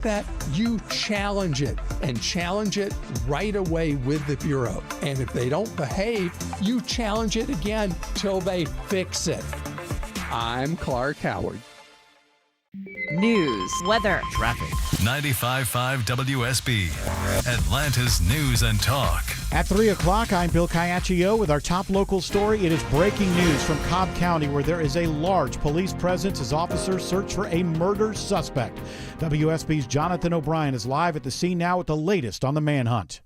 that, you challenge it, and challenge it right away with the Bureau. And if they don't behave, you challenge it again till they fix it. I'm Clark Howard. News, weather, traffic. 95.5 WSB, Atlanta's News and Talk. At 3 o'clock, I'm Bill Caiaccio with our top local story. It is breaking news from Cobb County, where there is a large police presence as officers search for a murder suspect. WSB's Jonathan O'Brien is live at the scene now with the latest on the manhunt.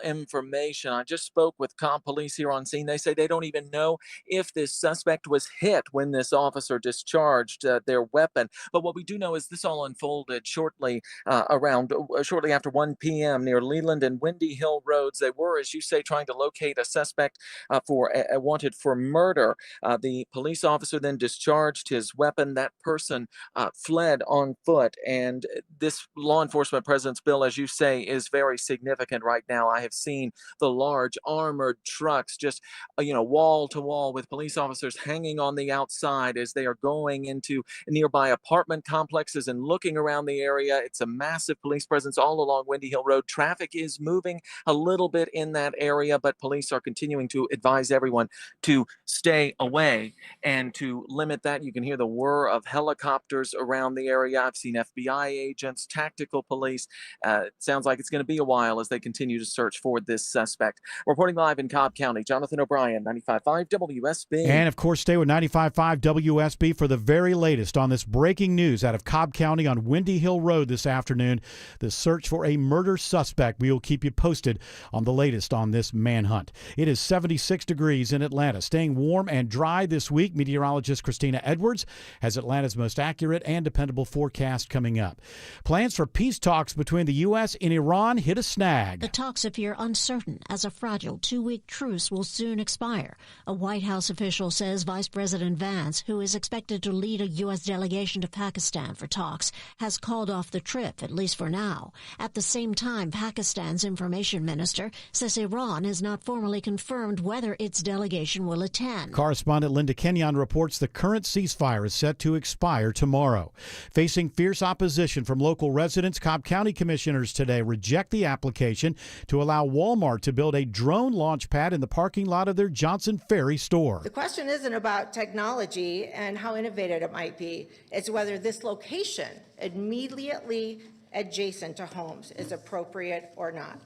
Information. I just spoke with Cobb police here on scene. They say they don't even know if this suspect was hit when this officer discharged their weapon. But what we do know is this all unfolded shortly after 1 p.m. near Leland and Windy Hill roads. They were, as you say, trying to locate a suspect wanted for murder. The police officer then discharged his weapon. That person fled on foot, and this law enforcement presence, Bill, as you say, is very significant right now. I have seen the large armored trucks just, wall to wall with police officers hanging on the outside as they are going into nearby apartment complexes and looking around the area. It's a massive police presence all along Windy Hill Road. Traffic is moving a little bit in that area, but police are continuing to advise everyone to stay away and to limit that. You can hear the whir of helicopters around the area. I've seen FBI agents, tactical police. It sounds like it's going to be a while as they continue to search for this suspect. Reporting live in Cobb County, Jonathan O'Brien, 95.5 WSB. And of course, stay with 95.5 WSB for the very latest on this breaking news out of Cobb County on Windy Hill Road this afternoon. The search for a murder suspect. We will keep you posted on the latest on this manhunt. It is 76 degrees in Atlanta, staying warm and dry this week. Meteorologist Christina Edwards has Atlanta's most accurate and dependable forecast coming up. Plans for peace talks between the U.S. and Iran hit a snag. The talks appear uncertain as a fragile 2-week truce will soon expire. A White House official says Vice President Vance, who is expected to lead a U.S. delegation to Pakistan for talks, has called off the trip, at least for now. At the same time, Pakistan's information minister says Iran has not formally confirmed whether its delegation will attend. Correspondent Linda Kenyon reports the current ceasefire is set to expire tomorrow. Facing fierce opposition from local residents, Cobb County commissioners today reject the application to allow Walmart to build a drone launch pad in the parking lot of their Johnson Ferry store. The question isn't about technology and how innovative it might be. It's whether this location immediately adjacent to homes is appropriate or not.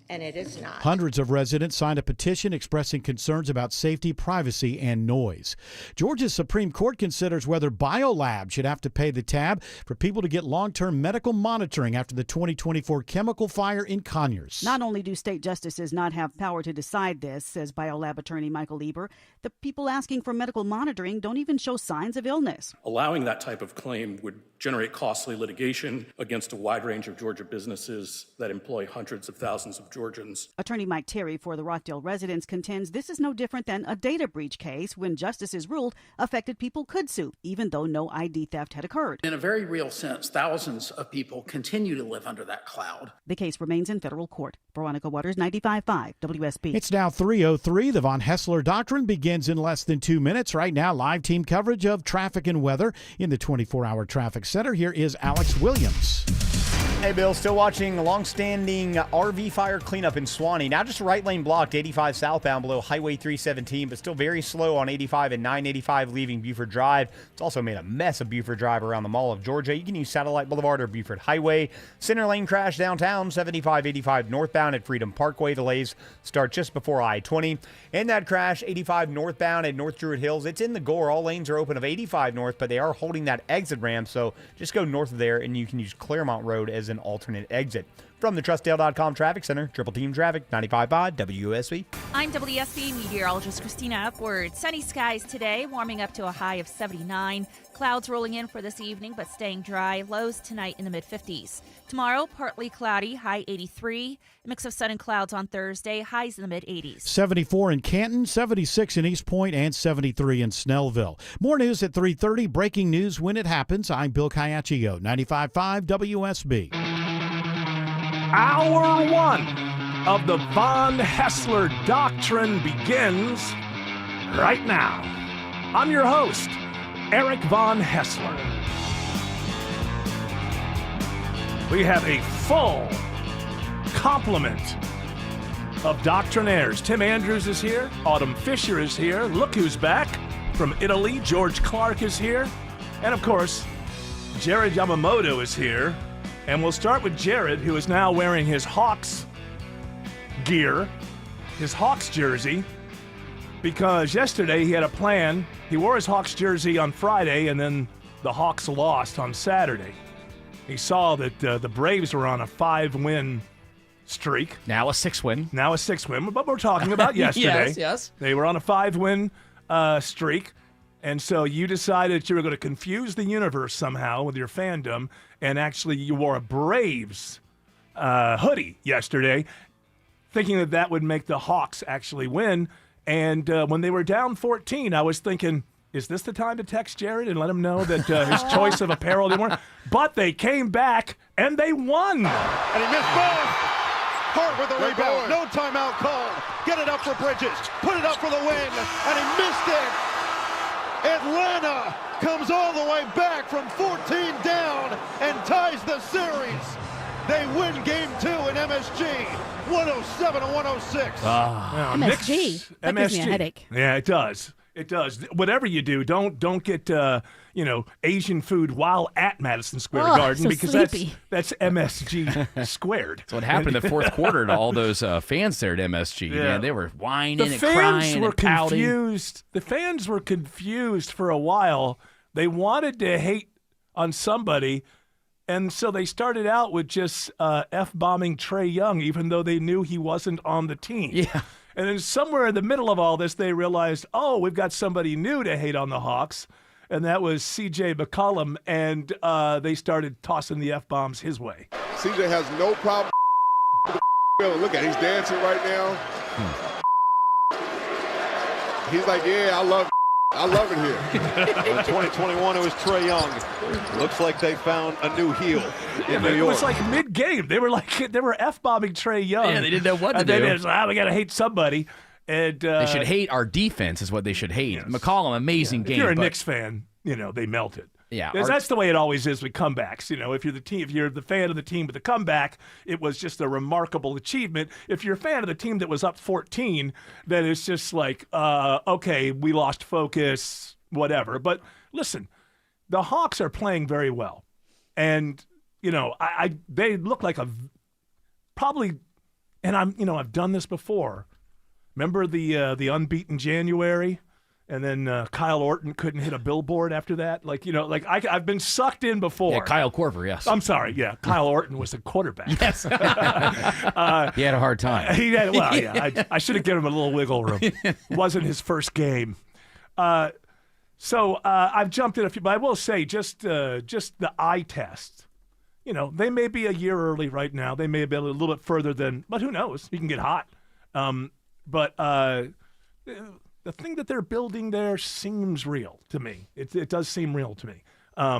And it is not. Hundreds of residents signed a petition expressing concerns about safety, privacy, and noise. Georgia's Supreme Court considers whether BioLab should have to pay the tab for people to get long-term medical monitoring after the 2024 chemical fire in Conyers. Not only do state justices not have power to decide this, says BioLab attorney Michael Eber, the people asking for medical monitoring don't even show signs of illness. Allowing that type of claim would generate costly litigation against a wide range of Georgia businesses that employ hundreds of thousands of Georgians. Attorney Mike Terry for the Rockdale residents contends this is no different than a data breach case when justices ruled affected people could sue, even though no ID theft had occurred. In a very real sense, thousands of people continue to live under that cloud. The case remains in federal court. Veronica Waters, 95.5 WSB. It's now 3:03. The Von Hessler Doctrine begins in less than 2 minutes. Right now, live team coverage of traffic and weather in the 24-hour traffic center. Here is Alex Williams. Hey, Bill, still watching a long-standing RV fire cleanup in Suwanee. Now just a right lane blocked, 85 southbound below Highway 317, but still very slow on 85 and 985 leaving Buford Drive. It's also made a mess of Buford Drive around the Mall of Georgia. You can use Satellite Boulevard or Buford Highway. Center lane crash downtown, 75-85 northbound at Freedom Parkway. Delays start just before I-20. And that crash, 85 northbound at North Druid Hills. It's in the Gore. All lanes are open of 85 north, but they are holding that exit ramp, so just go north of there, and you can use Claremont Road as an alternate exit. From the TrustDale.com Traffic Center, Triple Team Traffic, 95.5 WSB. I'm WSB meteorologist Christina Upward. Sunny skies today, warming up to a high of 79. Clouds rolling in for this evening, but staying dry. Lows tonight in the mid-50s. Tomorrow, partly cloudy, high 83. A mix of sun and clouds on Thursday, highs in the mid-80s. 74 in Canton, 76 in East Point, and 73 in Snellville. More news at 3:30. Breaking news when it happens. I'm Bill Caiaccio, 95.5 WSB. Hour one of the Von Hessler Doctrine begins right now. I'm your host, Eric Von Hessler. We have a full complement of doctrinaires. Tim Andrews is here. Autumn Fisher is here. Look who's back from Italy. George Clark is here. And, of course, Jared Yamamoto is here. And we'll start with Jared, who is now wearing his Hawks gear, his Hawks jersey, because yesterday he had a plan. He wore his Hawks jersey on Friday, and then the Hawks lost on Saturday. He saw that the Braves were on a 5-win streak. Now a 6-win. Now a 6-win, but we're talking about yesterday. Yes. They were on a 5-win streak, and so you decided you were going to confuse the universe somehow with your fandom, and actually you wore a Braves hoodie yesterday, thinking that would make the Hawks actually win. And when they were down 14, I was thinking, is this the time to text Jared and let him know that his choice of apparel didn't work? But they came back, and they won. And he missed both. Hart with the rebound. No timeout called. Get it up for Bridges. Put it up for the win. And he missed it. Atlanta comes all the way back from 14 down and ties the series. They win game 2 in MSG, 107-106. MSG. That gives me a headache. Yeah, it does. It does. Whatever you do, don't get Asian food while at Madison Square Garden, so because sleepy. that's MSG squared. That's what happened in the fourth quarter to all those fans there at MSG. Yeah. Man, they were whining and fans crying were and pouting. confused. The fans were confused for a while. They wanted to hate on somebody, and so they started out with just F-bombing Trae Young, even though they knew he wasn't on the team. Yeah. And then somewhere in the middle of all this, they realized, we've got somebody new to hate on the Hawks, and that was C.J. McCollum, and they started tossing the F-bombs his way. C.J. has no problem with the look at it. He's dancing right now. He's like, yeah, I love it here. In 2021, it was Trae Young. Looks like they found a new heel in New York. It was like mid-game. They were F-bombing Trae Young. Yeah, they didn't know what to do. And then it's like, we got to hate somebody. And they should hate our defense is what they should hate. Yes. McCollum, amazing game. If you're a Knicks fan, they melted. Yeah, that's the way it always is with comebacks. If you're the fan of the team with the comeback, it was just a remarkable achievement. If you're a fan of the team that was up 14, then it's just like, okay, we lost focus, whatever. But listen, the Hawks are playing very well, and they look like probably, and I've done this before. Remember the unbeaten January? And then Kyle Orton couldn't hit a billboard after that. I've been sucked in before. Yeah, Kyle Korver, yes. I'm sorry, yeah. Kyle Orton was the quarterback. Yes. He had a hard time. I should have given him a little wiggle room. It wasn't his first game. So I've jumped in a few, but I will say just the eye test. They may be a year early right now. They may have been a little bit further than, but who knows? You can get hot. The thing that they're building there seems real to me. It does seem real to me.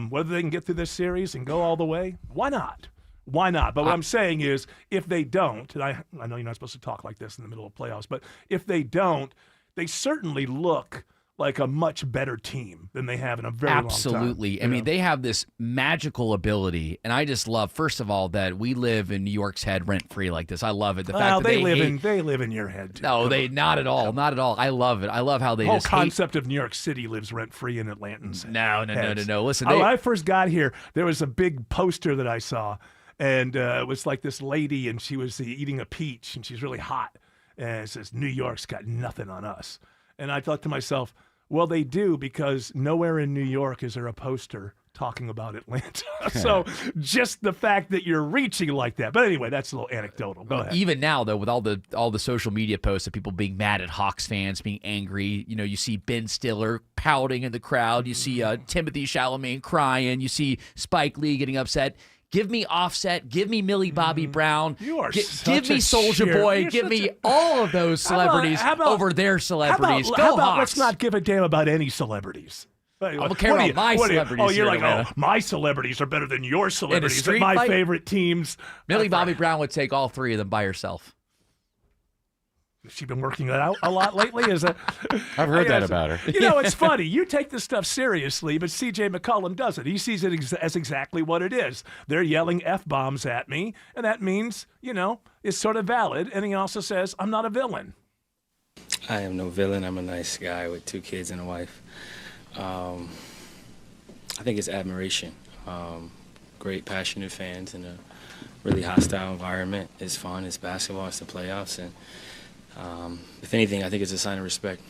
Whether they can get through this series and go all the way, why not? Why not? But what I'm saying is, if they don't, and I know you're not supposed to talk like this in the middle of playoffs, but if they don't, they certainly look like a much better team than they have in a very long time. Absolutely. I mean, they have this magical ability, and I just love, first of all, that we live in New York's head rent-free like this. I love it. The fact that they live in your head, too. No, not at all. Not at all. I love it. I love how they the whole just concept of New York City lives rent-free in Atlantans. No. Listen, when I first got here, there was a big poster that I saw, and it was like this lady, and she was eating a peach, and she's really hot. And it says, New York's got nothing on us. And I thought to myself, well, they do, because nowhere in New York is there a poster talking about Atlanta. So just the fact that you're reaching like that. But anyway, that's a little anecdotal. Go ahead. Even now, though, with all the social media posts of people being mad at Hawks fans, being angry, you see Ben Stiller pouting in the crowd. You see Timothée Chalamet crying. You see Spike Lee getting upset. Give me Offset. Give me Millie Bobby Brown. You are give me Soulja Boy. Give me all of those celebrities over their celebrities. How about let's not give a damn about any celebrities? I don't care about my celebrities. You're like, my celebrities are better than your celebrities at my favorite teams. Millie Bobby Brown would take all three of them by herself. She's been working that out a lot lately. I've heard that about her. You know, it's funny. You take this stuff seriously, but C.J. McCollum doesn't. He sees it as exactly what it is. They're yelling F-bombs at me, and that means, you know, it's sort of valid. And he also says, I'm not a villain. I am no villain. I'm a nice guy with 2 kids and a wife. I think it's admiration. Great, passionate fans in a really hostile environment. It's fun. It's basketball. It's the playoffs. And if anything, I think it's a sign of respect.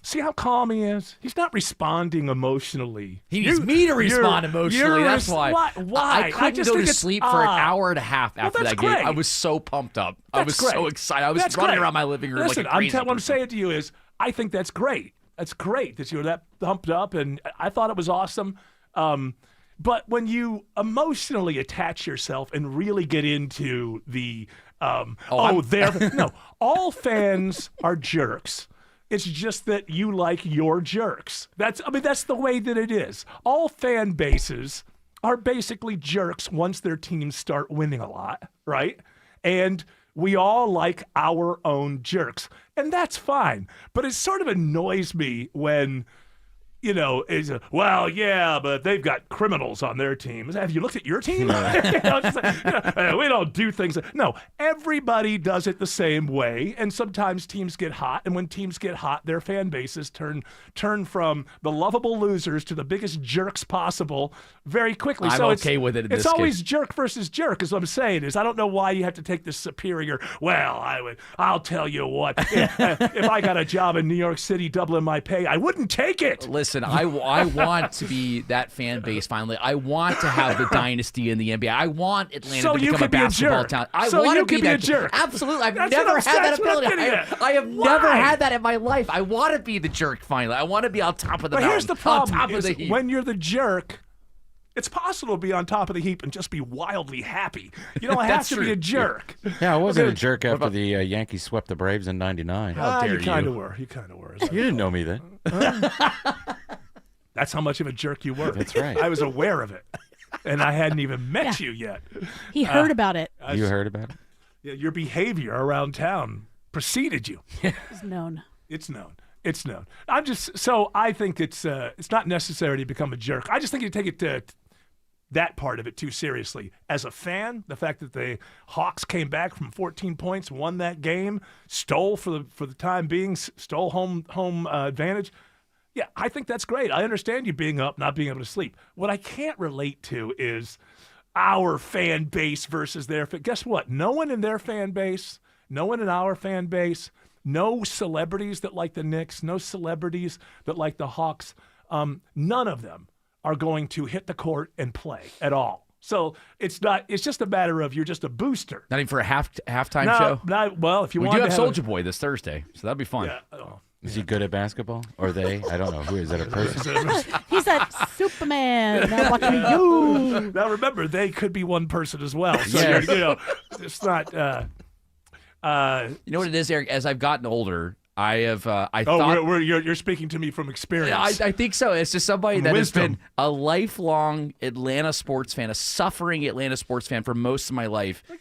See how calm he is? He's not responding emotionally. He needs me to respond emotionally. That's why. Why? I couldn't go to sleep for an hour and a half after that game. Great. I was so pumped up. That's I was great. so excited. I was That's running great. around my living room Listen, like a crazy what I'm person. saying to you is, I think that's great. That's great that you're that pumped up, and I thought it was awesome. But when you emotionally attach yourself and really get into the all fans are jerks. It's just that you like your jerks. That's the way that it is. All fan bases are basically jerks once their teams start winning a lot, right? And we all like our own jerks, and that's fine. But it sort of annoys me when, you know, but they've got criminals on their team. Have you looked at your team? We don't do things. No, everybody does it the same way, and sometimes teams get hot, and when teams get hot, their fan bases turn from the lovable losers to the biggest jerks possible very quickly. I'm okay with it in It's this always case. jerk versus jerk, is what I'm saying. I don't know why you have to take this superior, I'll tell you what, if I got a job in New York City doubling my pay, I wouldn't take it. Listen, I want to be that fan base finally. I want to have the dynasty in the NBA. I want Atlanta to become a basketball town. I want to be a jerk. Absolutely. I've never had that ability. I have never had that in my life. I want to be the jerk finally. I want to be on top of the mountain. Here's the problem. On top of the heap. When you're the jerk, it's possible to be on top of the heap and just be wildly happy. You don't have to be a jerk. Yeah, I wasn't a jerk after the Yankees swept the Braves in '99. How dare you? Kind of were. You kind of were. You didn't know me then. That's how much of a jerk you were. That's right. I was aware of it, and I hadn't even met you yet. He heard about it. You heard about it? Yeah, your behavior around town preceded you. It's known. It's known. It's known. I think it's not necessary to become a jerk. I just think you take it to that part of it too seriously. As a fan, the fact that the Hawks came back from 14 points, won that game, stole for the time being, stole home advantage. Yeah, I think that's great. I understand you being up, not being able to sleep. What I can't relate to is our fan base versus their fan. Guess what? No one in their fan base, no one in our fan base, no celebrities that like the Knicks, no celebrities that like the Hawks, none of them are going to hit the court and play at all. So it's just a matter of you're just a booster. Not even for a halftime show? If you we want do to have Soulja Boy this Thursday, so that'd be fun. Yeah. Is he good at basketball? Or they? I don't know. Who is that? A person? He's that Superman. Now watching you. Now remember, they could be one person as well. So Yes. it's not. You know what it is, Eric? As I've gotten older, I have. You're speaking to me from experience. I think so. It's just somebody that Wisdom. has been a lifelong Atlanta sports fan, a suffering Atlanta sports fan for most of my life. We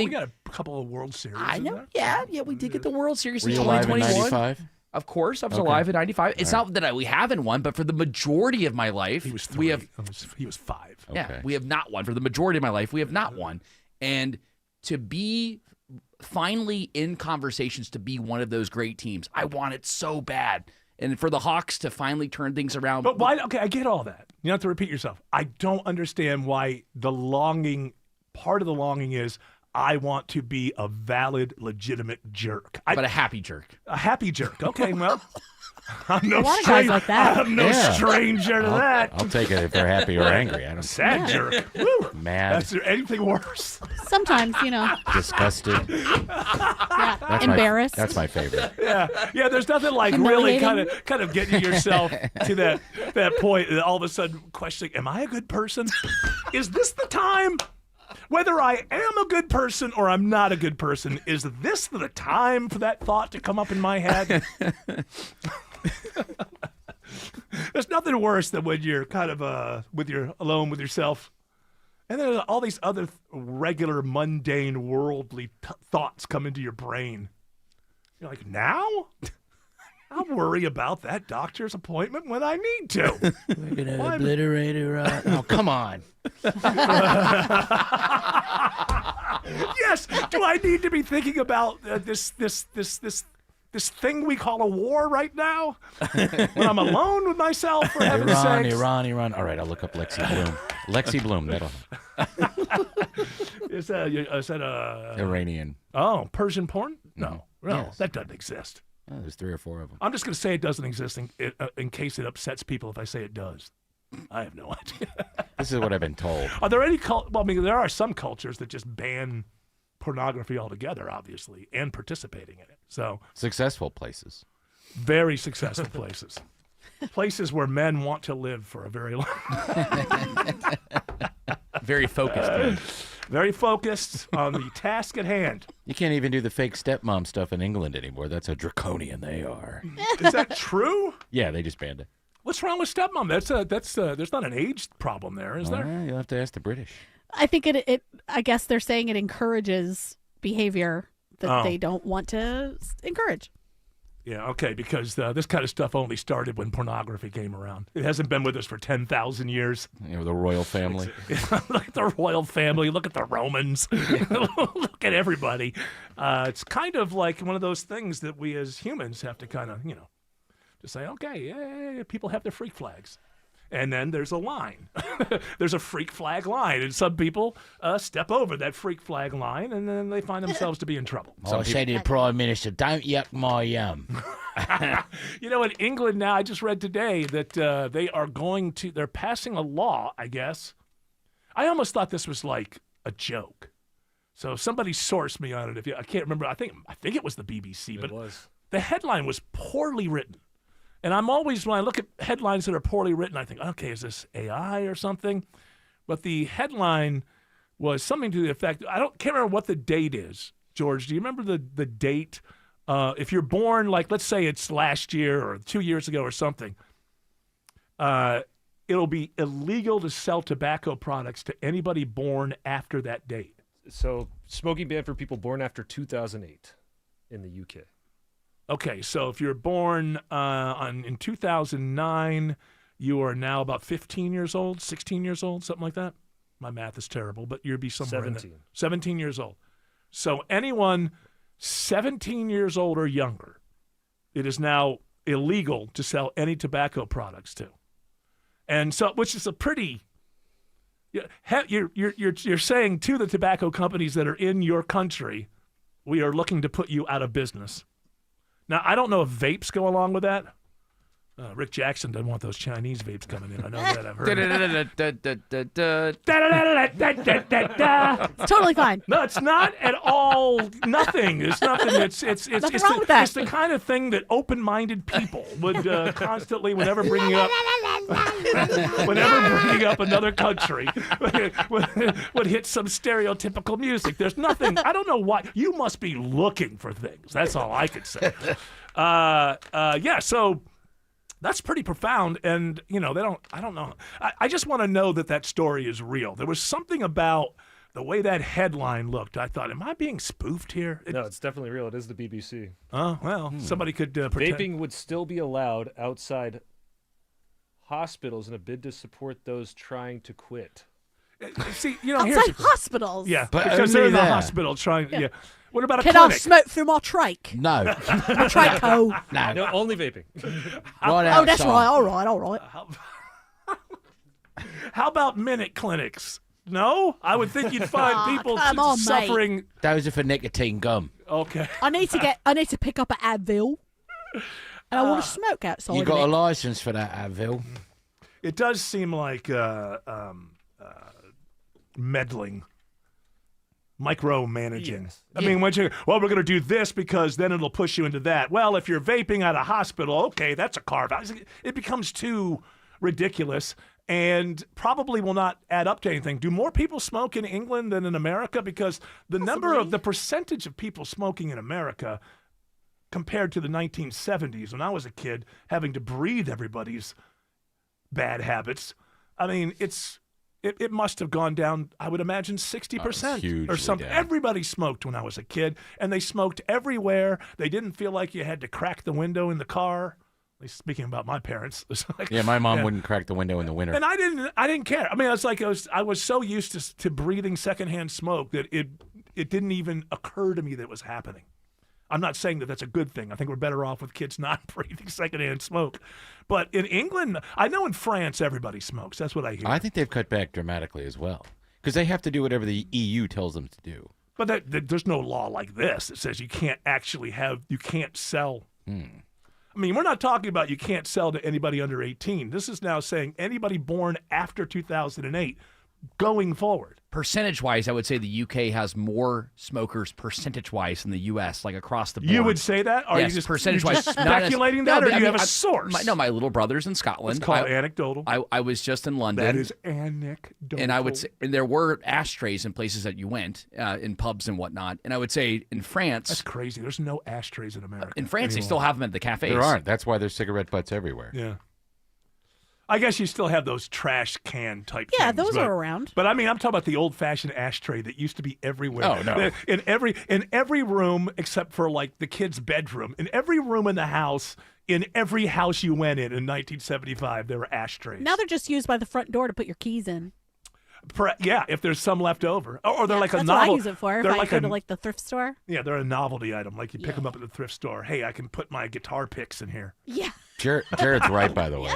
got a couple of World Series. I know. Yeah, we did get the World Series Were in you alive in 2021. '95? Of course, I was Okay. alive in '95. It's All not that we haven't won, but for the majority of my life, He was 3. we have. He was 5. Yeah, Okay. we have not won. For the majority of my life, we have not won. And to be finally in conversations to be one of those great teams, I want it so bad. And for the Hawks to finally turn things around. But why? Okay, I get all that. You don't have to repeat yourself. I don't understand why part of the longing is I want to be a valid, legitimate jerk. But a happy jerk. A happy jerk. Okay, well, I'm A lot of guys like that. I'm no stranger to that. I'll take it if they're happy or angry. I don't. Sad jerk. Woo. Mad, Is there anything worse? Sometimes, disgusted. yeah, That's embarrassed. That's my favorite. Yeah. There's nothing like really Humiliating. kind of getting yourself to that point, and all of a sudden questioning, "Am I a good person? Is this the time? Whether I am a good person or I'm not a good person, is this the time for that thought to come up in my head?" There's nothing worse than when you're kind of alone with yourself, and then all these other regular, mundane, worldly thoughts come into your brain. You're like, now? I'll worry about that doctor's appointment when I need to. We're going to obliterate it right. Oh, come on. Yes. Do I need to be thinking about this thing we call a war right now? When I'm alone with myself, for heaven's sakes? Iran. All right, I'll look up Lexi Bloom. Lexi Bloom, that'll. Is that Iranian. Oh, Persian porn? No. No, Yes. that doesn't exist. Oh, there's 3 or 4 of them. I'm just going to say it doesn't exist in case it upsets people if I say it does. I have no idea. This is what I've been told. Are there any there are some cultures that just ban pornography altogether, obviously, and participating in it. So Successful places. very successful places. Places where men want to live for a very long Very focused. Very focused on the task at hand. You can't even do the fake stepmom stuff in England anymore. That's how draconian they are. Is that true? Yeah, they just banned it. What's wrong with stepmom? There's not an age problem there, is there? You'll have to ask the British. I think I guess they're saying it encourages behavior that they don't want to encourage. Yeah, okay, because this kind of stuff only started when pornography came around. It hasn't been with us for 10,000 years. You know, the royal family. Look at the royal family. Look at the Romans. Look at everybody. It's kind of like one of those things that we as humans have to kind of, to say, okay, yeah, people have their freak flags. And then there's a line. There's a freak flag line. And some people step over that freak flag line, and then they find themselves to be in trouble. I say to the Prime Minister, don't yuck my yum. In England now, I just read today that they're passing a law, I guess. I almost thought this was like a joke. So somebody sourced me on it. I can't remember. I think it was the BBC, but the headline was poorly written. And I'm always, when I look at headlines that are poorly written, I think, okay, is this AI or something? But the headline was something to the effect, can't remember what the date is. George, do you remember the date? If you're born, like, let's say it's last year or 2 years ago or something, it'll be illegal to sell tobacco products to anybody born after that date. So smoking ban for people born after 2008 in the UK. Okay, so if you're born in 2009, you are now about 15 years old, 16 years old, something like that. My math is terrible, but you'd be somewhere 17. in there. 17 years old. So anyone 17 years old or younger, it is now illegal to sell any tobacco products to. And so, which is a pretty... You're saying to the tobacco companies that are in your country, we are looking to put you out of business. Now, I don't know if vapes go along with that. Rick Jackson doesn't want those Chinese vapes coming in. I know that. I've heard. It's totally fine. No, it's not at all. Nothing. It's nothing. It's wrong with that. It's the kind of thing that open-minded people would constantly, whenever bringing up another country, would hit some stereotypical music. There's nothing. I don't know why. You must be looking for things. That's all I could say. Yeah. So. That's pretty profound, and, I don't know. I just want to know that story is real. There was something about the way that headline looked. I thought, am I being spoofed here? No, it's definitely real. It is the BBC. Oh, well, somebody could pretend. Vaping would still be allowed outside hospitals in a bid to support those trying to quit. See, outside hospitals? Yeah, but because they're in the there. hospital trying, yeah. What about a Can clinic? I smoke through my trach? No. My tracho. No, only vaping. Oh, that's right. All right. How about minute clinics? No? I would think you'd find people come on, suffering. mate. Those are for nicotine gum. Okay. I need to pick up an Advil, and I want to smoke outside. You got a of it. license for that, Advil? It does seem like meddling. Micromanaging. Yes. I mean, we're going to do this because then it'll push you into that. Well, if you're vaping at a hospital, okay, that's a carve out. It becomes too ridiculous and probably will not add up to anything. Do more people smoke in England than in America? Because the percentage of people smoking in America compared to the 1970s when I was a kid, having to breathe everybody's bad habits, I mean, it's it must have gone down, I would imagine, 60% or something. Down. Everybody smoked when I was a kid, and they smoked everywhere. They didn't feel like you had to crack the window in the car. At least speaking about my parents. Yeah, my mom wouldn't crack the window in the winter. And I didn't care. I mean, it's like I was so used to breathing secondhand smoke that it didn't even occur to me that it was happening. I'm not saying that that's a good thing. I think we're better off with kids not breathing secondhand smoke. But in England, I know in France, everybody smokes. That's what I hear. I think they've cut back dramatically as well because they have to do whatever the EU tells them to do. But there's no law like this that says you can't sell. I mean, we're not talking about you can't sell to anybody under 18. This is now saying anybody born after 2008 going forward. Percentage-wise, I would say the UK has more smokers percentage-wise than the US, like across the board. You would say that? Or yes, are you just percentage-wise. speculating that, or do you have a source? My little brother's in Scotland. It's called anecdotal. I was just in London. That is anecdotal. And I would say, and there were ashtrays in places that you went, in pubs and whatnot. And I would say in France. That's crazy. There's no ashtrays in America. In France, they still have them at the cafes. There aren't. That's why there's cigarette butts everywhere. Yeah. I guess you still have those trash can type things. Yeah, those are around. But I mean, I'm talking about the old-fashioned ashtray that used to be everywhere. Oh, no. In every room except for like the kid's bedroom, in every room in the house, in every house you went in 1975, there were ashtrays. Now they're just used by the front door to put your keys in. Yeah, if there's some left over. Or they're like a That's novel. what I use it for if I go to like the thrift store. Yeah, they're a novelty item. Like you pick them up at the thrift store. Hey, I can put my guitar picks in here. Yeah. Jared's right, by the way.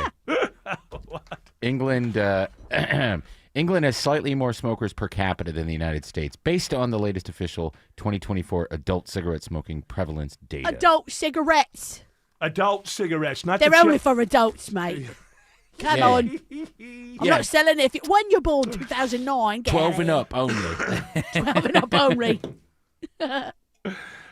England has slightly more smokers per capita than the United States, based on the latest official 2024 adult cigarette smoking prevalence data. Adult cigarettes. Adult cigarettes, not They're only for adults, mate. Come on. I'm not selling it. When you're born 2009, 12 and up only. 12 and up only.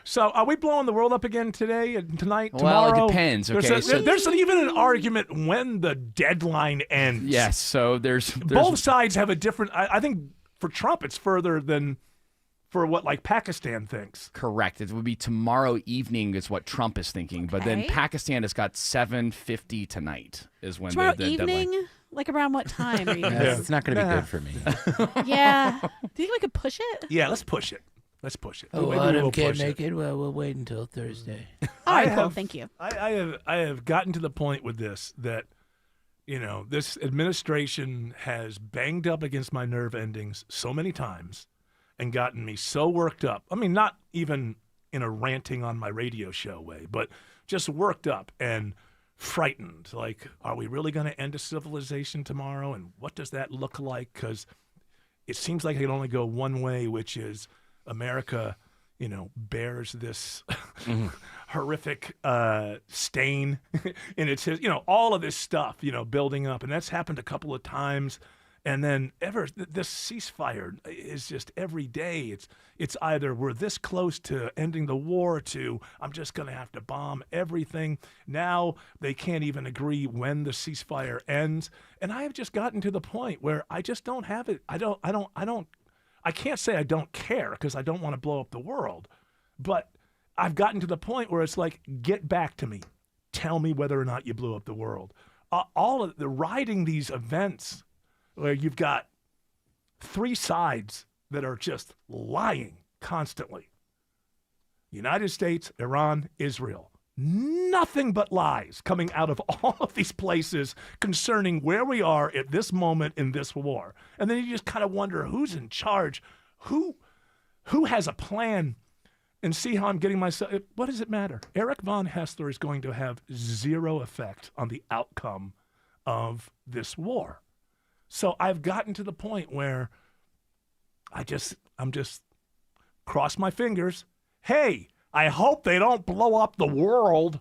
So, are we blowing the world up again today and tonight, Well, tomorrow? it depends. Okay, there's even an argument when the deadline ends. Yes, so there's both sides have a different. I think for Trump, it's further than for what like Pakistan thinks. Correct. It would be tomorrow evening is what Trump is thinking, but then Pakistan has got 7:50 tonight is when tomorrow the evening. deadline. Like around what time are you? It's not going to be good for me. Yeah. Do you think we could push it? Yeah, let's push it. Let's push it. Oh, Autumn can't make it. Well, we'll wait until Thursday. All right, cool. Thank you. I have gotten to the point with this that, this administration has banged up against my nerve endings so many times and gotten me so worked up. I mean, not even in a ranting on my radio show way, but just worked up and frightened. Like, are we really going to end a civilization tomorrow? And what does that look like? Because it seems like it can only go one way, which is America, bears this horrific stain in its, all of this stuff, building up. And that's happened a couple of times. And then this ceasefire is just every day. It's either we're this close to ending the war to I'm just going to have to bomb everything. Now they can't even agree when the ceasefire ends. And I have just gotten to the point where I just don't have it. I can't say I don't care because I don't want to blow up the world, but I've gotten to the point where it's like, get back to me. Tell me whether or not you blew up the world. All of the riding these events where you've got three sides that are just lying constantly. United States, Iran, Israel. Nothing but lies coming out of all of these places concerning where we are at this moment in this war. And then you just kind of wonder who's in charge, who has a plan, and see how I'm getting myself. What does it matter? Eric von Hessler is going to have zero effect on the outcome of this war. So I've gotten to the point where I'm just cross my fingers. Hey, I hope they don't blow up the world.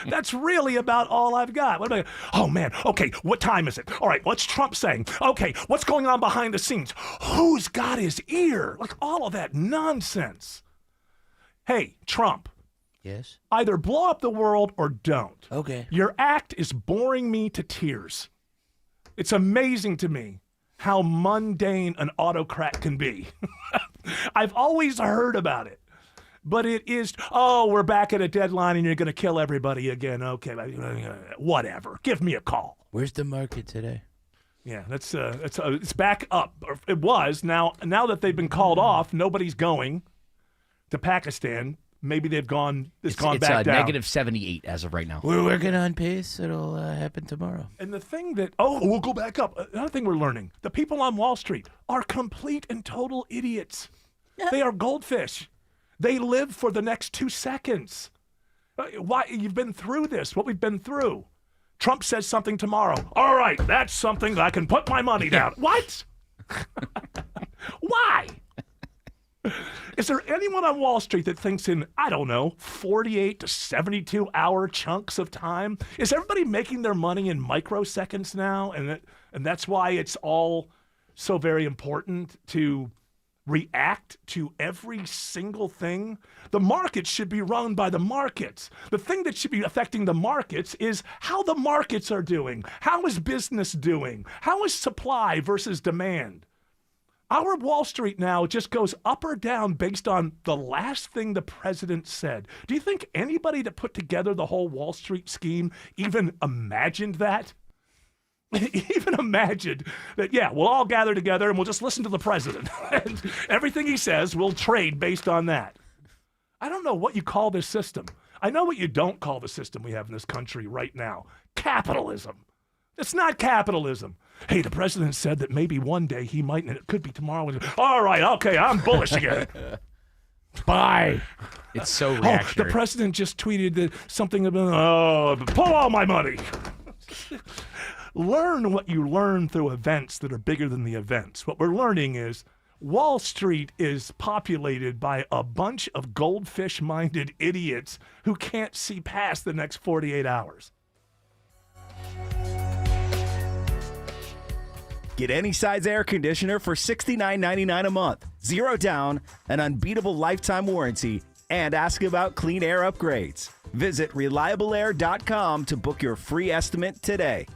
That's really about all I've got. What about, oh, man, okay, what time is it? All right, what's Trump saying? Okay, what's going on behind the scenes? Who's got his ear? Like all of that nonsense. Hey, Trump. Yes? Either blow up the world or don't. Okay. Your act is boring me to tears. It's amazing to me how mundane an autocrat can be. I've always heard about it, but it is, we're back at a deadline and you're going to kill everybody again. Okay, whatever. Give me a call. Where's the market today? Yeah, it's back up. It was. Now that they've been called off, nobody's going to Pakistan. Maybe they've gone. It's gone back down. Negative 78 as of right now. We're working on pace. It'll happen tomorrow. And the thing that we'll go back up. Another thing we're learning: the people on Wall Street are complete and total idiots. They are goldfish. They live for the next 2 seconds. Why? You've been through this. What we've been through. Trump says something tomorrow. All right, that's something I can put my money down. What? Why? Is there anyone on Wall Street that thinks in, 48 to 72 hour chunks of time? Is everybody making their money in microseconds now? And that's why it's all so very important to react to every single thing. The markets should be run by the markets. The thing that should be affecting the markets is how the markets are doing. How is business doing? How is supply versus demand? Our Wall Street now just goes up or down based on the last thing the president said. Do you think anybody that put together the whole Wall Street scheme even imagined that? Even imagined that, we'll all gather together and we'll just listen to the president. And everything he says, we'll trade based on that. I don't know what you call this system. I know what you don't call the system we have in this country right now. Capitalism. It's not capitalism. Hey, the president said that maybe one day he might, and it could be tomorrow. All right, okay, I'm bullish again. Bye. It's so reactionary. The president just tweeted that something about, pull all my money. Learn what you learn through events that are bigger than the events. What we're learning is Wall Street is populated by a bunch of goldfish-minded idiots who can't see past the next 48 hours. Get any size air conditioner for $69.99 a month. 0 down, an unbeatable lifetime warranty, and ask about clean air upgrades. Visit reliableair.com to book your free estimate today.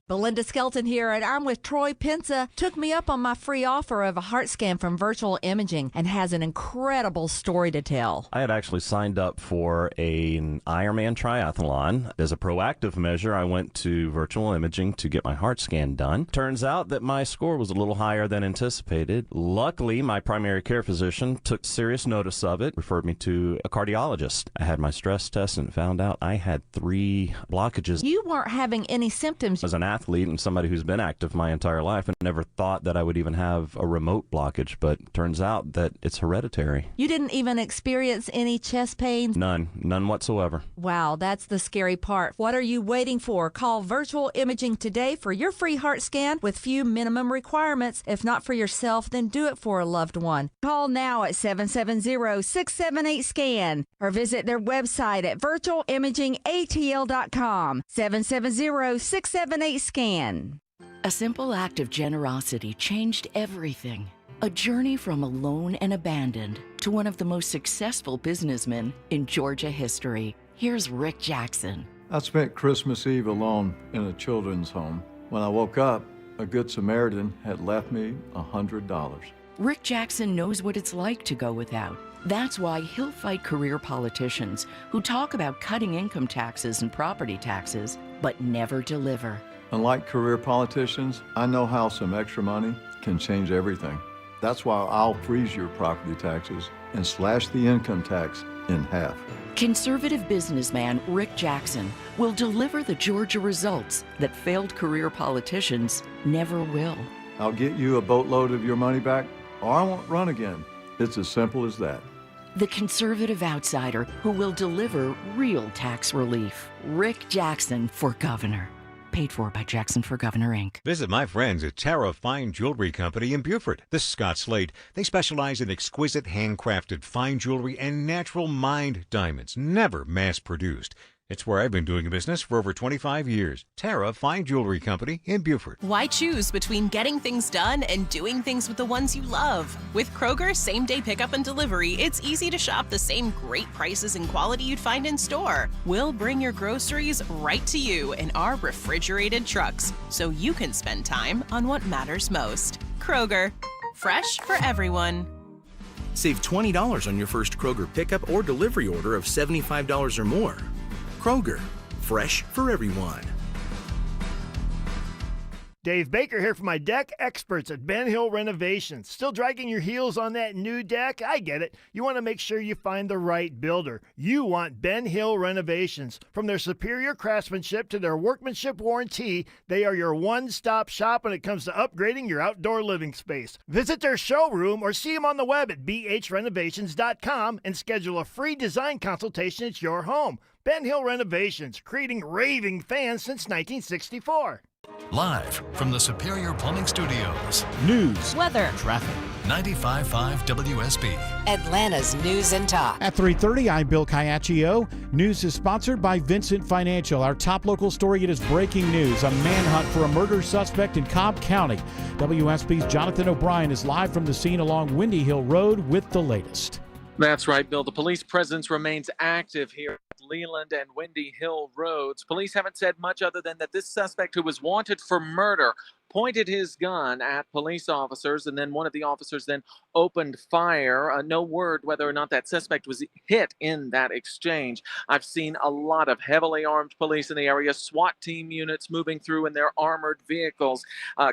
Belinda Skelton here, and I'm with Troy Pensa. Took me up on my free offer of a heart scan from Virtual Imaging and has an incredible story to tell. I had actually signed up for an Ironman triathlon. As a proactive measure, I went to Virtual Imaging to get my heart scan done. Turns out that my score was a little higher than anticipated. Luckily, my primary care physician took serious notice of it, referred me to a cardiologist. I had my stress test and found out I had 3 blockages. You weren't having any symptoms. As an athlete and somebody who's been active my entire life, I never thought that I would even have a remote blockage, but turns out that it's hereditary. You didn't even experience any chest pains? None whatsoever. Wow, that's the scary part. What are you waiting for? Call Virtual Imaging today for your free heart scan with few minimum requirements. If not for yourself, then do it for a loved one. Call now at 770-678-SCAN or visit their website at virtualimagingatl.com. 770-678-SCAN. A simple act of generosity changed everything. A journey from alone and abandoned to one of the most successful businessmen in Georgia history. Here's Rick Jackson. I spent Christmas Eve alone in a children's home. When I woke up, a Good Samaritan had left me $100. Rick Jackson knows what it's like to go without. That's why he'll fight career politicians who talk about cutting income taxes and property taxes, but never deliver. Unlike career politicians, I know how some extra money can change everything. That's why I'll freeze your property taxes and slash the income tax in half. Conservative businessman Rick Jackson will deliver the Georgia results that failed career politicians never will. I'll get you a boatload of your money back, or I won't run again. It's as simple as that. The conservative outsider who will deliver real tax relief. Rick Jackson for governor. Paid for by Jackson for Governor, Inc. Visit my friends at Tara Fine Jewelry Company in Beaufort. This is Scott Slade. They specialize in exquisite handcrafted fine jewelry and natural mined diamonds, never mass-produced. It's where I've been doing business for over 25 years. Tara Fine Jewelry Company in Beaufort. Why choose between getting things done and doing things with the ones you love? With Kroger same-day pickup and delivery, it's easy to shop the same great prices and quality you'd find in store. We'll bring your groceries right to you in our refrigerated trucks, so you can spend time on what matters most. Kroger, fresh for everyone. Save $20 on your first Kroger pickup or delivery order of $75 or more. Kroger, fresh for everyone. Dave Baker here for my deck experts at Ben Hill Renovations. Still dragging your heels on that new deck? I get it. You want to make sure you find the right builder. You want Ben Hill Renovations. From their superior craftsmanship to their workmanship warranty, they are your one-stop shop when it comes to upgrading your outdoor living space. Visit their showroom or see them on the web at bhrenovations.com and schedule a free design consultation at your home. Ben Hill Renovations, creating raving fans since 1964. Live from the Superior Plumbing Studios. News, weather, traffic. 95.5 WSB. Atlanta's News and Talk. At 3:30, I'm Bill Caiaccio. News is sponsored by Vincent Financial. Our top local story, it is breaking news. A manhunt for a murder suspect in Cobb County. WSB's Jonathan O'Brien is live from the scene along Windy Hill Road with the latest. That's right, Bill. The police presence remains active here at Leland and Windy Hill Roads. Police haven't said much other than that this suspect, who was wanted for murder, pointed his gun at police officers, and then one of the officers then opened fire. No word whether or not that suspect was hit in that exchange. I've seen a lot of heavily armed police in the area, SWAT team units moving through in their armored vehicles.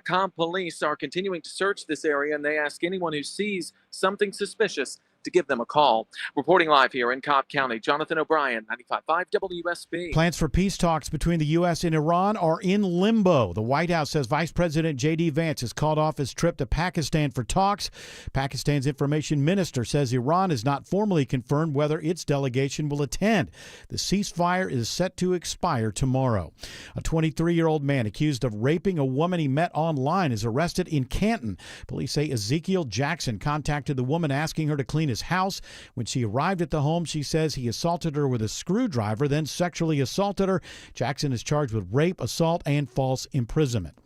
Cobb police are continuing to search this area, and they ask anyone who sees something suspicious to give them a call. Reporting live here in Cobb County, Jonathan O'Brien, 95.5 WSB. Plans for peace talks between the U.S. and Iran are in limbo. The White House says Vice President J.D. Vance has called off his trip to Pakistan for talks. Pakistan's information minister says Iran has not formally confirmed whether its delegation will attend. The ceasefire is set to expire tomorrow. A 23-year-old man accused of raping a woman he met online is arrested in Canton. Police say Ezekiel Jackson contacted the woman asking her to clean his house. When she arrived at the home, she says he assaulted her with a screwdriver, then sexually assaulted her. Jackson is charged with rape, assault, and false imprisonment.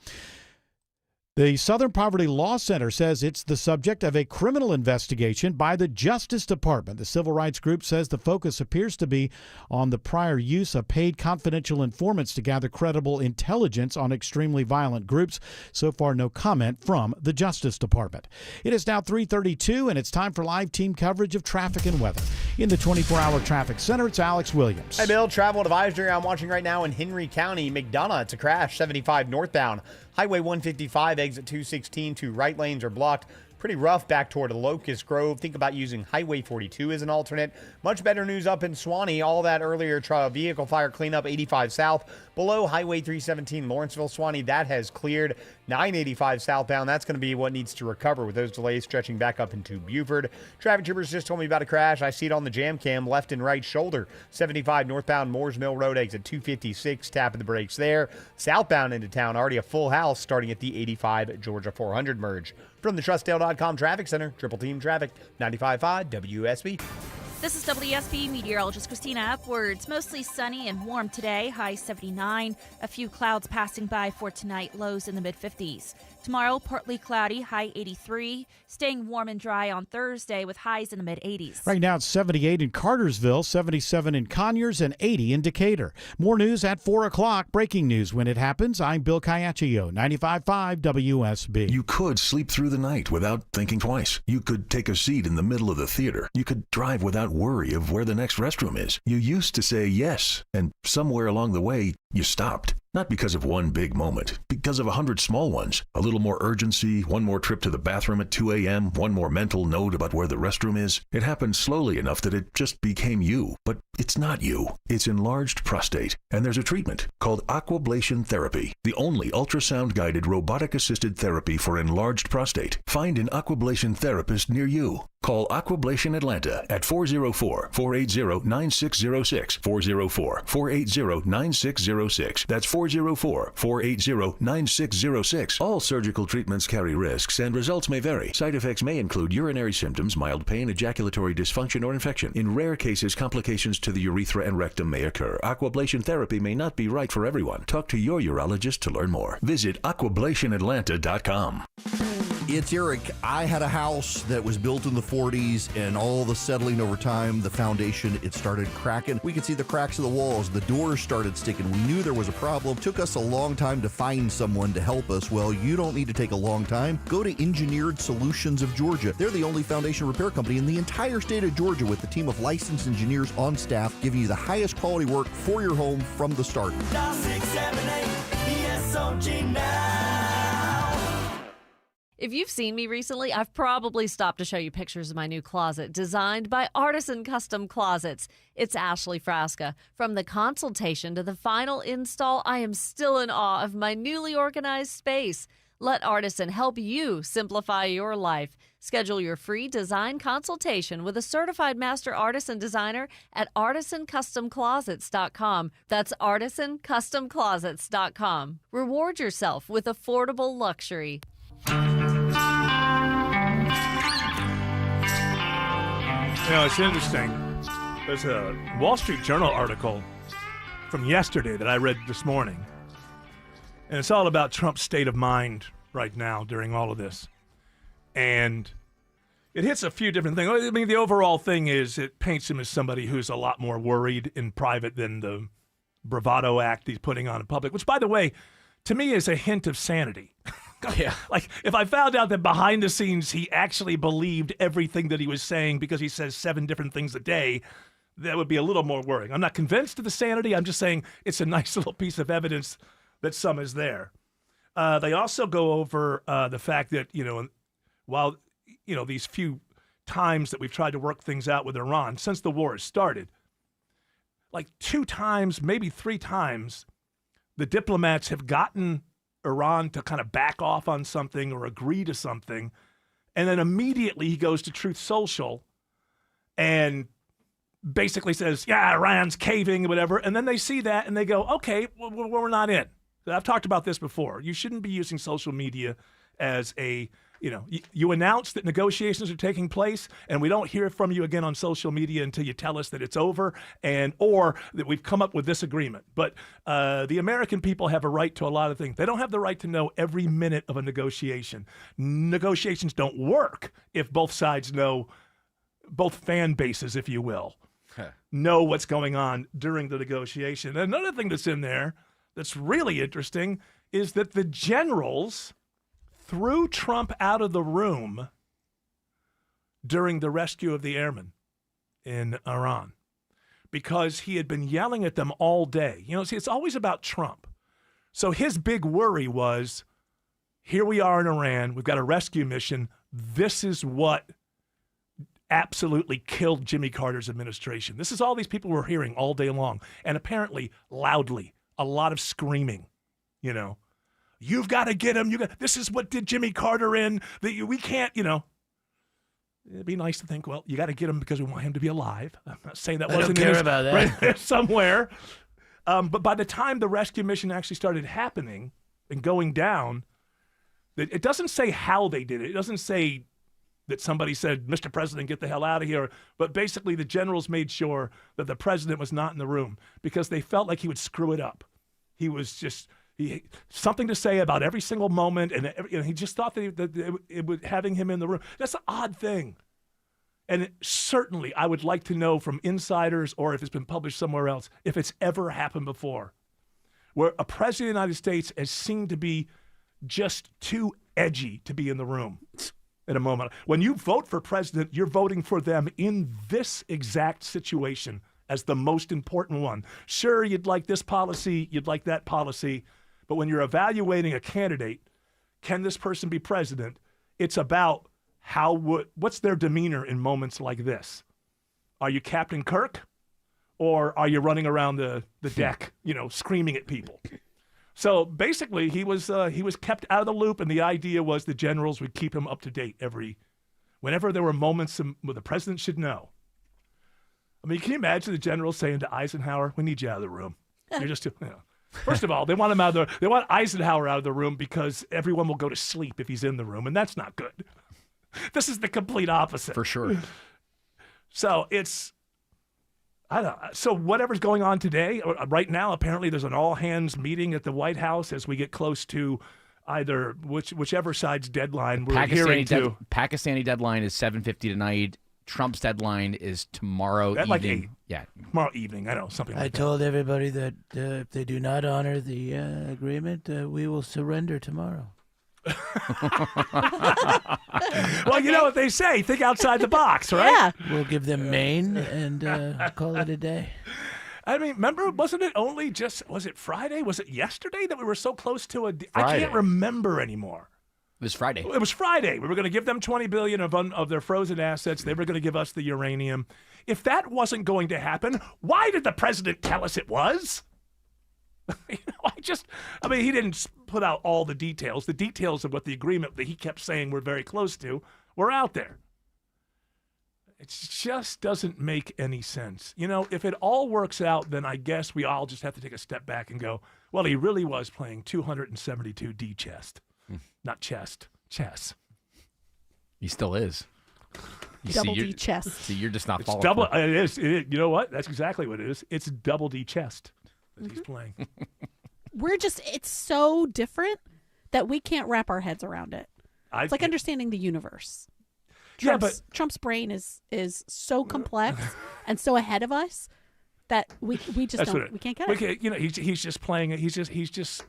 The Southern Poverty Law Center says it's the subject of a criminal investigation by the Justice Department. The civil rights group says the focus appears to be on the prior use of paid confidential informants to gather credible intelligence on extremely violent groups. So far, no comment from the Justice Department. It is now 3:32, and it's time for live team coverage of traffic and weather. In the 24-hour traffic center, it's Alex Williams. Hey, Bill. Travel advisory I'm watching right now in Henry County. McDonough, it's a crash, 75 northbound. Highway 155, exit 216, two right lanes are blocked. Pretty rough back toward Locust Grove. Think about using Highway 42 as an alternate. Much better news up in Swanee. All that earlier vehicle fire cleanup, 85 south. Below Highway 317, Lawrenceville, Swanee, that has cleared. 985 southbound, that's going to be what needs to recover with those delays stretching back up into Buford. Traffic troopers just told me about a crash. I see it on the jam cam, left and right shoulder. 75 northbound, Moores Mill Road, exit 256, tapping the brakes there. Southbound into town, already a full house starting at the 85 Georgia 400 merge. From the TrustDale.com Traffic Center, Triple Team Traffic, 95.5 WSB. This is WSB meteorologist Christina Upwards. Mostly sunny and warm today, high 79. A few clouds passing by for tonight, lows in the mid-50s. Tomorrow, partly cloudy, high 83. Staying warm and dry on Thursday with highs in the mid-80s. Right now it's 78 in Cartersville, 77 in Conyers, and 80 in Decatur. More news at 4 o'clock. Breaking news when it happens. I'm Bill Caiaccio, 95.5 WSB. You could sleep through the night without thinking twice. You could take a seat in the middle of the theater. You could drive without worry of where the next restroom is. You used to say yes, and somewhere along the way, you stopped. Not because of one big moment, because of 100 small ones. A little more urgency, one more trip to the bathroom at 2 a.m., one more mental note about where the restroom is. It happened slowly enough that it just became you. But it's not you. It's enlarged prostate. And there's a treatment called aquablation therapy, the only ultrasound-guided robotic-assisted therapy for enlarged prostate. Find an aquablation therapist near you. Call Aquablation Atlanta at 404-480-9606, 404-480-9606. That's 404-480-9606. All surgical treatments carry risks and results may vary. Side effects may include urinary symptoms, mild pain, ejaculatory dysfunction, or infection. In rare cases, complications to the urethra and rectum may occur. Aquablation therapy may not be right for everyone. Talk to your urologist to learn more. Visit aquablationatlanta.com. It's Eric. I had a house that was built in the 40s, and all the settling over time, the foundation, it started cracking. We could see the cracks of the walls. The doors started sticking. We knew there was a problem. It took us a long time to find someone to help us. Well, you don't need to take a long time. Go to Engineered Solutions of Georgia. They're the only foundation repair company in the entire state of Georgia with a team of licensed engineers on staff giving you the highest quality work for your home from the start. Dial 678 ESOG 9. If you've seen me recently, I've probably stopped to show you pictures of my new closet, designed by Artisan Custom Closets. It's Ashley Frasca. From the consultation to the final install, I am still in awe of my newly organized space. Let Artisan help you simplify your life. Schedule your free design consultation with a certified master artisan designer at artisancustomclosets.com. That's artisancustomclosets.com. Reward yourself with affordable luxury. It's interesting. There's a Wall Street Journal article from yesterday that I read this morning. And it's all about Trump's state of mind right now during all of this. And it hits a few different things. I mean, the overall thing is it paints him as somebody who's a lot more worried in private than the bravado act he's putting on in public, which, by the way, to me is a hint of sanity. Yeah. Like, if I found out that behind the scenes he actually believed everything that he was saying because he says 7 different things a day, that would be a little more worrying. I'm not convinced of the sanity. I'm just saying it's a nice little piece of evidence that some is there. They also go over the fact that, while, these few times that we've tried to work things out with Iran since the war has started, like 2 times, maybe 3 times, the diplomats have gotten Iran to kind of back off on something or agree to something, and then immediately he goes to Truth Social and basically says, yeah, Iran's caving, whatever, and then they see that and they go, okay, well, we're not in. I've talked about this before. You shouldn't be using social media as a, you announce that negotiations are taking place and we don't hear from you again on social media until you tell us that it's over or that we've come up with this agreement. But the American people have a right to a lot of things. They don't have the right to know every minute of a negotiation. Negotiations don't work if both sides know, both fan bases, if you will, know what's going on during the negotiation. And another thing that's in there that's really interesting is that the generals threw Trump out of the room during the rescue of the airmen in Iran because he had been yelling at them all day. See, it's always about Trump. So his big worry was, here we are in Iran. We've got a rescue mission. This is what absolutely killed Jimmy Carter's administration. This is all these people were hearing all day long, and apparently loudly, a lot of screaming, You've got to get him. This is what did Jimmy Carter in. We can't, It'd be nice to think, well, you got to get him because we want him to be alive. I'm not saying that wasn't care about that. Right there somewhere. But by the time the rescue mission actually started happening and going down, it doesn't say how they did it. It doesn't say that somebody said, Mr. President, get the hell out of here. But basically the generals made sure that the president was not in the room because they felt like he would screw it up. He was just... something to say about every single moment, and he just thought that it would having him in the room. That's an odd thing. And certainly I would like to know from insiders or if it's been published somewhere else, if it's ever happened before, where a president of the United States is seen to be just too edgy to be in the room at a moment. When you vote for president, you're voting for them in this exact situation as the most important one. Sure, you'd like this policy, you'd like that policy, but when you're evaluating a candidate, can this person be president? It's about what's their demeanor in moments like this. Are you Captain Kirk, or are you running around the deck, screaming at people? So basically, he was kept out of the loop, and the idea was the generals would keep him up to date whenever there were moments where the president should know. I mean, can you imagine the generals saying to Eisenhower, "We need you out of the room. You're just too." First of all, they want him out of they want Eisenhower out of the room because everyone will go to sleep if he's in the room, and that's not good. This is the complete opposite. For sure. So so whatever's going on today, right now, apparently there's an all-hands meeting at the White House as we get close to either whichever side's deadline we're hearing to. Pakistani deadline is 7:50 tonight. Trump's deadline is tomorrow evening. Like 8. Yeah, tomorrow evening. I know, something like that. I told everybody that if they do not honor the agreement, we will surrender tomorrow. Well, you know what they say. Think outside the box, right? Yeah. We'll give them Maine and call it a day. I mean, remember, wasn't it only was it Friday? Was it yesterday that we were so close to I Friday. can't remember anymore. It was Friday. It was Friday. We were going to give them $20 billion of their frozen assets. They were going to give us the uranium. If that wasn't going to happen, why did the president tell us it was? He didn't put out all the details. The details of what the agreement that he kept saying we're very close to were out there. It just doesn't make any sense. If it all works out, then I guess we all just have to take a step back and go, well, he really was playing 272D chess. Not chess. He still is. Double D chess. See, you're just not It's following. double. It is. You know what? That's exactly what it is. It's double D chest that he's playing. It's so different that we can't wrap our heads around it. It's like understanding the universe. Trump's brain is so complex and so ahead of us that we just don't we can't get it. He's just playing it. He's just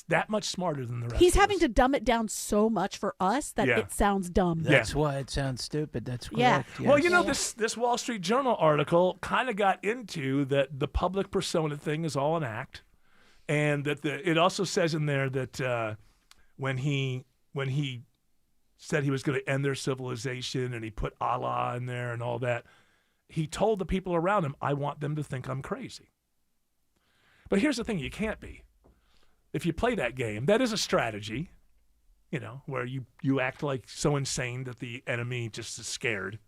that much smarter than the rest. He's having to dumb it down so much for us that it sounds dumb. That's why it sounds stupid. That's correct. Yeah. Yes. Well, this Wall Street Journal article kind of got into that the public persona thing is all an act, and that it also says in there that when he said he was going to end their civilization and he put Allah in there and all that, he told the people around him, I want them to think I'm crazy. But here's the thing, you can't be. If you play that game, that is a strategy, where you act like so insane that the enemy just is scared.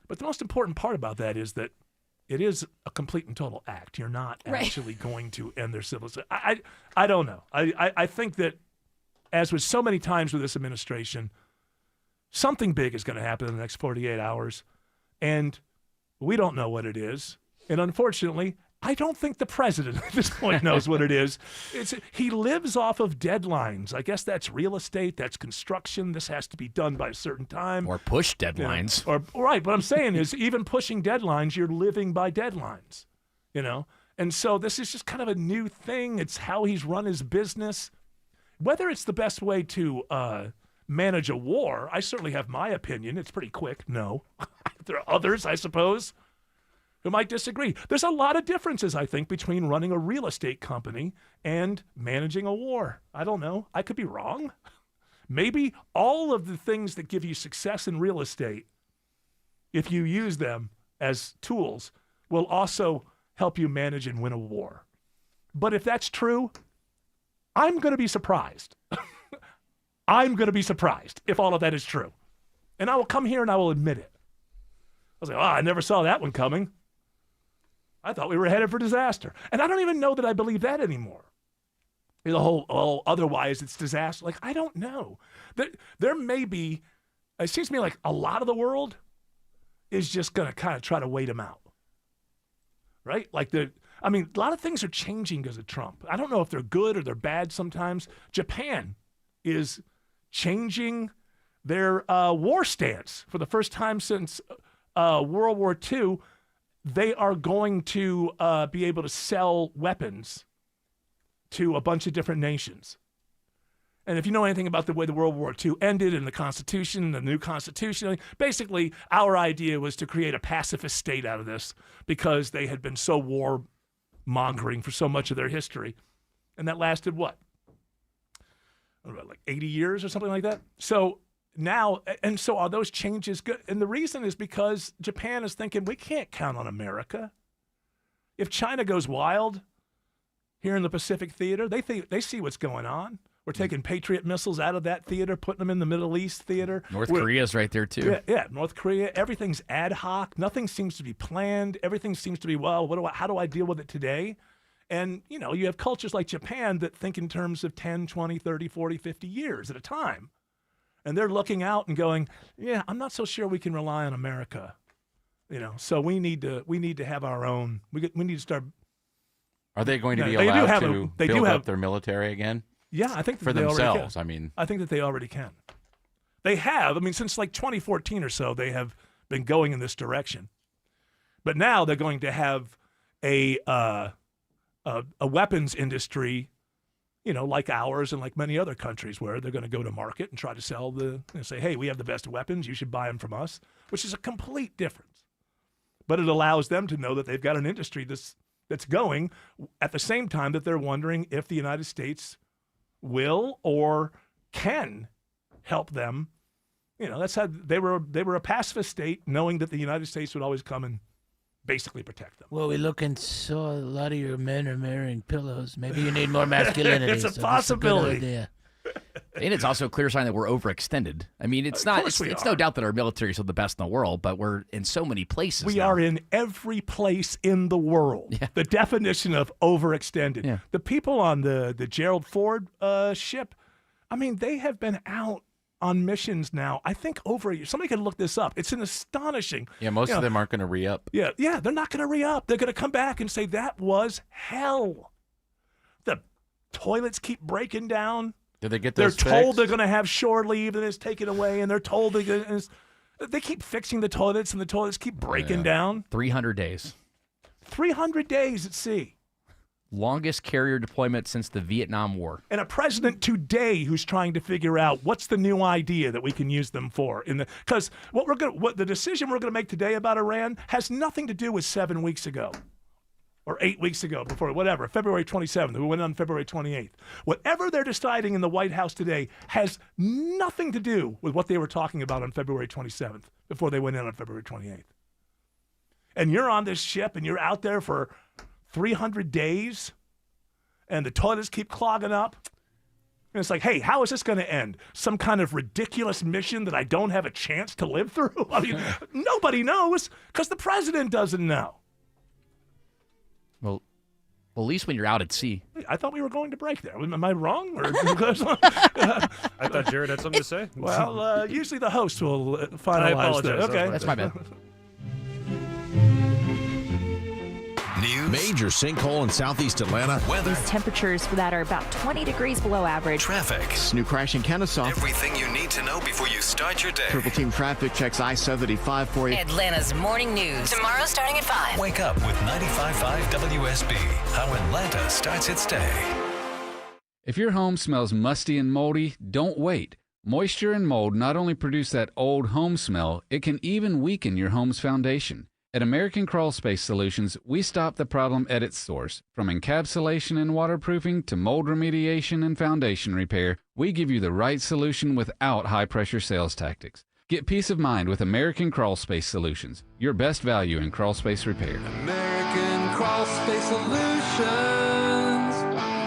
But the most important part about that is that it is a complete and total act. You're not actually going to end their civilization. I don't know. I think that, as with so many times with this administration, something big is going to happen in the next 48 hours, and we don't know what it is. And unfortunately, I don't think the president at this point knows what it is. He lives off of deadlines. I guess that's real estate, that's construction. This has to be done by a certain time. Or push deadlines. Right. What I'm saying is, even pushing deadlines, you're living by deadlines. And so this is just kind of a new thing. It's how he's run his business. Whether it's the best way to manage a war, I certainly have my opinion. It's pretty quick. No. There are others, I suppose, who might disagree. There's a lot of differences, I think, between running a real estate company and managing a war. I don't know. I could be wrong. Maybe all of the things that give you success in real estate, if you use them as tools, will also help you manage and win a war. But if that's true, I'm going to be surprised. I'm going to be surprised if all of that is true. And I will come here and I will admit it. I was like, I never saw that one coming. I thought we were headed for disaster. And I don't even know that I believe that anymore. The whole, otherwise it's disaster. Like, I don't know. There may be, it seems to me like a lot of the world is just going to kind of try to wait him out. Right? Like a lot of things are changing because of Trump. I don't know if they're good or they're bad sometimes. Japan is changing their war stance for the first time since World War II. They are going to be able to sell weapons to a bunch of different nations. And if you know anything about the way the World War II ended and the Constitution, the new Constitution, basically our idea was to create a pacifist state out of this because they had been so war-mongering for so much of their history. And that lasted what? Like 80 years or something like that? So now, and so are those changes good? And the reason is because Japan is thinking, we can't count on America. If China goes wild here in the Pacific theater, they see what's going on. We're taking Patriot missiles out of that theater, putting them in the Middle East theater. North Korea's right there, too. Yeah, North Korea. Everything's ad hoc. Nothing seems to be planned. Everything seems to be, how do I deal with it today? And, you have cultures like Japan that think in terms of 10, 20, 30, 40, 50 years at a time. And they're looking out and going, yeah, I'm not so sure we can rely on America. So we need to have our own. We need to start. Are they going to be allowed to build up their military again? Yeah, I think that for they themselves. I think that they already can. They have. Since like 2014 or so, they have been going in this direction. But now they're going to have a weapons industry, like ours and like many other countries, where they're going to go to market and try to sell say, hey, we have the best weapons. You should buy them from us, which is a complete difference. But it allows them to know that they've got an industry that's going at the same time that they're wondering if the United States will or can help them. That's how they were a pacifist state, knowing that the United States would always come and basically protect them. Well, we look and saw a lot of your men are marrying pillows. Maybe you need more masculinity. It's a possibility. That's a good idea. And it's also a clear sign that we're overextended. I mean, it's no doubt that our military is the best in the world, but we're in so many places. We now. are in every place in the world. Yeah. The definition of overextended. Yeah. The people on the Gerald Ford ship, I mean, they have been out on missions now, I think over a year. Somebody can look this up. It's an astonishing. Yeah, most of them aren't going to re-up. Yeah, they're not going to re-up. They're going to come back and say, that was hell. The toilets keep breaking down. Did they get those They're told fixed? they're going to have shore leave and it's taken away, and they're told they keep fixing the toilets, and the toilets keep breaking down. 300 days. 300 days at sea. Longest carrier deployment since the Vietnam War. And a president today who's trying to figure out what's the new idea that we can use them for. Because what the decision we're going to make today about Iran has nothing to do with 7 weeks ago. Or 8 weeks ago, February 27th. We went on February 28th. Whatever they're deciding in the White House today has nothing to do with what they were talking about on February 27th, before they went in on February 28th. And you're on this ship, and you're out there for 300 days, and the toilets keep clogging up. And it's like, hey, how is this going to end? Some kind of ridiculous mission that I don't have a chance to live through? I mean, nobody knows, because the president doesn't know. Well, at least when you're out at sea. I thought we were going to break there. Am I wrong? Or I thought Jared had something to say. Well, usually the host will finalize I apologize. Okay. That's my bad. News. Major sinkhole in southeast Atlanta. Weather. Temperatures that are about 20 degrees below average. Traffic. New crash in Kennesaw. Everything you need to know before you start your day. Triple Team Traffic checks I-75 for you. Atlanta's morning news. Tomorrow starting at 5. Wake up with 95.5 WSB. How Atlanta starts its day. If your home smells musty and moldy, don't wait. Moisture and mold not only produce that old home smell, it can even weaken your home's foundation. At American Crawl Space Solutions, we stop the problem at its source. From encapsulation and waterproofing to mold remediation and foundation repair, we give you the right solution without high-pressure sales tactics. Get peace of mind with American Crawl Space Solutions, your best value in crawl space repair. American Crawl Space Solutions,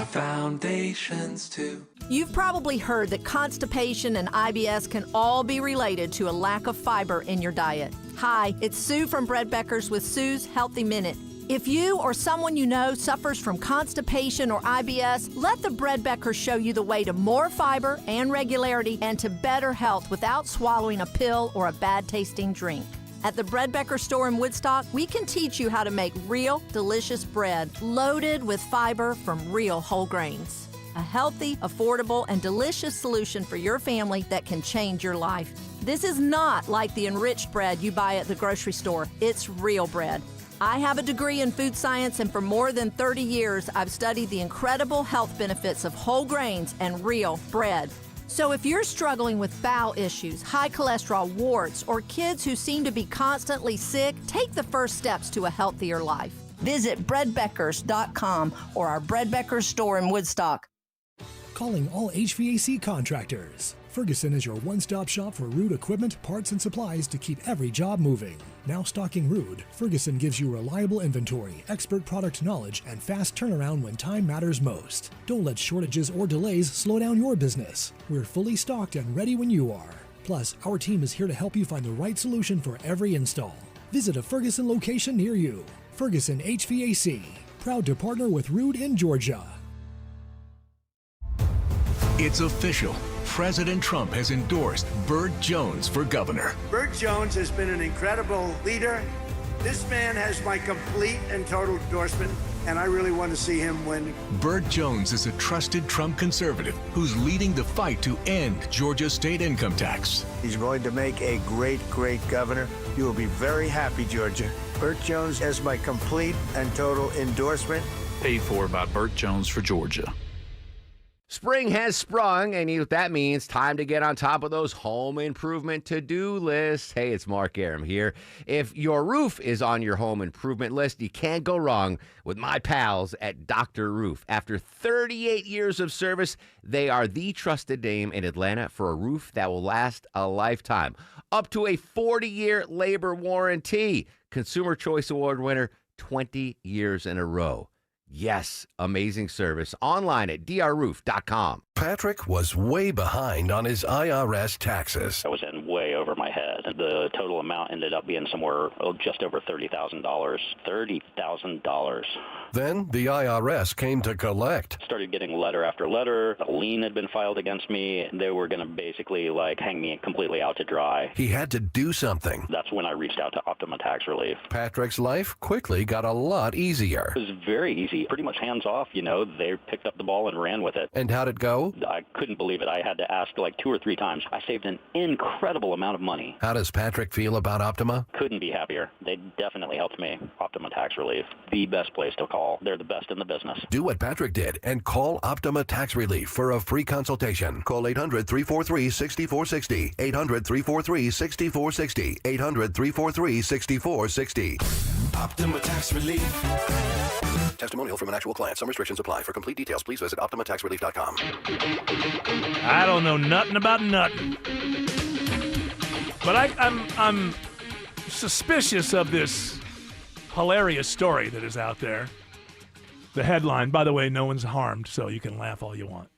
foundations too. You've probably heard that constipation and IBS can all be related to a lack of fiber in your diet. Hi, it's Sue from Bread Beckers with Sue's Healthy Minute. If you or someone you know suffers from constipation or IBS, let the Bread Beckers show you the way to more fiber and regularity and to better health without swallowing a pill or a bad-tasting drink. At the Bread Becker store in Woodstock, we can teach you how to make real, delicious bread loaded with fiber from real whole grains. A healthy, affordable, and delicious solution for your family that can change your life. This is not like the enriched bread you buy at the grocery store. It's real bread. I have a degree in food science, and for more than 30 years, I've studied the incredible health benefits of whole grains and real bread. So if you're struggling with bowel issues, high cholesterol, warts, or kids who seem to be constantly sick, take the first steps to a healthier life. Visit breadbeckers.com or our Bread Beckers store in Woodstock. Calling all HVAC contractors. Ferguson is your one-stop shop for Ruud equipment, parts, and supplies to keep every job moving. Now stocking Ruud, Ferguson gives you reliable inventory, expert product knowledge, and fast turnaround when time matters most. Don't let shortages or delays slow down your business. We're fully stocked and ready when you are. Plus, our team is here to help you find the right solution for every install. Visit a Ferguson location near you. Ferguson HVAC, proud to partner with Ruud in Georgia. It's official. President Trump has endorsed Burt Jones for governor. Burt Jones has been an incredible leader. This man has my complete and total endorsement, and I really want to see him win. Burt Jones is a trusted Trump conservative who's leading the fight to end Georgia's state income tax. He's going to make a great, great governor. You will be very happy, Georgia. Burt Jones has my complete and total endorsement. Paid for by Burt Jones for Georgia. Spring has sprung, and that means time to get on top of those home improvement to-do lists. Hey, it's Mark Aram here. If your roof is on your home improvement list, you can't go wrong with my pals at Dr. Roof. After 38 years of service, they are the trusted name in Atlanta for a roof that will last a lifetime. Up to a 40-year labor warranty. Consumer Choice Award winner 20 years in a row. Yes, amazing service. Online at drroof.com. Patrick was way behind on his IRS taxes. I was in way over my head. The total amount ended up being somewhere just over $30,000. $30,000. Then the IRS came to collect. Started getting letter after letter. A lien had been filed against me. They were going to basically hang me completely out to dry. He had to do something. That's when I reached out to Optima Tax Relief. Patrick's life quickly got a lot easier. It was very easy. Pretty much hands off. They picked up the ball and ran with it. And how'd it go? I couldn't believe it. I had to ask 2 or 3 times. I saved an incredible amount of money. How does Patrick feel about Optima? Couldn't be happier. They definitely helped me. Optima Tax Relief, the best place to call. They're the best in the business. Do what Patrick did and call Optima Tax Relief for a free consultation. Call 800-343-6460. 800-343-6460. 800-343-6460. Optima Tax Relief. Testimonial from an actual client. Some restrictions apply. For complete details, please visit OptimaTaxRelief.com. I don't know nothing about nothing. But I'm suspicious of this hilarious story that is out there. The headline, by the way, no one's harmed, so you can laugh all you want.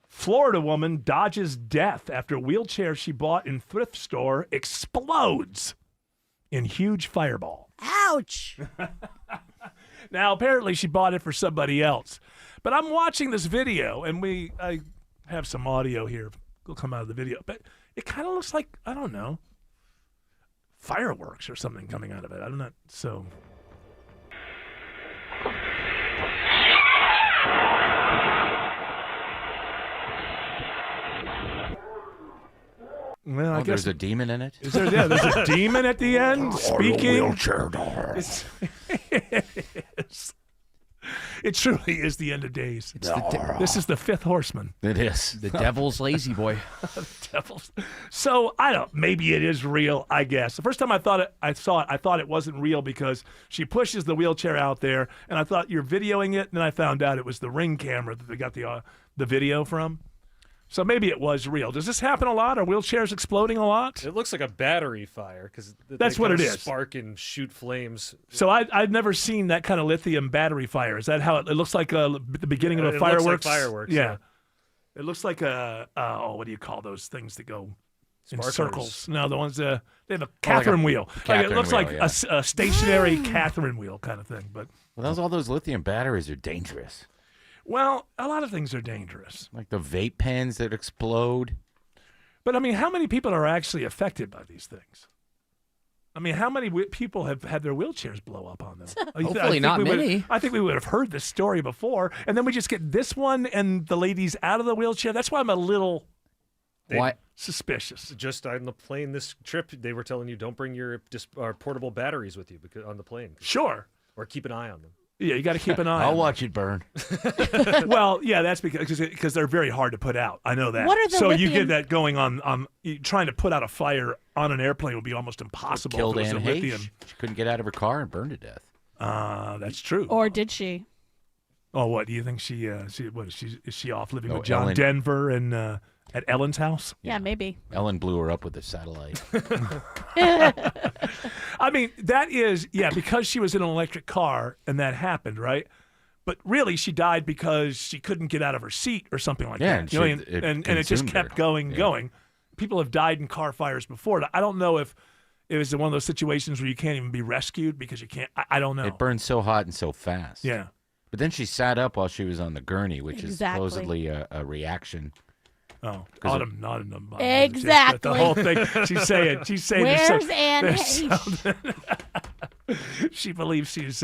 Florida woman dodges death after wheelchair she bought in thrift store explodes in huge fireball. Ouch! Now, apparently she bought it for somebody else. But I'm watching this video, and I have some audio here. It'll come out of the video. But it kind of looks like, I don't know, fireworks or something coming out of it. I'm not so... Well, I guess there's a demon in it? Is there? Yeah, there's a demon at the end speaking. Wheelchair door. It truly is the end of days. This is the fifth horseman. It is. The devil's lazy boy. The devil's. So maybe it is real, I guess. The first time I saw it, I thought it wasn't real because she pushes the wheelchair out there, and I thought you're videoing it, and then I found out it was the Ring camera that they got the video from. So maybe it was real. Does this happen a lot? Are wheelchairs exploding a lot? It looks like a battery fire because that's what it is. Spark and shoot flames. So I've never seen that kind of lithium battery fire. Is that how it looks like? The beginning of a fireworks. Looks like fireworks. Yeah. It looks like what do you call those things that go in circles? No, the ones they have a Catherine wheel. It looks like a stationary Catherine wheel kind of thing. But all those lithium batteries are dangerous. Well, a lot of things are dangerous. Like the vape pens that explode. But, how many people are actually affected by these things? How many people have had their wheelchairs blow up on them? Hopefully not many. I think we would have heard this story before, and then we just get this one and the ladies out of the wheelchair. That's why I'm a little suspicious. Just on the plane this trip, they were telling you don't bring your portable batteries with you on the plane. Sure. Or keep an eye on them. Yeah, you got to keep an eye. I'll watch it burn. Well, yeah, that's because they're very hard to put out. I know that. What are the so lithium... you get that going on trying to put out a fire on an airplane would be almost impossible. Killed if it was Anne lithium. She couldn't get out of her car and burned to death. That's true. Or did she? Oh, what do you think? Is she off living with John Denver and at Ellen's house? Yeah, maybe. Ellen blew her up with a satellite. That is because she was in an electric car and that happened, right? But really, she died because she couldn't get out of her seat or something like that. And it just kept going. People have died in car fires before. I don't know if it was one of those situations where you can't even be rescued because you can't. I don't know. It burned so hot and so fast. Yeah. But then she sat up while she was on the gurney, which is supposedly a reaction. Oh, Autumn nodding them. Exactly. The whole thing. She's saying. Where's Anne? She believes she's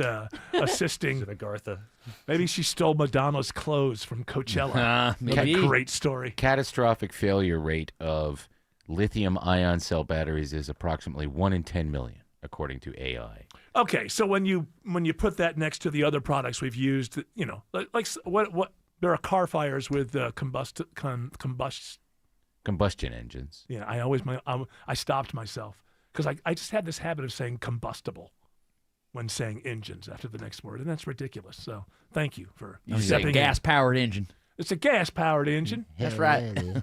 assisting. Agartha. Maybe she stole Madonna's clothes from Coachella. Maybe. A great story. Catastrophic failure rate of lithium-ion cell batteries is approximately 1 in 10 million, according to AI. Okay, so when you put that next to the other products we've used, like what There are car fires with combustion engines. Yeah, I stopped myself because I just had this habit of saying combustible when saying engines after the next word, and that's ridiculous. So thank you for stepping in. Gas-powered engine. It's a gas-powered engine. That's right.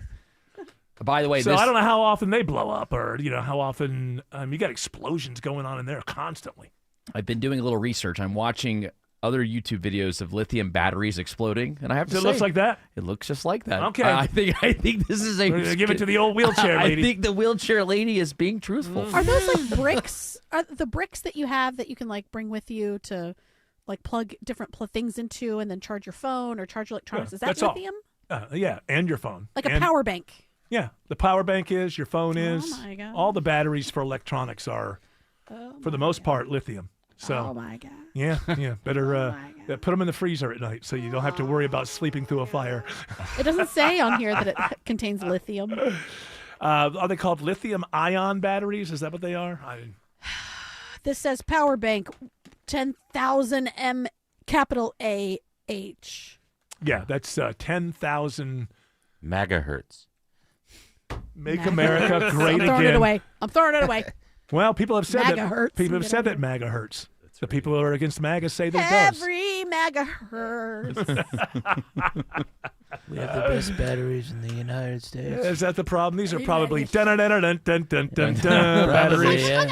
By the way, so I don't know how often they blow up, or how often you got explosions going on in there constantly. I've been doing a little research. I'm watching other YouTube videos of lithium batteries exploding, and I have to say, it looks like that. It looks just like that. Okay, I think this is give it to the old wheelchair lady. I think the wheelchair lady is being truthful. Are those like bricks? Are the bricks that you have that you can like bring with you to like plug different things into and then charge your phone or charge electronics? Is that lithium? Yeah, and your phone. Like a power bank. Yeah, the power bank is, your phone is. Oh my God. All the batteries for electronics are, for the most part, lithium. So, oh my God. Yeah. Better put them in the freezer at night so you don't have to worry about sleeping through a fire. It doesn't say on here that it contains lithium. Are they called lithium-ion batteries? Is that what they are? This says power bank, 10,000 M, capital A-H. Yeah, that's 10,000 megahertz. Make America great again. I'm throwing it away. Well, people have said MAGA-hertz. that MAGA hurts. The people who are against MAGA say that Every MAGA hurts. We have the best batteries in the United States. Is that the problem? These are probably batteries. Yeah.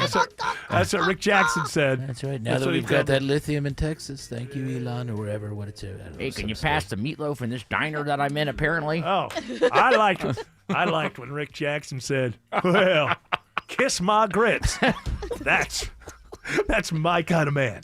That's what Rick Jackson said. That's right. Now that we've got that lithium in Texas, thank you, Elon, or wherever. What it's Hey, can you pass the meatloaf in this diner that I'm in? Apparently. Oh, I liked when Rick Jackson said, "Well, kiss my grits." That's my kind of man.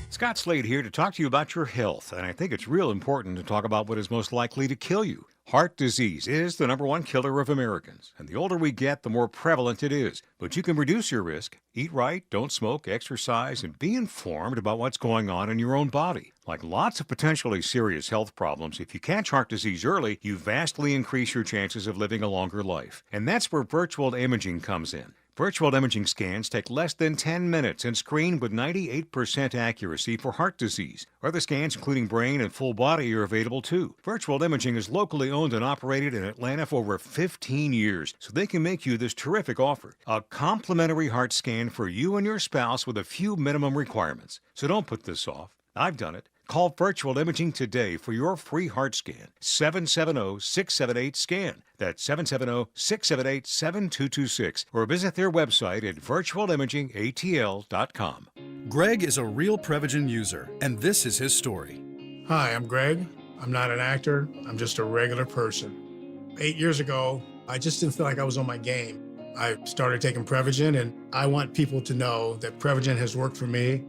Scott Slade here to talk to you about your health, and I think it's real important to talk about what is most likely to kill you. Heart disease is the #1 killer of Americans, and the older we get, the more prevalent it is. But you can reduce your risk. Eat right, don't smoke, exercise, and be informed about what's going on in your own body. Like lots of potentially serious health problems, if you catch heart disease early, you vastly increase your chances of living a longer life. And that's where virtual imaging comes in. Virtual imaging scans take less than 10 minutes and screen with 98% accuracy for heart disease. Other scans, including brain and full body, are available too. Virtual imaging is locally owned and operated in Atlanta for over 15 years, so they can make you this terrific offer. A complimentary heart scan for you and your spouse with a few minimum requirements. So don't put this off. I've done it. Call Virtual Imaging today for your free heart scan. 770-678-SCAN. That's 770-678-7226. Or visit their website at virtualimagingatl.com. Greg is a real Prevagen user, and this is his story. Hi, I'm Greg. I'm not an actor. I'm just a regular person. 8 years ago, I just didn't feel like I was on my game. I started taking Prevagen, and I want people to know that Prevagen has worked for me.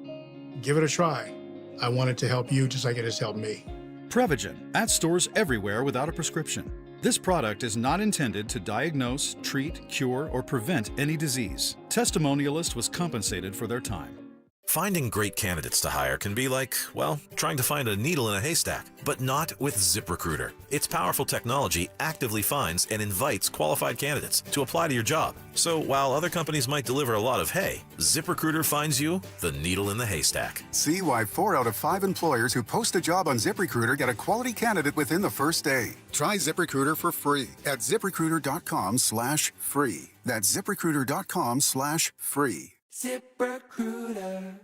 Give it a try. I want it to help you just like it has helped me. Prevagen, at stores everywhere without a prescription. This product is not intended to diagnose, treat, cure, or prevent any disease. Testimonialist was compensated for their time. Finding great candidates to hire can be like, well, trying to find a needle in a haystack, but not with ZipRecruiter. Its powerful technology actively finds and invites qualified candidates to apply to your job. So while other companies might deliver a lot of hay, ZipRecruiter finds you the needle in the haystack. See why 4 out of 5 employers who post a job on ZipRecruiter get a quality candidate within the first day. Try ZipRecruiter for free at ZipRecruiter.com/free. That's ZipRecruiter.com/free. ZipRecruiter.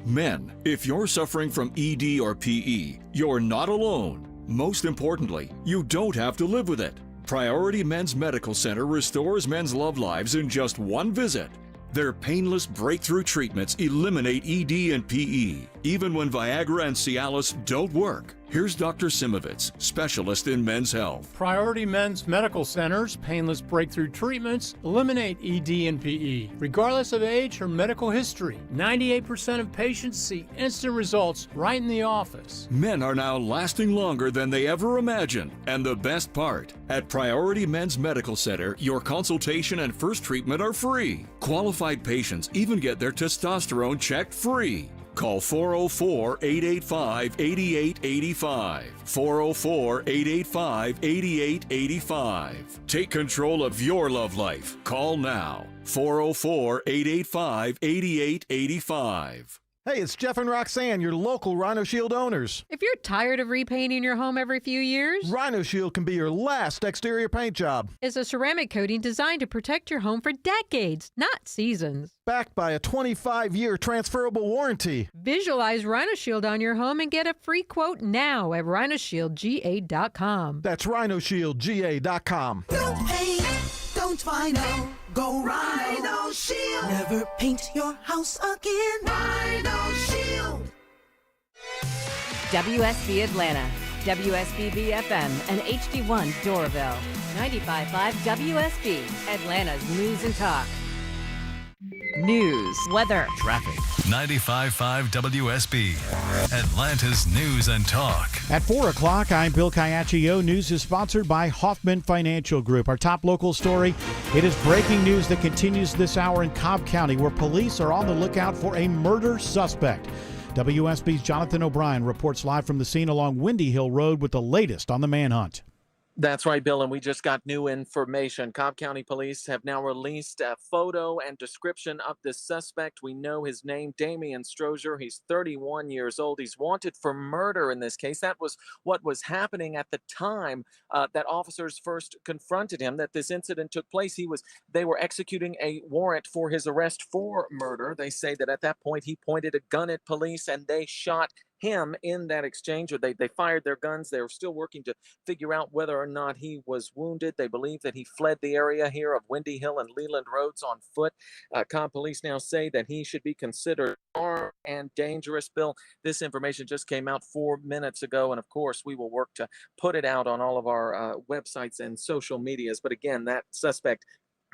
Men, if you're suffering from ED or PE, you're not alone. Most importantly, you don't have to live with it. Priority Men's Medical Center restores men's love lives in just one visit. Their painless breakthrough treatments eliminate ED and PE, even when Viagra and Cialis don't work. Here's Dr. Simovitz, specialist in men's health. Priority Men's Medical Center's painless breakthrough treatments eliminate ED and PE, regardless of age or medical history. 98% of patients see instant results right in the office. Men are now lasting longer than they ever imagined. And the best part, at Priority Men's Medical Center, your consultation and first treatment are free. Qualified patients even get their testosterone checked free. Call 404-885-8885. 404-885-8885. Take control of your love life. Call now. 404-885-8885. Hey, it's Jeff and Roxanne, your local Rhino Shield owners. If you're tired of repainting your home every few years, Rhino Shield can be your last exterior paint job. It's a ceramic coating designed to protect your home for decades, not seasons. Backed by a 25-year transferable warranty. Visualize Rhino Shield on your home and get a free quote now at rhinoshieldga.com. That's rhinoshieldga.com. No paint, don't vinyl, go Rhino Shield. Never paint your house again. Rhino Shield. WSB Atlanta, WSB BFM, and HD1 Doraville. 95.5 WSB, Atlanta's news and talk. News, weather, traffic. 95.5 WSB, Atlanta's news and talk. At 4 o'clock, I'm Bill Caiaccio. News is sponsored by Hoffman Financial Group. Our top local story, it is breaking news that continues this hour in Cobb County, where police are on the lookout for a murder suspect. WSB's Jonathan O'Brien reports live from the scene along Windy Hill Road with the latest on the manhunt. That's right, Bill, and we just got new information. Cobb County Police have now released a photo and description of the suspect. We know his name, Damian Strozier. He's 31 years old. He's wanted for murder in this case. That was what was happening at the time that officers first confronted him, that this incident took place. They were executing a warrant for his arrest for murder. They say that at that point he pointed a gun at police and they shot him in that exchange, or they fired their guns. They were still working to figure out whether or not he was wounded. They believe that he fled the area here of Windy Hill and Leland Roads on foot. Cobb police now say that he should be considered armed and dangerous. Bill, this information just came out 4 minutes ago, and of course we will work to put it out on all of our websites and social medias. But again, that suspect,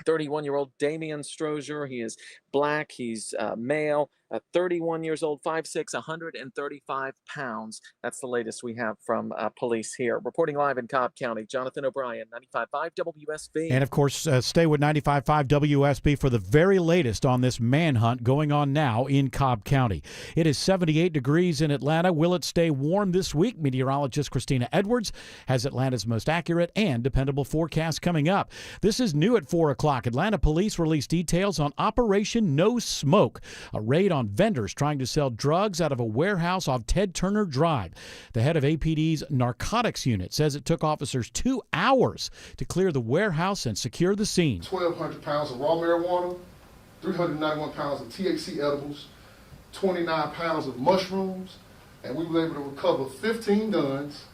31-year-old Damian Strozier, he is black, he's male, 31 years old, 5'6", 135 pounds. That's the latest we have from police here. Reporting live in Cobb County, Jonathan O'Brien, 95.5 WSB. And, of course, stay with 95.5 WSB for the very latest on this manhunt going on now in Cobb County. It is 78 degrees in Atlanta. Will it stay warm this week? Meteorologist Christina Edwards has Atlanta's most accurate and dependable forecast coming up. This is new at 4 o'clock. Atlanta police released details on Operation No Smoke, a raid on vendors trying to sell drugs out of a warehouse off Ted Turner Drive. The head of APD's narcotics unit says it took officers 2 hours to clear the warehouse and secure the scene. 1,200 pounds of raw marijuana, 391 pounds of THC edibles, 29 pounds of mushrooms, and we were able to recover 15 guns,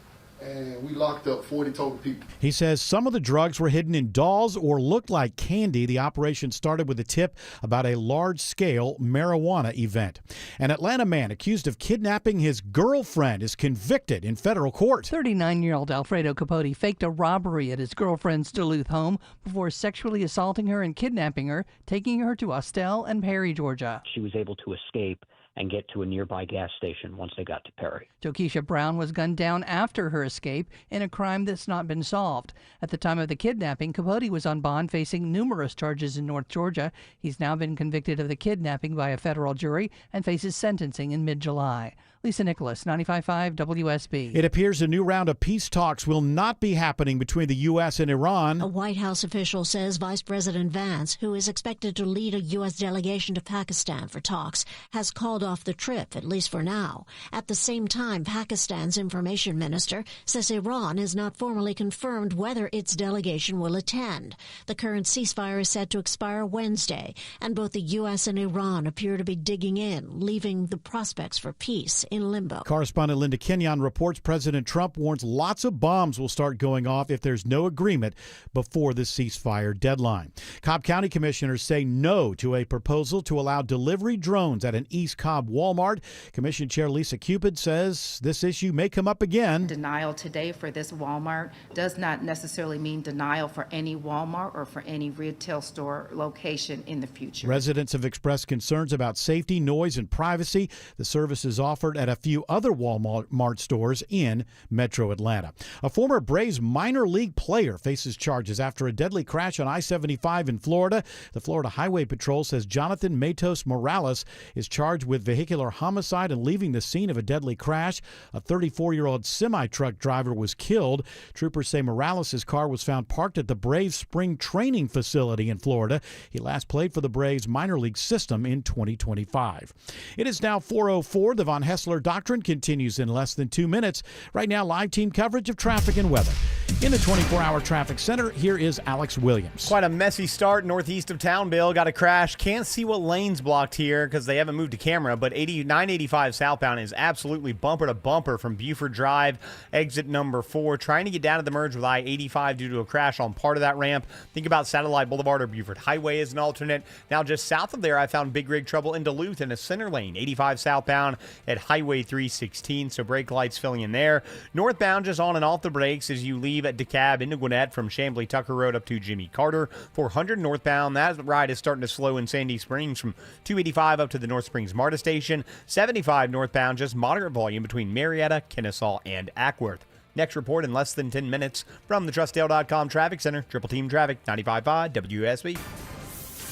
and we locked up 40 total people. He says some of the drugs were hidden in dolls or looked like candy. The operation started with a tip about a large-scale marijuana event. An Atlanta man accused of kidnapping his girlfriend is convicted in federal court. 39-year-old Alfredo Capote faked a robbery at his girlfriend's Duluth home before sexually assaulting her and kidnapping her, taking her to Austell and Perry, Georgia. She was able to escape and get to a nearby gas station once they got to Perry. Tokisha Brown was gunned down after her escape in a crime that's not been solved. At the time of the kidnapping, Capote was on bond facing numerous charges in North Georgia. He's now been convicted of the kidnapping by a federal jury and faces sentencing in mid-July. Lisa Nicholas, 95.5 WSB. It appears a new round of peace talks will not be happening between the U.S. and Iran. A White House official says Vice President Vance, who is expected to lead a U.S. delegation to Pakistan for talks, has called off the trip, at least for now. At the same time, Pakistan's information minister says Iran has not formally confirmed whether its delegation will attend. The current ceasefire is set to expire Wednesday, and both the U.S. and Iran appear to be digging in, leaving the prospects for peace in limbo. Correspondent Linda Kenyon reports President Trump warns lots of bombs will start going off if there's no agreement before the ceasefire deadline. Cobb County commissioners say no to a proposal to allow delivery drones at an East Cobb Walmart. Commission Chair Lisa Cupid says this issue may come up again. Denial today for this Walmart does not necessarily mean denial for any Walmart or for any retail store location in the future. Residents have expressed concerns about safety, noise, and privacy. The services offered at a few other Walmart stores in Metro Atlanta. A former Braves minor league player faces charges after a deadly crash on I-75 in Florida. The Florida Highway Patrol says Jonathan Matos Morales is charged with vehicular homicide and leaving the scene of a deadly crash. A 34-year-old semi-truck driver was killed. Troopers say Morales' car was found parked at the Braves spring training facility in Florida. He last played for the Braves minor league system in 2025. It is now 4:04. The Von Hessler Doctrine continues in less than 2 minutes. Right now, live team coverage of traffic and weather. In the 24-hour traffic center, here is Alex Williams. Quite a messy start northeast of town, Bill. Got a crash. Can't see what lane's blocked here because they haven't moved to camera, but 985 southbound is absolutely bumper to bumper from Buford Drive, exit number 4. Trying to get down to the merge with I-85 due to a crash on part of that ramp. Think about Satellite Boulevard or Buford Highway as an alternate. Now just south of there, I found big rig trouble in Duluth in a center lane, 85 southbound at Highway 316, so brake lights filling in there. Northbound just on and off the brakes as you leave at DeKalb into Gwinnett from Chamblee Tucker Road up to Jimmy Carter. 400 northbound, that ride is starting to slow in Sandy Springs from 285 up to the North Springs MARTA station. 75 northbound, just moderate volume between Marietta, Kennesaw, and Ackworth. Next report in less than 10 minutes from the TrustDale.com Traffic Center. Triple Team Traffic, 95.5 WSB.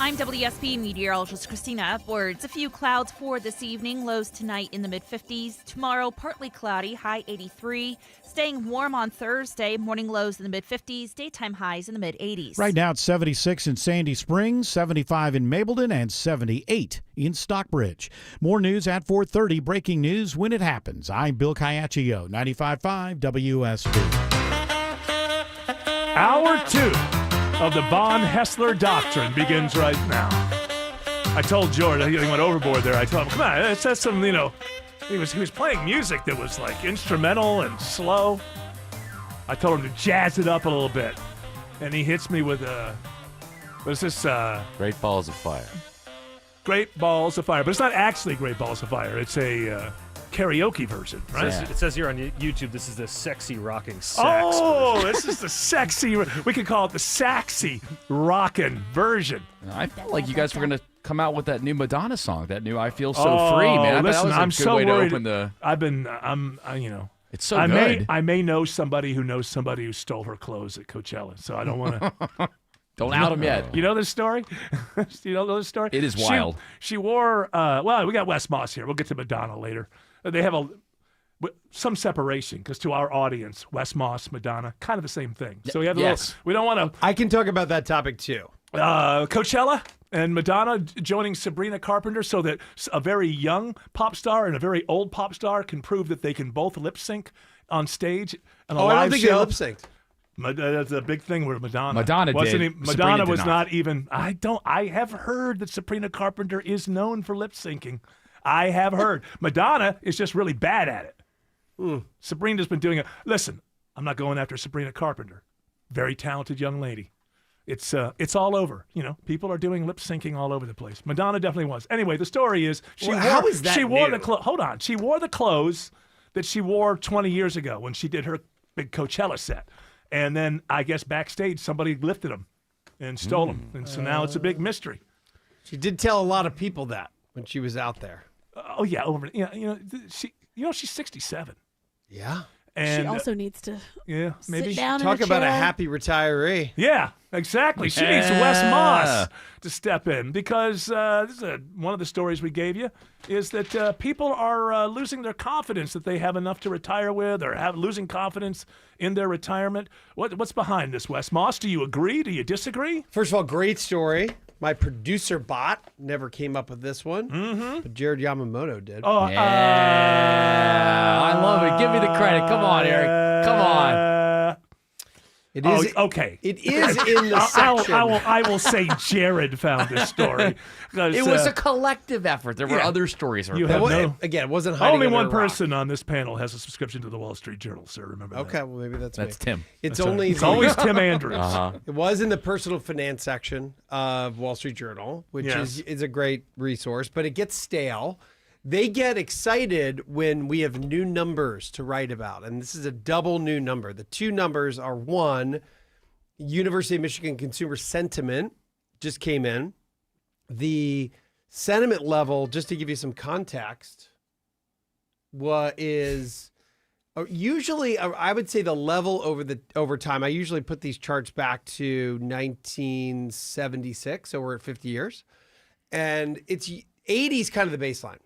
I'm WSB meteorologist Christina Upwards. A few clouds for this evening, lows tonight in the mid-50s. Tomorrow, partly cloudy, high 83. Staying warm on Thursday, morning lows in the mid-50s, daytime highs in the mid-80s. Right now it's 76 in Sandy Springs, 75 in Mableton, and 78 in Stockbridge. More news at 4:30. Breaking news when it happens. I'm Bill Caiaccio, 95.5 WSB. Hour 2 of the Von Hessler Doctrine begins right now. I told George, he went overboard there. I told him, come on, it says some, he was playing music that was like instrumental and slow. I told him to jazz it up a little bit. And he hits me with what's this? Great Balls of Fire. Great Balls of Fire. But it's not actually Great Balls of Fire. It's a karaoke version, right? It says here on YouTube, this is the sexy rocking sax Oh, version. this is the sexy, we could call it the sexy rocking version. I felt like you guys were going to come out with that new Madonna song, that new I Feel So Free, man. Listen, that was a good way to open the... It's so good. I may know somebody who knows somebody who stole her clothes at Coachella, so I don't want to... Don't out them yet. You know this story? You don't know this story? It is wild. She wore, we got Wes Moss here. We'll get to Madonna later. They have some separation because to our audience, Wes Moss, Madonna, kind of the same thing. So we have we don't want to. I can talk about that topic too. Coachella and Madonna joining Sabrina Carpenter so that a very young pop star and a very old pop star can prove that they can both lip sync on stage. On a live I don't think show. they lip synced. That's a big thing with Madonna. Madonna did. Madonna was not even. I have heard that Sabrina Carpenter is known for lip syncing. I have heard. Madonna is just really bad at it. Sabrina's been doing it. Listen, I'm not going after Sabrina Carpenter. Very talented young lady. It's all over. People are doing lip syncing all over the place. Madonna definitely was. Anyway, the story is how is that wore new? Hold on. She wore the clothes that she wore 20 years ago when she did her big Coachella set. And then I guess backstage somebody lifted them and stole them. And so now it's a big mystery. She did tell a lot of people that when she was out there. Oh yeah, she's 67. Yeah. And she also needs to maybe sit down talk in a about a chair. happy retiree. Yeah, exactly. She needs Wes Moss to step in because this is one of the stories we gave you is that people are losing their confidence that they have enough to retire with or losing confidence in their retirement. What's behind this, Wes Moss? Do you agree? Do you disagree? First of all, great story. My producer bot never came up with this one, but Jared Yamamoto did. Oh, yeah. I love it. Give me the credit. Come on, Eric. Come on. It is okay. It is in the section. I will say Jared found this story. It was a collective effort. There were other stories. Again, it wasn't hiding only under one a rock. person on this panel has a subscription to the Wall Street Journal, sir. Remember that. Okay, well, maybe that's me. Tim. It's That's only right. It's always Tim Andrews. It was in the personal finance section of Wall Street Journal, which is a great resource, but it gets stale. They get excited when we have new numbers to write about, and this is a double new number. The two numbers are one, University of Michigan consumer sentiment just came in. The sentiment level, just to give you some context, is usually, I would say the level over time. I usually put these charts back to 1976, so we're at 50 years, and it's 80 is kind of the baseline.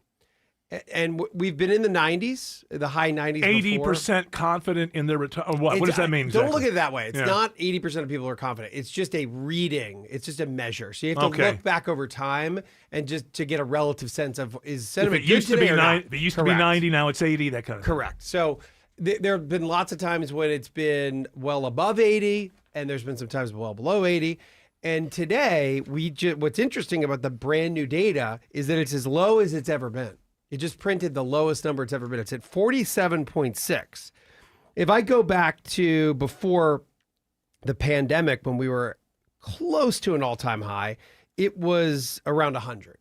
And we've been in the 90s, the high 90s. 80% confident in their return. What does that mean? Don't look at it that way. It's not 80% of people are confident. It's just a reading. It's just a measure. So you have to look back over time and just to get a relative sense of is sentiment if it used good today or not? If it used to be 90, now it's 80. That kind of correct. So there have been lots of times when it's been well above 80, and there's been some times well below 80. And today, what's interesting about the brand new data is that it's as low as it's ever been. It just printed the lowest number it's ever been. It's at 47.6. If I go back to before the pandemic, when we were close to an all-time high, it was around 100.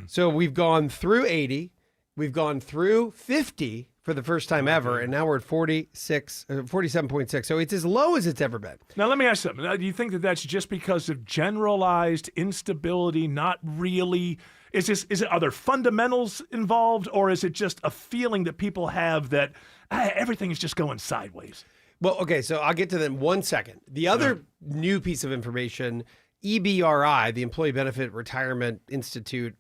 So we've gone through 80, we've gone through 50 for the first time ever, and now we're at 47.6. So it's as low as it's ever been. Now, let me ask something. Do you think that that's just because of generalized instability, not really? Are there fundamentals involved, or is it just a feeling that people have that everything is just going sideways? Well, okay, so I'll get to that in 1 second. The other new piece of information, EBRI, the Employee Benefit Retirement Institute,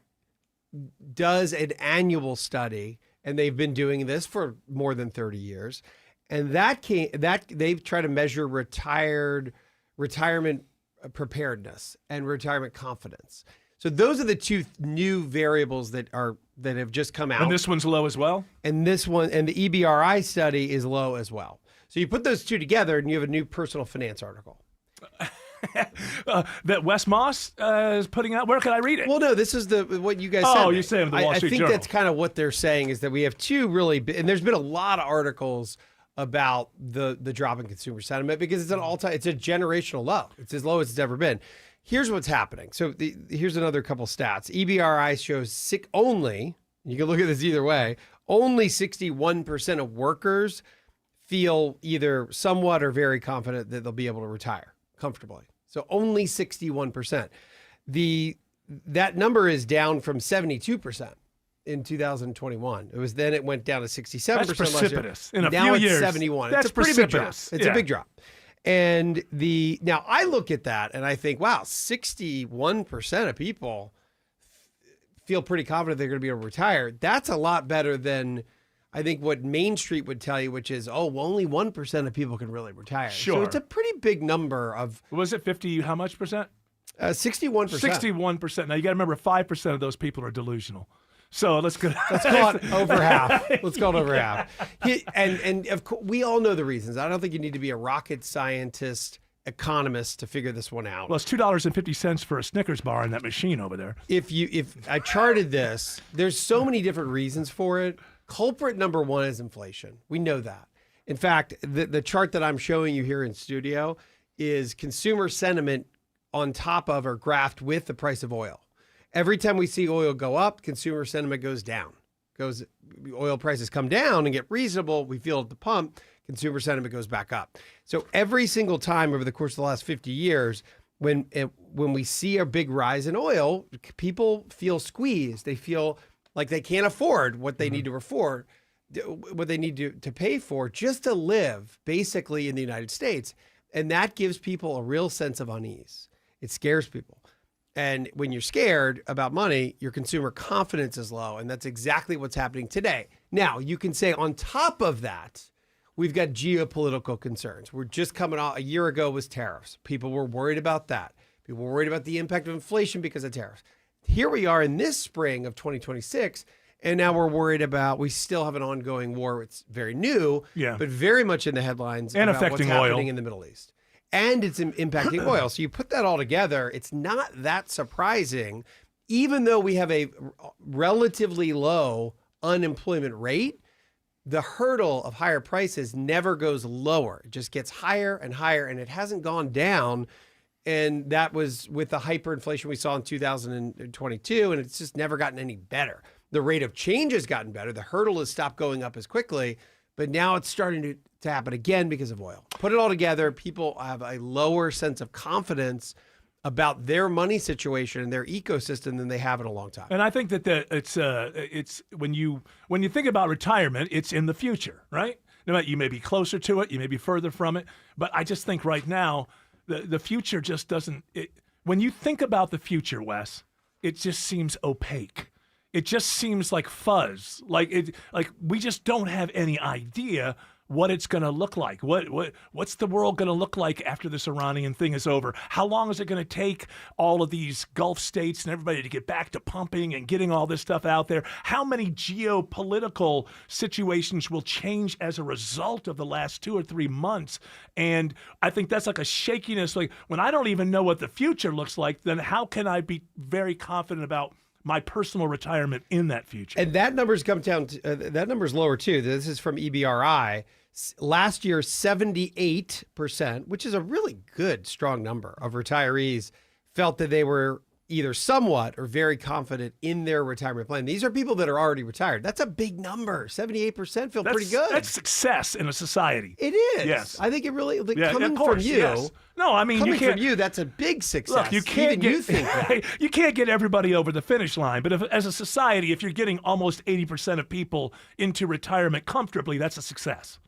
does an annual study, and they've been doing this for more than 30 years. And they've tried to measure retirement preparedness and retirement confidence. So those are the two new variables that have just come out. And this one's low as well? And this one, and the EBRI study is low as well. So you put those two together and you have a new personal finance article. That Wes Moss is putting out. Where can I read it? Well, no, this is what you guys said. Oh, you're saying the Wall Street Journal. I think that's kind of what they're saying is that we have two really, and there's been a lot of articles about the drop in consumer sentiment because it's an all-time, it's a generational low. It's as low as it's ever been. Here's what's happening. So here's another couple stats. EBRI shows only, you can look at this either way, only 61% of workers feel either somewhat or very confident that they'll be able to retire comfortably. So only 61%. That number is down from 72% in 2021. It went down to 67%. That's precipitous. In a now few it's years, 71. That's it's a pretty big drop. precipitous. It's a big drop. And now I look at that and I think, wow, 61% of people feel pretty confident they're going to be able to retire. That's a lot better than I think what Main Street would tell you, which is, only 1% of people can really retire. Sure. So it's a pretty big number of. Was it 50? How much percent? 61%. 61%. Now you got to remember, 5% of those people are delusional. So let's call it over half. Let's call it over half. And of course, we all know the reasons. I don't think you need to be a rocket scientist, economist to figure this one out. Well, it's $2.50 for a Snickers bar in that machine over there. If I charted this, there's so many different reasons for it. Culprit number one is inflation. We know that. In fact, the chart that I'm showing you here in studio is consumer sentiment on top of or graphed with the price of oil. Every time we see oil go up, consumer sentiment goes down. Oil prices come down and get reasonable. We feel at the pump, consumer sentiment goes back up. So every single time over the course of the last 50 years, when we see a big rise in oil, people feel squeezed. They feel like they can't afford what they need to afford, what they need to pay for just to live basically in the United States. And that gives people a real sense of unease. It scares people. And when you're scared about money, your consumer confidence is low. And that's exactly what's happening today. Now, you can say on top of that, we've got geopolitical concerns. We're just coming off, a year ago was tariffs. People were worried about that. People were worried about the impact of inflation because of tariffs. Here we are in this spring of 2026, and now we're worried about, we still have an ongoing war. It's very new, but very much in the headlines and about affecting what's oil happening in the Middle East. And it's impacting oil. So you put that all together, it's not that surprising, even though we have a relatively low unemployment rate, the hurdle of higher prices never goes lower. It just gets higher and higher, and it hasn't gone down. And that was with the hyperinflation we saw in 2022, and it's just never gotten any better. The rate of change has gotten better. The hurdle has stopped going up as quickly, but now it's starting to happen again because of oil. Put it all together, people have a lower sense of confidence about their money situation and their ecosystem than they have in a long time. And I think that it's when you think about retirement, it's in the future, right? You may be closer to it, you may be further from it, but I just think right now the future just doesn't. When you think about the future, Wes, it just seems opaque. It just seems like fuzz. Like we just don't have any idea what it's going to look like. What's the world going to look like after this Iranian thing is over? How long is it going to take all of these Gulf states and everybody to get back to pumping and getting all this stuff out there? How many geopolitical situations will change as a result of the last 2 or 3 months? And I think that's like a shakiness. Like when I don't even know what the future looks like, then how can I be very confident about my personal retirement in that future? And that number's come down. That number's lower too. This is from EBRI. Last year, 78%, which is a really good, strong number of retirees, felt that they were either somewhat or very confident in their retirement plan. These are people that are already retired. That's a big number. 78% feel pretty good. That's success in a society. It is. Yes. I think it really, coming of course, from you. Yes. No, I mean, coming you can't, from you, that's a big success. Look, you can't you think that. You can't get everybody over the finish line. But as a society, if you're getting almost 80% of people into retirement comfortably, that's a success.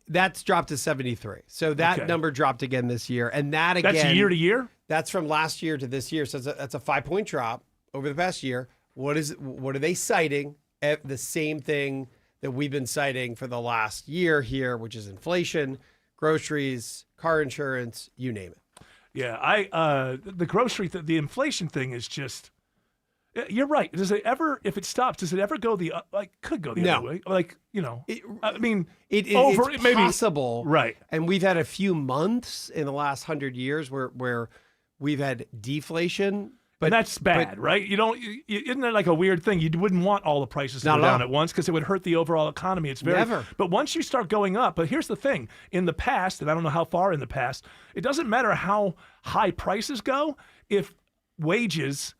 That's dropped to 73. So that number dropped again this year. And that again. That's year to year? That's from last year to this year. So that's a 5-point drop over the past year. What are they citing? The same thing that we've been citing for the last year here, which is inflation, groceries, car insurance, you name it. Yeah, the grocery, the inflation thing is just. You're right. Does it ever, if it stops, does it ever go could go the other way? I mean, it's possible. Right. And we've had a few months in the last 100 years where we've had deflation. But that's bad, right? Isn't that like a weird thing? You wouldn't want all the prices to go down at once because it would hurt the overall economy. It's very. Never. But once you start going up, but here's the thing: in the past, and I don't know how far in the past, it doesn't matter how high prices go if wages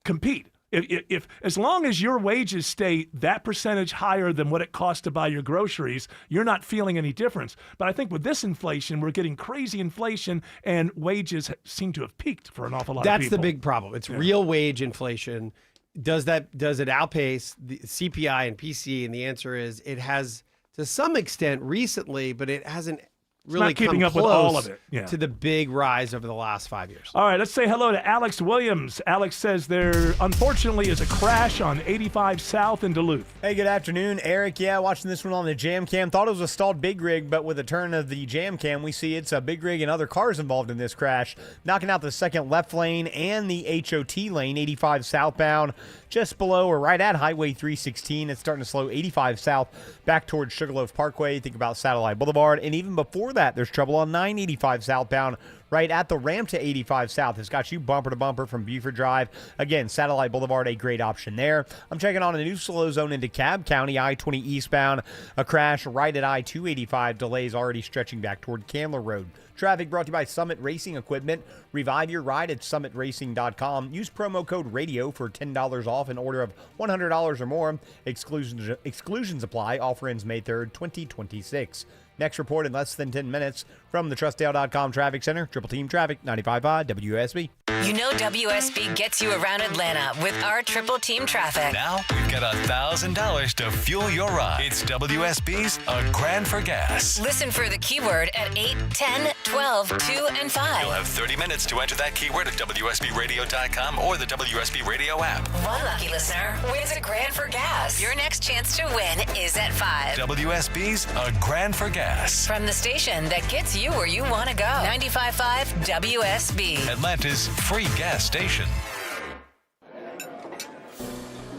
compete. If as long as your wages stay that percentage higher than what it costs to buy your groceries, you're not feeling any difference. But I think with this inflation, we're getting crazy inflation, and wages seem to have peaked for an awful lot of people. That's the big problem. It's real wage inflation. Does it outpace the CPI and PCE? And the answer is it has to some extent recently, but it hasn't really not keeping come up with all of it to the big rise over the last 5 years. All right, let's say hello to Alex Williams. Alex says there unfortunately is a crash on 85 South in Duluth. Hey, good afternoon, Eric. Yeah, watching this one on the jam cam. Thought it was a stalled big rig, but with the turn of the jam cam, we see it's a big rig and other cars involved in this crash, knocking out the second left lane and the HOT lane, 85 southbound, just below or right at Highway 316. It's starting to slow 85 south back towards Sugarloaf Parkway. Think about Satellite Boulevard. And even before that, there's trouble on 985 southbound right at the ramp to 85 south. It's got you bumper to bumper from Buford Drive. Again, Satellite Boulevard, a great option there. I'm checking on a new slow zone into Cobb County, I-20 eastbound. A crash right at I-285. Delays already stretching back toward Candler Road. Traffic brought to you by Summit Racing Equipment. Revive your ride at summitracing.com. Use promo code RADIO for $10 off an order of $100 or more. Exclusions apply. Offer ends May 3rd, 2026. Next report in less than 10 minutes from the TrustDale.com Traffic Center. Triple Team Traffic, 95.5 WSB. You know WSB gets you around Atlanta with our Triple Team Traffic. Now we've got $1,000 to fuel your ride. It's WSB's A Grand for Gas. Listen for the keyword at 8, 10, 12, 2, and 5. You'll have 30 minutes to enter that keyword at WSBRadio.com or the WSB Radio app. One lucky listener wins a grand for gas. Your next chance to win is at 5. WSB's A Grand for Gas. From the station that gets you where you want to go. 95.5 WSB. Atlanta's free gas station.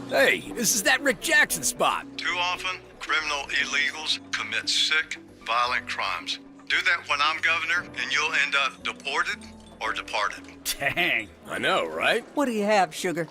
Hey, this is that Rick Jackson spot. Too often, criminal illegals commit sick, violent crimes. Do that when I'm governor, and you'll end up deported or departed. Dang, I know, right? What do you have, sugar?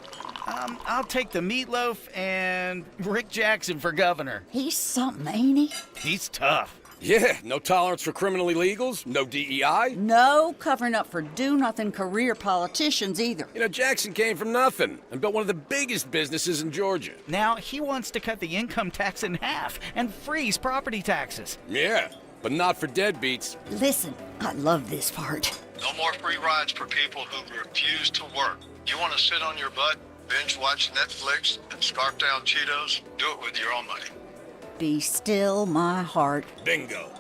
I'll take the meatloaf and Rick Jackson for governor. He's something, ain't he? He's tough. Yeah, no tolerance for criminal illegals, no DEI. No covering up for do-nothing career politicians either. You know, Jackson came from nothing and built one of the biggest businesses in Georgia. Now he wants to cut the income tax in half and freeze property taxes. Yeah, but not for deadbeats. Listen, I love this part. No more free rides for people who refuse to work. You want to sit on your butt, binge watch Netflix, and scarf down Cheetos? Do it with your own money. Be still my heart. Bingo.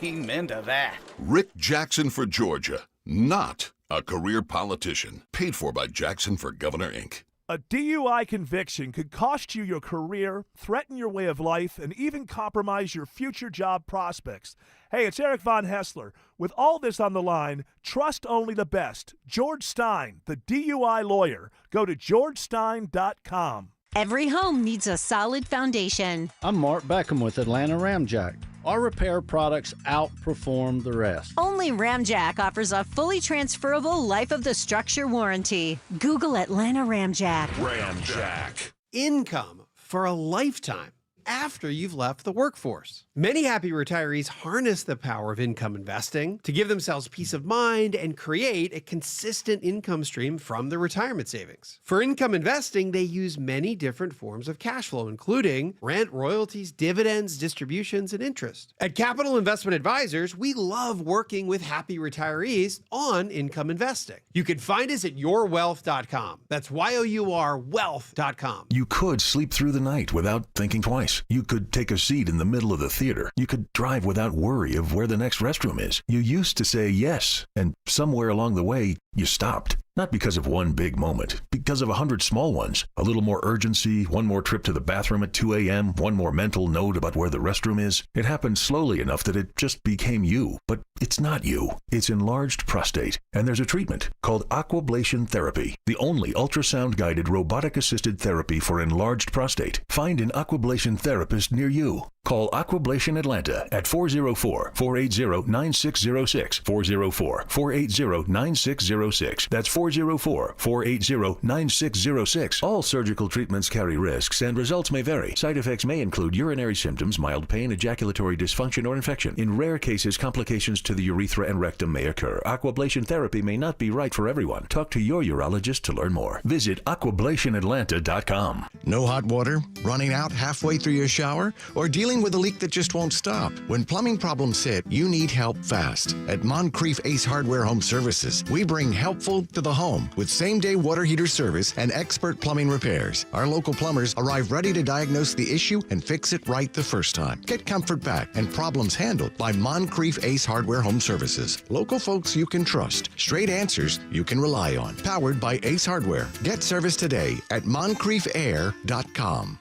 Amen to that. Rick Jackson for Georgia, not a career politician. Paid for by Jackson for Governor, Inc. A DUI conviction could cost you your career, threaten your way of life, and even compromise your future job prospects. Hey, it's Eric Von Hessler. With all this on the line, trust only the best. George Stein, the DUI lawyer. Go to georgestein.com. Every home needs a solid foundation. I'm Mark Beckham with Atlanta Ramjack. Our repair products outperform the rest. Only Ramjack offers a fully transferable life of the structure warranty. Google Atlanta Ramjack. Ramjack. Income for a lifetime after you've left the workforce. Many happy retirees harness the power of income investing to give themselves peace of mind and create a consistent income stream from their retirement savings. For income investing, they use many different forms of cash flow, including rent, royalties, dividends, distributions, and interest. At Capital Investment Advisors, we love working with happy retirees on income investing. You can find us at yourwealth.com. That's YOUR wealth.com. You could sleep through the night without thinking twice. You could take a seat in the middle of the theater. You could drive without worry of where the next restroom is. You used to say yes, and somewhere along the way, you stopped. Not because of one big moment, because of 100 small ones. A little more urgency, one more trip to the bathroom at 2 a.m., one more mental note about where the restroom is. It happened slowly enough that it just became you. But it's not you. It's enlarged prostate. And there's a treatment called aquablation therapy, the only ultrasound-guided robotic-assisted therapy for enlarged prostate. Find an aquablation therapist near you. Call Aquablation Atlanta at 404-480-9606. 404-480-9606. That's 404-480-9606. All surgical treatments carry risks and results may vary. Side effects may include urinary symptoms, mild pain, ejaculatory dysfunction, or infection. In rare cases, complications to the urethra and rectum may occur. Aquablation therapy may not be right for everyone. Talk to your urologist to learn more. Visit aquablationatlanta.com. No hot water? Running out halfway through your shower? Or dealing with a leak that just won't stop? When plumbing problems hit, you need help fast. At Moncrief Ace Hardware Home Services, we bring helpful to the home with same-day water heater service and expert plumbing repairs. Our local plumbers arrive ready to diagnose the issue and fix it right the first time. Get comfort back and problems handled by Moncrief Ace Hardware Home Services. Local folks you can trust. Straight answers you can rely on. Powered by Ace Hardware. Get service today at MoncriefAir.com.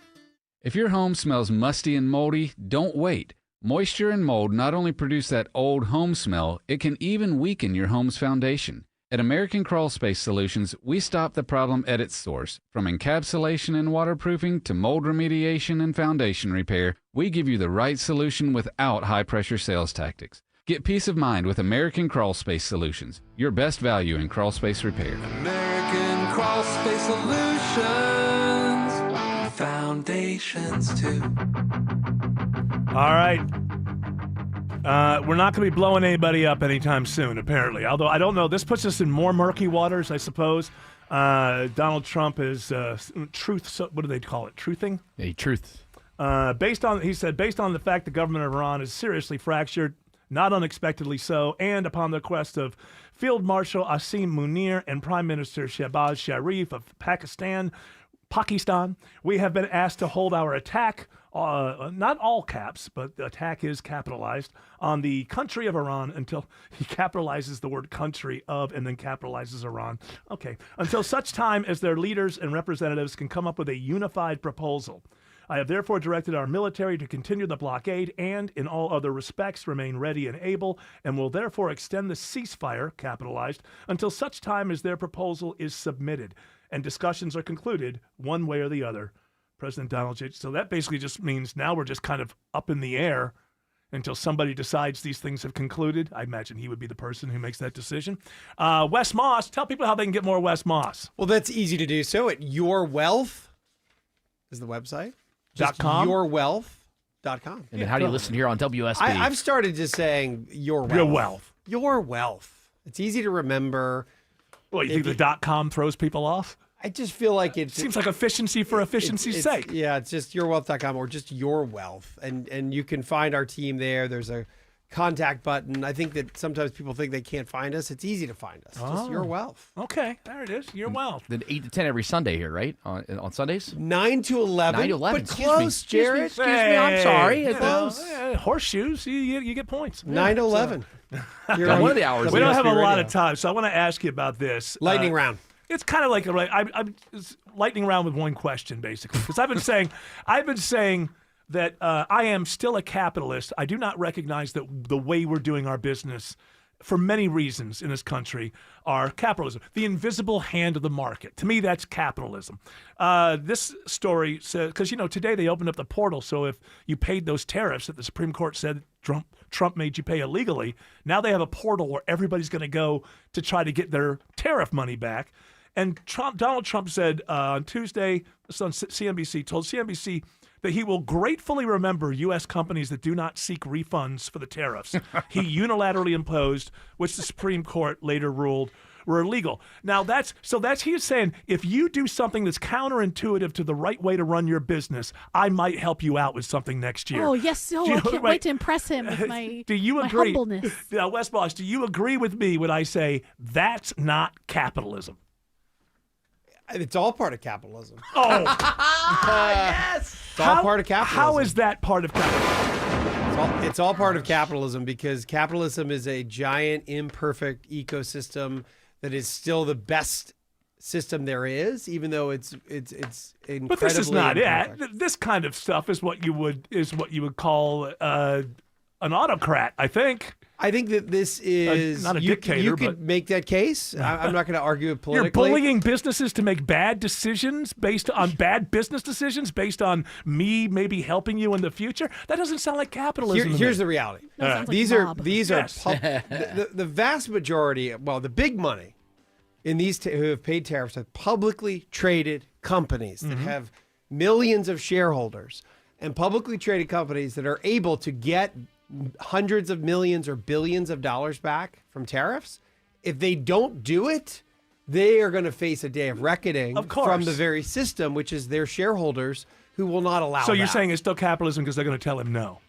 If your home smells musty and moldy, don't wait. Moisture and mold not only produce that old home smell, it can even weaken your home's foundation. At American Crawl Space Solutions, we stop the problem at its source. From encapsulation and waterproofing to mold remediation and foundation repair, we give you the right solution without high-pressure sales tactics. Get peace of mind with American Crawl Space Solutions, your best value in crawl space repair. American Crawl Space Solutions, foundations too. All right. We're not going to be blowing anybody up anytime soon, apparently. Although, I don't know. This puts us in more murky waters, I suppose. Donald Trump is truth. What do they call it? Truthing? A truth. He said, based on the fact the government of Iran is seriously fractured, not unexpectedly so, and upon the request of Field Marshal Asim Munir and Prime Minister Shehbaz Sharif of Pakistan, we have been asked to hold our attack, not all caps, but the attack is capitalized, on the country of Iran until he capitalizes the word country of and then capitalizes Iran. Okay. Until such time as their leaders and representatives can come up with a unified proposal. I have therefore directed our military to continue the blockade and, in all other respects, remain ready and able, and will therefore extend the ceasefire, capitalized, until such time as their proposal is submitted and discussions are concluded one way or the other. President Donald J. So that basically just means now we're just kind of up in the air until somebody decides these things have concluded. I imagine he would be the person who makes that decision. Wes Moss, tell people how they can get more Wes Moss. Well, that's easy to do so at Your Wealth is the website. .com? Yourwealth.com. And then how do you listen here on WSB? I've started just saying Your Wealth. Your Wealth. Your Wealth. It's easy to remember. Well, you think the .com throws people off? I just feel like it seems like efficiency for efficiency's sake. Yeah, it's just yourwealth.com or just Your Wealth. And you can find our team there. There's a contact button. I think that sometimes people think they can't find us. It's easy to find us. Just Your Wealth. Okay, there it is. Your Wealth. Then 8 to 10 every Sunday here, right? On Sundays? 9 to 11. 9 to 11. But close, Jared. Excuse me. I'm sorry. Close. Horseshoes, you get points. 9 to 11. You're on one of the hours. We don't have a lot of time, so I want to ask you about this. Lightning round. It's kind of like it's lightning round with one question, basically. Because I've been saying that I am still a capitalist. I do not recognize that the way we're doing our business, for many reasons in this country, are capitalism. The invisible hand of the market. To me, that's capitalism. This story says, because, today they opened up the portal, so if you paid those tariffs that the Supreme Court said Trump made you pay illegally, now they have a portal where everybody's going to go to try to get their tariff money back. And Donald Trump said on Tuesday, this on CNBC, told CNBC that he will gratefully remember U.S. companies that do not seek refunds for the tariffs he unilaterally imposed, which the Supreme Court later ruled were illegal. Now, he's saying, if you do something that's counterintuitive to the right way to run your business, I might help you out with something next year. Oh, yes. I can't wait to impress him with my, do you my agree? humbleness. Wes Boss, do you agree with me when I say that's not capitalism? It's all part of capitalism. Oh, yes. It's all part of capitalism. How is that part of capitalism? It's all part of capitalism because capitalism is a giant, imperfect ecosystem that is still the best system there is, even though it's incredibly But this is not imperfect. it. This kind of stuff is what you would call an autocrat, I think. I think that this is not a you, dictator. You but could make that case. I'm not going to argue it politically. You're bullying businesses to make bad decisions based on bad business decisions based on me maybe helping you in the future. That doesn't sound like capitalism. Here's the reality. These are the vast majority. Well, the big money in these who have paid tariffs are publicly traded companies that have millions of shareholders and publicly traded companies that are able to get hundreds of millions or billions of dollars back from tariffs. If they don't do it, they are going to face a day of reckoning from the very system, which is their shareholders who will not allow So you're that. saying it's still capitalism because they're going to tell him no?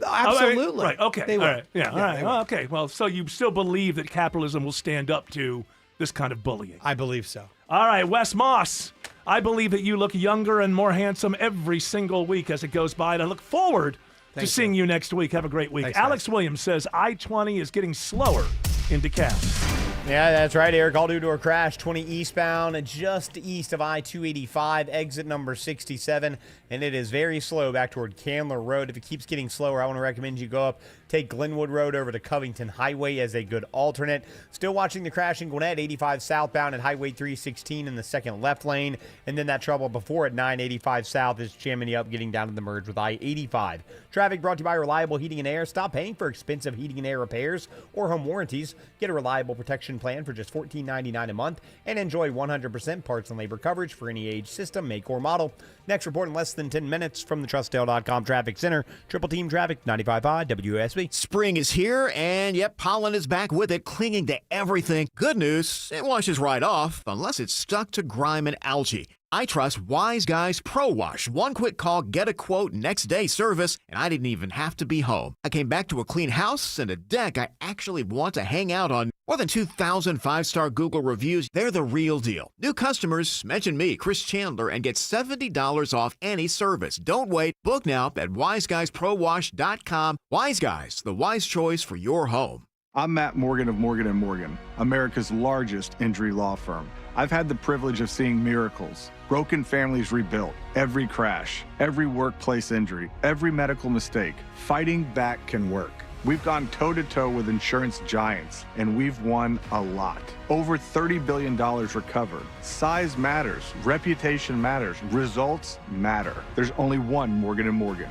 Absolutely. Right. Okay. They all will. right. Yeah. All right. Well, okay. Well, so you still believe that capitalism will stand up to this kind of bullying? I believe so. All right, Wes Moss. I believe that you look younger and more handsome every single week as it goes by, and I look forward to seeing you next week. Have a great week. Thanks, Alex Williams says I-20 is getting slower in DeKalb. Yeah, that's right, Eric. All due to a crash 20 eastbound, just east of I-285, exit number 67, and it is very slow back toward Candler Road. If it keeps getting slower, I want to recommend you go up, take Glenwood Road over to Covington Highway as a good alternate. Still watching the crash in Gwinnett, 85 southbound at Highway 316 in the second left lane, and then that trouble before at 985 south is jamming you up, getting down to the merge with I-85. Traffic brought to you by Reliable Heating and Air. Stop paying for expensive heating and air repairs or home warranties. Get a reliable protection plan for just $14.99 a month and enjoy 100% parts and labor coverage for any age, system, make, or model. Next report in less than 10 minutes from the TrustDale.com Traffic Center. Triple Team Traffic, 95.5 WSB. Spring is here, and yep, pollen is back with it, clinging to everything. Good news, it washes right off, unless it's stuck to grime and algae. I trust Wise Guys Pro Wash. One quick call, get a quote, next day service, and I didn't even have to be home. I came back to a clean house and a deck I actually want to hang out on. More than 2,000 five-star Google reviews. They're the real deal. New customers, mention me, Chris Chandler, and get $70 off any service. Don't wait. Book now at wiseguysprowash.com. Wise Guys, the wise choice for your home. I'm Matt Morgan of Morgan & Morgan, America's largest injury law firm. I've had the privilege of seeing miracles, broken families rebuilt, every crash, every workplace injury, every medical mistake. Fighting back can work. We've gone toe-to-toe with insurance giants, and we've won a lot. Over $30 billion recovered. Size matters. Reputation matters. Results matter. There's only one Morgan & Morgan.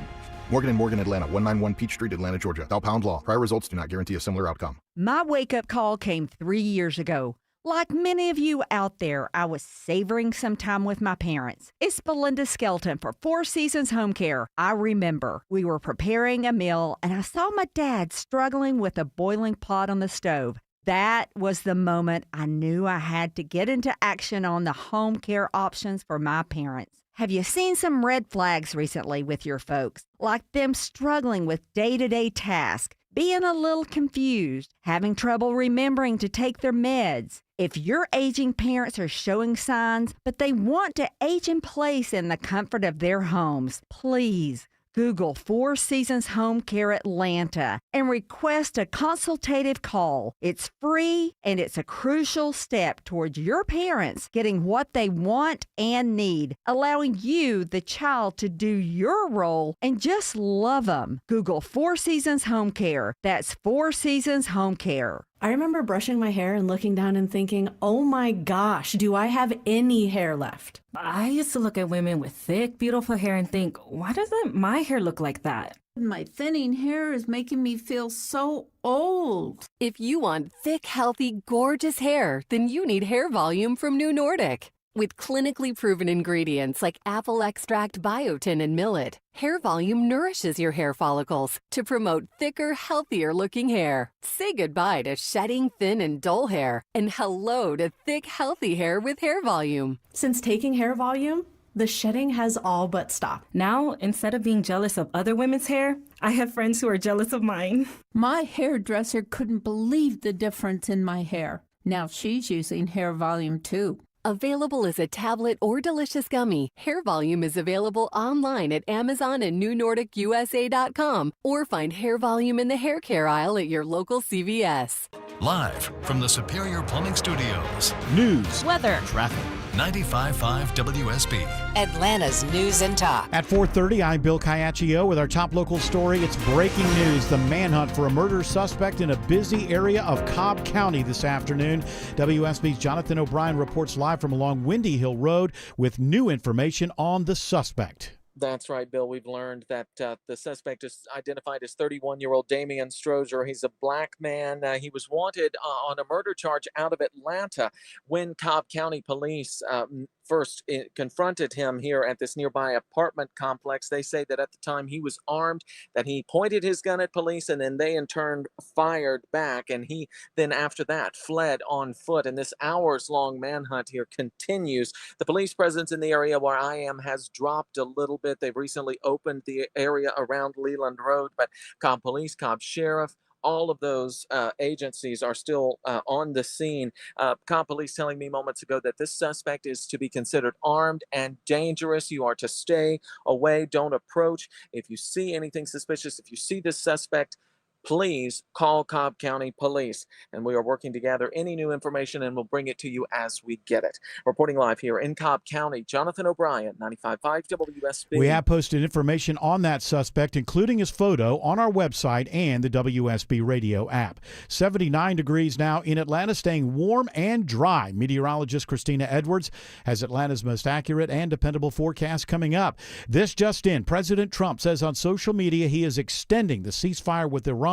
Morgan & Morgan, Atlanta, 191 Peachtree, Atlanta, Georgia. Thou-Pound Law. Prior results do not guarantee a similar outcome. My wake-up call came 3 years ago. Like many of you out there, I was savoring some time with my parents. It's Belinda Skelton for Four Seasons Home Care. I remember we were preparing a meal, and I saw my dad struggling with a boiling pot on the stove. That was the moment I knew I had to get into action on the home care options for my parents. Have you seen some red flags recently with your folks? Like them struggling with day-to-day tasks, being a little confused, having trouble remembering to take their meds. If your aging parents are showing signs, but they want to age in place in the comfort of their homes, please Google Four Seasons Home Care Atlanta and request a consultative call. It's free and it's a crucial step towards your parents getting what they want and need, allowing you, the child, to do your role and just love them. Google Four Seasons Home Care. That's Four Seasons Home Care. I remember brushing my hair and looking down and thinking, oh my gosh, do I have any hair left? I used to look at women with thick, beautiful hair and think, why doesn't my hair look like that? My thinning hair is making me feel so old. If you want thick, healthy, gorgeous hair, then you need Hair Volume from New Nordic. With clinically proven ingredients like apple extract, biotin, and millet, Hair Volume nourishes your hair follicles to promote thicker, healthier-looking hair. Say goodbye to shedding, thin, and dull hair, and hello to thick, healthy hair with Hair Volume. Since taking Hair Volume, the shedding has all but stopped. Now, instead of being jealous of other women's hair, I have friends who are jealous of mine. My hairdresser couldn't believe the difference in my hair. Now she's using Hair Volume too. Available as a tablet or delicious gummy, Hair Volume is available online at Amazon and NewNordicUSA.com, or find Hair Volume in the hair care aisle at your local CVS. Live from the Superior Plumbing Studios. News, weather, traffic. 95.5 WSB. Atlanta's News and Talk. At 4:30, I'm Bill Caiaccio with our top local story. It's breaking news. The manhunt for a murder suspect in a busy area of Cobb County this afternoon. WSB's Jonathan O'Brien reports live from along Windy Hill Road with new information on the suspect. That's right, Bill. We've learned that the suspect is identified as 31-year-old Damian Strozer. He's a black man. He was wanted on a murder charge out of Atlanta when Cobb County police first confronted him here at this nearby apartment complex. They say that at the time he was armed, that he pointed his gun at police, and then they in turn fired back. And he then after that fled on foot. And this hours-long manhunt here continues. The police presence in the area where I am has dropped a little bit. They've recently opened the area around Leland Road, but Cobb Police, Cobb Sheriff, all of those agencies are still on the scene. Cobb Police telling me moments ago that this suspect is to be considered armed and dangerous. You are to stay away, don't approach. If you see anything suspicious, if you see this suspect, please call Cobb County Police. And we are working to gather any new information, and we'll bring it to you as we get it. Reporting live here in Cobb County, Jonathan O'Brien, 95.5 WSB. We have posted information on that suspect, including his photo, on our website and the WSB radio app. 79 degrees now in Atlanta, staying warm and dry. Meteorologist Christina Edwards has Atlanta's most accurate and dependable forecast coming up. This just in, President Trump says on social media he is extending the ceasefire with Iran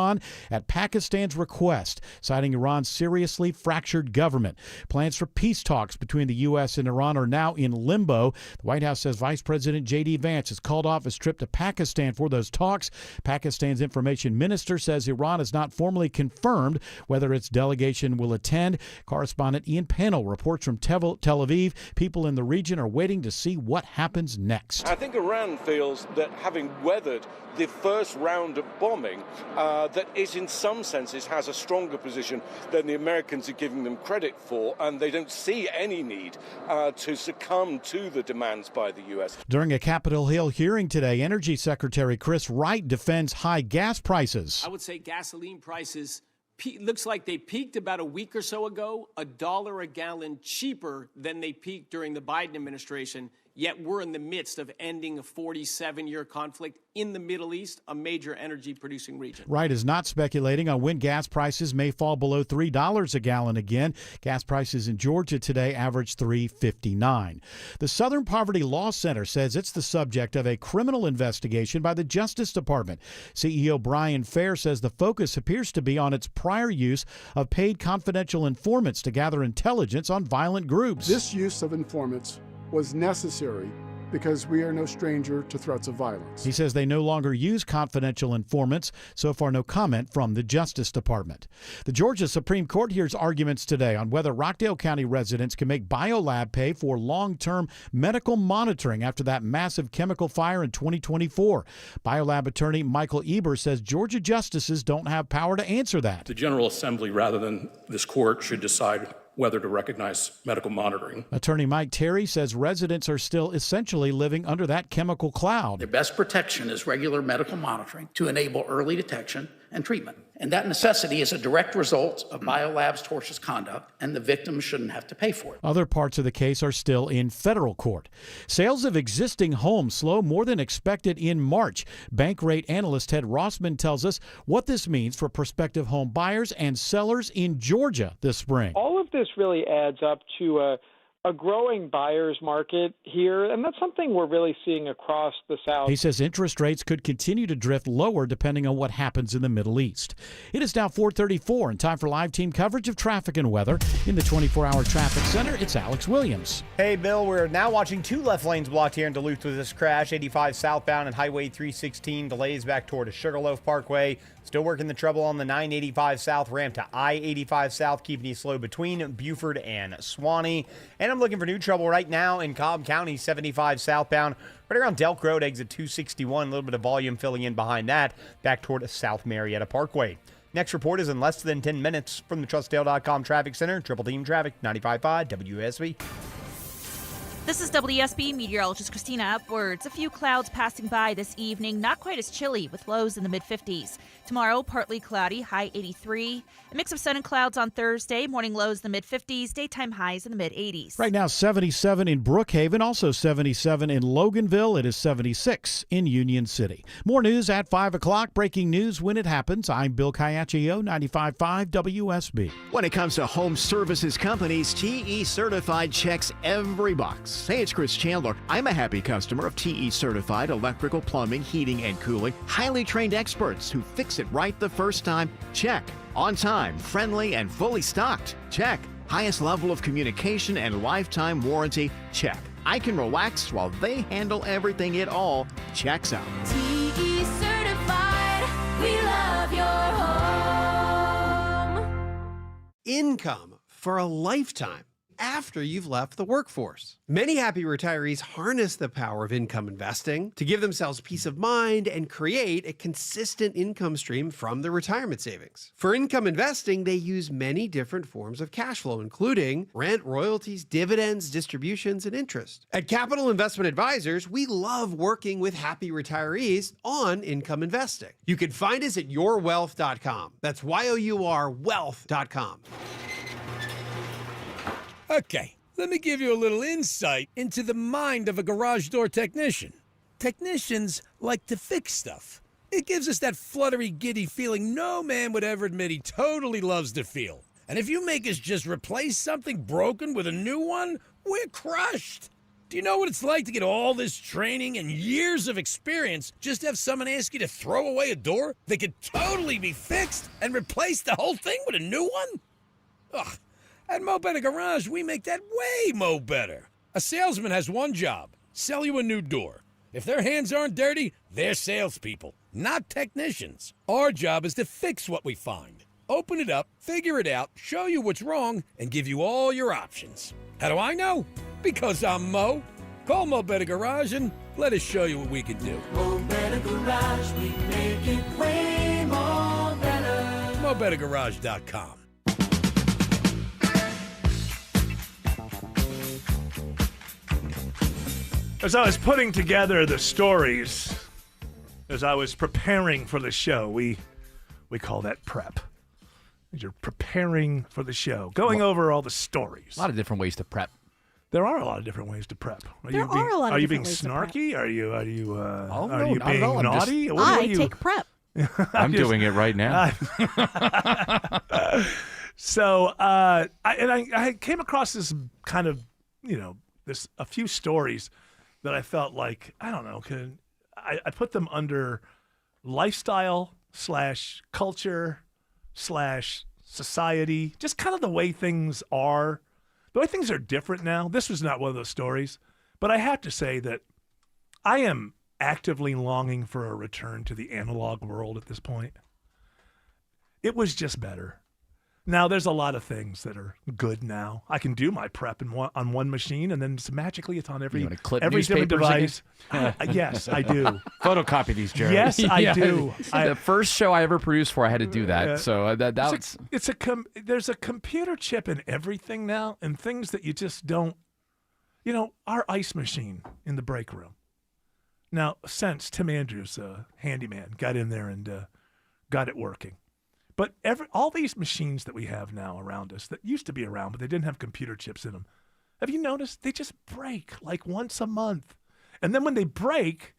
at Pakistan's request, citing Iran's seriously fractured government. Plans for peace talks between the U.S. and Iran are now in limbo. The White House says Vice President J.D. Vance has called off his trip to Pakistan for those talks. Pakistan's information minister says Iran has not formally confirmed whether its delegation will attend. Correspondent Ian Pennell reports from Tel Aviv. People in the region are waiting to see what happens next. I think Iran feels that having weathered the first round of bombing, that it in some senses has a stronger position than the Americans are giving them credit for, and they don't see any need to succumb to the demands by the U.S. During a Capitol Hill hearing today, Energy Secretary Chris Wright defends high gas prices. I would say gasoline prices looks like they peaked about a week or so ago, $1 a gallon cheaper than they peaked during the Biden administration. Yet we're in the midst of ending a 47-year conflict in the Middle East, a major energy-producing region. Wright is not speculating on when gas prices may fall below $3 a gallon again. Gas prices in Georgia today averaged $3.59. The Southern Poverty Law Center says it's the subject of a criminal investigation by the Justice Department. CEO Brian Fair says the focus appears to be on its prior use of paid confidential informants to gather intelligence on violent groups. This use of informants was necessary because we are no stranger to threats of violence. He says they no longer use confidential informants. So far, no comment from the Justice Department. The Georgia Supreme Court hears arguments today on whether Rockdale County residents can make BioLab pay for long-term medical monitoring after that massive chemical fire in 2024. BioLab attorney Michael Eber says Georgia justices don't have power to answer that. The General Assembly, rather than this court, should decide whether to recognize medical monitoring. Attorney Mike Terry says residents are still essentially living under that chemical cloud. The best protection is regular medical monitoring to enable early detection and treatment. And that necessity is a direct result of BioLab's tortious conduct, and the victims shouldn't have to pay for it. Other parts of the case are still in federal court. Sales of existing homes slow more than expected in March. Bankrate analyst Ted Rossman tells us what this means for prospective home buyers and sellers in Georgia this spring. All of this really adds up to a growing buyer's market here, and that's something we're really seeing across the South. He says interest rates could continue to drift lower depending on what happens in the Middle East. It is now 4:34 and time for live team coverage of traffic and weather. In the 24-hour traffic center, it's Alex Williams. Hey, Bill, we're now watching two left lanes blocked here in Duluth with this crash. 85 southbound and Highway 316 delays back toward Sugarloaf Parkway. Still working the trouble on the 985 south ramp to I-85 south, keeping you slow between Buford and Swanee. And I'm looking for new trouble right now in Cobb County, 75 southbound, right around Delk Road, exit 261. A little bit of volume filling in behind that, back toward South Marietta Parkway. Next report is in less than 10 minutes from the TrustDale.com Traffic Center. Triple Team Traffic, 95.5 WSB. This is WSB meteorologist Christina Upwards. A few clouds passing by this evening, not quite as chilly with lows in the mid-50s. Tomorrow, partly cloudy, high 83. A mix of sun and clouds on Thursday, morning lows in the mid-50s, daytime highs in the mid-80s. Right now, 77 in Brookhaven, also 77 in Loganville. It is 76 in Union City. More news at 5 o'clock. Breaking news when it happens. I'm Bill Caiaccio, 95.5 WSB. When it comes to home services companies, TE Certified checks every box. Hey, it's Chris Chandler. I'm a happy customer of TE Certified electrical, plumbing, heating, and cooling. Highly trained experts who fix it right the first time. Check. On time, friendly, and fully stocked. Check. Highest level of communication and lifetime warranty. Check. I can relax while they handle everything. It all checks out. TE Certified. We love your home. Income for a lifetime after you've left the workforce. Many happy retirees harness the power of income investing to give themselves peace of mind and create a consistent income stream from their retirement savings. For income investing, they use many different forms of cash flow, including rent, royalties, dividends, distributions, and interest. At Capital Investment Advisors, we love working with happy retirees on income investing. You can find us at yourwealth.com. That's Y-O-U-R wealth.com. Okay, let me give you a little insight into the mind of a garage door technician. Technicians like to fix stuff. It gives us that fluttery, giddy feeling no man would ever admit he totally loves to feel. And if you make us just replace something broken with a new one, we're crushed. Do you know what it's like to get all this training and years of experience just to have someone ask you to throw away a door that could totally be fixed and replace the whole thing with a new one? Ugh. At Mo Better Garage, we make that way mo better. A salesman has one job, sell you a new door. If their hands aren't dirty, they're salespeople, not technicians. Our job is to fix what we find. Open it up, figure it out, show you what's wrong, and give you all your options. How do I know? Because I'm Mo. Call Mo Better Garage and let us show you what we can do. Mo Better Garage, we make it way more better. MoBetterGarage.com. As I was putting together the stories, as I was preparing for the show, we call that prep. You're preparing for the show, going over all the stories. A lot of different ways to prep. There are a lot of different ways to prep. Are you being snarky? Are you being no, naughty? I take prep. I'm doing it right now. So I came across this kind of, a few stories that I felt like, I don't know, I put them under lifestyle / culture / society, just kind of the way things are. The way things are different now. This was not one of those stories, but I have to say that I am actively longing for a return to the analog world at this point. It was just better. Now, there's a lot of things that are good now. I can do my prep on one machine, and then magically it's on every different device. Yes, I do. Photocopy these, Jared. Yes, I do. The first show I ever produced for, I had to do that. So that's there's a computer chip in everything now, and things that you just don't. You know, our ice machine in the break room. Now, since Tim Andrews, handyman, got in there and got it working. But all these machines that we have now around us that used to be around, but they didn't have computer chips in them, have you noticed? They just break like once a month. And then when they break,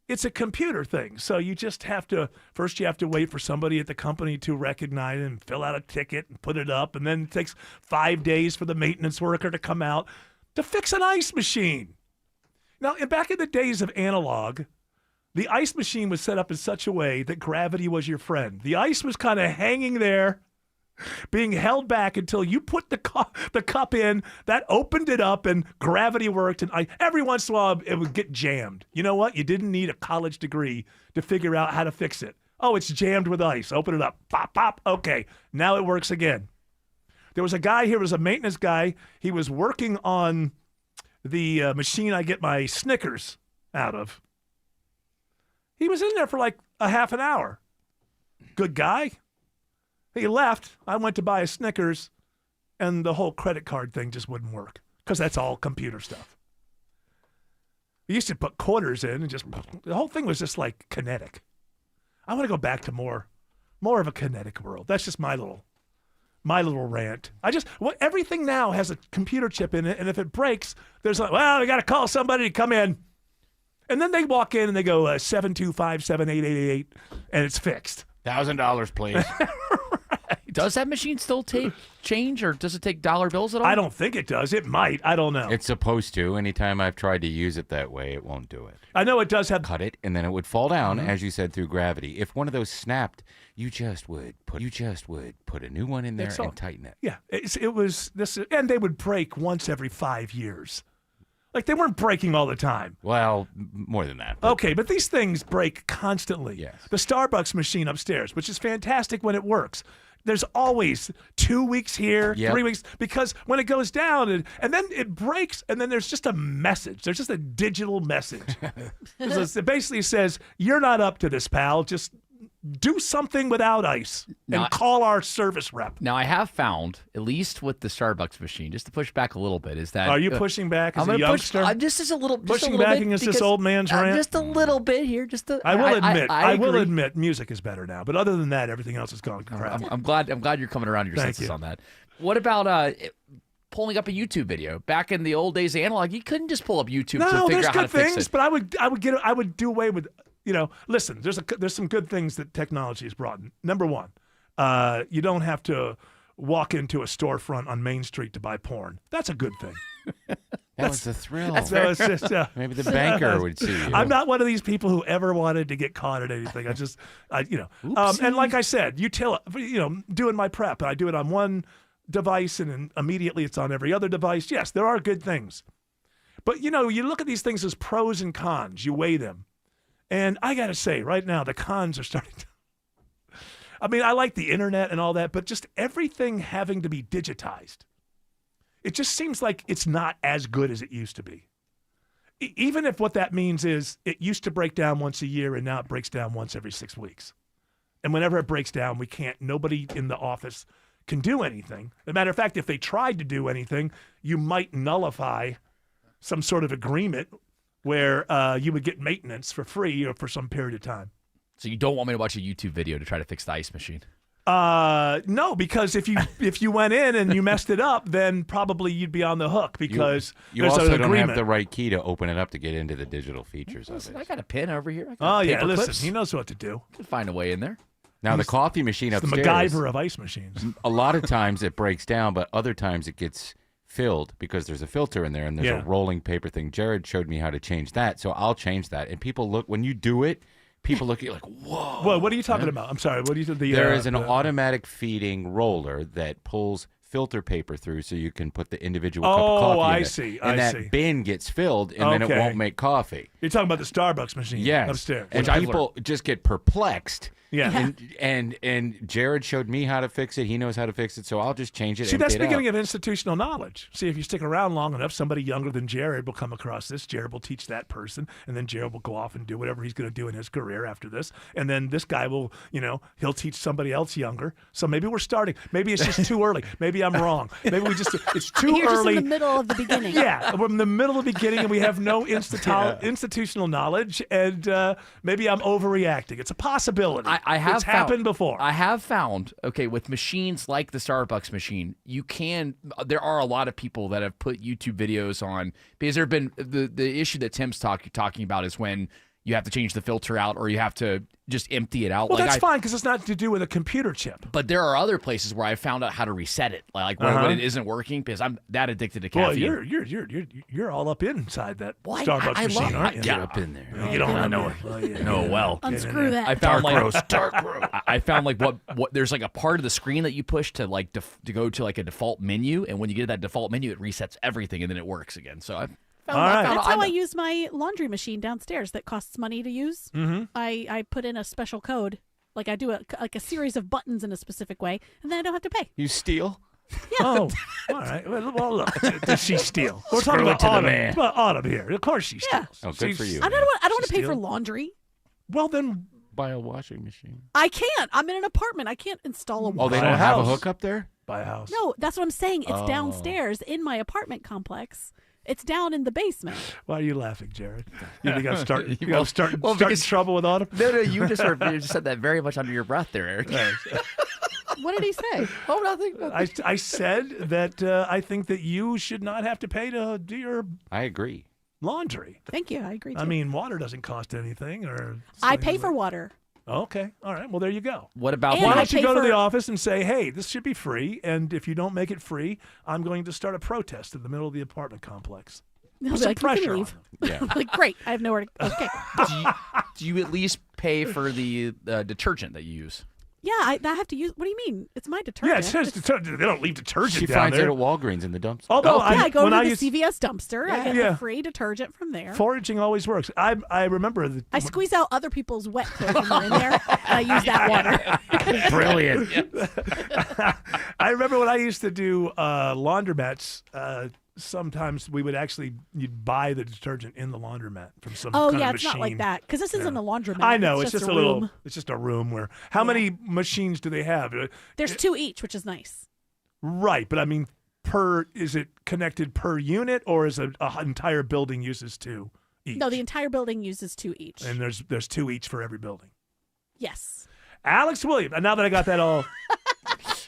it's a computer thing. So you just have to, first you have to wait for somebody at the company to recognize it and fill out a ticket and put it up. And then it takes 5 days for the maintenance worker to come out to fix an ice machine. Now, back in the days of analog, the ice machine was set up in such a way that gravity was your friend. The ice was kind of hanging there, being held back until you put the cup in, that opened it up, and gravity worked. And every once in a while, it would get jammed. You know what? You didn't need a college degree to figure out how to fix it. Oh, it's jammed with ice. Open it up. Pop, pop. Okay, now it works again. There was a guy here, was a maintenance guy. He was working on the machine I get my Snickers out of. He was in there for like a half an hour. Good guy. He left. I went to buy a Snickers, and the whole credit card thing just wouldn't work because that's all computer stuff. We used to put quarters in and just, the whole thing was just like kinetic. I want to go back to more of a kinetic world. That's just my little rant. Everything now has a computer chip in it, and if it breaks, there's like, well, we got to call somebody to come in. And then they walk in and they go 725-7888, and it's fixed. $1,000, please. Right. Does that machine still take change, or does it take dollar bills at all? I don't think it does. It might. I don't know. It's supposed to. Anytime I've tried to use it that way, it won't do it. I know it does have. Cut it, and then it would fall down, as you said, through gravity. If one of those snapped, you just would put a new one in there and tighten it. Yeah, it was this, and they would break once every 5 years. Like, they weren't breaking all the time. Well, more than that. Okay, but these things break constantly. Yes. The Starbucks machine upstairs, which is fantastic when it works. There's always 2 weeks here, 3 weeks, because when it goes down and then it breaks, and then there's just a message. There's just a digital message. It basically says, you're not up to this, pal. Just do something without ice and call our service rep. Now, I have found, at least with the Starbucks machine, just to push back a little bit, is that... Are you pushing back as a youngster? Just as a little pushing back against this old man's rant? Just a little bit here. I will admit, music is better now. But other than that, everything else has gone crap. I'm glad you're coming around to your senses on that. What about pulling up a YouTube video? Back in the old days of analog, you couldn't just pull up YouTube to figure out how to fix it. No, there's good things, but I would do away with... You know, listen, there's some good things that technology has brought. Number one, you don't have to walk into a storefront on Main Street to buy porn. That's a good thing. That was the thrill. Maybe the banker would see you. I'm not one of these people who ever wanted to get caught at anything. And like I said, doing my prep, and I do it on one device, and then immediately it's on every other device. Yes, there are good things. But, you look at these things as pros and cons. You weigh them. And I got to say, right now, the cons are starting to... I mean, I like the internet and all that, but just everything having to be digitized. It just seems like it's not as good as it used to be. Even if what that means is it used to break down once a year, and now it breaks down once every 6 weeks. And whenever it breaks down, nobody in the office can do anything. As a matter of fact, if they tried to do anything, you might nullify some sort of agreement where you would get maintenance for free or for some period of time. So you don't want me to watch a YouTube video to try to fix the ice machine? No, because if you went in and you messed it up, then probably you'd be on the hook because you also don't have the right key to open it up to get into the digital features of it. I got a pin over here. Listen, he knows what to do. Can find a way in there. Now, the coffee machine upstairs. The MacGyver of ice machines. A lot of times it breaks down, but other times it gets filled because there's a filter in there and there's a rolling paper thing. Jared showed me how to change that, so I'll change that. And people look, when you do it, people look at you like, whoa. Well, what are you talking about? I'm sorry. What do you think? There is an automatic feeding roller that pulls filter paper through so you can put the individual cup of coffee in I it. see. And I that see. bin gets filled, and then it won't make coffee. You're talking about the Starbucks machine upstairs. And people just get perplexed. Yeah. And Jared showed me how to fix it. He knows how to fix it, so I'll just change it. See, and that's empty it beginning out. of institutional knowledge. See, if you stick around long enough, somebody younger than Jared will come across this. Jared will teach that person, and then Jared will go off and do whatever he's going to do in his career after this. And then this guy will, he'll teach somebody else younger. So maybe we're starting. Maybe it's just too early. Maybe I'm wrong. Maybe it's too You're early. just in the middle of the beginning. Yeah, we're in the middle of the beginning, and we have no institutional knowledge, and maybe I'm overreacting. It's a possibility. It's happened before. I have found, with machines like the Starbucks machine, there are a lot of people that have put YouTube videos on, because there have been, the issue that Tim's talking about is when you have to change the filter out or you have to just empty it out. Well, that's fine because it's not to do with a computer chip. But there are other places where I found out how to reset it, like when it isn't working, because I'm that addicted to caffeine. Well, you're all up inside that Starbucks machine, aren't you? Get up in there. You don't want to know it. No, well. Unscrew that. I found dark roast. I found what there's like a part of the screen that you push to to go to like a default menu, and when you get to that default menu, it resets everything, and then it works again. So That's how I use my laundry machine downstairs that costs money to use. Mm-hmm. I put in a special code. Like I do a series of buttons in a specific way, and then I don't have to pay. You steal? Yeah. Oh, all right. Well, look, does she steal? We're talking about Autumn here. Of course she steals. Yeah. Oh, good for you. I don't want to pay for laundry. Well, then buy a washing machine. I can't. I'm in an apartment. I can't install a washing Oh, they don't have a hookup there? Buy a house. No, that's what I'm saying. It's downstairs in my apartment complex. It's down in the basement. Why are you laughing, Jared? You think I'm starting? Starting trouble with Autumn? No, you just said that very much under your breath there, Eric. What did he say? Oh, nothing. I said that I think that you should not have to pay to do your. I agree. Laundry. Thank you. I agree. I mean, water doesn't cost anything, I pay for water. Okay. All right. Well, there you go. What about? Why don't you go to the office and say, "Hey, this should be free, and if you don't make it free, I'm going to start a protest in the middle of the apartment complex." They'll Put be some like, you can pressure on leave. them. Yeah. Like, great. I have nowhere to. Okay. Do you at least pay for the detergent that you use? Yeah, I have to use. What do you mean? It's my detergent. Yeah, it says detergent. They don't leave detergent She down finds there. it at Walgreens in the dumpster. Although I go to the used, CVS dumpster. I get the free detergent from there. Foraging always works. I remember that. I squeeze out other people's wet clothes when they're in there, and I use that water. Brilliant. I remember when I used to do laundromats. Sometimes we would you'd buy the detergent in the laundromat from some kind of machine. It's not like that because this isn't a laundromat. I know it's just a little. It's just a room where. How many machines do they have? There's 2 each, which is nice. Right, but I mean, is it connected per unit, or is an entire building uses 2 each? No, the entire building uses 2 each. And there's 2 each for every building. Yes. Alex Williams. And now that I got that all.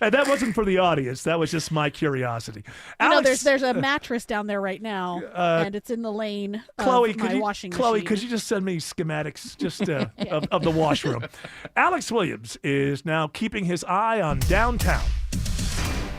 And that wasn't for the audience. That was just my curiosity. Alex, there's a mattress down there right now, and it's in the lane Chloe, of my washing machine. Chloe, could you just send me schematics just of the washroom? Alex Williams is now keeping his eye on downtown.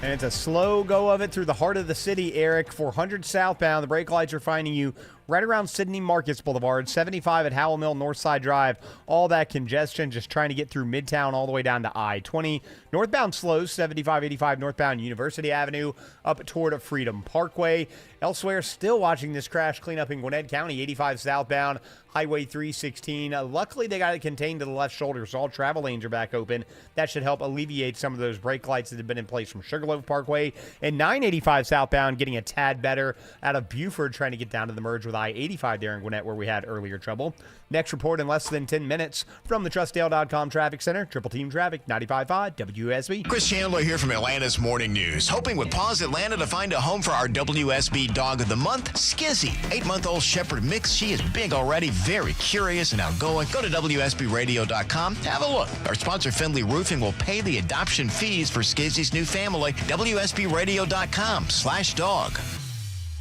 And it's a slow go of it through the heart of the city, Eric. 400 southbound. The brake lights are finding you right around Sydney Markets Boulevard, 75 at Howell Mill, Northside Drive. All that congestion, just trying to get through Midtown all the way down to I-20. Northbound slows, 75-85 northbound University Avenue up toward Freedom Parkway. Elsewhere, still watching this crash cleanup in Gwinnett County, 85 southbound, Highway 316. Luckily, they got it contained to the left shoulder, so all travel lanes are back open. That should help alleviate some of those brake lights that have been in place from Sugarloaf Parkway. And 985 southbound getting a tad better out of Buford, trying to get down to the merge with I-85 there in Gwinnett, where we had earlier trouble. Next report in less than 10 minutes from the TrustDale.com Traffic Center. Triple Team Traffic, 95.5 WSB. Chris Chandler here from Atlanta's Morning News. Hoping with Paws Atlanta to find a home for our WSB Dog of the Month, Skizzy. 8-month-old Shepherd mix. She is big already, very curious and outgoing. Go to WSBRadio.com. Have a look. Our sponsor, Findlay Roofing, will pay the adoption fees for Skizzy's new family. WSBRadio.com/dog.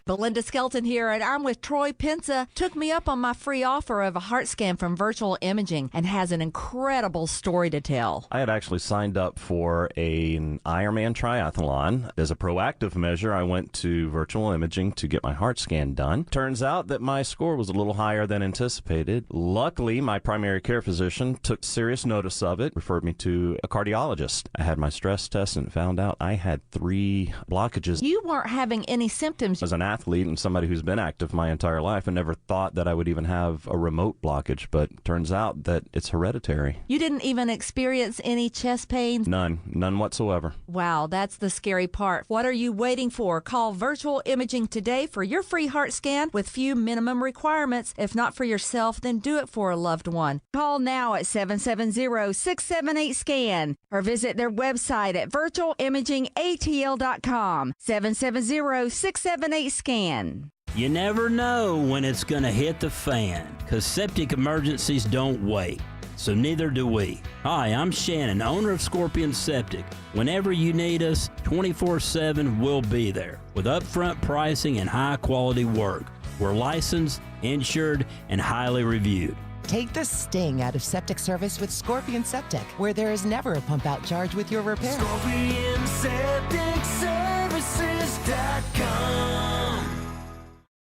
Belinda Skelton here, and I'm with Troy Pensa. Took me up on my free offer of a heart scan from Virtual Imaging and has an incredible story to tell. I had actually signed up for an Ironman triathlon. As a proactive measure, I went to Virtual Imaging to get my heart scan done. Turns out that my score was a little higher than anticipated. Luckily, my primary care physician took serious notice of it, referred me to a cardiologist. I had my stress test and found out I had 3 blockages. You weren't having any symptoms. As an athlete and somebody who's been active my entire life, I never thought that I would even have a remote blockage, but turns out that it's hereditary. You didn't even experience any chest pain? None whatsoever. Wow, that's the scary part. What are you waiting for? Call Virtual Imaging today for your free heart scan with few minimum requirements. If not for yourself, then do it for a loved one. Call now at 770-678-SCAN or visit their website at virtualimagingatl.com. 770-678-SCAN. You never know when it's going to hit the fan, because septic emergencies don't wait. So neither do we. Hi, I'm Shannon, owner of Scorpion Septic. Whenever you need us, 24/7 we'll be there with upfront pricing and high-quality work. We're licensed, insured, and highly reviewed. Take the sting out of septic service with Scorpion Septic, where there is never a pump-out charge with your repair. ScorpionSepticServices.com.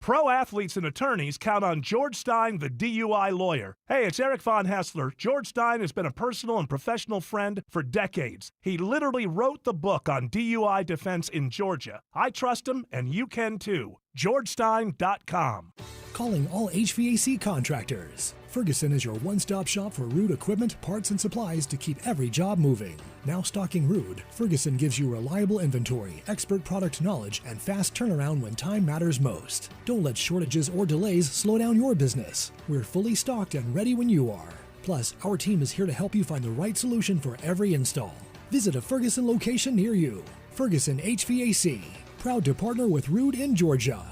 Pro athletes and attorneys count on George Stein, the DUI lawyer. Hey, it's Eric Von Hessler. George Stein has been a personal and professional friend for decades. He literally wrote the book on DUI defense in Georgia. I trust him, and you can too. GeorgeStein.com. Calling all HVAC contractors. Ferguson is your one-stop shop for Ruud equipment, parts, and supplies to keep every job moving. Now stocking Ruud, Ferguson gives you reliable inventory, expert product knowledge, and fast turnaround when time matters most. Don't let shortages or delays slow down your business. We're fully stocked and ready when you are. Plus, our team is here to help you find the right solution for every install. Visit a Ferguson location near you. Ferguson HVAC, proud to partner with Ruud in Georgia.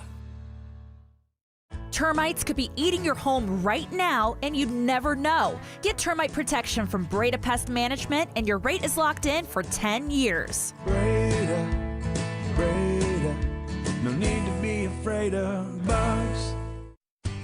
Termites could be eating your home right now, and you'd never know. Get termite protection from Breda Pest Management, and your rate is locked in for 10 years. Breda, no need to be afraid of bugs.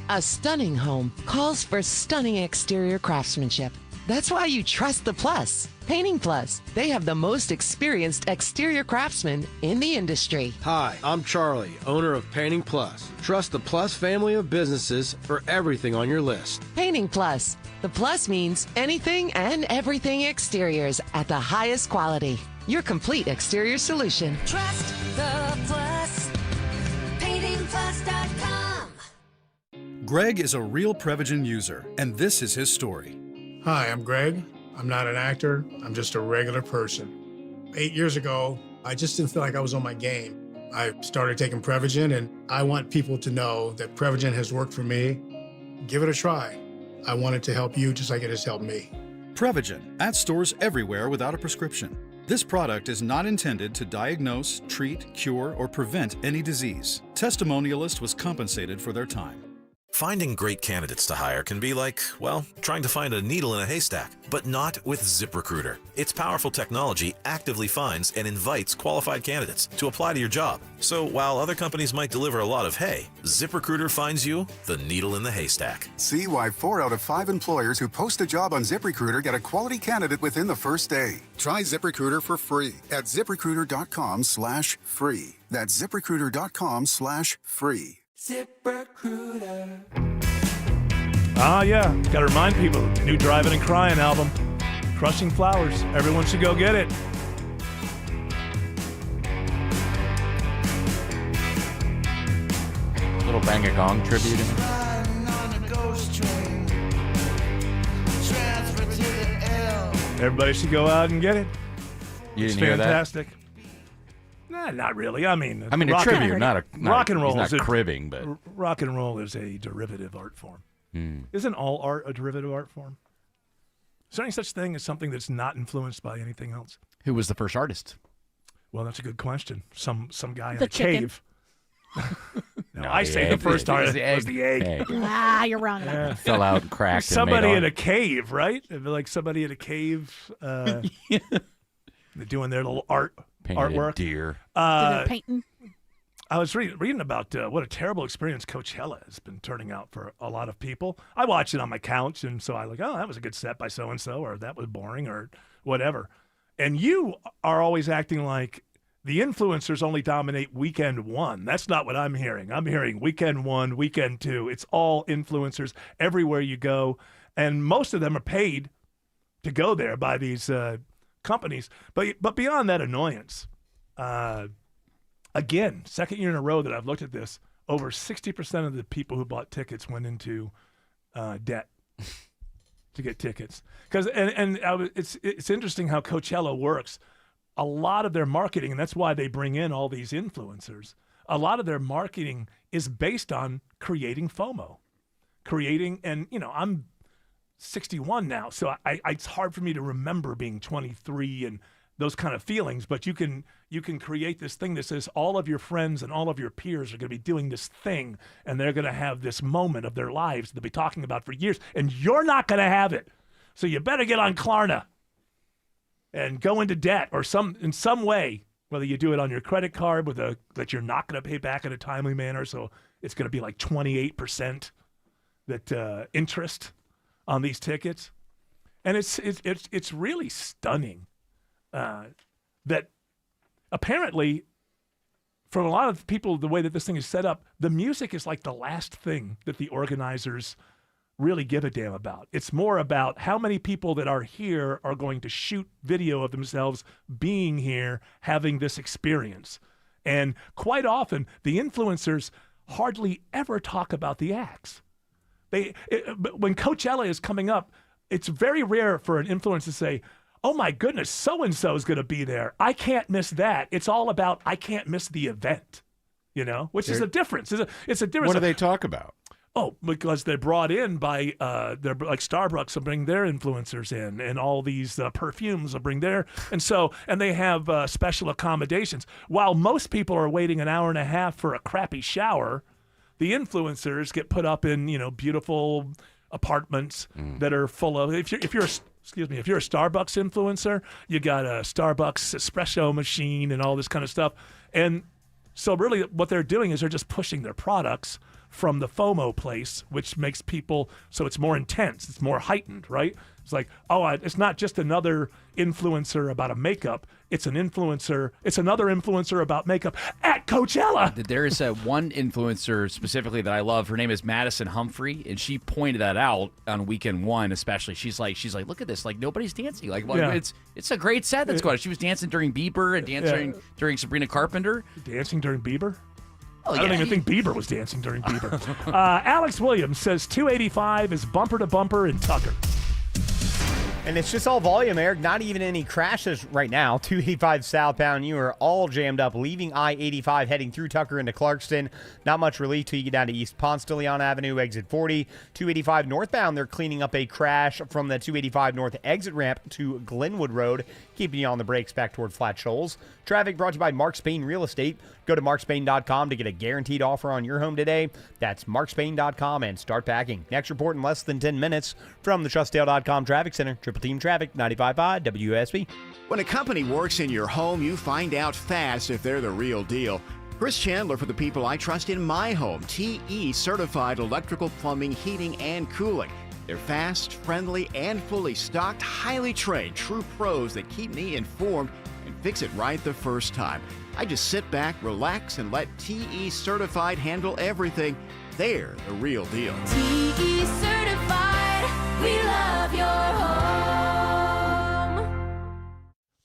A stunning home calls for stunning exterior craftsmanship. That's why you trust the Plus. Painting Plus. They have the most experienced exterior craftsmen in the industry. Hi, I'm Charlie, owner of Painting Plus. Trust the Plus family of businesses for everything on your list. Painting Plus. The Plus means anything and everything exteriors at the highest quality. Your complete exterior solution. Trust the Plus. PaintingPlus.com. Greg is a real Prevagen user, and this is his story. Hi, I'm Greg. I'm not an actor. I'm just a regular person. 8 years ago, I just didn't feel like I was on my game. I started taking Prevagen, and I want people to know that Prevagen has worked for me. Give it a try. I want it to help you just like it has helped me. Prevagen, at stores everywhere without a prescription. This product is not intended to diagnose, treat, cure, or prevent any disease. Testimonialist was compensated for their time. Finding great candidates to hire can be like, well, trying to find a needle in a haystack, but not with ZipRecruiter. Its powerful technology actively finds and invites qualified candidates to apply to your job. So while other companies might deliver a lot of hay, ZipRecruiter finds you the needle in the haystack. See why 4 out of 5 employers who post a job on ZipRecruiter get a quality candidate within the first day. Try ZipRecruiter for free at ZipRecruiter.com/free. That's ZipRecruiter.com/free. ZipRecruiter. Ah, yeah. Got to remind people, new Driving and Crying album, Crushing Flowers. Everyone should go get it. Little Bang a Gong tribute. Everybody should go out and get it. You It's didn't hear that? fantastic. Nah, not really. I mean a tribute, not rock and roll. He's is not a- cribbing, but rock and roll is a derivative art form. Hmm. Isn't all art a derivative art form? Is there any such thing as something that's not influenced by anything else? Who was the first artist? Well, that's a good question. Some guy in The a chicken. cave. No, No, I the say egg. the first It was artist the egg. was the egg. Egg. Ah, you're wrong about that. Fell out and cracked. Somebody and in made a cave, right? It'd be like somebody in a cave they're doing their little Painted a artwork. deer. Did they painting? I was reading about what a terrible experience Coachella has been turning out for a lot of people. I watched it on my couch, and so I like, oh, that was a good set by so-and-so, or that was boring, or whatever. And you are always acting like the influencers only dominate weekend one. That's not what I'm hearing. I'm hearing weekend one, weekend two. It's all influencers everywhere you go, and most of them are paid to go there by these companies. But beyond that annoyance, again, second year in a row that I've looked at this, over 60% of the people who bought tickets went into debt to get tickets. Because it's interesting how Coachella works. A lot of their marketing, and that's why they bring in all these influencers, a lot of their marketing is based on creating FOMO. And, I'm 61 now, so it's hard for me to remember being 23 and those kind of feelings, but you can create this thing that says all of your friends and all of your peers are going to be doing this thing, and they're going to have this moment of their lives they'll be talking about for years, and you're not going to have it. So you better get on Klarna and go into debt or in some way, whether you do it on your credit card that you're not going to pay back in a timely manner, so it's going to be like 28% that interest on these tickets, and it's really stunning. That apparently, from a lot of people, the way that this thing is set up, the music is like the last thing that the organizers really give a damn about. It's more about how many people that are here are going to shoot video of themselves being here, having this experience. And quite often, the influencers hardly ever talk about the acts. When Coachella is coming up, it's very rare for an influencer to say, oh my goodness, so-and-so is going to be there. I can't miss that. It's all about, I can't miss the event, which is a difference. It's a difference. What do they talk about? Oh, because they're brought in by, they're like Starbucks will bring their influencers in, and all these perfumes will bring their, and they have special accommodations. While most people are waiting an hour and a half for a crappy shower, the influencers get put up in, beautiful apartments that are full of, if you're a Starbucks influencer, you got a Starbucks espresso machine and all this kind of stuff. And so really what they're doing is they're just pushing their products from the FOMO place, which makes people, so it's more intense, it's more heightened, right? It's like, it's not just another influencer about a makeup, it's another influencer about makeup at Coachella. There is one influencer specifically that I love. Her name is Madison Humphrey, and she pointed that out on weekend one, especially. She's like, look at this, like nobody's dancing. Like, well, Yeah. it's a great set that's going on. She was dancing during Bieber and dancing during Sabrina Carpenter. Dancing during Bieber? Oh, I don't yeah. even think Bieber was dancing during Bieber. Alex Williams says 285 is bumper to bumper in Tucker. And it's just all volume, Eric. Not even any crashes right now. 285 southbound. You are all jammed up, leaving I-85, heading through Tucker into Clarkston. Not much relief till you get down to East Ponce de Leon Avenue, exit 40. 285 northbound, they're cleaning up a crash from the 285 north exit ramp to Glenwood Road, keeping you on the brakes back toward Flat Shoals. Traffic brought to you by Mark Spain Real Estate. Go to markspain.com to get a guaranteed offer on your home today. That's markspain.com and start packing. Next report in less than 10 minutes from the TrustDale.com Traffic Center. Triple Team Traffic, 95.5 WSB. When a company works in your home, you find out fast if they're the real deal. Chris Chandler for the people I trust in my home. TE certified electrical, plumbing, heating, and cooling. They're fast, friendly, and fully stocked, highly trained, true pros that keep me informed and fix it right the first time. I just sit back, relax, and let TE Certified handle everything. They're the real deal. TE Certified, we love your home.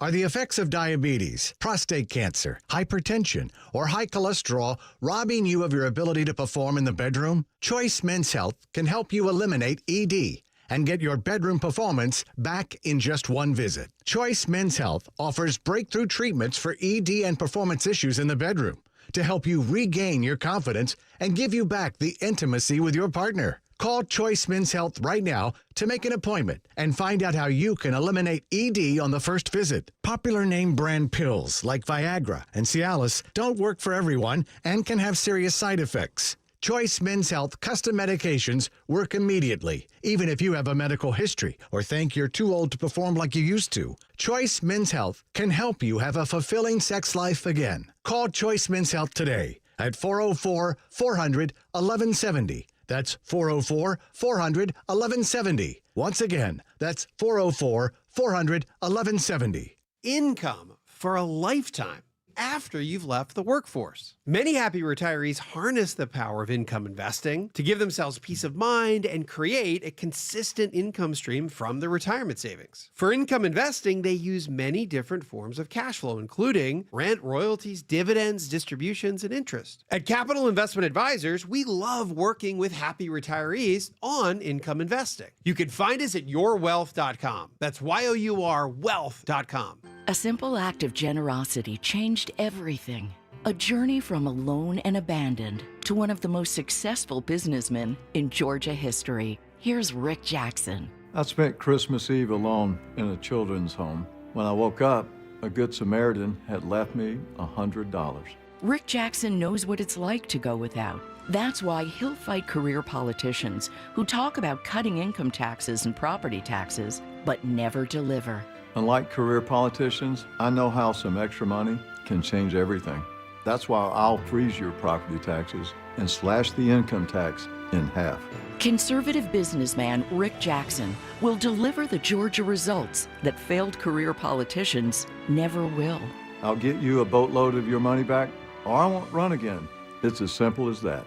Are the effects of diabetes, prostate cancer, hypertension, or high cholesterol robbing you of your ability to perform in the bedroom? Choice Men's Health can help you eliminate ED and get your bedroom performance back in just one visit. Choice Men's Health offers breakthrough treatments for ED and performance issues in the bedroom to help you regain your confidence and give you back the intimacy with your partner. Call Choice Men's Health right now to make an appointment and find out how you can eliminate ED on the first visit. Popular name brand pills like Viagra and Cialis don't work for everyone and can have serious side effects. Choice Men's Health custom medications work immediately, even if you have a medical history or think you're too old to perform like you used to. Choice Men's Health can help you have a fulfilling sex life again. Call Choice Men's Health today at 404-400-1170. That's 404-400-1170. Once again, that's 404-400-1170. Income for a lifetime after you've left the workforce. Many happy retirees harness the power of income investing to give themselves peace of mind and create a consistent income stream from their retirement savings. For income investing, they use many different forms of cash flow, including rent, royalties, dividends, distributions, and interest. At Capital Investment Advisors, we love working with happy retirees on income investing. You can find us at yourwealth.com. That's Y-O-U-R wealth.com. A simple act of generosity changed everything. A journey from alone and abandoned to one of the most successful businessmen in Georgia history. Here's Rick Jackson. I spent Christmas Eve alone in a children's home. When I woke up, a Good Samaritan had left me $100. Rick Jackson knows what it's like to go without. That's why he'll fight career politicians who talk about cutting income taxes and property taxes, but never deliver. Unlike career politicians, I know how some extra money can change everything. That's why I'll freeze your property taxes and slash the income tax in half. Conservative businessman Rick Jackson will deliver the Georgia results that failed career politicians never will. I'll get you a boatload of your money back, or I won't run again. It's as simple as that.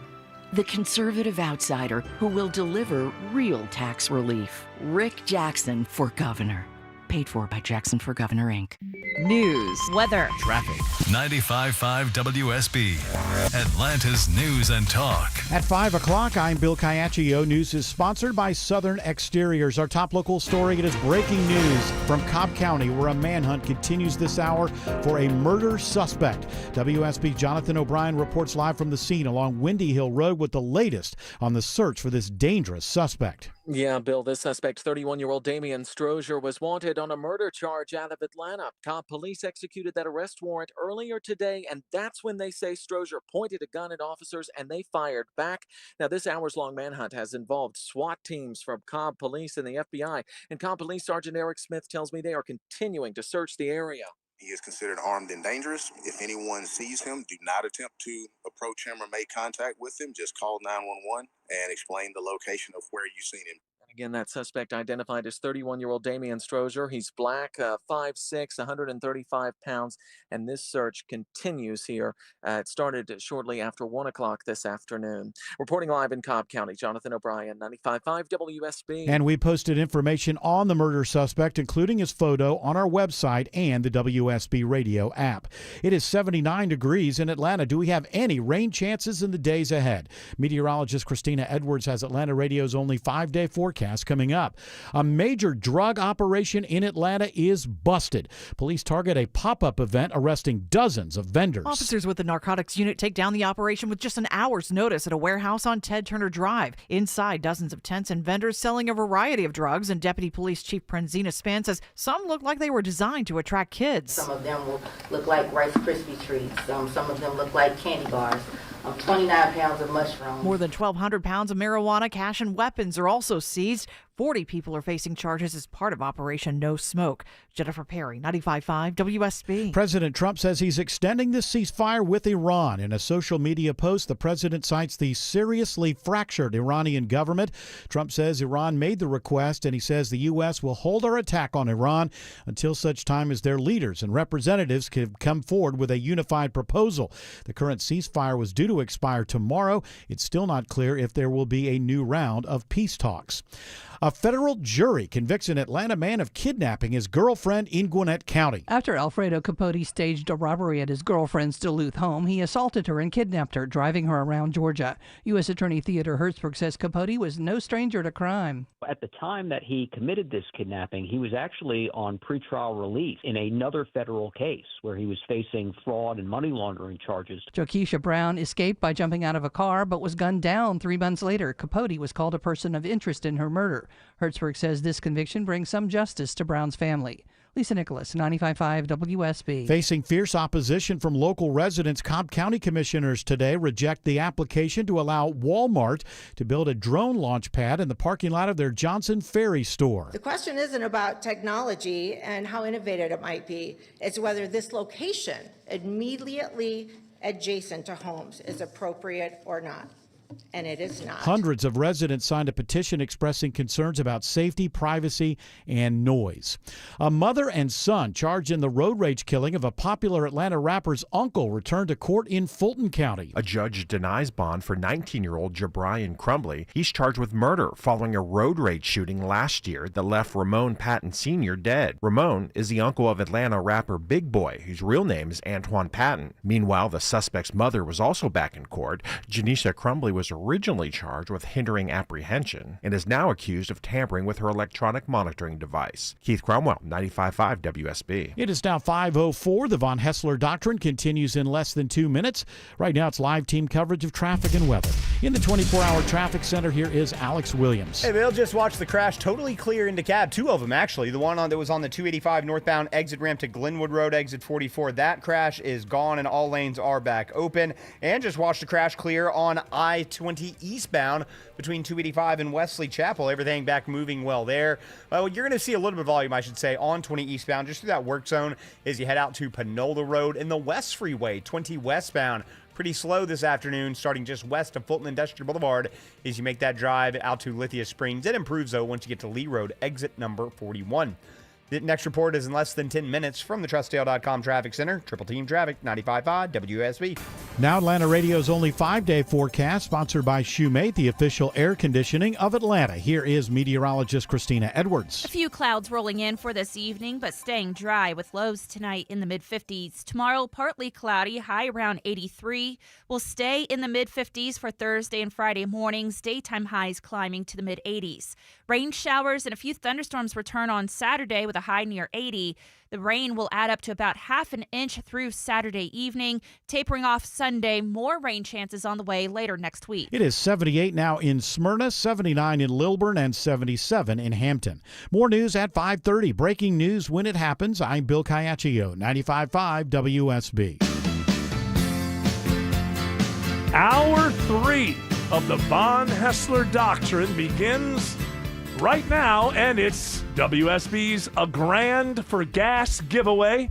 The conservative outsider who will deliver real tax relief. Rick Jackson for governor. Paid for by Jackson for Governor, Inc. News, weather, traffic. 95.5 WSB, Atlanta's News and Talk. At 5 o'clock, I'm Bill Caiaccio. News is sponsored by Southern Exteriors. Our top local story, it is breaking news from Cobb County, where a manhunt continues this hour for a murder suspect. WSB Jonathan O'Brien reports live from the scene along Windy Hill Road with the latest on the search for this dangerous suspect. Yeah, Bill, this suspect, 31-year-old Damian Strozier, was wanted on a murder charge out of Atlanta. Cobb police executed that arrest warrant earlier today, and that's when they say Strozier pointed a gun at officers and they fired back. Now, this hours-long manhunt has involved SWAT teams from Cobb police and the FBI, and Cobb Police Sergeant Eric Smith tells me they are continuing to search the area. He is considered armed and dangerous. If anyone sees him, do not attempt to approach him or make contact with him. Just call 911 and explain the location of where you've seen him. Again, that suspect identified as 31-year-old Damian Strozier. He's black, 5'6", 135 pounds, and this search continues here. It started shortly after 1 o'clock this afternoon. Reporting live in Cobb County, Jonathan O'Brien, 95.5 WSB. And we posted information on the murder suspect, including his photo, on our website and the WSB radio app. It is 79 degrees in Atlanta. Do we have any rain chances in the days ahead? Meteorologist Christina Edwards has Atlanta Radio's only 5-day forecast coming up. A major drug operation in Atlanta is busted. Police target a pop-up event arresting dozens of vendors. Officers with the narcotics unit take down the operation with just an hour's notice at a warehouse on Ted Turner Drive. Inside, dozens of tents and vendors selling a variety of drugs, and Deputy Police Chief Prenzina Span says some look like they were designed to attract kids. Some of them will look like Rice Krispie treats. Some of them look like candy bars. 29 pounds of mushrooms. More than 1,200 pounds of marijuana, cash, and weapons are also seized. 40 people are facing charges as part of Operation No Smoke. Jennifer Perry, 95.5 WSB. President Trump says he's extending the ceasefire with Iran. In a social media post, the president cites the seriously fractured Iranian government. Trump says Iran made the request, and he says the U.S. will hold our attack on Iran until such time as their leaders and representatives can come forward with a unified proposal. The current ceasefire was due to expire tomorrow. It's still not clear if there will be a new round of peace talks. A federal jury convicts an Atlanta man of kidnapping his girlfriend in Gwinnett County. After Alfredo Capote staged a robbery at his girlfriend's Duluth home, he assaulted her and kidnapped her, driving her around Georgia. U.S. Attorney Theodore Hertzberg says Capote was no stranger to crime. At the time that he committed this kidnapping, he was actually on pretrial release in another federal case where he was facing fraud and money laundering charges. Jokisha Brown escaped by jumping out of a car but was gunned down 3 months later. Capote was called a person of interest in her murder. Hertzberg says this conviction brings some justice to Brown's family. Lisa Nicholas, 95.5 WSB. Facing fierce opposition from local residents, Cobb County commissioners today reject the application to allow Walmart to build a drone launch pad in the parking lot of their Johnson Ferry store. The question isn't about technology and how innovative it might be. It's whether this location immediately adjacent to homes is appropriate or not. And it is not. Hundreds of residents signed a petition expressing concerns about safety, privacy, and noise. A mother and son charged in the road rage killing of a popular Atlanta rapper's uncle returned to court in Fulton County. A judge denies bond for 19-year-old Jabrian Crumbly. He's charged with murder following a road rage shooting last year that left Ramon Patton Sr. dead. Ramon is the uncle of Atlanta rapper Big Boy, whose real name is Antoine Patton. Meanwhile, the suspect's mother was also back in court. Janisha Crumbly was originally charged with hindering apprehension and is now accused of tampering with her electronic monitoring device. Keith Cromwell, 95.5 WSB. It is now 5:04. The Von Hessler Doctrine continues in less than 2 minutes. Right now, it's live team coverage of traffic and weather. In the 24-hour traffic center, here is Alex Williams. Hey, Bill, just watched the crash totally clear into cab. Two of them, actually. The one that was on the 285 northbound exit ramp to Glenwood Road, exit 44. That crash is gone and all lanes are back open. And just watched the crash clear on I-20 eastbound between 285 and Wesley Chapel. Everything back moving well there. You're going to see a little bit of volume, I should say, on 20 eastbound, just through that work zone as you head out to Panola Road and the West Freeway, 20 westbound. Pretty slow this afternoon, starting just west of Fulton Industrial Boulevard as you make that drive out to Lithia Springs. It improves, though, once you get to Lee Road, exit number 41. The next report is in less than 10 minutes from the TrustDale.com Traffic Center. Triple Team Traffic, 95.5 WSB. Now Atlanta Radio's only 5-day forecast, sponsored by Shoemate, the official air conditioning of Atlanta. Here is meteorologist Christina Edwards. A few clouds rolling in for this evening, but staying dry with lows tonight in the mid-50s. Tomorrow, partly cloudy, high around 83. Will stay in the mid-50s for Thursday and Friday mornings. Daytime highs climbing to the mid-80s. Rain showers and a few thunderstorms return on Saturday with a high near 80. The rain will add up to about half an inch through Saturday evening. Tapering off Sunday, more rain chances on the way later next week. It is 78 now in Smyrna, 79 in Lilburn, and 77 in Hampton. More news at 5:30. Breaking news when it happens. I'm Bill Caiaccio, 95.5 WSB. Hour 3 of the Von Hessler Doctrine begins right now, and it's WSB's A Grand for Gas giveaway.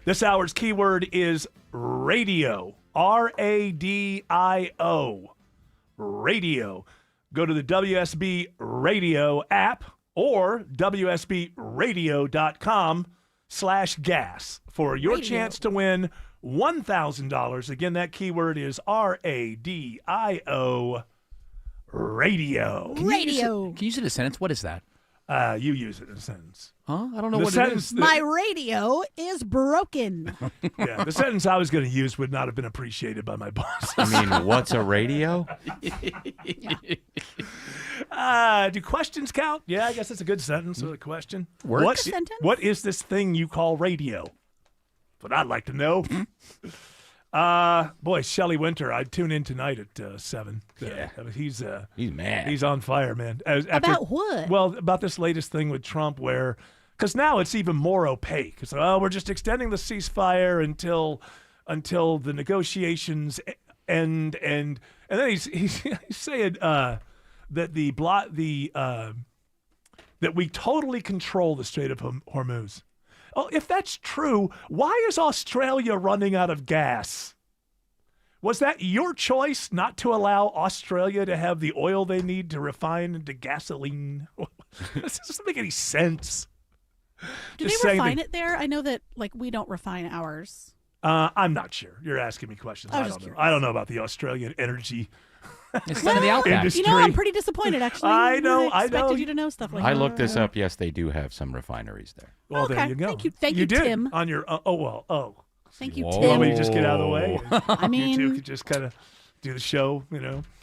This hour's keyword is radio. R-A-D-I-O. Radio. Go to the WSB Radio app or WSBradio.com/gas for your chance to win $1,000. Again, that keyword is R-A-D-I-O. Radio. Can you use it in a sentence? What is that? You use it in a sentence. Huh? I don't know The what sentence it is. My radio is broken. Yeah, the sentence I was going to use would not have been appreciated by my boss. I mean, what's a radio? Do questions count? Yeah, I guess that's a good sentence or a question. Works. What is this thing you call radio? That's what I'd like to know. Boy, Shelley Winter, I'd tune in tonight at 7. Yeah. He's mad. He's on fire, man. About what? Well, about this latest thing with Trump where, because now it's even more opaque. It's like, we're just extending the ceasefire until the negotiations end, and then he's saying that that we totally control the Strait of Hormuz. Oh, if that's true, why is Australia running out of gas? Was that your choice not to allow Australia to have the oil they need to refine into gasoline? This doesn't make any sense. Do they refine it there? I know that we don't refine ours. I'm not sure. You're asking me questions. I don't know. I don't know about the Australian energy industry. You know, I'm pretty disappointed, actually. I know. I expected you to know stuff like that. I looked this up. Yes, they do have some refineries there. Well, okay. there you go. Thank you, did Tim. On your Thank you, Whoa. Tim. Want me to just get out of the way? I mean, you two could just kind of do the show,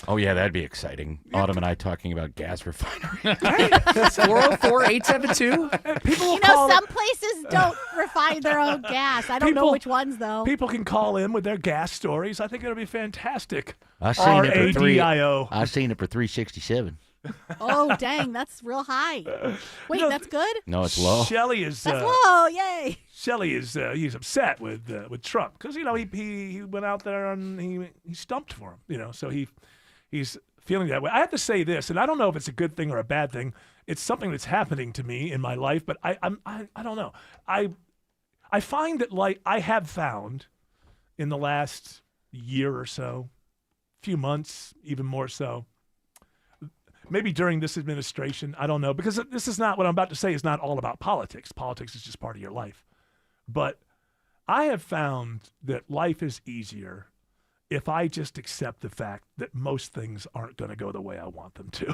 Oh, yeah, that'd be exciting. Autumn and I talking about gas refinery. 404-872. People some places don't refine their own gas. I don't know which ones, though. People can call in with their gas stories. I think it'll be fantastic. I seen it for R-A-D-I-O. I seen it for $3.67. Oh, dang, that's real high. Wait, that's good? No, it's low. Shelley is That's low, yay. Shelley is he's upset with Trump because he went out there and he stumped for him, so he's feeling that way. I have to say this, and I don't know if it's a good thing or a bad thing. It's something that's happening to me in my life, but I don't know. I find that I have found in the last year or so, few months, even more so. Maybe during this administration, I don't know, because this is not what I'm about to say is not all about politics. Politics is just part of your life. But I have found that life is easier if I just accept the fact that most things aren't going to go the way I want them to.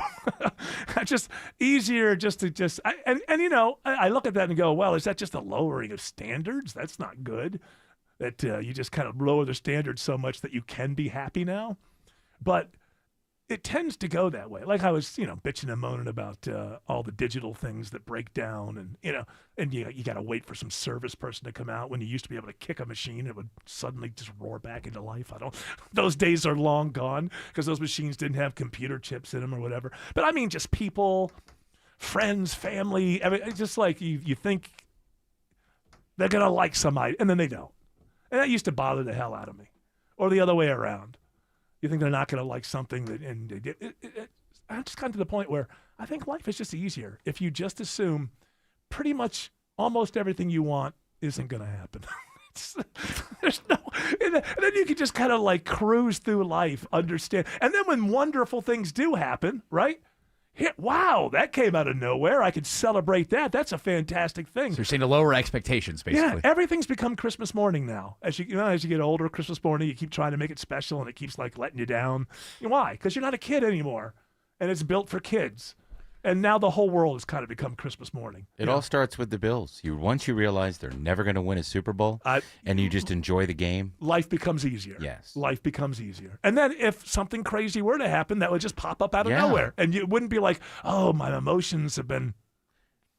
Just easier just to I look at that and go, well, is that just a lowering of standards? That's not good. That you just kind of lower the standards so much that you can be happy now. But it tends to go that way. Like I was, bitching and moaning about all the digital things that break down, and you got to wait for some service person to come out when you used to be able to kick a machine, it would suddenly just roar back into life. Those days are long gone because those machines didn't have computer chips in them or whatever. But I mean, just people, friends, family. I mean, it's just like you think they're gonna like somebody, and then they don't, and that used to bother the hell out of me, or the other way around. You think they're not going to like something that, and I've just gotten to the point where I think life is just easier if you just assume pretty much almost everything you want isn't going to happen. There's no, and then you can just kind of like cruise through life, understand, and then when wonderful things do happen, right? Wow, that came out of nowhere. I could celebrate that. That's a fantastic thing. So you're saying to lower expectations, basically. Yeah, everything's become Christmas morning now. As you get older, Christmas morning, you keep trying to make it special, and it keeps like letting you down. Why? Because you're not a kid anymore, and it's built for kids. And now the whole world has kind of become Christmas morning. It all starts with the Bills. Once you realize they're never going to win a Super Bowl, and you just enjoy the game, life becomes easier. Yes, life becomes easier. And then if something crazy were to happen, that would just pop up out of nowhere, and it wouldn't be like, oh, my emotions have been.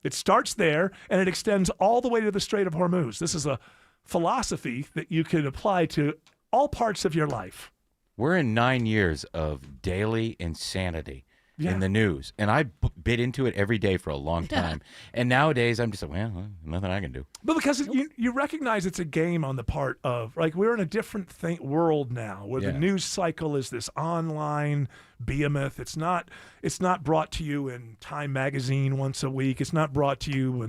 It starts there, and it extends all the way to the Strait of Hormuz. This is a philosophy that you can apply to all parts of your life. We're in 9 years of daily insanity. In the news, and I bit into it every day for a long time. And nowadays, I'm just like, well, nothing I can do. But because you recognize it's a game on the part of, like, we're in a different world now, where the news cycle is this online behemoth. It's not brought to you in Time magazine once a week. It's not brought to you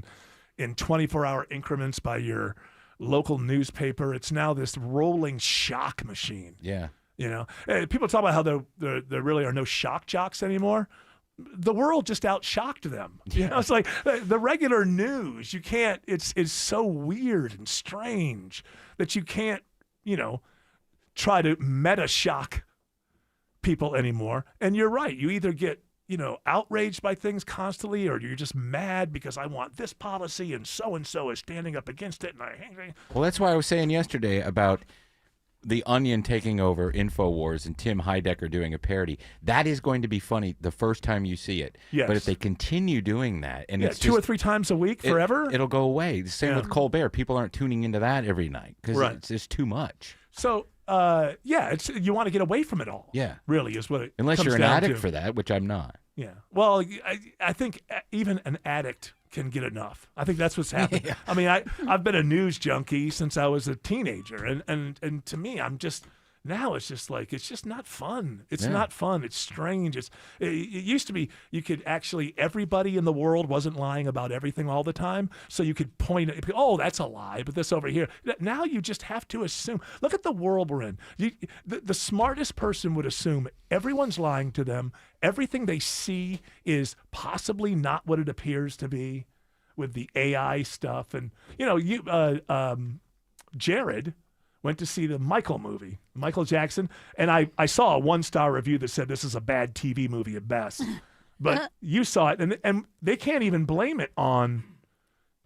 in 24-hour increments by your local newspaper. It's now this rolling shock machine. Yeah. People talk about how there really are no shock jocks anymore. The world just out-shocked them. It's like the regular news. You can't. It's so weird and strange that you can't, try to meta-shock people anymore. And you're right. You either get, outraged by things constantly, or you're just mad because I want this policy and so is standing up against it. Well, that's why I was saying yesterday about The Onion taking over InfoWars and Tim Heidecker doing a parody. That is going to be funny the first time you see it. Yes. But if they continue doing that, and it's two or three times a week forever, it'll go away. The same with Colbert. People aren't tuning into that every night because it's just too much. So, it's you want to get away from it all. Yeah. Really is what it Unless comes you're an down addict to. for that, which I'm not. Yeah. Well, I think even an addict can get enough. I think that's what's happened. Yeah. I mean, I've been a news junkie since I was a teenager, and to me, now it's just like, it's just not fun. It's not fun. It's strange. It used to be you could actually, everybody in the world wasn't lying about everything all the time. So you could point at, oh, that's a lie, but this over here. Now you just have to assume. Look at the world we're in. The smartest person would assume everyone's lying to them. Everything they see is possibly not what it appears to be with the AI stuff. And, Jared went to see the Michael movie, Michael Jackson, and I saw a 1-star review that said this is a bad TV movie at best. But you saw it, and they can't even blame it on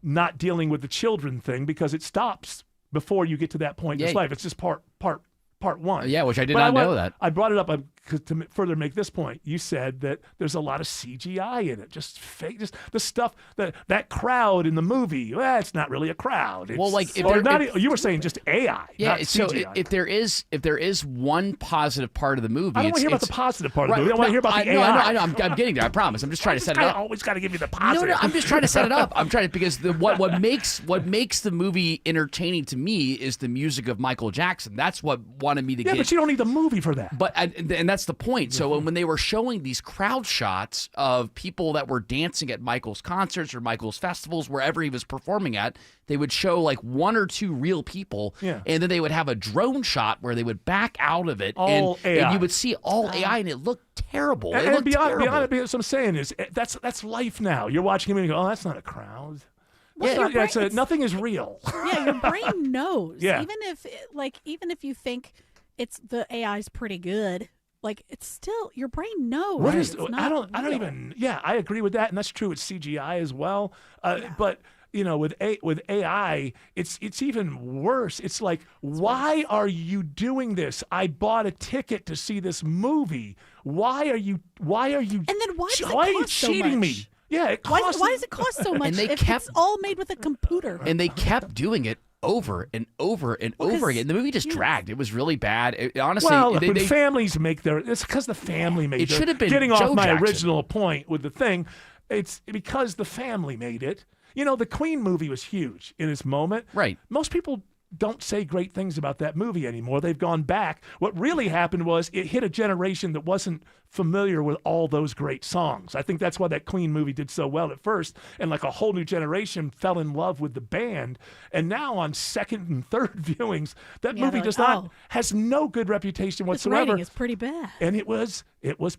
not dealing with the children thing because it stops before you get to that point in his life. It's just part one. Yeah, which I did not know that. I brought it up to further make this point. You said that there's a lot of CGI in it, just fake, just the stuff that crowd in the movie. Well, it's not really a crowd. It's, you were saying just AI. Yeah. Not So CGI. if there is one positive part of the movie, I don't want to hear about the positive part of the movie. I want to hear about the AI. I know. I'm getting there. I promise. I'm just trying to set it up. Always got to give you the positive. No, I'm just trying to set it up. I'm trying to because what makes the movie entertaining to me is the music of Michael Jackson. That's what wanted me to Yeah, get. but you don't need the movie for that. But and that's the point. So when they were showing these crowd shots of people that were dancing at Michael's concerts or Michael's festivals, wherever he was performing at, they would show like one or two real people, and then they would have a drone shot where they would back out of it, All and AI. you would see all AI, and it looked terrible. It And looked beyond, terrible. what I'm saying is that's life now. You're watching him and you go, oh, that's not a crowd. Well, That's your not- brain- nothing is real. Yeah, your brain knows. Yeah. Even if you think it's the AI's pretty good, like it's still your brain knows. What is? it's I not don't real. even. Yeah, I agree with that, and that's true with CGI as well. But with AI, it's even worse. It's like, why are you doing this? I bought a ticket to see this movie. Why are you? And then why does it are you cost so cheating much? me? Yeah, it Why costs. does it cost so much And they if kept- it's all made with a computer? And they kept doing it over and over and over again. The movie just dragged. It was really bad. Honestly, Well, they, when they- families make it's because the family made It should have been getting off Joe my Jackson. original point with the thing. It's because the family made it. You know, the Queen movie was huge in its moment. Right. Most people don't say great things about that movie anymore. They've gone back. What really happened was it hit a generation that wasn't familiar with all those great songs. I think that's why that Queen movie did so well at first, and like a whole new generation fell in love with the band. And now on second and third viewings, that Yeah, movie they're does like, not oh. has no good reputation This whatsoever. rating is pretty bad. And it was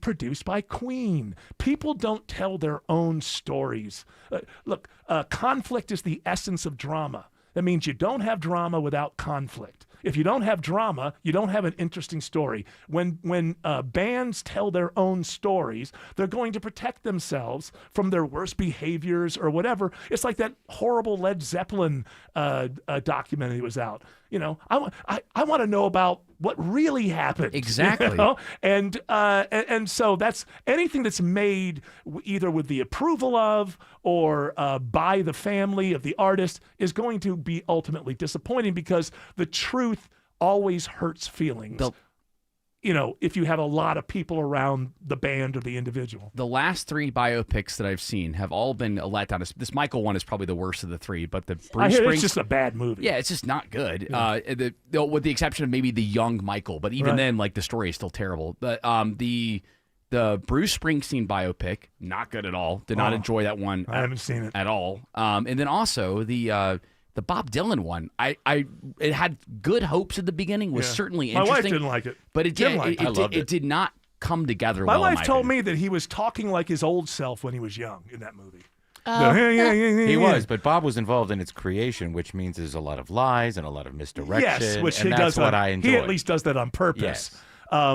produced by Queen. People don't tell their own stories. Look, conflict is the essence of drama. That means you don't have drama without conflict. If you don't have drama, you don't have an interesting story. When bands tell their own stories, they're going to protect themselves from their worst behaviors or whatever. It's like that horrible Led Zeppelin documentary that was out. You know, I want to know about what really happened. Exactly. You know? And so that's anything that's made either with the approval of or by the family of the artist is going to be ultimately disappointing because the truth always hurts feelings. You know, if you have a lot of people around the band or the individual. The last three biopics that I've seen have all been a letdown. This Michael one is probably the worst of the three, but the I Bruce hear Springs, it's just a bad movie. yeah, it's just not good. Yeah. With the exception of maybe the young Michael, but even Right. then, like the story is still terrible. But the Bruce Springsteen biopic, not good at all. Did not Oh, enjoy that one. I haven't seen it at all. And then also the Bob Dylan one, it had good hopes at the beginning. Was Yeah. certainly My wife interesting. didn't like it. but it Jim did. liked It, it. I loved it did not come together My well. in wife told opinion. me that he was talking like his old self when he was young in that movie. He was, but Bob was involved in its creation, which means there's a lot of lies and a lot of misdirection. Yes, which and he that's does. what I enjoy. He at least does that on purpose. Yes.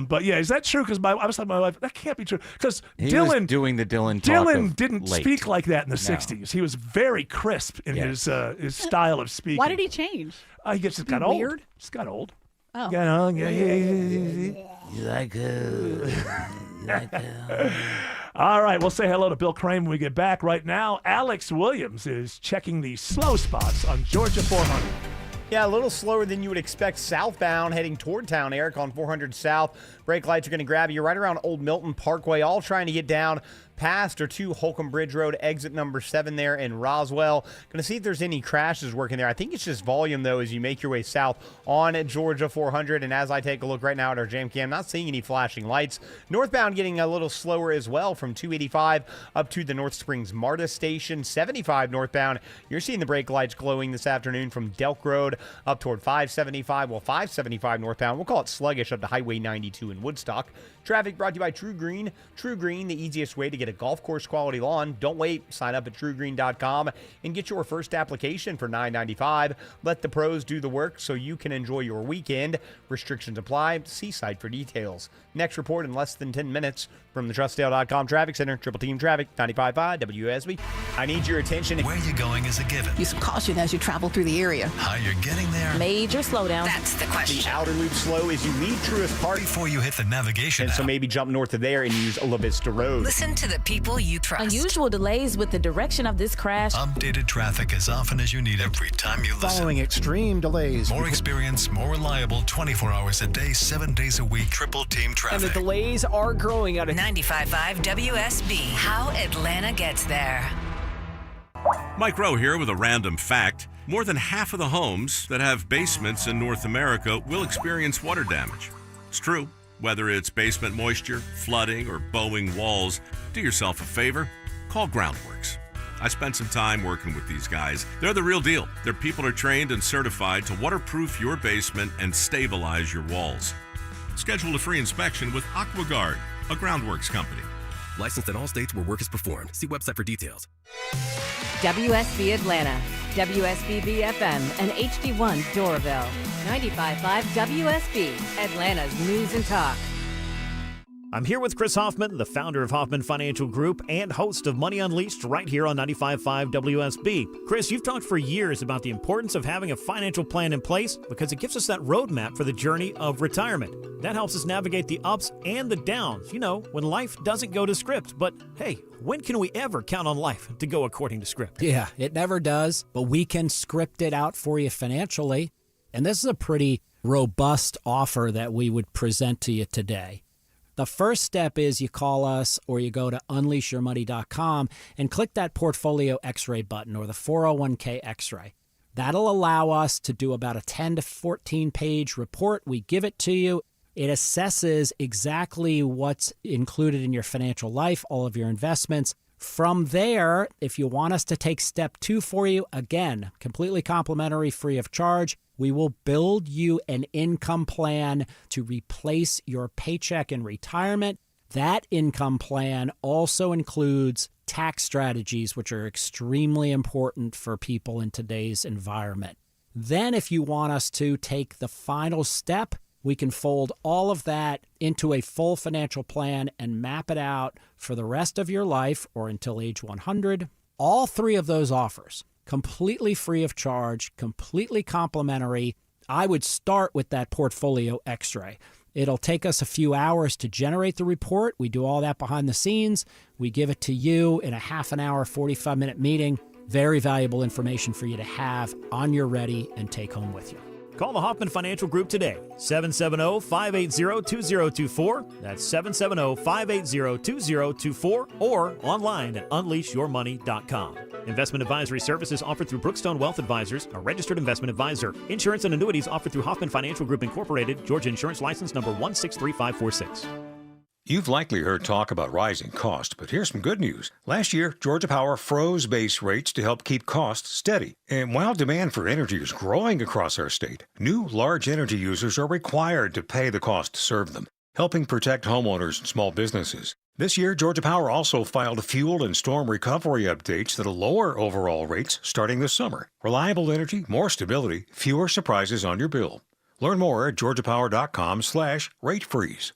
But yeah, is that true? Because I was like, my wife, that can't be true. Because He Dylan was doing the Dylan talk Dylan of didn't late. speak like that in the No. '60s. He was very crisp in his style of speaking. Why did he change? He just Be got old. weird? Just got old. Oh. Got on. Yeah. You like All right, we'll say hello to Bill Crane when we get back. Right now, Alex Williams is checking the slow spots on Georgia 400. Yeah, a little slower than you would expect southbound heading toward town, Eric, on 400 South. Brake lights are going to grab you right around Old Milton Parkway, all trying to get down past or to Holcomb Bridge Road, exit number 7 there in Roswell. Going to see if there's any crashes working there. I think it's just volume, though, as you make your way south on Georgia 400. And as I take a look right now at our jam cam, not seeing any flashing lights. Northbound getting a little slower as well from 285 up to the North Springs MARTA station. 75 northbound, you're seeing the brake lights glowing this afternoon from Delk Road up toward 575. Well, 575 northbound, we'll call it sluggish up to Highway 92 in Woodstock. Traffic brought to you by True Green. True Green, the easiest way to get a golf course quality lawn. Don't wait. Sign up at truegreen.com and get your first application for $9.95. Let the pros do the work so you can enjoy your weekend. Restrictions apply. See site for details. Next report in less than 10 minutes from the TrustDale.com Traffic Center. Triple Team Traffic, 95.5 WSB. I need your attention. Where you're going is a given. Use caution as you travel through the area. How you're getting there. Major slowdown. That's the question. The outer loop slow as you leave Truist Park. Before you hit the navigation And so maybe jump north of there and use La Vista Road. Listen to the people you trust. Unusual delays with the direction of this crash. Updated traffic as often as you need every time you listen. Following extreme delays. More experience, more reliable, 24 hours a day, 7 days a week. Triple Team Traffic. And the delays are growing out of 95.5 WSB. How Atlanta gets there. Mike Rowe here with a random fact. More than half of the homes that have basements in North America will experience water damage. It's true. Whether it's basement moisture, flooding, or bowing walls, do yourself a favor. Call Groundworks. I spent some time working with these guys. They're the real deal. Their people are trained and certified to waterproof your basement and stabilize your walls. Schedule a free inspection with AquaGuard, a Groundworks company. Licensed in all states where work is performed. See website for details. WSB Atlanta, WSB BFM, and HD1 Doraville. 95.5 WSB, Atlanta's News and Talk. I'm here with Chris Hoffman, the founder of Hoffman Financial Group and host of Money Unleashed right here on 95.5 WSB. Chris, you've talked for years about the importance of having a financial plan in place because it gives us that roadmap for the journey of retirement. That helps us navigate the ups and the downs, when life doesn't go to script. But hey, when can we ever count on life to go according to script? Yeah, it never does, but we can script it out for you financially. And this is a pretty robust offer that we would present to you today. The first step is you call us or you go to unleashyourmoney.com and click that portfolio x-ray button or the 401k x-ray. That'll allow us to do about a 10 to 14 page report. We give it to you. It assesses exactly what's included in your financial life, all of your investments. From there, if you want us to take step 2 for you, again, completely complimentary, free of charge, we will build you an income plan to replace your paycheck in retirement. That income plan also includes tax strategies, which are extremely important for people in today's environment. Then, if you want us to take the final step, we can fold all of that into a full financial plan and map it out for the rest of your life or until age 100. All 3 of those offers, completely free of charge, completely complimentary. I would start with that portfolio x-ray. It'll take us a few hours to generate the report. We do all that behind the scenes. We give it to you in a half an hour, 45-minute meeting. Very valuable information for you to have on your ready and take home with you. Call the Hoffman Financial Group today, 770-580-2024. That's 770-580-2024 or online at unleashyourmoney.com. Investment advisory services offered through Brookstone Wealth Advisors, a registered investment advisor. Insurance and annuities offered through Hoffman Financial Group Incorporated, Georgia Insurance License number 163546. You've likely heard talk about rising costs, but here's some good news. Last year, Georgia Power froze base rates to help keep costs steady. And while demand for energy is growing across our state, new large energy users are required to pay the cost to serve them, helping protect homeowners and small businesses. This year, Georgia Power also filed fuel and storm recovery updates that'll lower overall rates starting this summer. Reliable energy, more stability, fewer surprises on your bill. Learn more at georgiapower.com/rate freeze.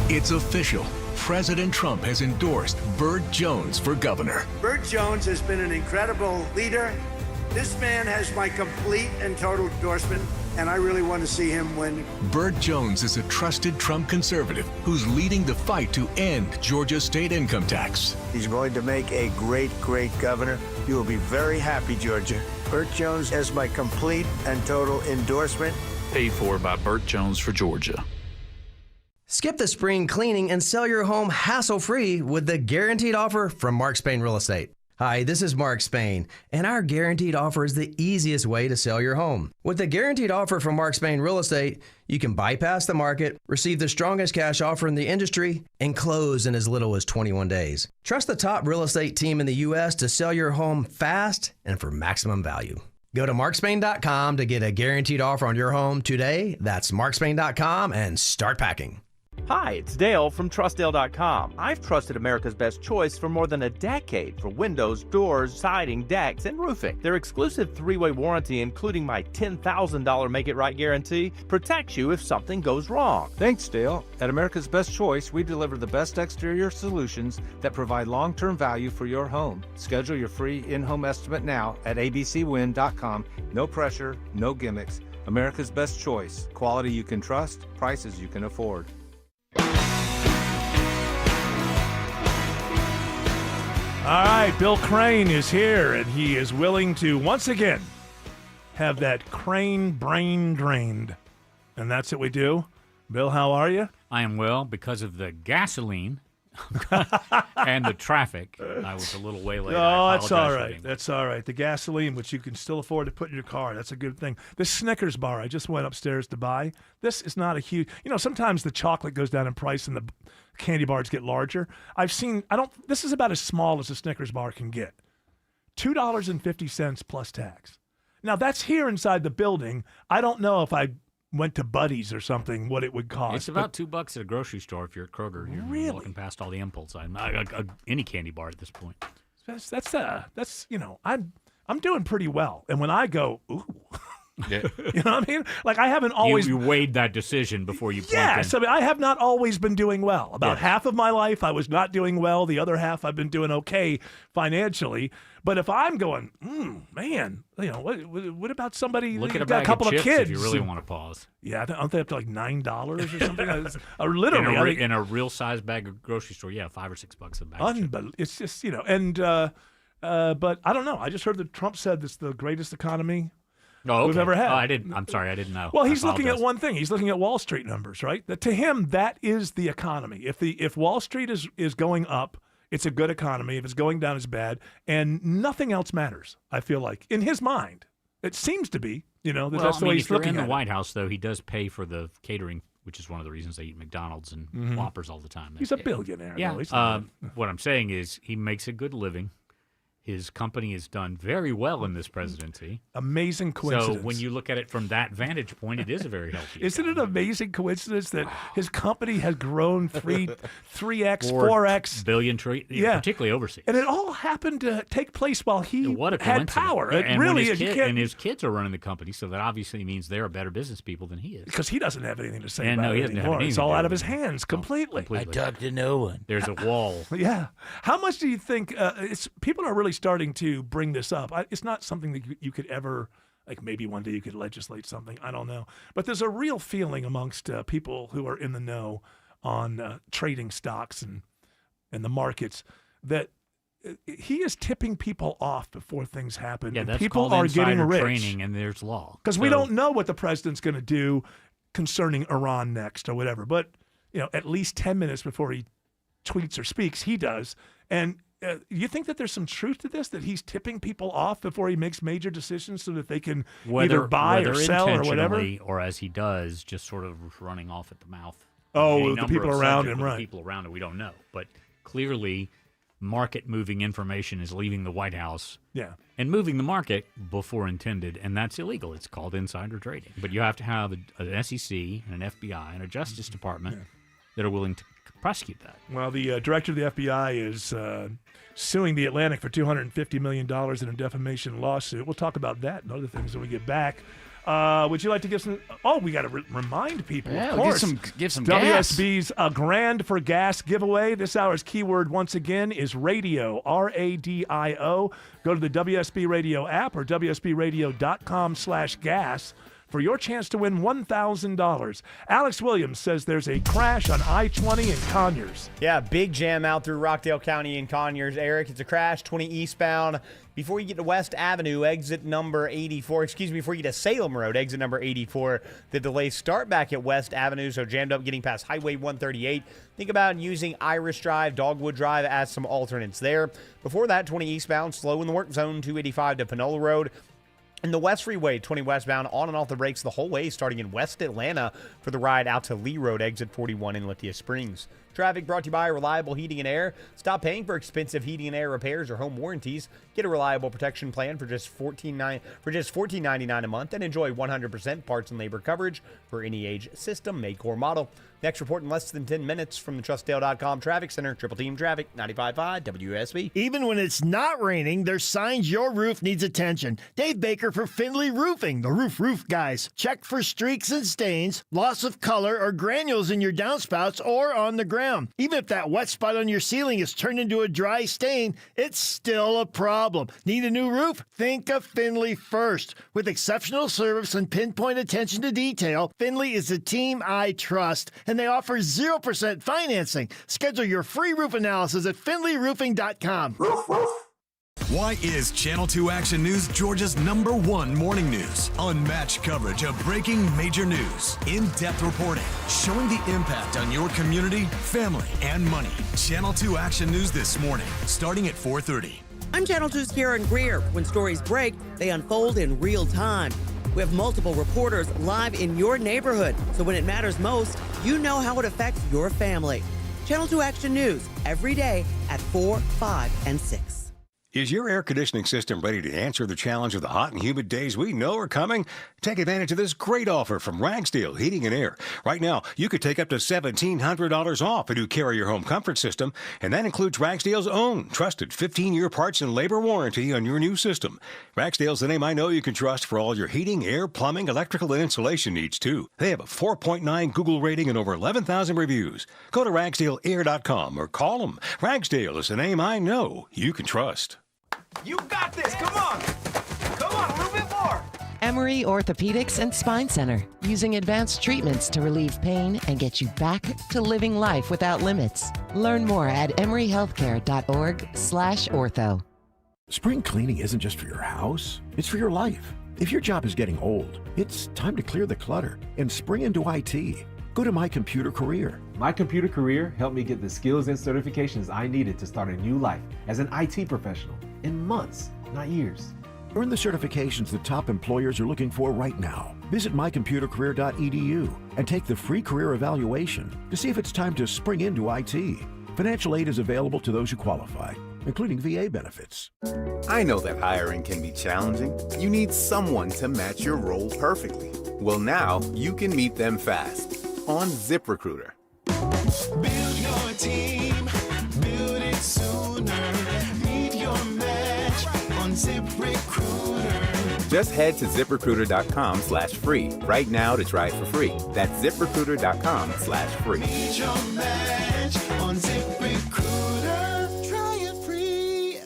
It's official. President Trump has endorsed Burt Jones for governor. Burt Jones has been an incredible leader. This man has my complete and total endorsement, and I really want to see him win. Burt Jones is a trusted Trump conservative who's leading the fight to end Georgia's state income tax. He's going to make a great, great governor. You will be very happy, Georgia. Burt Jones has my complete and total endorsement. Paid for by Burt Jones for Georgia. Skip the spring cleaning and sell your home hassle-free with the guaranteed offer from Mark Spain Real Estate. Hi, this is Mark Spain, and our guaranteed offer is the easiest way to sell your home. With the guaranteed offer from Mark Spain Real Estate, you can bypass the market, receive the strongest cash offer in the industry, and close in as little as 21 days. Trust the top real estate team in the U.S. to sell your home fast and for maximum value. Go to markspain.com to get a guaranteed offer on your home today. That's markspain.com and start packing. Hi, it's Dale from TrustDale.com. I've trusted America's Best Choice for more than a decade for windows, doors, siding, decks, and roofing. Their exclusive 3-way warranty, including my $10,000 Make It Right guarantee, protects you if something goes wrong. Thanks, Dale. At America's Best Choice, we deliver the best exterior solutions that provide long-term value for your home. Schedule your free in-home estimate now at abcwin.com. No pressure, no gimmicks. America's Best Choice. Quality you can trust, prices you can afford. All right, Bill Crane is here, and he is willing to, once again, have that Crane brain drained. And that's what we do. Bill, how are you? I am well because of the gasoline and the traffic. I was a little way late. Oh, that's all right. That's all right. The gasoline, which you can still afford to put in your car, that's a good thing. This Snickers bar I just went upstairs to buy, this is not a huge, sometimes the chocolate goes down in price and the candy bars get larger. This is about as small as a Snickers bar can get. $2.50 plus tax. Now, that's here inside the building. I don't know if I went to Buddy's or something, what it would cost. It's about $2 at a grocery store if you're at Kroger. You're Really? walking past all the impulse items. Any candy bar at this point. That's I'm doing pretty well. And when I go, ooh, Yeah. you know what I mean? Like I haven't always. You weighed that decision before you. Yes, I mean I have not always been doing well. About half of my life I was not doing well. The other half I've been doing okay financially. But if I'm going, man, what about somebody? Look at a got bag a couple of chips kids if you really want to pause. Yeah, aren't they up to like $9 or something? Or literally in a real size bag of grocery store, $5 or $6 a bag. Unbelievable. It's just but I don't know. I just heard that Trump said this is the greatest economy we've ever had. I'm sorry, I didn't know. Well, he's looking at one thing. He's looking at Wall Street numbers, right? To him, that is the economy. If Wall Street is going up, it's a good economy. If it's going down, it's bad, and nothing else matters. I feel like in his mind, it seems to be. That's the way he's looking at it. In the it. White House, though, he does pay for the catering, which is one of the reasons they eat McDonald's and Whoppers all the time. He's a billionaire. Yeah. Though. He's not- What I'm saying is he makes a good living. His company has done very well in this presidency. Amazing coincidence. So when you look at it from that vantage point, it is a very healthy. Isn't it an amazing coincidence that his company has grown 3x, 4x billion, particularly overseas, and it all happened to take place while he what a had power. It and really is. And his kids are running the company, so that obviously means they're better business people than he is. Because he doesn't have anything to say And about no, he it doesn't have anymore. anything It's to all do out of with his hands completely. completely. I talk to no one. There's a wall. Yeah. How much do you think people are really starting to bring this up? It's not something that you could ever, like maybe one day you could legislate something. I don't know. But there's a real feeling amongst people who are in the know on trading stocks and the markets that he is tipping people off before things happen. Yeah, and that's people called are getting insider rich. training, and there's law. Because we don't know what the president's going to do concerning Iran next or whatever. But, at least 10 minutes before he tweets or speaks, he does. And you think that there's some truth to this, that he's tipping people off before he makes major decisions so that they can either buy or sell or whatever? Or as he does, just sort of running off at the mouth. Oh, the people around him, right. The people around him, we don't know. But clearly, market-moving information is leaving the White House and moving the market before intended, and that's illegal. It's called insider trading. But you have to have an SEC, and an FBI, and a Justice Department that are willing to prosecute that. Well, the director of the FBI is suing the Atlantic for $250 million in a defamation lawsuit. We'll talk about that and other things when we get back. Would you like to give some? Oh, we got to remind people. Yeah, of we'll course, give some gas. WSB's a grand for gas giveaway. This hour's keyword once again is radio. RADIO. Go to the WSB Radio app or WSBRadio.com/gas for your chance to win $1,000. Alex Williams says there's a crash on I-20 in Conyers. Yeah, big jam out through Rockdale County in Conyers. Eric, it's a crash, 20 eastbound. Before you get to West Avenue, exit number 84. Before you get to Salem Road, exit number 84. The delays start back at West Avenue, so jammed up getting past Highway 138. Think about using Irish Drive, Dogwood Drive as some alternates there. Before that, 20 eastbound, slow in the work zone, 285 to Panola Road. And the West Freeway, 20 westbound, on and off the brakes the whole way, starting in West Atlanta for the ride out to Lee Road, exit 41 in Lithia Springs. Traffic brought to you by Reliable Heating and Air. Stop paying for expensive heating and air repairs or home warranties. Get a reliable protection plan for just $14.99 a month and enjoy 100% parts and labor coverage for any age, system, make, or model. Next report in less than 10 minutes from the TrustDale.com Traffic Center. Triple Team Traffic, 95.5 WSB. Even when it's not raining, there's signs your roof needs attention. Dave Baker for Findlay Roofing, the roof guys. Check for streaks and stains, loss of color, or granules in your downspouts or on the ground. Even if that wet spot on your ceiling is turned into a dry stain, it's still a problem. Need a new roof? Think of Findlay first. With exceptional service and pinpoint attention to detail, Findlay is a team I trust, and they offer 0% financing. Schedule your free roof analysis at FindlayRoofing.com. Why is Channel 2 Action News Georgia's #1 morning news? Unmatched coverage of breaking major news. In-depth reporting showing the impact on your community, family, and money. Channel 2 Action News this morning, starting at 4:30. I'm Channel 2's Karen Greer. When stories break, they unfold in real time. We have multiple reporters live in your neighborhood, so when it matters most, you know how it affects your family. Channel 2 Action News, every day at 4, 5, and 6. Is your air conditioning system ready to answer the challenge of the hot and humid days we know are coming? Take advantage of this great offer from Ragsdale Heating and Air. Right now, you could take up to $1,700 off a new Carrier home comfort system, and that includes Ragsdale's own trusted 15-year parts and labor warranty on your new system. Ragsdale's the name I know you can trust for all your heating, air, plumbing, electrical, and insulation needs, too. They have a 4.9 Google rating and over 11,000 reviews. Go to ragsdaleair.com or call them. Ragsdale is the name I know you can trust. You got this. Come on. Come on, a little bit more. Emory Orthopedics and Spine Center, using advanced treatments to relieve pain and get you back to living life without limits. Learn more at emoryhealthcare.org/ortho. Spring cleaning isn't just for your house, it's for your life. If your job is getting old, it's time to clear the clutter and spring into IT. Go to My Computer Career. My Computer Career helped me get the skills and certifications I needed to start a new life as an IT professional in months, not years. Earn the certifications the top employers are looking for right now. Visit mycomputercareer.edu and take the free career evaluation to see if it's time to spring into IT. Financial aid is available to those who qualify, including VA benefits. I know that hiring can be challenging. You need someone to match your role perfectly. Well, now you can meet them fast on ZipRecruiter. Build your team, build it sooner. Meet your match on ZipRecruiter. Just head to ZipRecruiter.com/free right now to try it for free. That's ZipRecruiter.com/free. Meet your match on ZipRecruiter. Try it free.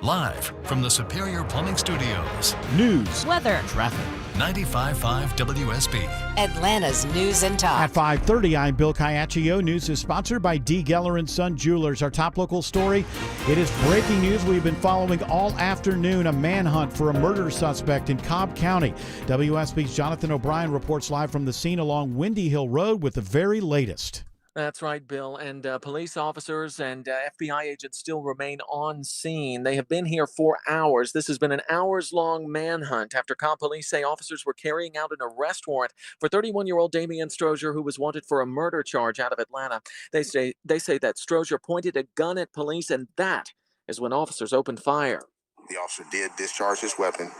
Live from the Superior Plumbing Studios. News, weather, traffic. 95.5 WSB. Atlanta's News and Talk. At 5:30, I'm Bill Caiaccio. News is sponsored by D. Geller & Son Jewelers. Our top local story, it is breaking news we've been following all afternoon. A manhunt for a murder suspect in Cobb County. WSB's Jonathan O'Brien reports live from the scene along Windy Hill Road with the very latest. That's right, Bill. And police officers and FBI agents still remain on scene. They have been here for hours. This has been an hours-long manhunt after Cobb police say officers were carrying out an arrest warrant for 31-year-old Damian Strozier, who was wanted for a murder charge out of Atlanta. They say that Strozier pointed a gun at police, and that is when officers opened fire. The officer did discharge his weapon,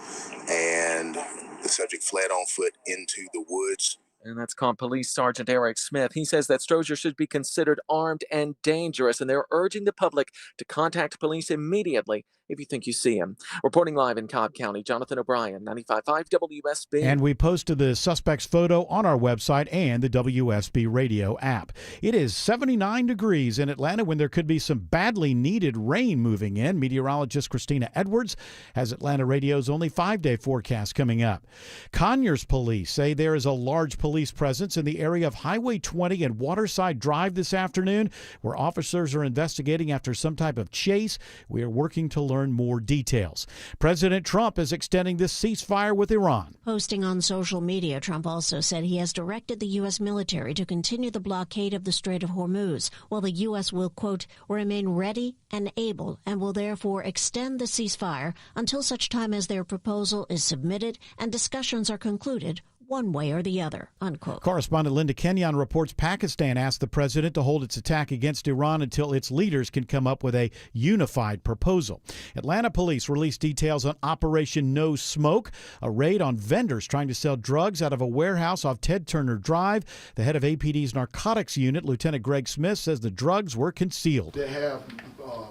and the subject fled on foot into the woods. And that's Cobb Police Sergeant Eric Smith. He says that Strozier should be considered armed and dangerous, and they're urging the public to contact police immediately if you think you see him. Reporting live in Cobb County, Jonathan O'Brien, 95.5 WSB. And we posted the suspect's photo on our website and the WSB radio app. It is 79 degrees in Atlanta when there could be some badly needed rain moving in. Meteorologist Christina Edwards has Atlanta Radio's only 5-day forecast coming up. Conyers police say there is a large police presence in the area of Highway 20 and Waterside Drive this afternoon, where officers are investigating after some type of chase. We are working to learn more details. President Trump is extending this ceasefire with Iran. Posting on social media, Trump also said he has directed the U.S. military to continue the blockade of the Strait of Hormuz, while the U.S. will, quote, remain ready and able and will therefore extend the ceasefire until such time as their proposal is submitted and discussions are concluded one way or the other, unquote. Correspondent Linda Kenyon reports Pakistan asked the president to hold its attack against Iran until its leaders can come up with a unified proposal. Atlanta police released details on Operation No Smoke, a raid on vendors trying to sell drugs out of a warehouse off Ted Turner Drive. The head of APD's narcotics unit, Lieutenant Greg Smith, says the drugs were concealed. They have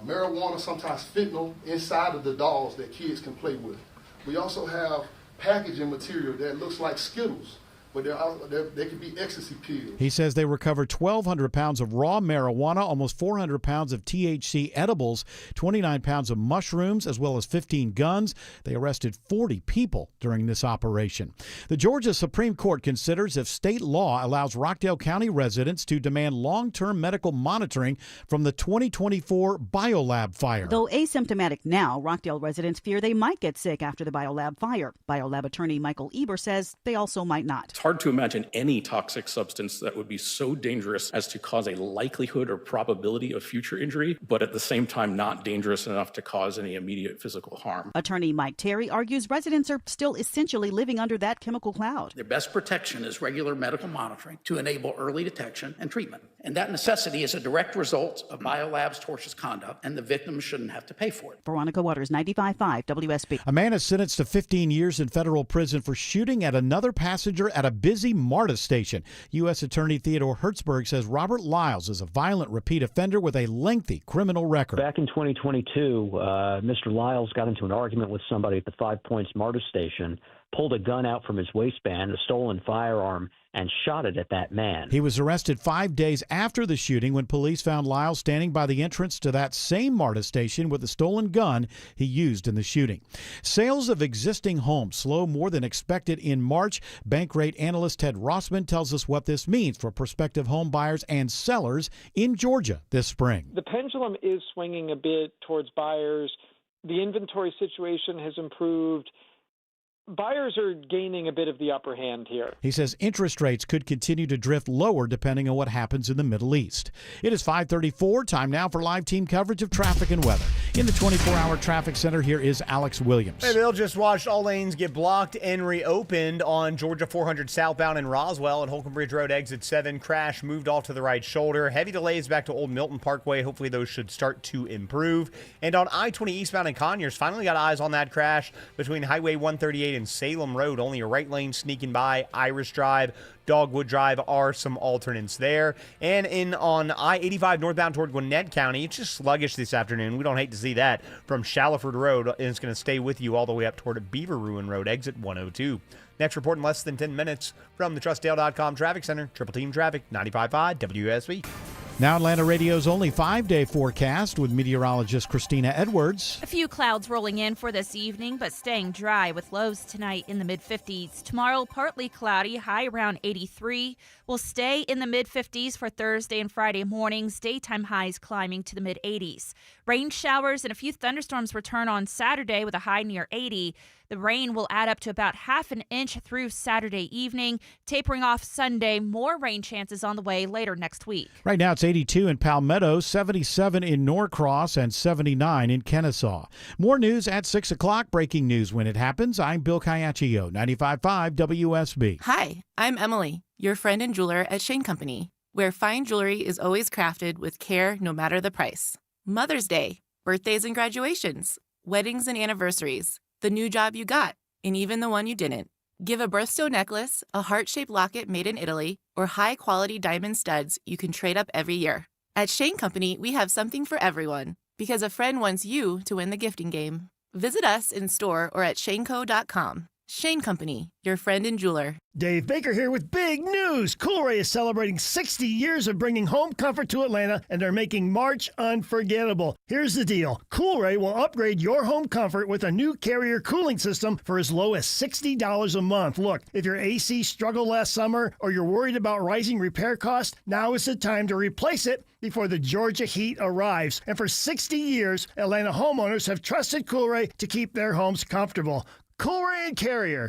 marijuana, sometimes fentanyl, inside of the dolls that kids can play with. We also have packaging material that looks like Skittles but they could be ecstasy pills. He says they recovered 1,200 pounds of raw marijuana, almost 400 pounds of THC edibles, 29 pounds of mushrooms, as well as 15 guns. They arrested 40 people during this operation. The Georgia Supreme Court considers if state law allows Rockdale County residents to demand long-term medical monitoring from the 2024 biolab fire. Though asymptomatic now, Rockdale residents fear they might get sick after the biolab fire. Biolab attorney Michael Eber says they also might not. It's hard to imagine any toxic substance that would be so dangerous as to cause a likelihood or probability of future injury, but at the same time not dangerous enough to cause any immediate physical harm. Attorney Mike Terry argues residents are still essentially living under that chemical cloud. The best protection is regular medical monitoring to enable early detection and treatment. And that necessity is a direct result of Biolab's tortious conduct, and the victims shouldn't have to pay for it. Veronica Waters, 95.5 WSB. A man is sentenced to 15 years in federal prison for shooting at another passenger at a busy MARTA station. U.S. Attorney Theodore Hertzberg says Robert Lyles is a violent repeat offender with a lengthy criminal record. Back in 2022, Mr. Lyles got into an argument with somebody at the 5 Points MARTA station, pulled a gun out from his waistband, a stolen firearm, and shot it at that man. He was arrested 5 days after the shooting when police found Lyles standing by the entrance to that same MARTA station with the stolen gun he used in the shooting. Sales of existing homes slow more than expected in March. Bankrate analyst Ted Rossman tells us what this means for prospective home buyers and sellers in Georgia this spring. The pendulum is swinging a bit towards buyers. The inventory situation has improved. Buyers are gaining a bit of the upper hand here. He says interest rates could continue to drift lower depending on what happens in the Middle East. It is 5:34. Time now for live team coverage of traffic and weather. In the 24-hour traffic center, here is Alex Williams. Hey, Bill, just watched all lanes get blocked and reopened on Georgia 400 southbound in Roswell at Holcomb Bridge Road, exit 7. Crash moved off to the right shoulder. Heavy delays back to Old Milton Parkway. Hopefully those should start to improve. And on I-20 eastbound in Conyers, finally got eyes on that crash between Highway 138 and Salem Road. Only a right lane sneaking by. Iris Drive, Dogwood Drive are some alternates there. And on I-85 northbound toward Gwinnett County, it's just sluggish this afternoon. We don't hate to see that from Shallowford Road, and it's going to stay with you all the way up toward Beaver Ruin Road, exit 102. Next report in less than 10 minutes from the TrustDale.com Traffic Center. Triple Team Traffic, 95.5 WSB. Now Atlanta Radio's only 5-day forecast with meteorologist Christina Edwards. A few clouds rolling in for this evening, but staying dry with lows tonight in the mid-50s. Tomorrow, partly cloudy, high around 83. We'll stay in the mid-50s for Thursday and Friday mornings. Daytime highs climbing to the mid-80s. Rain showers and a few thunderstorms return on Saturday with a high near 80. The rain will add up to about half an inch through Saturday evening. Tapering off Sunday, more rain chances on the way later next week. Right now it's 82 in Palmetto, 77 in Norcross, and 79 in Kennesaw. More news at 6 o'clock. Breaking news when it happens. I'm Bill Caiaccio, 95.5 WSB. Hi, I'm Emily, your friend and jeweler at Shane Company, where fine jewelry is always crafted with care no matter the price. Mother's Day, birthdays and graduations, weddings and anniversaries, the new job you got, and even the one you didn't. Give a birthstone necklace, a heart-shaped locket made in Italy, or high-quality diamond studs you can trade up every year. At Shane Company, we have something for everyone, because a friend wants you to win the gifting game. Visit us in store or at shaneco.com. Shane Company, your friend and jeweler. Dave Baker here with big news. Coolray is celebrating 60 years of bringing home comfort to Atlanta, and they're making March unforgettable. Here's the deal. Coolray will upgrade your home comfort with a new Carrier cooling system for as low as $60 a month. Look, if your AC struggled last summer or you're worried about rising repair costs, now is the time to replace it before the Georgia heat arrives. And for 60 years, Atlanta homeowners have trusted Coolray to keep their homes comfortable. Coolray and Carrier.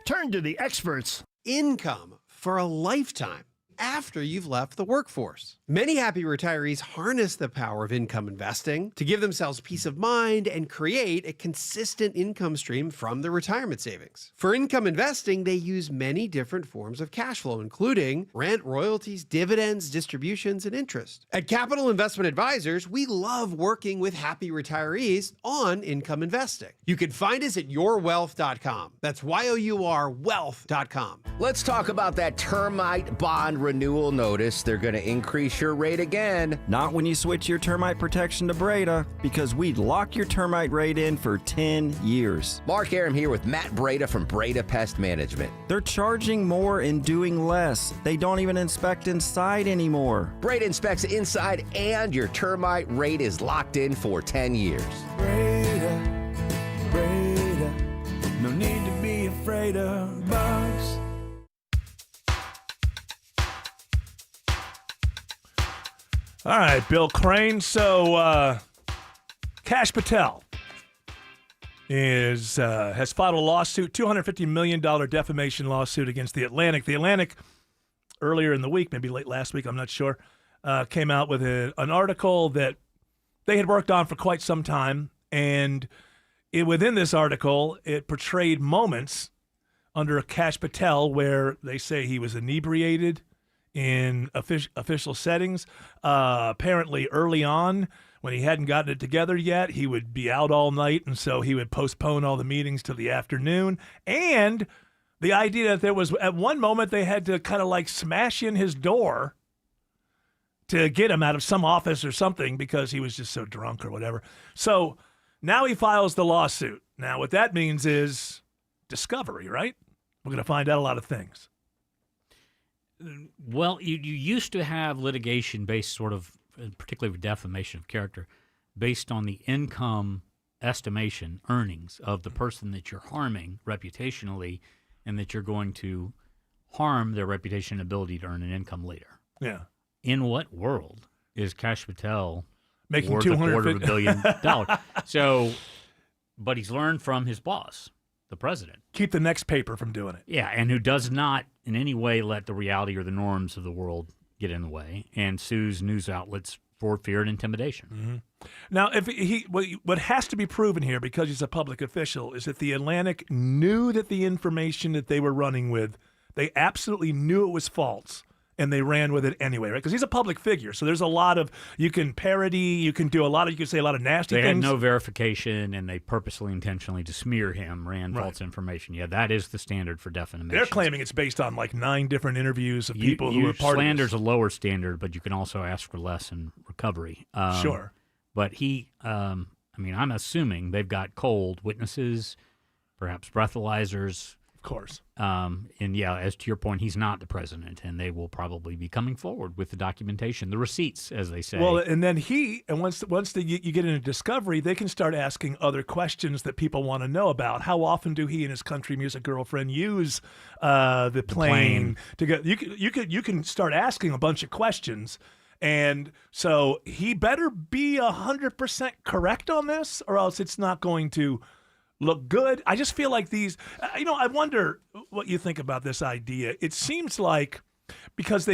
Turn to the experts. Income for a lifetime after you've left the workforce. Many happy retirees harness the power of income investing to give themselves peace of mind and create a consistent income stream from their retirement savings. For income investing, they use many different forms of cash flow, including rent, royalties, dividends, distributions, and interest. At Capital Investment Advisors, we love working with happy retirees on income investing. You can find us at yourwealth.com. That's YOUR wealth.com. Let's talk about that termite bond renewal notice, they're going to increase your rate again. Not when you switch your termite protection to Breda, because we'd lock your termite rate in for 10 years. Mark Aram here with Matt Breda from Breda Pest Management. They're charging more and doing less. They don't even inspect inside anymore. Breda inspects inside, and your termite rate is locked in for 10 years. Breda, Breda, no need to be afraid of bugs. All right, Bill Crane. So, Kash Patel has filed a lawsuit, $250 million defamation lawsuit against The Atlantic. The Atlantic, earlier in the week, maybe late last week, I'm not sure, came out with an article that they had worked on for quite some time, and within this article, it portrayed moments under Kash Patel where they say he was inebriated in official settings. Apparently, early on, when he hadn't gotten it together yet, he would be out all night, and so he would postpone all the meetings till the afternoon. And the idea that there was, at one moment, they had to kind of like smash in his door to get him out of some office or something because he was just so drunk or whatever. So now he files the lawsuit. Now, what that means is discovery, right? We're going to find out a lot of things. Well, you used to have litigation based sort of, particularly with defamation of character, based on the income estimation, earnings of the person that you're harming reputationally, and that you're going to harm their reputation and ability to earn an income later. Yeah. In what world is Kash Patel making worth $250 billion? So, but he's learned from his boss, the president. Keep the next paper from doing it. Yeah, and who does not in any way let the reality or the norms of the world get in the way, and sues news outlets for fear and intimidation. Mm-hmm. Now, if what has to be proven here, because he's a public official, is that the Atlantic knew that the information that they were running with, they absolutely knew it was false, and they ran with it anyway, right? Because he's a public figure, so there's a lot of, you can parody, you can say a lot of nasty things. They had no verification, and they purposely, intentionally, to smear him, ran false information. Yeah, that is the standard for defamation. They're claiming it's based on like 9 different interviews of people who are part of this. Slander's a lower standard, but you can also ask for less in recovery. Sure. But I'm assuming they've got cold witnesses, perhaps breathalyzers. Of course. And yeah, as to your point, he's not the president, and they will probably be coming forward with the documentation, the receipts, as they say. Well, and then once you get into discovery, they can start asking other questions that people want to know about. How often do he and his country music girlfriend use the plane to go? You can start asking a bunch of questions. And so he better be 100% correct on this, or else it's not going to look good. I just feel like these, I wonder what you think about this idea. It seems like because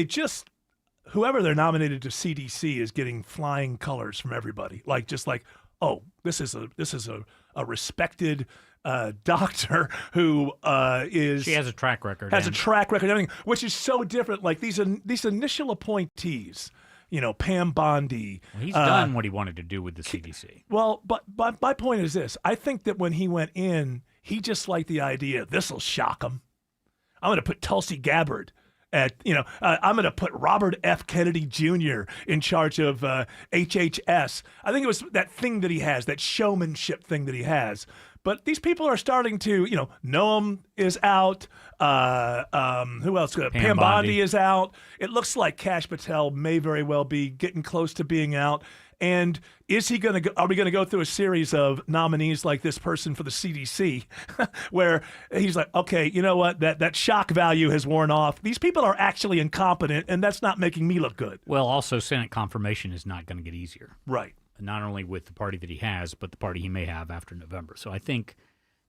whoever they're nominated to CDC is getting flying colors from everybody. Oh, this is a respected doctor who she has a track record. Has a track record, everything, which is so different. Like these initial appointees. Pam Bondi. Well, he's done what he wanted to do with the CDC. Well, but my point is this. I think that when he went in, he just liked the idea, this will shock him. I'm going to put Tulsi Gabbard I'm going to put Robert F. Kennedy Jr. in charge of HHS. I think it was that thing that he has, that showmanship thing that he has. But these people are starting to, Noam is out. Who else? Pam Bondi is out. It looks like Kash Patel may very well be getting close to being out. And is he going to? Are we going to go through a series of nominees like this person for the CDC, where he's like, okay, you know what? That shock value has worn off. These people are actually incompetent, and that's not making me look good. Well, also Senate confirmation is not going to get easier. Right. Not only with the party that he has, but the party he may have after November. So I think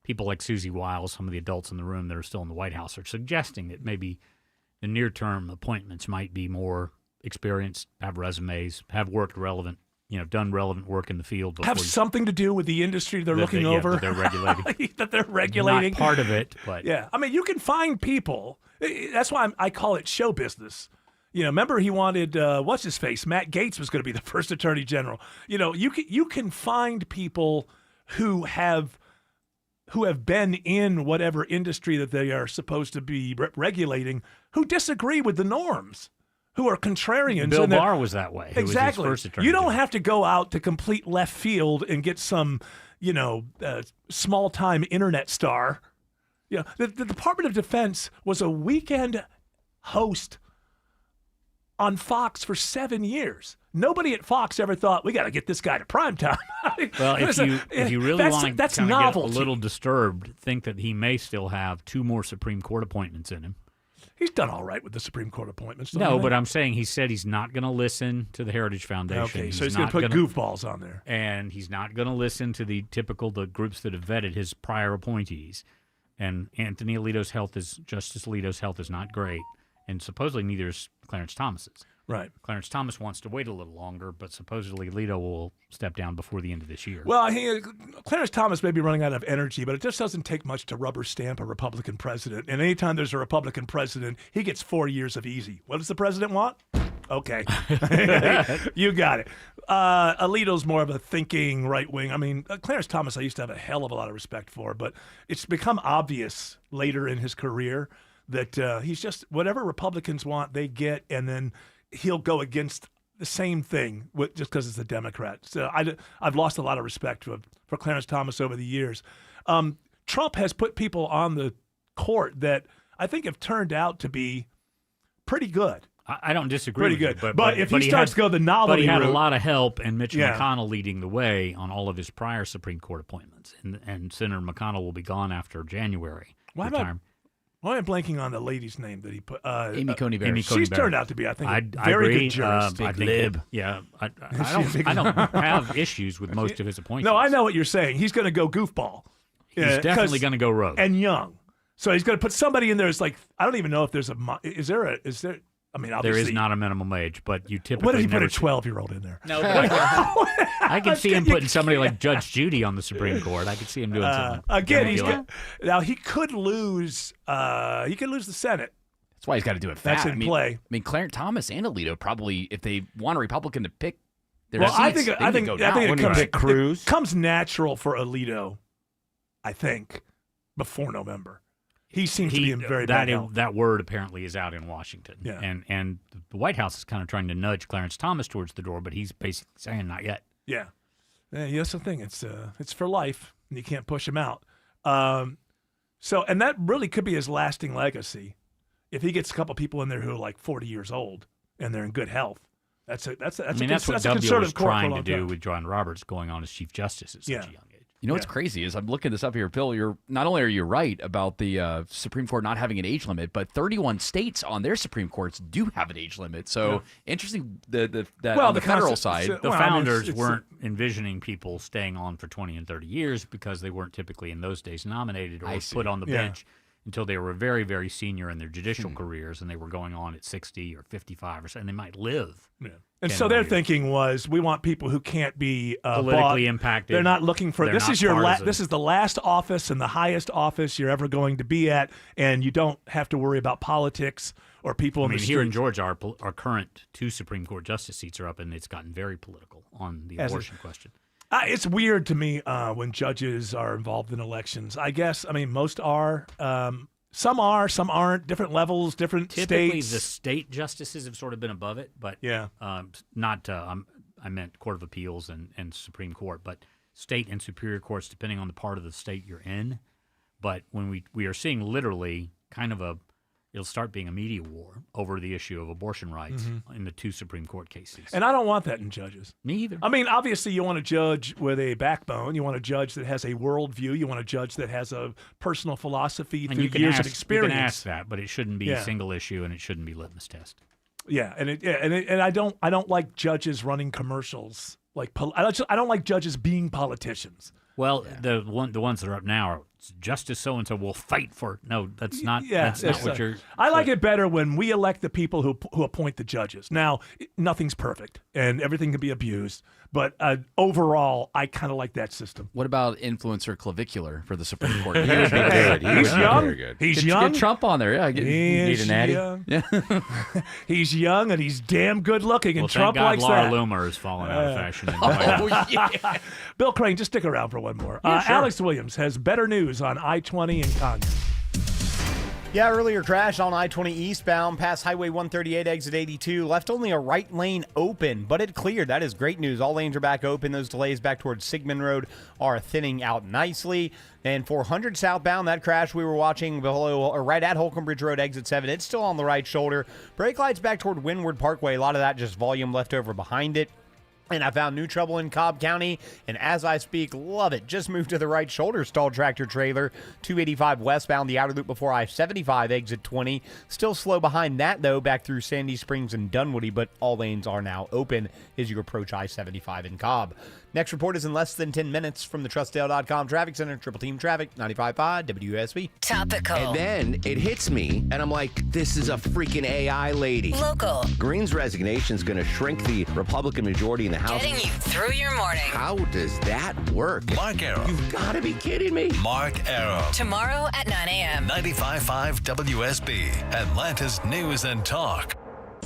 people like Susie Wiles, some of the adults in the room that are still in the White House, are suggesting that maybe the near-term appointments might be more experienced, have resumes, have worked relevant, done relevant work in the field. Have something to do with the industry they're looking over. That they're regulating. That they're regulating. Not part of it, but yeah. I mean, you can find people. That's why I call it show business. Remember he wanted what's his face? Matt Gaetz was going to be the first attorney general. You can find people who have been in whatever industry that they are supposed to be regulating who disagree with the norms. who are contrarians. Bill and that- Barr was that way. Who Exactly. Was his first attorney You don't general. have to go out to complete left field and get some, small-time internet star. Yeah, the Department of Defense was a weekend host on Fox for 7 years. Nobody at Fox ever thought, we got to get this guy to primetime. Well, if you really want to that's kind of get a novelty. little disturbed, think that he may still have 2 more Supreme Court appointments in him. He's done all right with the Supreme Court appointments. don't No, you but think? I'm saying he said he's not going to listen to the Heritage Foundation. Okay, so he's going to put goofballs on there. And he's not going to listen to the groups that have vetted his prior appointees. And Justice Alito's health is not great. And supposedly neither is Clarence Thomas's. Right. Clarence Thomas wants to wait a little longer, but supposedly Alito will step down before the end of this year. Well, Clarence Thomas may be running out of energy, but it just doesn't take much to rubber stamp a Republican president. And anytime there's a Republican president, he gets 4 years of easy. What does the president want? Okay. You got it. Alito's more of a thinking right wing. I mean, Clarence Thomas I used to have a hell of a lot of respect for, but it's become obvious later in his career that he's just whatever Republicans want, they get, and then he'll go against the same thing just because it's a Democrat. So I've lost a lot of respect for Clarence Thomas over the years. Trump has put people on the court that I think have turned out to be pretty good. I don't disagree Pretty with good. you, But if he starts to go the novelty But he had route- a lot of help, and Mitch Yeah. McConnell leading the way on all of his prior Supreme Court appointments. And Senator McConnell will be gone after January. Why am I blanking on the lady's name that he put? Amy Coney Barrett. Amy Coney She's Barrett. turned out to be, I think, a I very agree. good jurist. I think I don't have issues with most of his appointments. No, I know what you're saying. He's going to go goofball. He's definitely going to go rogue. And young. So he's going to put somebody in there. It's like, I don't even know if there's is there, I mean, obviously. There is not a minimum age, but you typically What if he put never a 12-year-old in there? No, but I can see him putting somebody like Judge Judy on the Supreme Court. I could see him doing something. Again, ridiculous. now he could lose. He could lose the Senate. That's why he's got to do it fast. That's in play. I mean, Clarence Thomas and Alito probably, if they want a Republican to pick their Well, seats, I think it comes natural for Alito. I think before November. He seems to be in very bad health. That word apparently is out in Washington. Yeah. And the White House is kind of trying to nudge Clarence Thomas towards the door, but he's basically saying not yet. Yeah. That's the thing. It's for life, and you can't push him out. And that really could be his lasting legacy. If he gets a couple people in there who are like 40 years old and they're in good health, that's what a W conservative was court for a trying to long do time. with John Roberts going on as Chief Justice at such a young age. You know what's crazy is I'm looking this up here, Bill. You're not only are you right about the Supreme Court not having an age limit, but 31 states on their Supreme Courts do have an age limit. So interesting that on the federal side, the founders weren't envisioning people staying on for 20 and 30 years because they weren't typically in those days nominated or put on the bench until they were very, very senior in their judicial careers, and they were going on at 60 or 55 or so, and they might live. Yeah. And so their thinking was, we want people who can't be politically bought. impacted. They're not looking for They're this. not Is your partisan. this is the last office and the highest office you're ever going to be at, and you don't have to worry about politics or people I in mean, the here in streets. Georgia, our current 2 Supreme Court justice seats are up, and it's gotten very political on the As abortion question. It's weird to me when judges are involved in elections. I guess most are. Some are, some aren't. Different levels, different Typically, states. the state justices have sort of been above it, but not. I meant Court of Appeals and Supreme Court, but state and superior courts, depending on the part of the state you're in. But when we are seeing literally kind of it'll start being a media war over the issue of abortion rights in the 2 Supreme Court cases. And I don't want that in judges. Me either. I mean, obviously, you want a judge with a backbone. You want a judge that has a worldview. You want a judge that has a personal philosophy And through you can years ask, of experience. You can ask that, but it shouldn't be a single issue, and it shouldn't be litmus test. Yeah, and I don't like judges running commercials. I don't like judges being politicians. Well, the ones that are up now are Justice so and so will fight for. No, that's not. That's not what you're. I like it better when we elect the people who appoint the judges. Now, nothing's perfect, and everything can be abused. But overall, I kind of like that system. What about influencer clavicular for the Supreme Court? He would be good. He's young. very good. He's Get young. Trump on there. Yeah, need an addy. Young. Yeah. He's young and he's damn good looking, and Well, Trump thank God likes Laura that. Loomer has fallen out of fashion. In the White House. Bill Crane, just stick around for one more. Yeah, sure. Alex Williams has better news on I-20 and Kanye. Yeah, earlier crash on I-20 eastbound past Highway 138 exit 82. Left only a right lane open, but it cleared. That is great news. All lanes are back open. Those delays back towards Sigmund Road are thinning out nicely. And 400 southbound, that crash we were watching below or right at Holcomb Bridge Road exit 7. It's still on the right shoulder. Brake lights back toward Windward Parkway. A lot of that just volume left over behind it. And I found new trouble in Cobb County, and as I speak, love it. Just moved to the right shoulder, stalled tractor trailer, 285 westbound, the outer loop before I-75, exit 20. Still slow behind that, though, back through Sandy Springs and Dunwoody, but all lanes are now open as you approach I-75 in Cobb. Next report is in less than 10 minutes from the TrustDale.com Traffic Center. Triple Team Traffic, 95.5 WSB. Topical. And then it hits me, and I'm like, this is a freaking AI lady. Local. Green's resignation is going to shrink the Republican majority in the House. Getting you through your morning. How does that work? Mark Arrow. You've got to be kidding me. Mark Arrow. Tomorrow at 9 a.m. 95.5 WSB. Atlanta's News and Talk.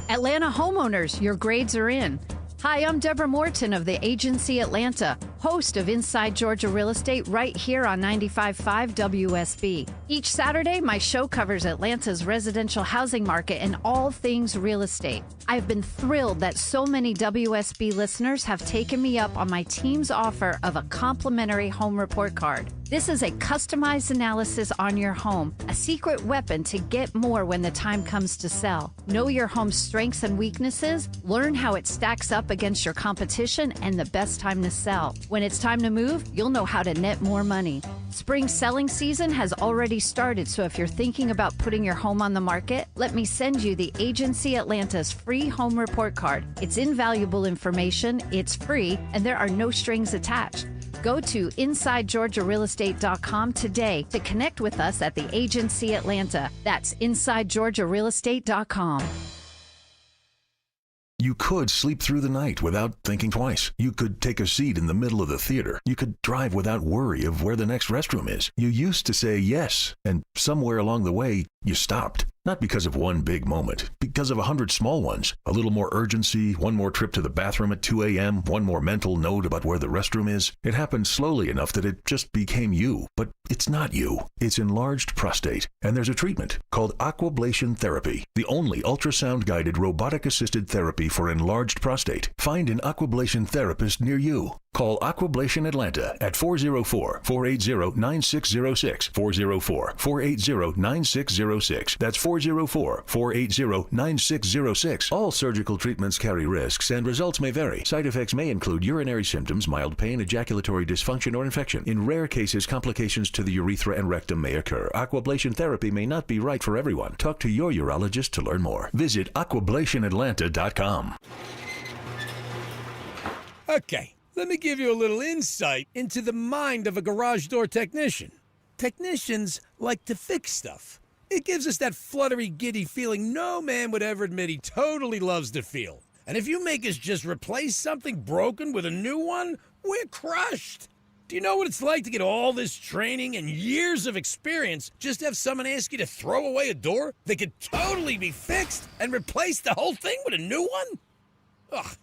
Atlanta homeowners, your grades are in. Hi, I'm Deborah Morton of the Agency Atlanta, host of Inside Georgia Real Estate right here on 95.5 WSB. Each Saturday, my show covers Atlanta's residential housing market and all things real estate. I've been thrilled that so many WSB listeners have taken me up on my team's offer of a complimentary home report card. This is a customized analysis on your home, a secret weapon to get more when the time comes to sell. Know your home's strengths and weaknesses, learn how it stacks up against your competition, and the best time to sell. When it's time to move, you'll know how to net more money. Spring selling season has already started, so if you're thinking about putting your home on the market, let me send you the Agency Atlanta's free home report card. It's invaluable information, it's free, and there are no strings attached. Go to InsideGeorgiaRealEstate.com today to connect with us at the Agency Atlanta. That's InsideGeorgiaRealEstate.com. You could sleep through the night without thinking twice. You could take a seat in the middle of the theater. You could drive without worry of where the next restroom is. You used to say yes, and somewhere along the way, you stopped. Not because of one big moment, because of 100 small ones. A little more urgency, one more trip to the bathroom at 2 a.m., one more mental note about where the restroom is. It happened slowly enough that it just became you. But it's not you. It's enlarged prostate. And there's a treatment called aquablation therapy, the only ultrasound-guided robotic-assisted therapy for enlarged prostate. Find an aquablation therapist near you. Call Aquablation Atlanta at 404-480-9606, 404-480-9606. That's 404-480-9606. All surgical treatments carry risks and results may vary. Side effects may include urinary symptoms, mild pain, ejaculatory dysfunction, or infection. In rare cases, complications to the urethra and rectum may occur. Aquablation therapy may not be right for everyone. Talk to your urologist to learn more. Visit aquablationatlanta.com. Okay. Let me give you a little insight into the mind of a garage door technician. Technicians like to fix stuff. It gives us that fluttery, giddy feeling no man would ever admit he totally loves to feel. And if you make us just replace something broken with a new one, we're crushed. Do you know what it's like to get all this training and years of experience just to have someone ask you to throw away a door that could totally be fixed and replace the whole thing with a new one? Ugh.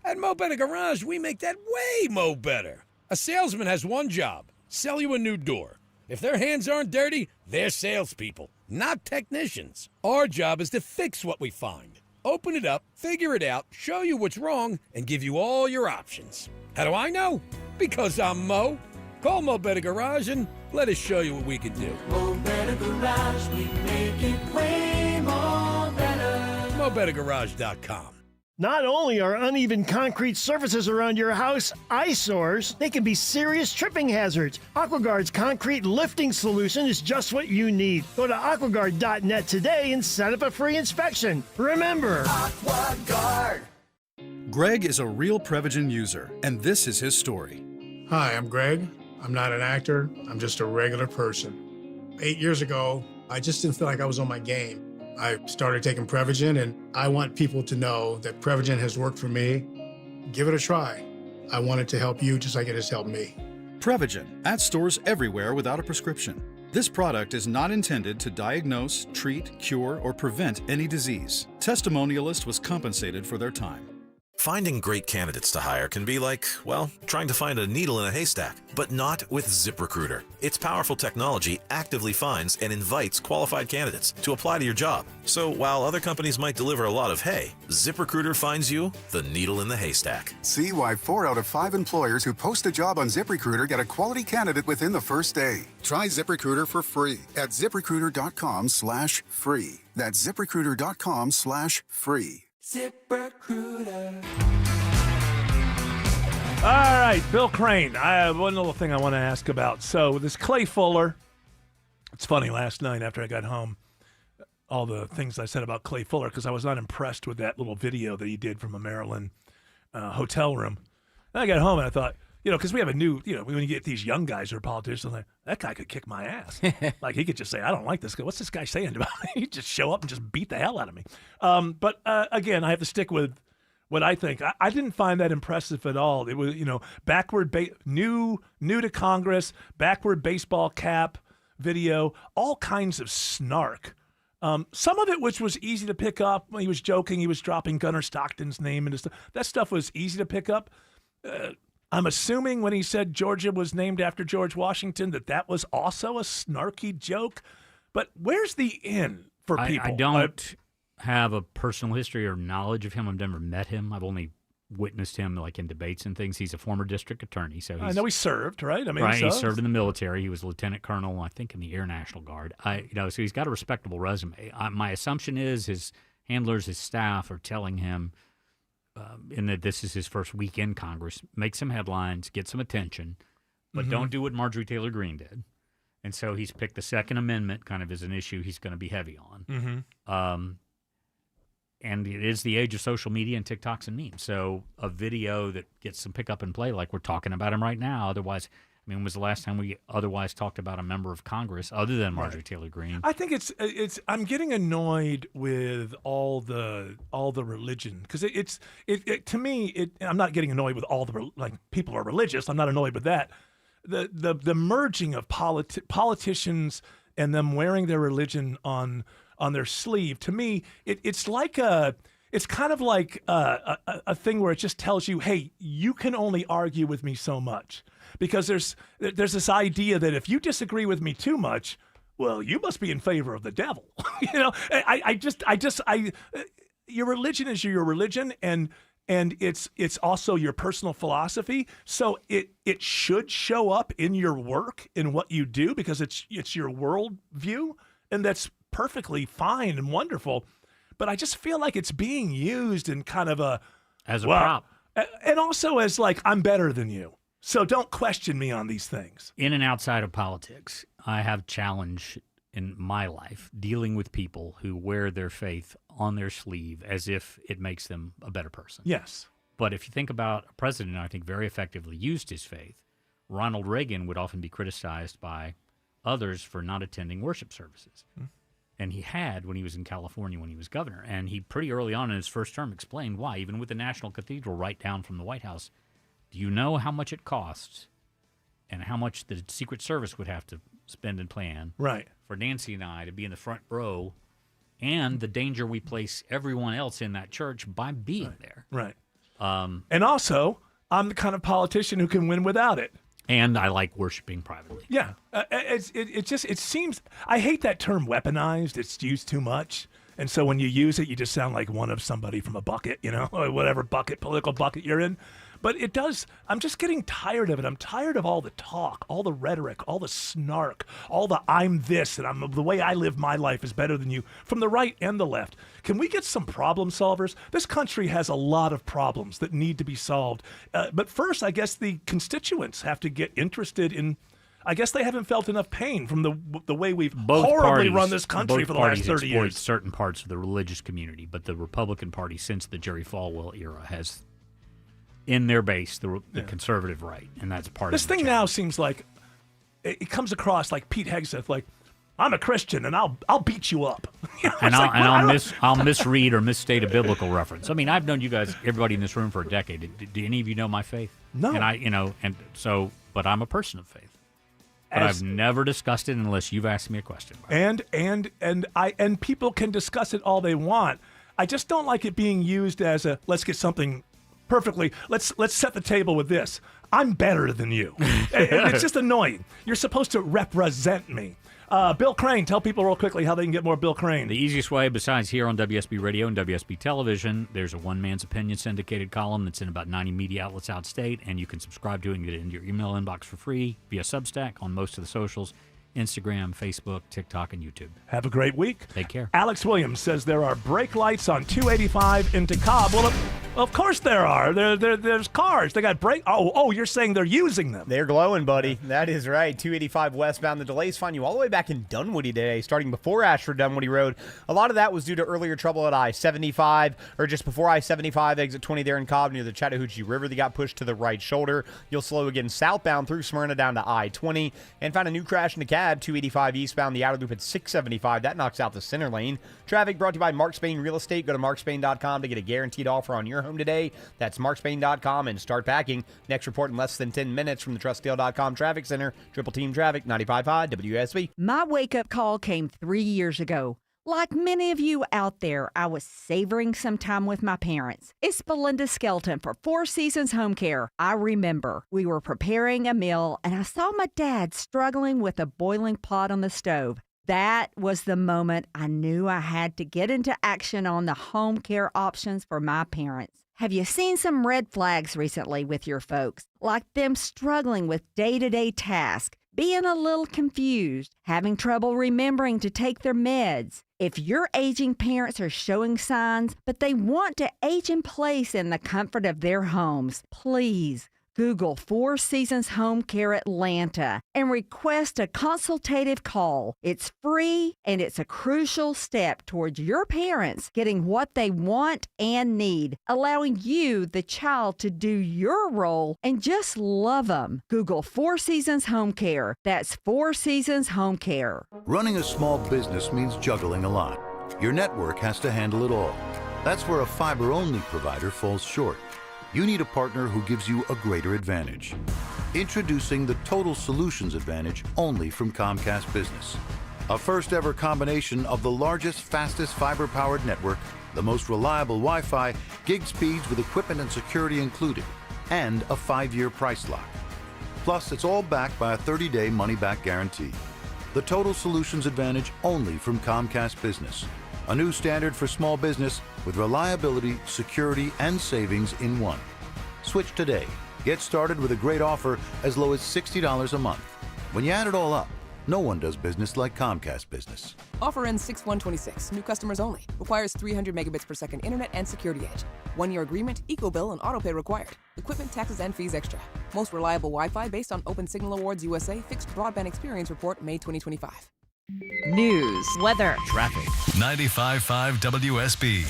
At Mo Better Garage, we make that way mo better. A salesman has one job, sell you a new door. If their hands aren't dirty, they're salespeople, not technicians. Our job is to fix what we find. Open it up, figure it out, show you what's wrong, and give you all your options. How do I know? Because I'm Mo. Call Mo Better Garage and let us show you what we can do. Mo Better Garage, we make it way more better. MoBetterGarage.com. Not only are uneven concrete surfaces around your house eyesores, they can be serious tripping hazards. AquaGuard's concrete lifting solution is just what you need. Go to aquaguard.net today and set up a free inspection. Remember, AquaGuard. Greg is a real Prevagen user, and this is his story. Hi, I'm Greg. I'm not an actor. I'm just a regular person. 8 years ago, I just didn't feel like I was on my game. I started taking Prevagen, and I want people to know that Prevagen has worked for me. Give it a try. I want it to help you just like it has helped me. Prevagen, at stores everywhere without a prescription. This product is not intended to diagnose, treat, cure, or prevent any disease. Testimonialist was compensated for their time. Finding great candidates to hire can be like, well, trying to find a needle in a haystack, but not with ZipRecruiter. Its powerful technology actively finds and invites qualified candidates to apply to your job. So while other companies might deliver a lot of hay, ZipRecruiter finds you the needle in the haystack. See why 4 out of 5 employers who post a job on ZipRecruiter get a quality candidate within the first day. Try ZipRecruiter for free at ZipRecruiter.com/free. That's ZipRecruiter.com/free. ZipRecruiter. All right, Bill Crane. I have one little thing I want to ask about. So this Clay Fuller, it's funny, last night after I got home, all the things I said about Clay Fuller, because I was not impressed with that little video that he did from a Maryland hotel room. And I got home and I thought, because we have a new, when you get these young guys who are politicians, I'm like, that guy could kick my ass. Like, he could just say, I don't like this guy. What's this guy saying about me? He'd just show up and just beat the hell out of me. But again, I have to stick with what I think. I didn't find that impressive at all. It was, backward, new to Congress, backward baseball cap video, all kinds of snark. Some of it, which was easy to pick up. When he was joking, he was dropping Gunnar Stockton's name and that stuff was easy to pick up. I'm assuming when he said Georgia was named after George Washington that was also a snarky joke. But where's the in for people? I don't have a personal history or knowledge of him. I've never met him. I've only witnessed him like in debates and things. He's a former district attorney, so I know he served, right? I mean, right. He served in the military. He was a lieutenant colonel, I think, in the Air National Guard. So he's got a respectable resume. My assumption is his handlers, his staff, are telling him. In that this is his first week in Congress, make some headlines, get some attention, but don't do what Marjorie Taylor Greene did. And so he's picked the Second Amendment kind of as an issue he's going to be heavy on. And it is the age of social media and TikToks and memes. So a video that gets some pick up and play like we're talking about him right now. Otherwise, when was the last time we otherwise talked about a member of Congress other than Marjorie Taylor Greene? I think it's I'm getting annoyed with all the religion because to me I'm not getting annoyed with all the people are religious. I'm not annoyed with that. The merging of politicians and them wearing their religion on their sleeve, to me it's kind of like a thing where it just tells you, hey, you can only argue with me so much. Because there's this idea that if you disagree with me too much, well, you must be in favor of the devil. Your religion is your religion, and it's also your personal philosophy. So it should show up in your work, in what you do, because it's your world view, and that's perfectly fine and wonderful. But I just feel like it's being used in kind of as a prop, and also as like, I'm better than you. So don't question me on these things. In and outside of politics, I have challenge in my life dealing with people who wear their faith on their sleeve as if it makes them a better person. Yes. But if you think about a president who I think very effectively used his faith, Ronald Reagan would often be criticized by others for not attending worship services. And he had when he was in California when he was governor. And he pretty early on in his first term explained why, even with the National Cathedral right down from the White House. Do you know how much it costs and how much the Secret Service would have to spend and plan for Nancy and I to be in the front row, and the danger we place everyone else in that church by being there? Right. And also, I'm the kind of politician who can win without it. And I like worshiping privately. Yeah. It seems, I hate that term weaponized. It's used too much. And so when you use it, you just sound like one of somebody from a bucket, or whatever political bucket you're in. But it does, I'm just getting tired of it. I'm tired of all the talk, all the rhetoric, all the snark, all the I'm this and the way I live my life is better than you from the right and the left. Can we get some problem solvers? This country has a lot of problems that need to be solved. But first, I guess the constituents have to get interested in, I guess they haven't felt enough pain from the way we've horribly run this country for the last 30 years. Certain parts of the religious community, but the Republican Party since the Jerry Falwell era has in their base the conservative right, and that's part this of the thing now seems like it comes across like Pete Hegseth, like I'm a Christian and I'll beat you up. I'll misread or misstate a biblical reference. I mean, I've known you guys, everybody in this room, for a decade. Do any of you know my faith? No. And but I'm a person of faith. But I've never discussed it unless you've asked me a question. And people can discuss it all they want. I just don't like it being used as a let's get something perfectly. Let's set the table with this. I'm better than you. And it's just annoying. You're supposed to represent me. Bill Crane, tell people real quickly how they can get more Bill Crane. The easiest way, besides here on WSB Radio and WSB Television, there's a One Man's Opinion syndicated column that's in about 90 media outlets outstate, and you can subscribe to it and get it into your email inbox for free via Substack on most of the socials. Instagram, Facebook, TikTok, and YouTube. Have a great week. Take care. Alex Williams says there are brake lights on 285 into Cobb. Well, of course there are. There's cars. They got brake. Oh, you're saying they're using them. They're glowing, buddy. That is right. 285 westbound. The delays find you all the way back in Dunwoody today, starting before Ashford Dunwoody Road. A lot of that was due to earlier trouble at I-75, or just before I-75, exit 20 there in Cobb near the Chattahoochee River. They got pushed to the right shoulder. You'll slow again southbound through Smyrna down to I-20, and found a new crash in the cab. 285 eastbound, the outer loop at 675. That knocks out the center lane. Traffic brought to you by Mark Spain Real Estate. Go to markspain.com to get a guaranteed offer on your home today. That's markspain.com and start packing. Next report in less than 10 minutes from the TrustDale.com Traffic Center. Triple Team Traffic, 95.5 WSB. My wake-up call came 3 years ago. Like many of you out there, I was savoring some time with my parents. It's Belinda Skelton for Four Seasons Home Care. I remember we were preparing a meal, and I saw my dad struggling with a boiling pot on the stove. That was the moment I knew I had to get into action on the home care options for my parents. Have you seen some red flags recently with your folks? Like them struggling with day-to-day tasks, being a little confused, having trouble remembering to take their meds. If your aging parents are showing signs, but they want to age in place in the comfort of their homes, please Google Four Seasons Home Care Atlanta and request a consultative call. It's free, and it's a crucial step towards your parents getting what they want and need, allowing you, the child, to do your role and just love them. Google Four Seasons Home Care. That's Four Seasons Home Care. Running a small business means juggling a lot. Your network has to handle it all. That's where a fiber-only provider falls short. You need a partner who gives you a greater advantage. Introducing the Total Solutions Advantage only from Comcast Business. A first-ever combination of the largest, fastest fiber-powered network, the most reliable Wi-Fi, gig speeds with equipment and security included, and a 5-year price lock. Plus, it's all backed by a 30-day money-back guarantee. The Total Solutions Advantage only from Comcast Business. A new standard for small business with reliability, security, and savings in one. Switch today. Get started with a great offer as low as $60 a month. When you add it all up, no one does business like Comcast Business. Offer ends 6/1/26. New customers only. Requires 300 megabits per second internet and security edge. 1-year agreement, eco-bill, and autopay required. Equipment, taxes, and fees extra. Most reliable Wi-Fi based on Open Signal Awards USA Fixed Broadband Experience Report, May 2025. News, weather, traffic. 95.5 WSB,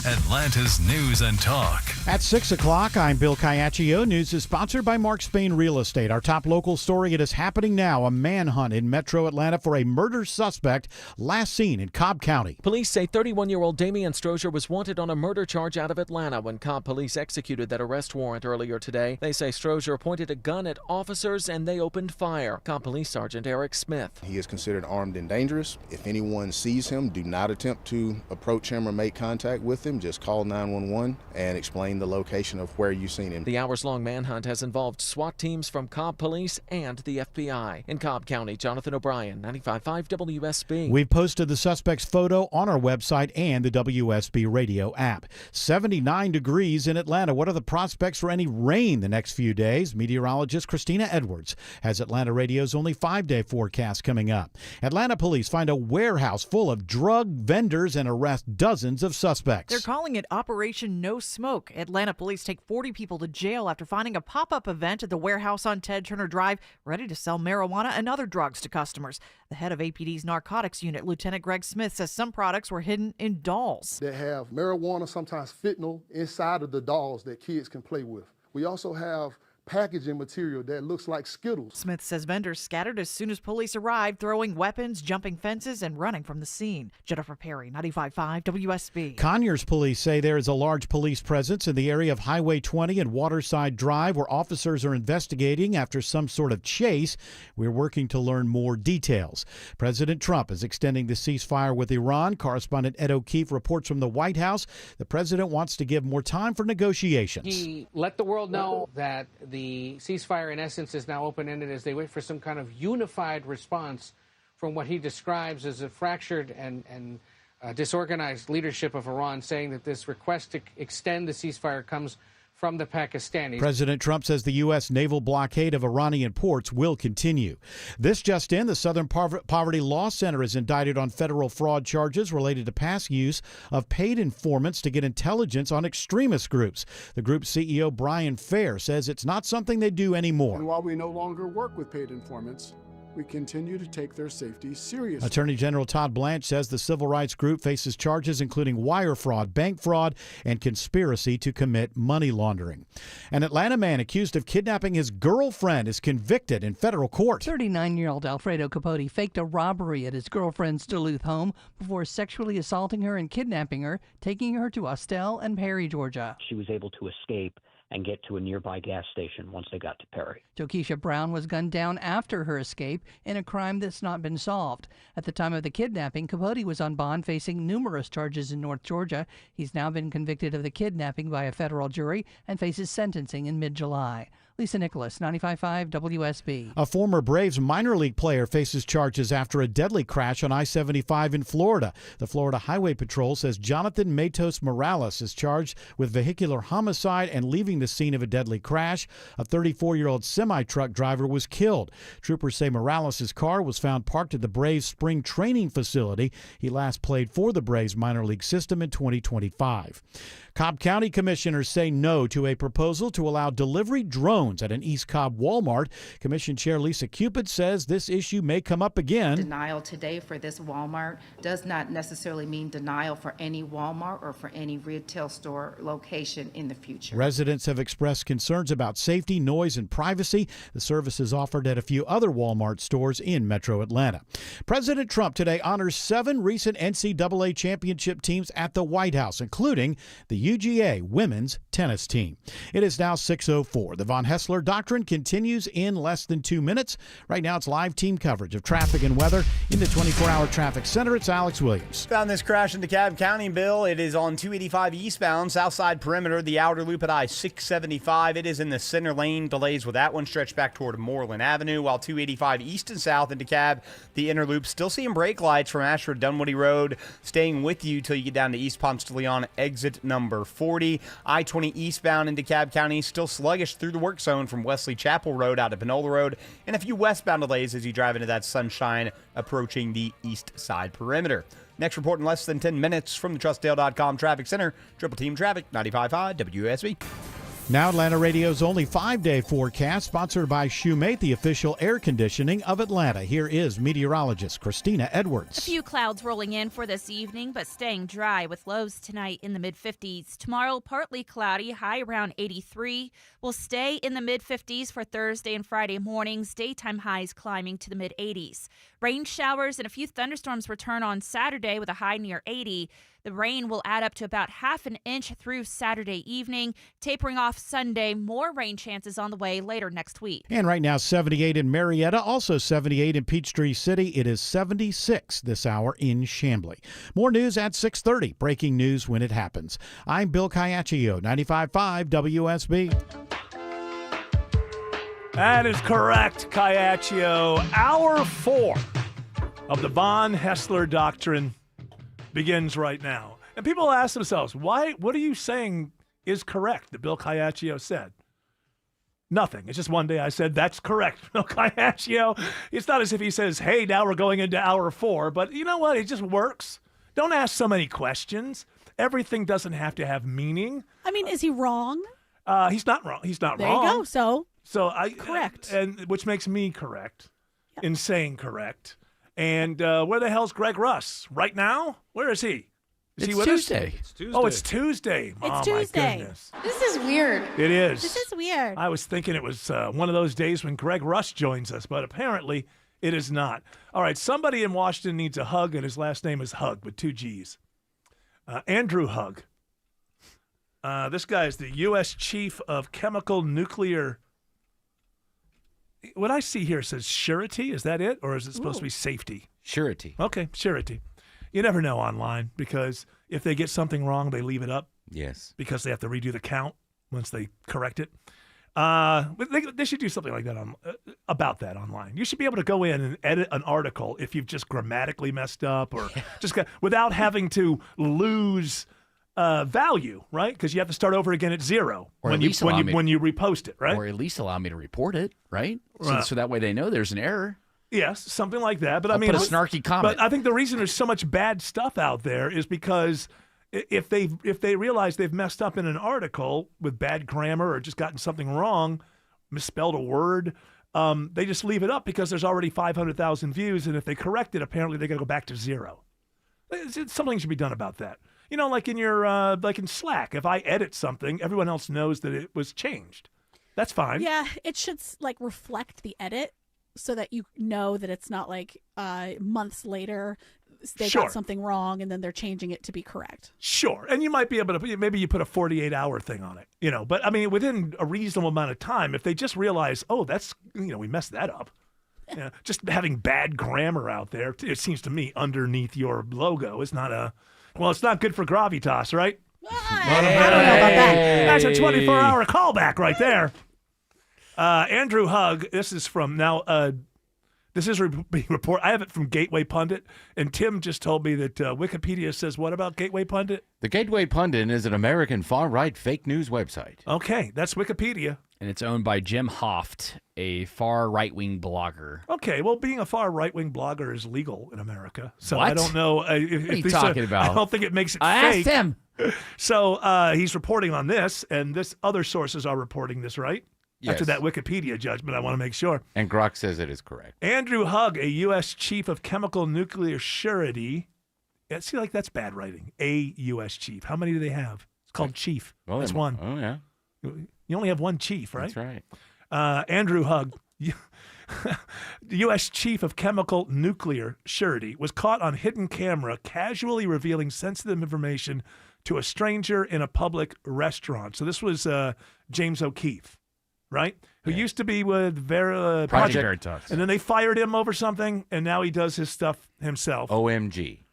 Atlanta's News and Talk. At 6 o'clock, I'm Bill Caiaccio. News is sponsored by Mark Spain Real Estate. Our top local story, it is happening now. A manhunt in metro Atlanta for a murder suspect last seen in Cobb County. Police say 31-year-old Damian Strozier was wanted on a murder charge out of Atlanta when Cobb police executed that arrest warrant earlier today. They say Strozier pointed a gun at officers and they opened fire. Cobb Police Sergeant Eric Smith. He is considered armed and dangerous. If anyone sees him, do not attempt to approach him or make contact with him. Just call 911 and explain the location of where you've seen him. The hours-long manhunt has involved SWAT teams from Cobb Police and the FBI. In Cobb County, Jonathan O'Brien, 95.5 WSB. We've posted the suspect's photo on our website and the WSB radio app. 79 degrees in Atlanta. What are the prospects for any rain the next few days? Meteorologist Christina Edwards has Atlanta Radio's only 5-day forecast coming up. Atlanta police find a warehouse full of drug vendors and arrest dozens of suspects. They're calling it Operation No Smoke. Atlanta police take 40 people to jail after finding a pop-up event at the warehouse on Ted Turner Drive ready to sell marijuana and other drugs to customers. The head of APD's narcotics unit, Lieutenant Greg Smith, says some products were hidden in dolls. They have marijuana, sometimes fentanyl, inside of the dolls that kids can play with. We also have packaging material that looks like Skittles. Smith says vendors scattered as soon as police arrived, throwing weapons, jumping fences, and running from the scene. Jennifer Perry, 95.5 WSB. Conyers police say there is a large police presence in the area of Highway 20 and Waterside Drive where officers are investigating after some sort of chase. We're working to learn more details. President Trump is extending the ceasefire with Iran. Correspondent Ed O'Keefe reports from the White House. The president wants to give more time for negotiations. He let the world know that the ceasefire, in essence, is now open-ended as they wait for some kind of unified response from what he describes as a fractured and disorganized leadership of Iran, saying that this request to extend the ceasefire comes from the Pakistanis. President Trump says the U.S. naval blockade of Iranian ports will continue. This just in, the Southern Poverty Law Center is indicted on federal fraud charges related to past use of paid informants to get intelligence on extremist groups. The group's CEO, Brian Fair, says it's not something they do anymore. And while we no longer work with paid informants, we continue to take their safety seriously. Attorney General Todd Blanche says the civil rights group faces charges including wire fraud, bank fraud, and conspiracy to commit money laundering. An Atlanta man accused of kidnapping his girlfriend is convicted in federal court. 39-year-old Alfredo Capote faked a robbery at his girlfriend's Duluth home before sexually assaulting her and kidnapping her, taking her to Austell and Perry, Georgia. She was able to escape and get to a nearby gas station once they got to Perry. Tokisha Brown was gunned down after her escape in a crime that's not been solved. At the time of the kidnapping, Capote was on bond facing numerous charges in North Georgia. He's now been convicted of the kidnapping by a federal jury and faces sentencing in mid-July. Lisa Nicholas, 95.5 WSB. A former Braves minor league player faces charges after a deadly crash on I-75 in Florida. The Florida Highway Patrol says Jonathan Matos Morales is charged with vehicular homicide and leaving the scene of a deadly crash. A 34-year-old semi-truck driver was killed. Troopers say Morales' car was found parked at the Braves spring training facility. He last played for the Braves minor league system in 2025. Cobb County commissioners say no to a proposal to allow delivery drones at an East Cobb Walmart. Commission Chair Lisa Cupid says this issue may come up again. Denial today for this Walmart does not necessarily mean denial for any Walmart or for any retail store location in the future. Residents have expressed concerns about safety, noise, and privacy. The service is offered at a few other Walmart stores in Metro Atlanta. President Trump today honors 7 recent NCAA championship teams at the White House, including the UGA women's tennis team. It is now 6:04. The Von Hessler Doctrine continues in less than 2 minutes. Right now it's live team coverage of traffic and weather in the 24-hour traffic center. It's Alex Williams. Found this crash in DeKalb County, Bill. It is on 285 eastbound, Southside Perimeter, the outer loop at I-675. It is in the center lane. Delays with that one stretched back toward Moreland Avenue, while 285 east and south in DeKalb, the inner loop still seeing brake lights from Ashford Dunwoody Road, staying with you till you get down to East Ponce de Leon, exit number 40. I-20 eastbound in DeKalb County, still sluggish through the work zone from Wesley Chapel Road out to Panola Road, and a few westbound delays as you drive into that Sunshine approaching the east side perimeter. Next report in less than 10 minutes from the TrustDale.com Traffic Center. Triple Team Traffic, 95.5 WSB. Now Atlanta Radio's only 5-day forecast, sponsored by Shoemate, the official air conditioning of Atlanta. Here is meteorologist Christina Edwards. A few clouds rolling in for this evening, but staying dry with lows tonight in the mid-50s. Tomorrow, partly cloudy, high around 83. We'll stay in the mid-50s for Thursday and Friday mornings, daytime highs climbing to the mid-80s. Rain showers and a few thunderstorms return on Saturday with a high near 80. The rain will add up to about half an inch through Saturday evening. Tapering off Sunday, more rain chances on the way later next week. And right now, 78 in Marietta, also 78 in Peachtree City. It is 76 this hour in Chamblee. More news at 6:30. Breaking news when it happens. I'm Bill Caiaccio, 95.5 WSB. That is correct, Caiaccio. Hour 4 of the Von Hessler Doctrine begins right now. And people ask themselves, what are you saying is correct that Bill Caiaccio said? Nothing. It's just one day I said, that's correct, Bill Caiaccio. It's not as if he says, hey, now we're going into hour 4. But you know what? It just works. Don't ask so many questions. Everything doesn't have to have meaning. I mean, is he wrong? He's not wrong. He's not there wrong. There you go. So correct. And which makes me correct. Yep. In saying correct. And where the hell's Greg Russ? Right now? Where is he? Is It's he with Tuesday. us? It's Tuesday. Oh, it's Tuesday. It's Oh, Tuesday. my goodness. This is weird. It is. This is weird. I was thinking it was one of those days when Greg Rush joins us, but apparently it is not. All right, somebody in Washington needs a hug, and his last name is Hug with 2 G's. Andrew Hug. This guy is the U.S. Chief of Chemical Nuclear. What I see here says surety. Is that it, or is it supposed to be safety? Surety. Okay, surety. You never know online because if they get something wrong, they leave it up. Yes. Because they have to redo the count once they correct it. But they should do something like that about that online. You should be able to go in and edit an article if you've just grammatically messed up or without having to lose value, right? Because you have to start over again at 0 Or when at least when you repost it, right? Or at least allow me to report it, right? Right. So that way they know there's an error. Yes, something like that. But I'll I mean, put a snarky comment. But I think the reason there's so much bad stuff out there is because if they realize they've messed up in an article with bad grammar or just gotten something wrong, misspelled a word, they just leave it up because there's already 500,000 views, and if they correct it, apparently they got to go back to 0. Something should be done about that. You know, like in your like in Slack, if I edit something, everyone else knows that it was changed. That's fine. Yeah, it should like reflect the edit so that you know that it's not like months later they Sure. got something wrong and then they're changing it to be correct. Sure, and you might be able to maybe you put a 48-hour thing on it, you know. But I mean, within a reasonable amount of time, if they just realize, oh, that's we messed that up. Yeah, just having bad grammar out there, it seems to me, underneath your logo is not it's not good for gravitas, right? I don't know about that. That's a 24-hour callback right there. Andrew Hug, this is from now. This is being reported. I have it from Gateway Pundit, and Tim just told me that Wikipedia says what about Gateway Pundit? The Gateway Pundit is an American far-right fake news website. Okay, that's Wikipedia. And it's owned by Jim Hoft, a far right-wing blogger. Okay, well, being a far right-wing blogger is legal in America, so What? I don't know. What are you talking about? I don't think it makes it I fake. asked him. So he's reporting on this, and this other sources are reporting this, right? Yes. After that Wikipedia judgment, I want to make sure. And Grok says it is correct. Andrew Hug, a U.S. Chief of Chemical Nuclear Surety. Yeah, see, like that's bad writing. A U.S. Chief. How many do they have? It's called Chief. Well, That's one. Oh, yeah. You only have one chief, right? That's right. Andrew Hug, the U.S. Chief of Chemical Nuclear Surety, was caught on hidden camera casually revealing sensitive information to a stranger in a public restaurant. So this was James O'Keefe, right? Who used to be with Project Veritas. And then they fired him over something, and now he does his stuff himself. OMG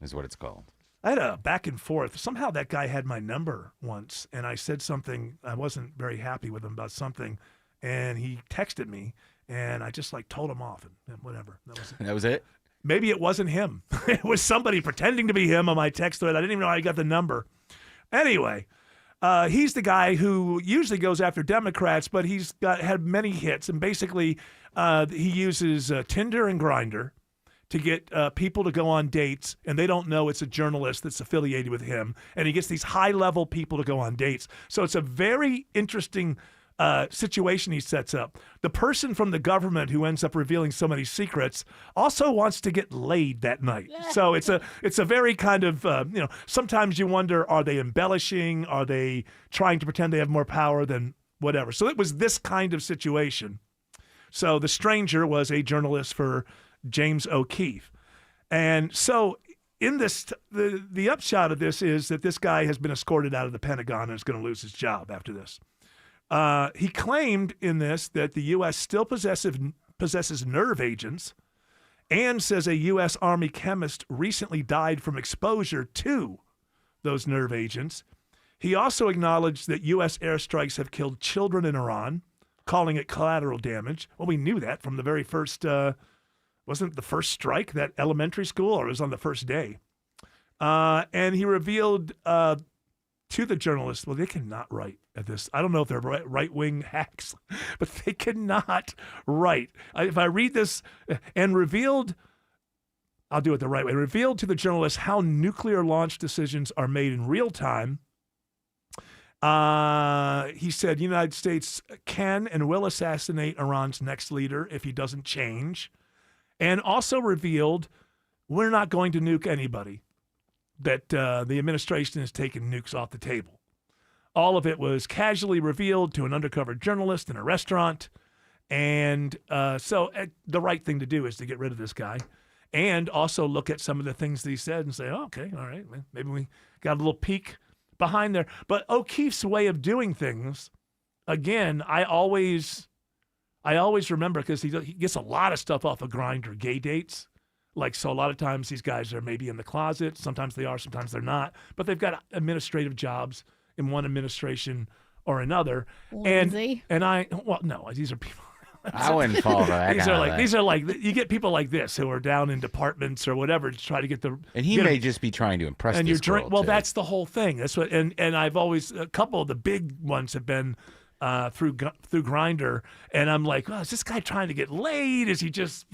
is what it's called. I had a back and forth. Somehow that guy had my number once, and I said something. I wasn't very happy with him about something, and he texted me, and I just told him off and whatever. That was it? Maybe it wasn't him. It was somebody pretending to be him on my text thread. I didn't even know how he got the number. Anyway, he's the guy who usually goes after Democrats, but he's had many hits, and basically he uses Tinder and Grindr to get people to go on dates, and they don't know it's a journalist that's affiliated with him, and he gets these high-level people to go on dates. So it's a very interesting situation he sets up. The person from the government who ends up revealing so many secrets also wants to get laid that night. So it's a very kind of, sometimes you wonder, are they embellishing? Are they trying to pretend they have more power than whatever? So it was this kind of situation. So the stranger was a journalist for James O'Keefe. And so in this, the upshot of this is that this guy has been escorted out of the Pentagon and is going to lose his job after this. He claimed in this that the U.S. still possesses nerve agents, and says a U.S. Army chemist recently died from exposure to those nerve agents. He also acknowledged that U.S. airstrikes have killed children in Iran, calling it collateral damage. Well, we knew that from the very first wasn't the first strike, that elementary school, or it was on the first day. And he revealed to the journalist, well, they cannot write at this. I don't know if they're right-wing hacks, but they cannot write. If I read this, and revealed, I'll do it the right way, revealed to the journalist how nuclear launch decisions are made in real time. He said, United States can and will assassinate Iran's next leader if he doesn't change. And also revealed, we're not going to nuke anybody. that the administration has taken nukes off the table. All of it was casually revealed to an undercover journalist in a restaurant. And so the right thing to do is to get rid of this guy and also look at some of the things that he said and say, oh, okay, all right, maybe we got a little peek behind there. But O'Keefe's way of doing things, again, I always remember, because he gets a lot of stuff off of Grindr gay dates. Like, so a lot of times these guys are maybe in the closet. Sometimes they are, sometimes they're not. But they've got administrative jobs in one administration or another. Lindsay. And no, these are people. I wouldn't follow that. These are like you get people like this who are down in departments or whatever to try to get the. And he may just be trying to impress. And this girl, well, too. that's the whole thing. That's what. And I've always, a couple of the big ones have been through Grindr, and I'm like, oh, is this guy trying to get laid? Is he just?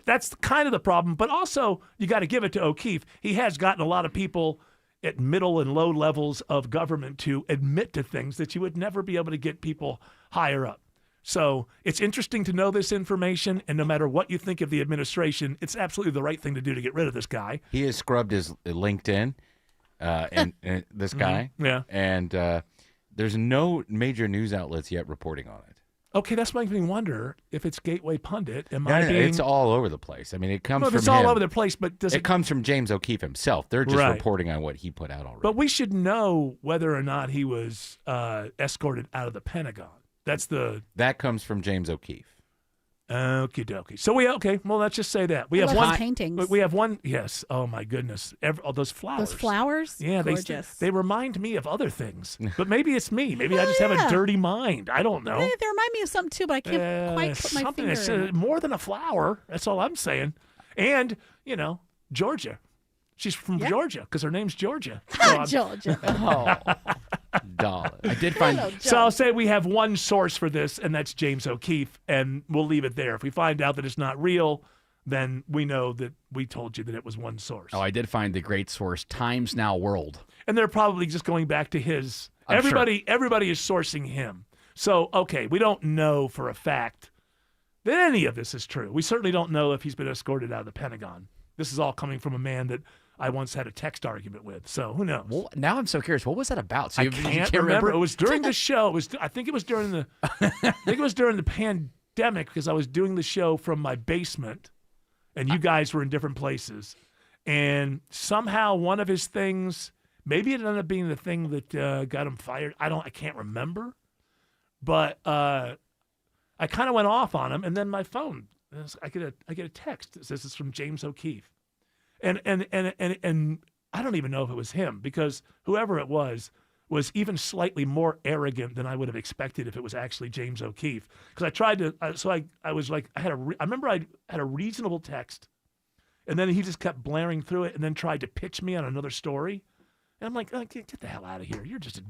That's kind of the problem. But also, you got to give it to O'Keefe. He has gotten a lot of people at middle and low levels of government to admit to things that you would never be able to get people higher up. So it's interesting to know this information, and no matter what you think of the administration, it's absolutely the right thing to do to get rid of this guy. He has scrubbed his LinkedIn, and this guy. Mm-hmm. Yeah. And there's no major news outlets yet reporting on it. Okay, that's making me wonder if it's Gateway Pundit. It's all over the place. I mean, it comes from it's him. all over the place, but it comes from James O'Keefe himself. They're just reporting on what he put out already. But we should know whether or not he was escorted out of the Pentagon. That comes from James O'Keefe. Okie dokie. So well, let's just say that. We have one paintings. We have one, yes. Oh my goodness. All those flowers. Those flowers? Yeah, gorgeous. They remind me of other things. But maybe it's me. Maybe I just have a dirty mind. I don't know. They remind me of something too, but I can't quite put my finger it's, in it. More than a flower. That's all I'm saying. And, Georgia. She's from Georgia because her name's Georgia. So Georgia. Dollar. I did find. So I'll say we have one source for this, and that's James O'Keefe, and we'll leave it there. If we find out that it's not real, then we know that we told you that it was one source. Oh, I did find the great source, Times Now World. And they're probably just going back to his. I'm everybody is sourcing him. So, okay, we don't know for a fact that any of this is true. We certainly don't know if he's been escorted out of the Pentagon. This is all coming from a man that I once had a text argument with. So who knows? Well, now I'm so curious. What was that about? So I can't remember. It was during the show. I think it was during the pandemic, because I was doing the show from my basement, and you guys were in different places. And somehow one of his things, maybe it ended up being the thing that got him fired. I can't remember. But I kind of went off on him, and then my phone, I get a text that says it's from James O'Keefe. And I don't even know if it was him, because whoever it was even slightly more arrogant than I would have expected if it was actually James O'Keefe. Because I tried to, I was like, I remember I had a reasonable text, and then he just kept blaring through it and then tried to pitch me on another story. And I'm like, oh, get the hell out of here. You're just a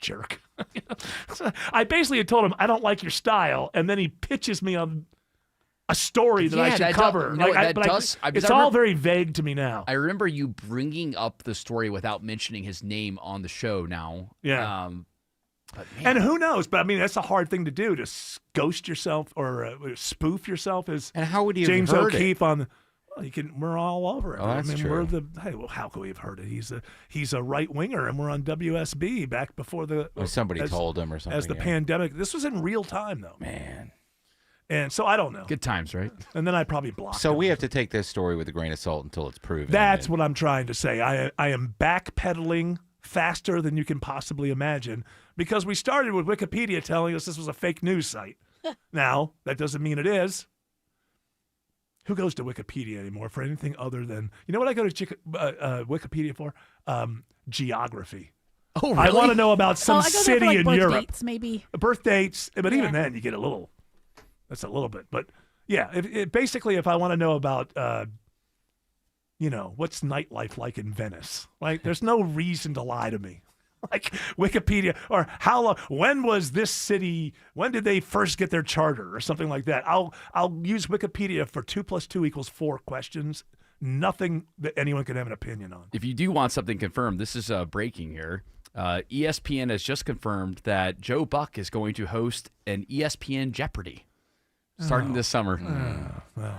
jerk. So I basically had told him, I don't like your style. And then he pitches me on a story that I should cover. It's all very vague to me now. I remember you bringing up the story without mentioning his name on the show now. Yeah. And who knows? But I mean, that's a hard thing to do, to ghost yourself or spoof yourself as and how would you James have heard O'Keefe on the. Well, we're all over it. Oh, that's true. How could we have heard it? He's a right winger, and we're on WSB back before the. Or somebody told him or something. As the pandemic, this was in real time though. Man. And so I don't know. Good times, right? And then I probably blocked. So we have to take this story with a grain of salt until it's proven. That's what I'm trying to say. I am backpedaling faster than you can possibly imagine, because we started with Wikipedia telling us this was a fake news site. Now, that doesn't mean it is. Who goes to Wikipedia anymore for anything other than, you know what I go to Wikipedia for? Geography. Oh, really? I want to know about some city in birth Europe. Dates, maybe. Birth dates, but even then you get a little. That's a little bit, but yeah. Basically, if I want to know about, what's nightlife like in Venice, like there's no reason to lie to me. Like Wikipedia, or how long? When was this city? When did they first get their charter, or something like that? I'll use Wikipedia for 2 + 2 = 4 questions. Nothing that anyone can have an opinion on. If you do want something confirmed, this is breaking here. ESPN has just confirmed that Joe Buck is going to host an ESPN Jeopardy. Starting this summer. Well,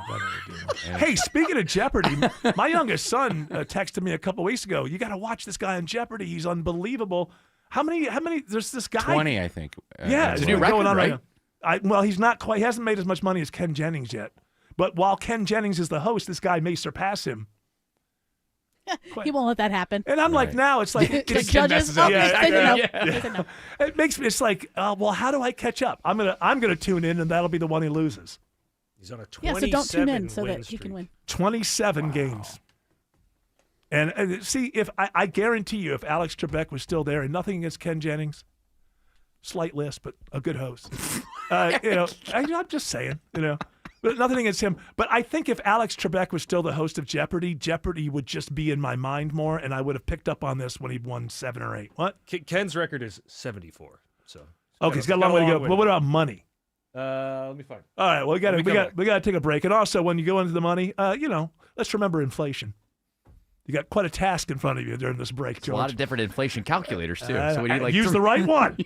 hey, speaking of Jeopardy, my youngest son texted me a couple weeks ago. You got to watch this guy on Jeopardy. He's unbelievable. How many? There's this guy. 20, I think. Yeah, it's it's a new record, going on right? now. Well, he's not quite. He hasn't made as much money as Ken Jennings yet. But while Ken Jennings is the host, this guy may surpass him. He won't let that happen. And I'm like, now it's like The it's judges. Oh, they said no. They said no. It makes me. It's like, well, how do I catch up? I'm gonna tune in, and that'll be the one he loses. He's on a 27 Yeah, so don't tune in so win that he streak. can win. 27 games. And see, if I guarantee you, if Alex Trebek was still there, and nothing against Ken Jennings, slight list, but a good host. I'm just saying, but nothing against him. But I think if Alex Trebek was still the host of Jeopardy, Jeopardy would just be in my mind more, and I would have picked up on this when he'd won 7 or 8. What? Ken's record is 74. So Okay, he's got a long way to go. But what about money? Let me find. All right, well, we got to take a break. And also, when you go into the money, let's remember inflation. You got quite a task in front of you during this break, George. A lot of different inflation calculators too. So we need like use the right one.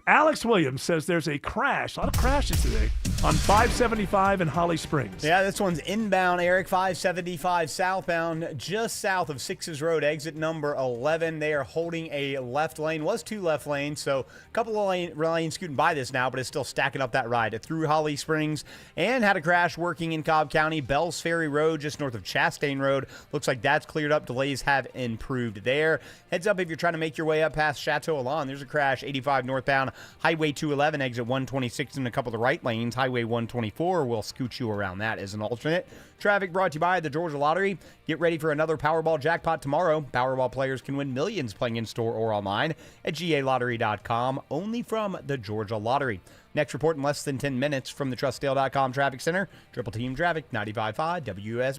Alex Williams says there's a lot of crashes today on 575 in Holly Springs. Yeah, this one's inbound, Eric, 575 southbound, just south of Sixes Road, exit number 11. They are holding a left lane. Was 2 left lanes, so a couple of lanes scooting by this now, but it's still stacking up that ride. Through Holly Springs, and had a crash working in Cobb County. Bells Ferry Road, just north of Chastain Road. Looks like that's cleared up. Delays have improved there. Heads up if you're trying to make your way up past Chateau Alon. There's a crash, 85 northbound, Highway 211, exit 126 in a couple of the right lanes. Highway 124 will scoot you around that as an alternate. Traffic brought to you by the Georgia Lottery. Get ready for another Powerball jackpot tomorrow. Powerball players can win millions playing in store or online at galottery.com, only from the Georgia Lottery. Next report in less than 10 minutes from the TrustDale.com Traffic Center. Triple Team Traffic, 95.5 WSB.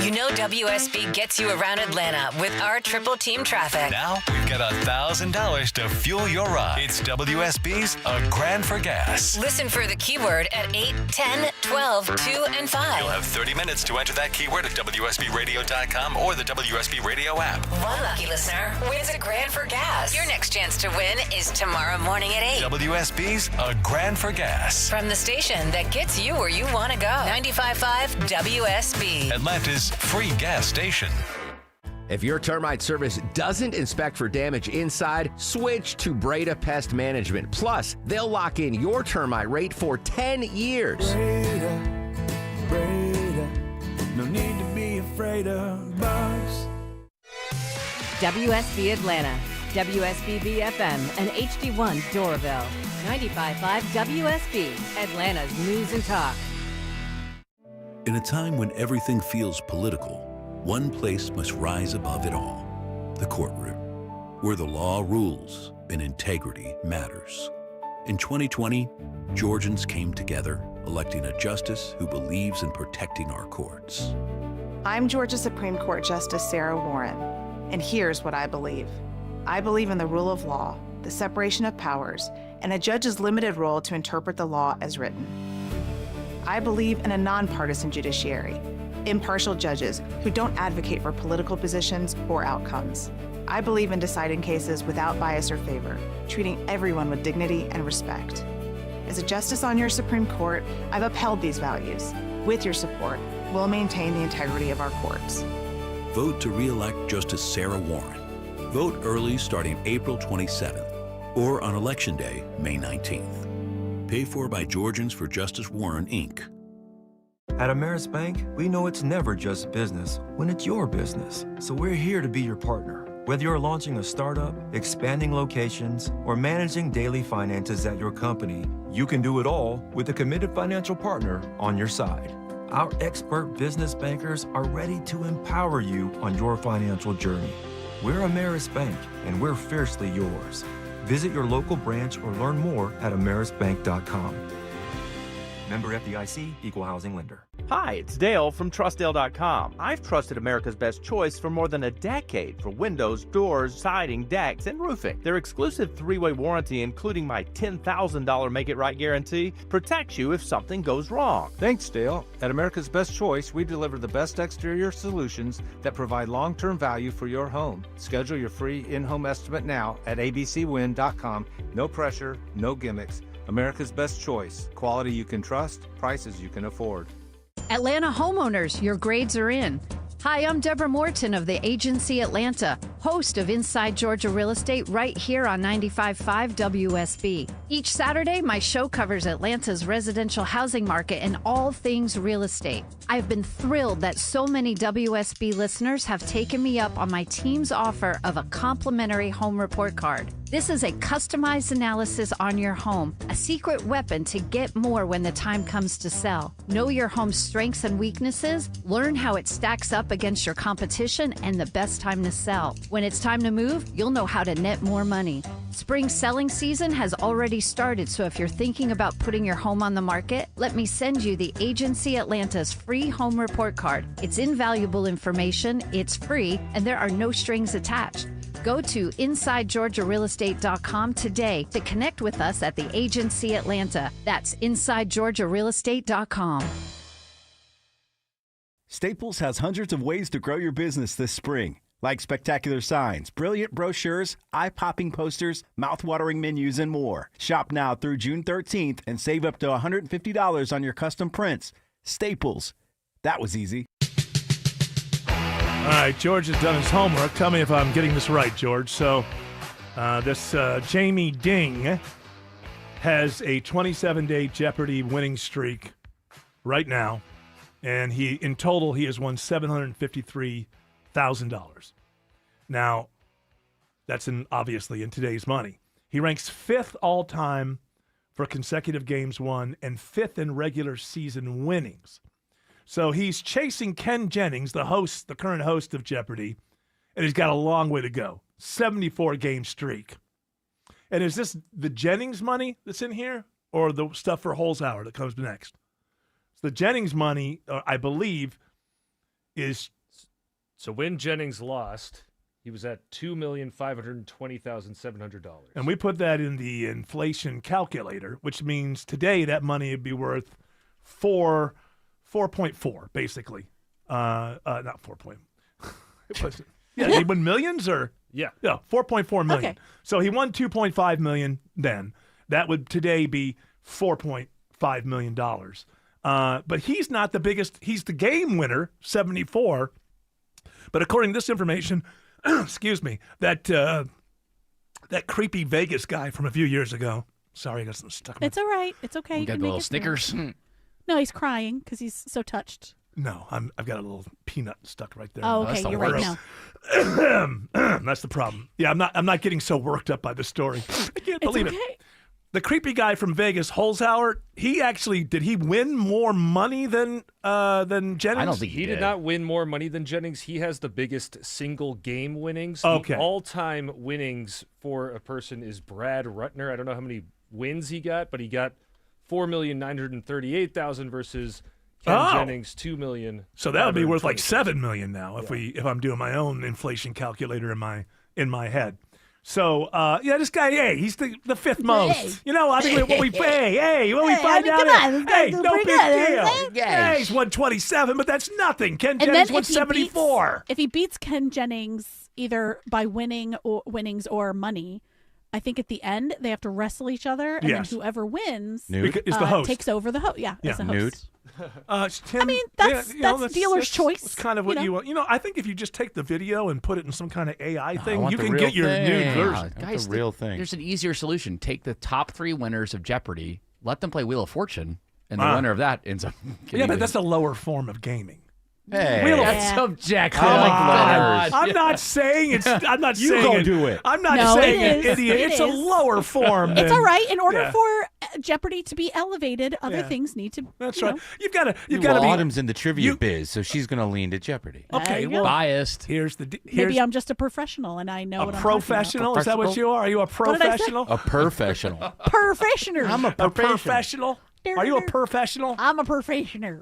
You know WSB gets you around Atlanta with our Triple Team Traffic. Now we've got $1,000 to fuel your ride. It's WSB's A Grand for Gas. Listen for the keyword at 8, 10, 12, 2, and 5. You'll have 30 minutes to enter that keyword at WSBRadio.com or the WSB Radio app. One lucky listener wins a grand for gas. Your next chance to win is tomorrow morning at 8. WSB's A Grand for Gas. From the station that gets you where you want to go. 95.5 WSB. Atlanta's free gas station. If your termite service doesn't inspect for damage inside, switch to Breda Pest Management. Plus, they'll lock in your termite rate for 10 years. Breda, no need to be afraid of bugs. WSB Atlanta, WSB FM, and HD1 Doraville. 95.5 WSB, Atlanta's news and talk. In a time when everything feels political, one place must rise above it all: the courtroom, where the law rules and integrity matters. In 2020, Georgians came together, electing a justice who believes in protecting our courts. I'm Georgia Supreme Court Justice Sarah Warren, and here's what I believe. I believe in the rule of law, the separation of powers, and a judge's limited role to interpret the law as written. I believe in a nonpartisan judiciary, impartial judges who don't advocate for political positions or outcomes. I believe in deciding cases without bias or favor, treating everyone with dignity and respect. As a justice on your Supreme Court, I've upheld these values. With your support, we'll maintain the integrity of our courts. Vote to re-elect Justice Sarah Warren. Vote early starting April 27th or on Election Day, May 19th. Paid for by Georgians for Justice Warren, Inc. At Ameris Bank, we know it's never just business when it's your business. So we're here to be your partner. Whether you're launching a startup, expanding locations, or managing daily finances at your company, you can do it all with a committed financial partner on your side. Our expert business bankers are ready to empower you on your financial journey. We're Ameris Bank, and we're fiercely yours. Visit your local branch or learn more at amerisbank.com. Member FDIC, Equal Housing Lender. Hi, it's Dale from TrustDale.com. I've trusted America's Best Choice for more than a decade for windows, doors, siding, decks, and roofing. Their exclusive 3-way warranty, including my $10,000 Make It Right guarantee, protects you if something goes wrong. Thanks, Dale. At America's Best Choice, we deliver the best exterior solutions that provide long-term value for your home. Schedule your free in-home estimate now at abcwin.com. No pressure, no gimmicks. America's Best Choice. Quality you can trust, prices you can afford. Atlanta homeowners, your grades are in. Hi, I'm Deborah Morton of the Agency Atlanta, host of Inside Georgia Real Estate right here on 95.5 WSB. Each Saturday, my show covers Atlanta's residential housing market and all things real estate. I've been thrilled that so many WSB listeners have taken me up on my team's offer of a complimentary home report card. This is a customized analysis on your home, a secret weapon to get more when the time comes to sell. Know your home's strengths and weaknesses, learn how it stacks up against your competition, and the best time to sell. When it's time to move, you'll know how to net more money. Spring selling season has already started, so if you're thinking about putting your home on the market, let me send you the Agency Atlanta's free home report card. It's invaluable information, it's free, and there are no strings attached. Go to InsideGeorgiaRealEstate.com today to connect with us at the Agency Atlanta. That's InsideGeorgiaRealEstate.com. Staples has hundreds of ways to grow your business this spring, like spectacular signs, brilliant brochures, eye-popping posters, mouth-watering menus, and more. Shop now through June 13th and save up to $150 on your custom prints. Staples. That was easy. All right, George has done his homework. Tell me if I'm getting this right, George. So this Jamie Ding has a 27-day Jeopardy winning streak right now, and in total he has won $753,000. Now, that's obviously in today's money. He ranks 5th all-time for consecutive games won and 5th in regular season winnings. So he's chasing Ken Jennings, the current host of Jeopardy, and he's got a long way to go. 74-game streak. And is this the Jennings money that's in here, or the stuff for Holzhauer that comes next? So the Jennings money, I believe, is... So when Jennings lost, he was at $2,520,700. And we put that in the inflation calculator, which means today that money would be worth 4.4, basically. Not 4 point. It was, yeah, he won millions, or yeah, 4.4 million. Okay. So he won 2.5 million. Then that would today be $4.5 million. But he's not the biggest. He's the game winner, 74. But according to this information, excuse me, that creepy Vegas guy from a few years ago. Sorry, I got something stuck in my... It's all right. It's okay. You You got can the make little it through. Snickers. No, he's crying because he's so touched. No, I've got a little peanut stuck right there. Oh, okay, you're right now. That's the problem. Yeah, I'm not getting so worked up by the story. I can't believe it. The creepy guy from Vegas, Holzhauer, did he win more money than Jennings? I don't think he did not win more money than Jennings. He has the biggest single game winnings. Okay. The all-time winnings for a person is Brad Ruttner. I don't know how many wins he got, but he got $4,938,000 versus Ken Jennings $2 million. So that would be worth like $7 million now if I'm doing my own inflation calculator in my head. So this guy, he's the 5th most. Hey. You know, I think what we find out, no big deal. Yeah, he's 127, but that's nothing. Ken Jennings 174. If he beats Ken Jennings either by winnings or money, I think at the end they have to wrestle each other, and then whoever wins is the host. takes over the host. Yeah, as the host. Tim, I mean, that's dealer's choice. That's kind of what you want. You know, I think if you just take the video and put it in some kind of AI thing, want you the can real get your thing. nude version. Guys, the real thing. There's an easier solution. Take the top 3 winners of Jeopardy, let them play Wheel of Fortune, and the winner of that ends up getting Yeah, but that's a lower form of gaming. Hey, that's subjective. Oh my God! I'm not saying it's. I'm not You saying go do it. I'm not saying it is. idiot. It It's a is. lower form. It's than- all right. In order Yeah. for Jeopardy to be elevated, other Yeah. things need to. That's you right. know. You've got to Well, be. Autumn's in the trivia biz, so she's going to lean to Jeopardy. There Okay, you well, go. Biased. here's the. Maybe I'm just a professional and I know a what I'm professional. Is that what you are? Are you a did I say? professional? A professional. talking about. Professional. A professional. Are you a professional? I'm a professional.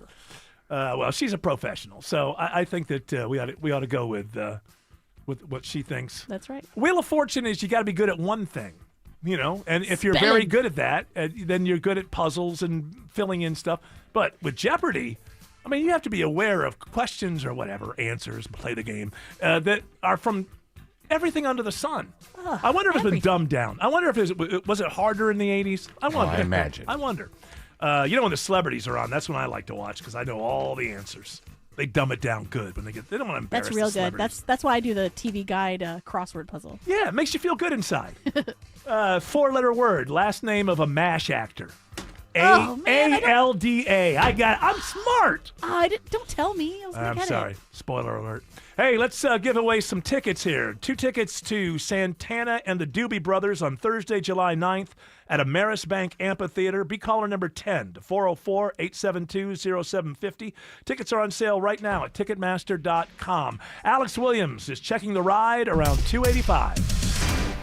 Well, she's a professional, so I think that we ought to go with what she thinks. That's right. Wheel of Fortune is you got to be good at one thing, and if you're Spelling. very good at that, then you're good at puzzles and filling in stuff. But with Jeopardy, I mean, you have to be aware of questions or whatever, answers, play the game, that are from everything under the sun. I wonder if it's been dumbed down. I wonder if was it harder in the 80s? I wonder. I imagine. I wonder. When the celebrities are on, that's when I like to watch because I know all the answers. They dumb it down good when they don't want to embarrass That's real the good. celebrities. That's why I do the TV Guide crossword puzzle. Yeah, it makes you feel good inside. 4-letter word, last name of a MASH actor. A-L-D-A. I'm smart. Don't tell me. I was gonna I'm get sorry. Spoiler alert. Hey, let's give away some tickets here. 2 tickets to Santana and the Doobie Brothers on Thursday, July 9th at Ameris Bank Amphitheater. Be caller number 10 to 404-872-0750. Tickets are on sale right now at Ticketmaster.com. Alex Williams is checking the ride around 285.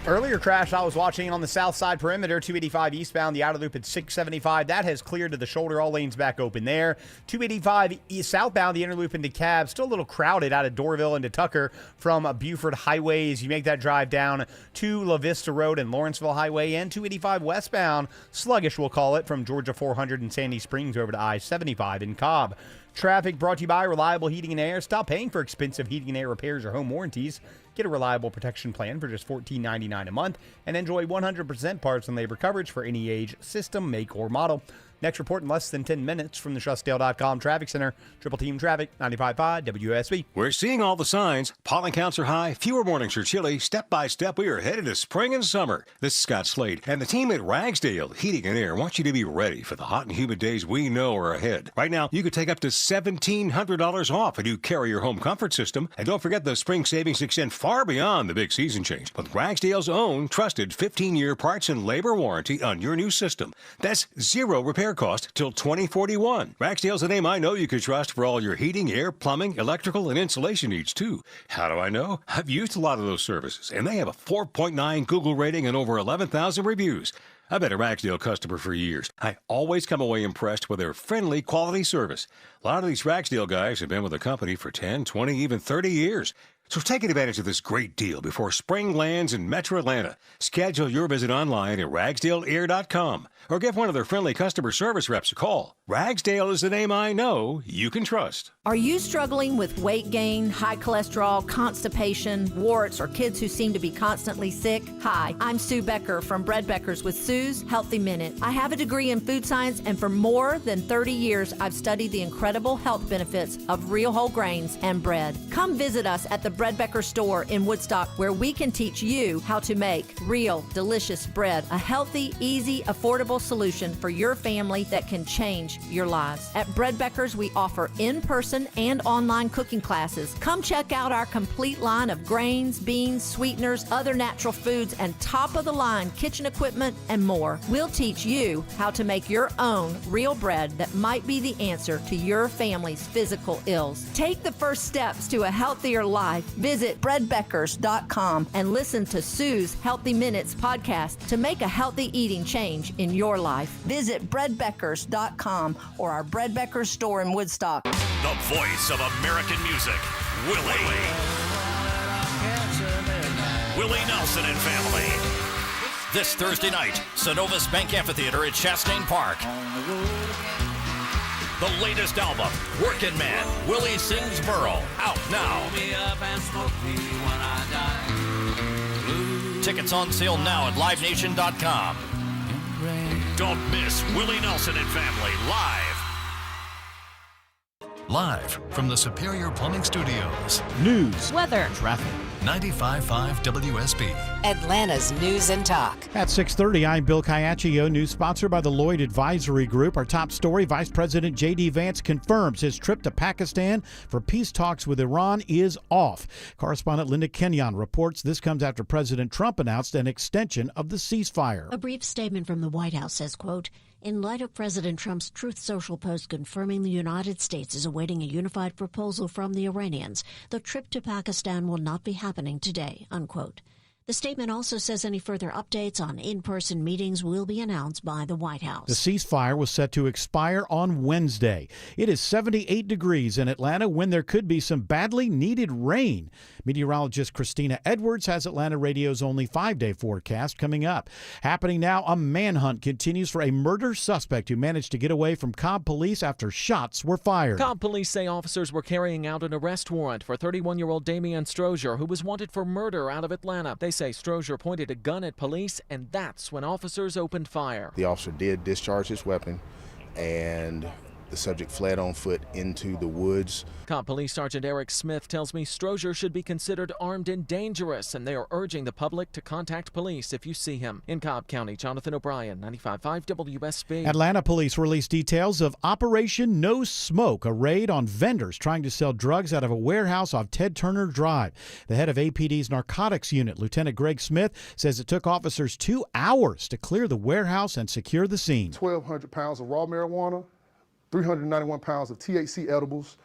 Earlier crash I was watching on the south side perimeter, 285 eastbound, the outer loop at 675. That has cleared to the shoulder, all lanes back open there. 285 southbound, the inner loop into Cab, still a little crowded out of Dorville into Tucker from Buford Highway as you make that drive down to La Vista Road and Lawrenceville Highway. And 285 westbound, sluggish we'll call it, from Georgia 400 and Sandy Springs over to I-75 in Cobb. Traffic brought to you by Reliable Heating and Air. Stop paying for expensive heating and air repairs or home warranties. Get a reliable protection plan for just $14.99 a month and enjoy 100% parts and labor coverage for any age, system, make, or model. Next report in less than 10 minutes from the Shustdale.com Traffic Center. Triple Team Traffic, 95.5 WSB. We're seeing all the signs. Pollen counts are high. Fewer mornings are chilly. Step by step, we are headed to spring and summer. This is Scott Slade, and the team at Ragsdale Heating and Air wants you to be ready for the hot and humid days we know are ahead. Right now, you could take up to $1,700 off a new Carrier home comfort system. And don't forget the spring savings extend far beyond the big season change with Ragsdale's own trusted 15-year parts and labor warranty on your new system. That's zero repair cost till 2041. Ragsdale's a name I know you can trust for all your heating, air, plumbing, electrical, and insulation needs, too. How do I know? I've used a lot of those services, and they have a 4.9 Google rating and over 11,000 reviews. I've been a Ragsdale customer for years. I always come away impressed with their friendly, quality service. A lot of these Ragsdale guys have been with the company for 10, 20, even 30 years. So take advantage of this great deal before spring lands in Metro Atlanta. Schedule your visit online at ragsdaleair.com or give one of their friendly customer service reps a call. Ragsdale is the name I know you can trust. Are you struggling with weight gain, high cholesterol, constipation, warts, or kids who seem to be constantly sick? Hi, I'm Sue Becker from Bread Beckers with Sue's Healthy Minute. I have a degree in food science, and for more than 30 years, I've studied the incredible health benefits of real whole grains and bread. Come visit us at the Bread Becker store in Woodstock, where we can teach you how to make real, delicious bread, a healthy, easy, affordable solution for your family that can change your lives. At Bread Beckers, we offer in-person and online cooking classes. Come check out our complete line of grains, beans, sweeteners, other natural foods, and top-of-the-line kitchen equipment and more. We'll teach you how to make your own real bread that might be the answer to your family's physical ills. Take the first steps to a healthier life. Visit breadbeckers.com and listen to Sue's Healthy Minutes podcast to make a healthy eating change in your life. Visit breadbeckers.com or our Bread Beckers store in Woodstock. The voice of American music, Willie Nelson and family. This Thursday night, Synovus Bank Amphitheater at Chastain Park. The latest album, Workin' Man, Willie Sings Burl, out now. Tickets on sale now at livenation.com. Don't miss Willie Nelson and family live. Live from the Superior Plumbing Studios. News, weather, traffic. 95.5 WSB. Atlanta's News and Talk. At 6:30, I'm Bill Caiaccio. News sponsored by the Lloyd Advisory Group. Our top story, Vice President J.D. Vance confirms his trip to Pakistan for peace talks with Iran is off. Correspondent Linda Kenyon reports this comes after President Trump announced an extension of the ceasefire. A brief statement from the White House says, quote, in light of President Trump's Truth Social post confirming the United States is awaiting a unified proposal from the Iranians, the trip to Pakistan will not be happening today, unquote. The statement also says any further updates on in-person meetings will be announced by the White House. The ceasefire was set to expire on Wednesday. It is 78 degrees in Atlanta when there could be some badly needed rain. Meteorologist Christina Edwards has Atlanta Radio's only 5-day forecast coming up. Happening now, a manhunt continues for a murder suspect who managed to get away from Cobb police after shots were fired. Cobb police say officers were carrying out an arrest warrant for 31-year-old Damian Strozier, who was wanted for murder out of Atlanta. They say Strozier pointed a gun at police, and that's when officers opened fire. The officer did discharge his weapon, and the subject fled on foot into the woods. Cobb Police Sergeant Eric Smith tells me Strozier should be considered armed and dangerous, and they are urging the public to contact police if you see him. In Cobb County, Jonathan O'Brien, 95.5 WSB. Atlanta police released details of Operation No Smoke, a raid on vendors trying to sell drugs out of a warehouse off Ted Turner Drive. The head of APD's narcotics unit, Lieutenant Greg Smith, says it took officers 2 hours to clear the warehouse and secure the scene. 1,200 pounds of raw marijuana, 391 pounds of THC edibles,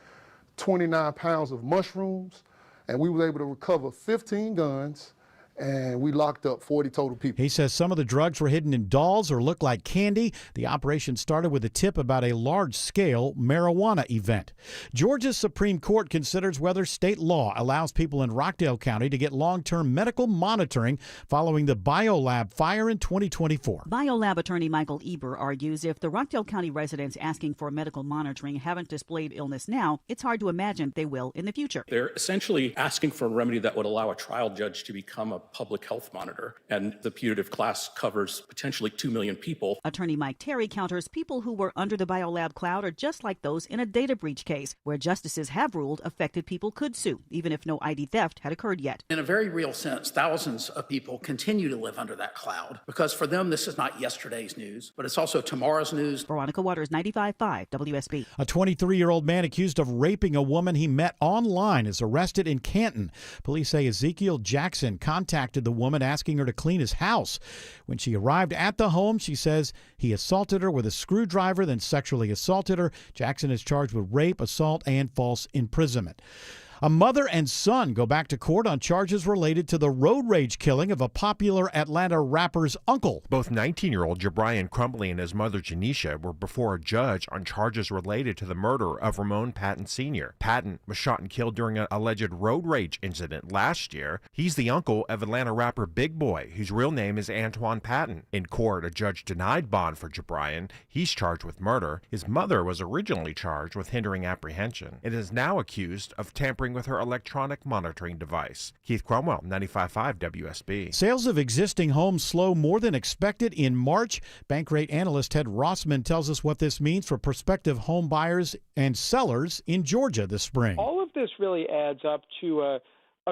29 pounds of mushrooms, and we were able to recover 15 guns, and we locked up 40 total people. He says some of the drugs were hidden in dolls or looked like candy. The operation started with a tip about a large-scale marijuana event. Georgia's Supreme Court considers whether state law allows people in Rockdale County to get long-term medical monitoring following the BioLab fire in 2024. BioLab attorney Michael Eber argues if the Rockdale County residents asking for medical monitoring haven't displayed illness now, it's hard to imagine they will in the future. They're essentially asking for a remedy that would allow a trial judge to become a public health monitor, and the putative class covers potentially 2 million people. Attorney Mike Terry counters people who were under the BioLab cloud are just like those in a data breach case, where justices have ruled affected people could sue, even if no ID theft had occurred yet. In a very real sense, thousands of people continue to live under that cloud, because for them, this is not yesterday's news, but it's also tomorrow's news. Veronica Waters, 95.5 WSB. A 23-year-old man accused of raping a woman he met online is arrested in Canton. Police say Ezekiel Jackson contacted the woman asking her to clean his house. When she arrived at the home, she says he assaulted her with a screwdriver, then sexually assaulted her. Jackson is charged with rape, assault, and false imprisonment. A mother and son go back to court on charges related to the road rage killing of a popular Atlanta rapper's uncle. Both 19-year-old Jabrian Crumbly and his mother Janisha were before a judge on charges related to the murder of Ramon Patton Sr. Patton was shot and killed during an alleged road rage incident last year. He's the uncle of Atlanta rapper Big Boy, whose real name is Antoine Patton. In court, a judge denied bond for Jabrian. He's charged with murder. His mother was originally charged with hindering apprehension and is now accused of tampering with her electronic monitoring device. Keith Cromwell, 95.5 WSB. Sales of existing homes slow more than expected in March. Bankrate analyst Ted Rossman tells us what this means for prospective home buyers and sellers in Georgia this spring. All of this really adds up to a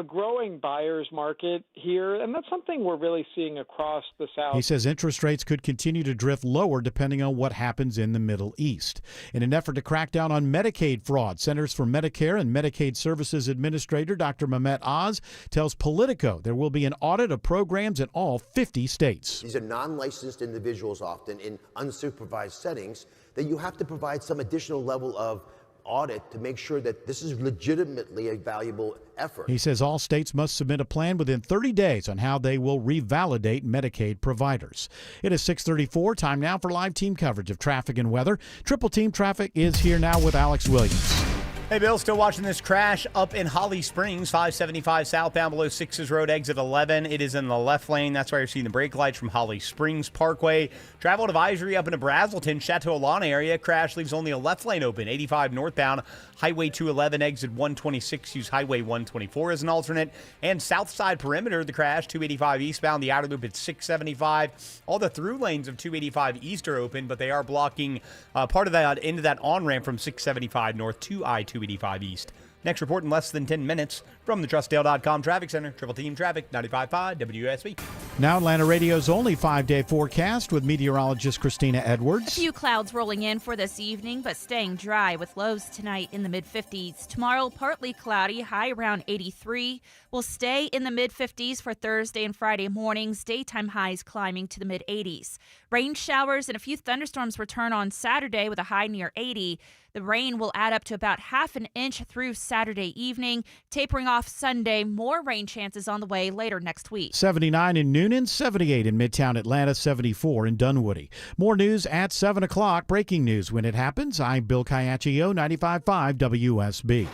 growing buyer's market here, and that's something we're really seeing across the South. He says interest rates could continue to drift lower depending on what happens in the Middle East. In an effort to crack down on Medicaid fraud, Centers for Medicare and Medicaid Services Administrator Dr. Mehmet Oz tells Politico there will be an audit of programs in all 50 states. These are non-licensed individuals, often in unsupervised settings, that you have to provide some additional level of audit to make sure that this is legitimately a valuable effort. He says all states must submit a plan within 30 days on how they will revalidate Medicaid providers. It is 6:34. Time now for live team coverage of traffic and weather. Triple Team Traffic is here now with Alex Williams. Hey, Bill, still watching this crash up in Holly Springs, 575 southbound below 6's Road, exit 11. It is in the left lane. That's why you're seeing the brake lights from Holly Springs Parkway. Travel advisory up into Brazelton, Chateau Alana area. Crash leaves only a left lane open. 85 northbound, Highway 211, exit 126. Use Highway 124 as an alternate. And south side perimeter, the crash, 285 eastbound, the outer loop at 675. All the through lanes of 285 east are open, but they are blocking part of that into that on-ramp from 675 north to I-285 East. Next report in less than 10 minutes from the TrustDale.com Traffic Center. Triple Team Traffic, 95.5 WSB. Now Atlanta Radio's only 5-day forecast with meteorologist Christina Edwards. A few clouds rolling in for this evening, but staying dry with lows tonight in the mid-50s. Tomorrow, partly cloudy, high around 83. We'll stay in the mid-50s for Thursday and Friday mornings. Daytime highs climbing to the mid-80s. Rain showers and a few thunderstorms return on Saturday with a high near 80. The rain will add up to about half an inch through Saturday evening. Tapering off Sunday, more rain chances on the way later next week. 79 in Noonan, 78 in Midtown Atlanta, 74 in Dunwoody. More news at 7 o'clock. Breaking news when it happens. I'm Bill Caiaccio, 95.5 WSB.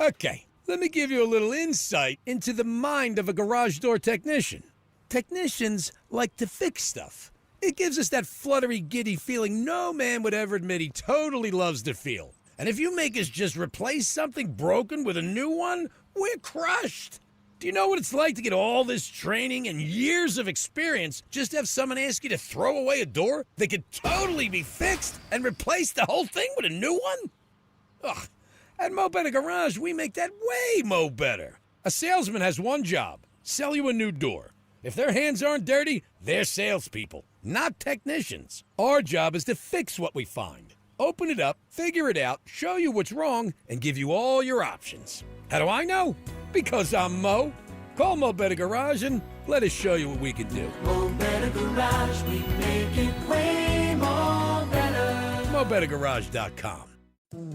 Okay, let me give you a little insight into the mind of a garage door technician. Technicians like to fix stuff. It gives us that fluttery, giddy feeling no man would ever admit he totally loves to feel. And if you make us just replace something broken with a new one, we're crushed. Do you know what it's like to get all this training and years of experience just to have someone ask you to throw away a door that could totally be fixed and replace the whole thing with a new one? Ugh. At Mo Better Garage, we make that way mo better. A salesman has one job, sell you a new door. If their hands aren't dirty, they're salespeople, not technicians. Our job is to fix what we find. Open it up, figure it out, show you what's wrong, and give you all your options. How do I know? Because I'm Mo. Call Mo Better Garage and let us show you what we can do. Mo Better Garage, we make it way more better. MoBetterGarage.com.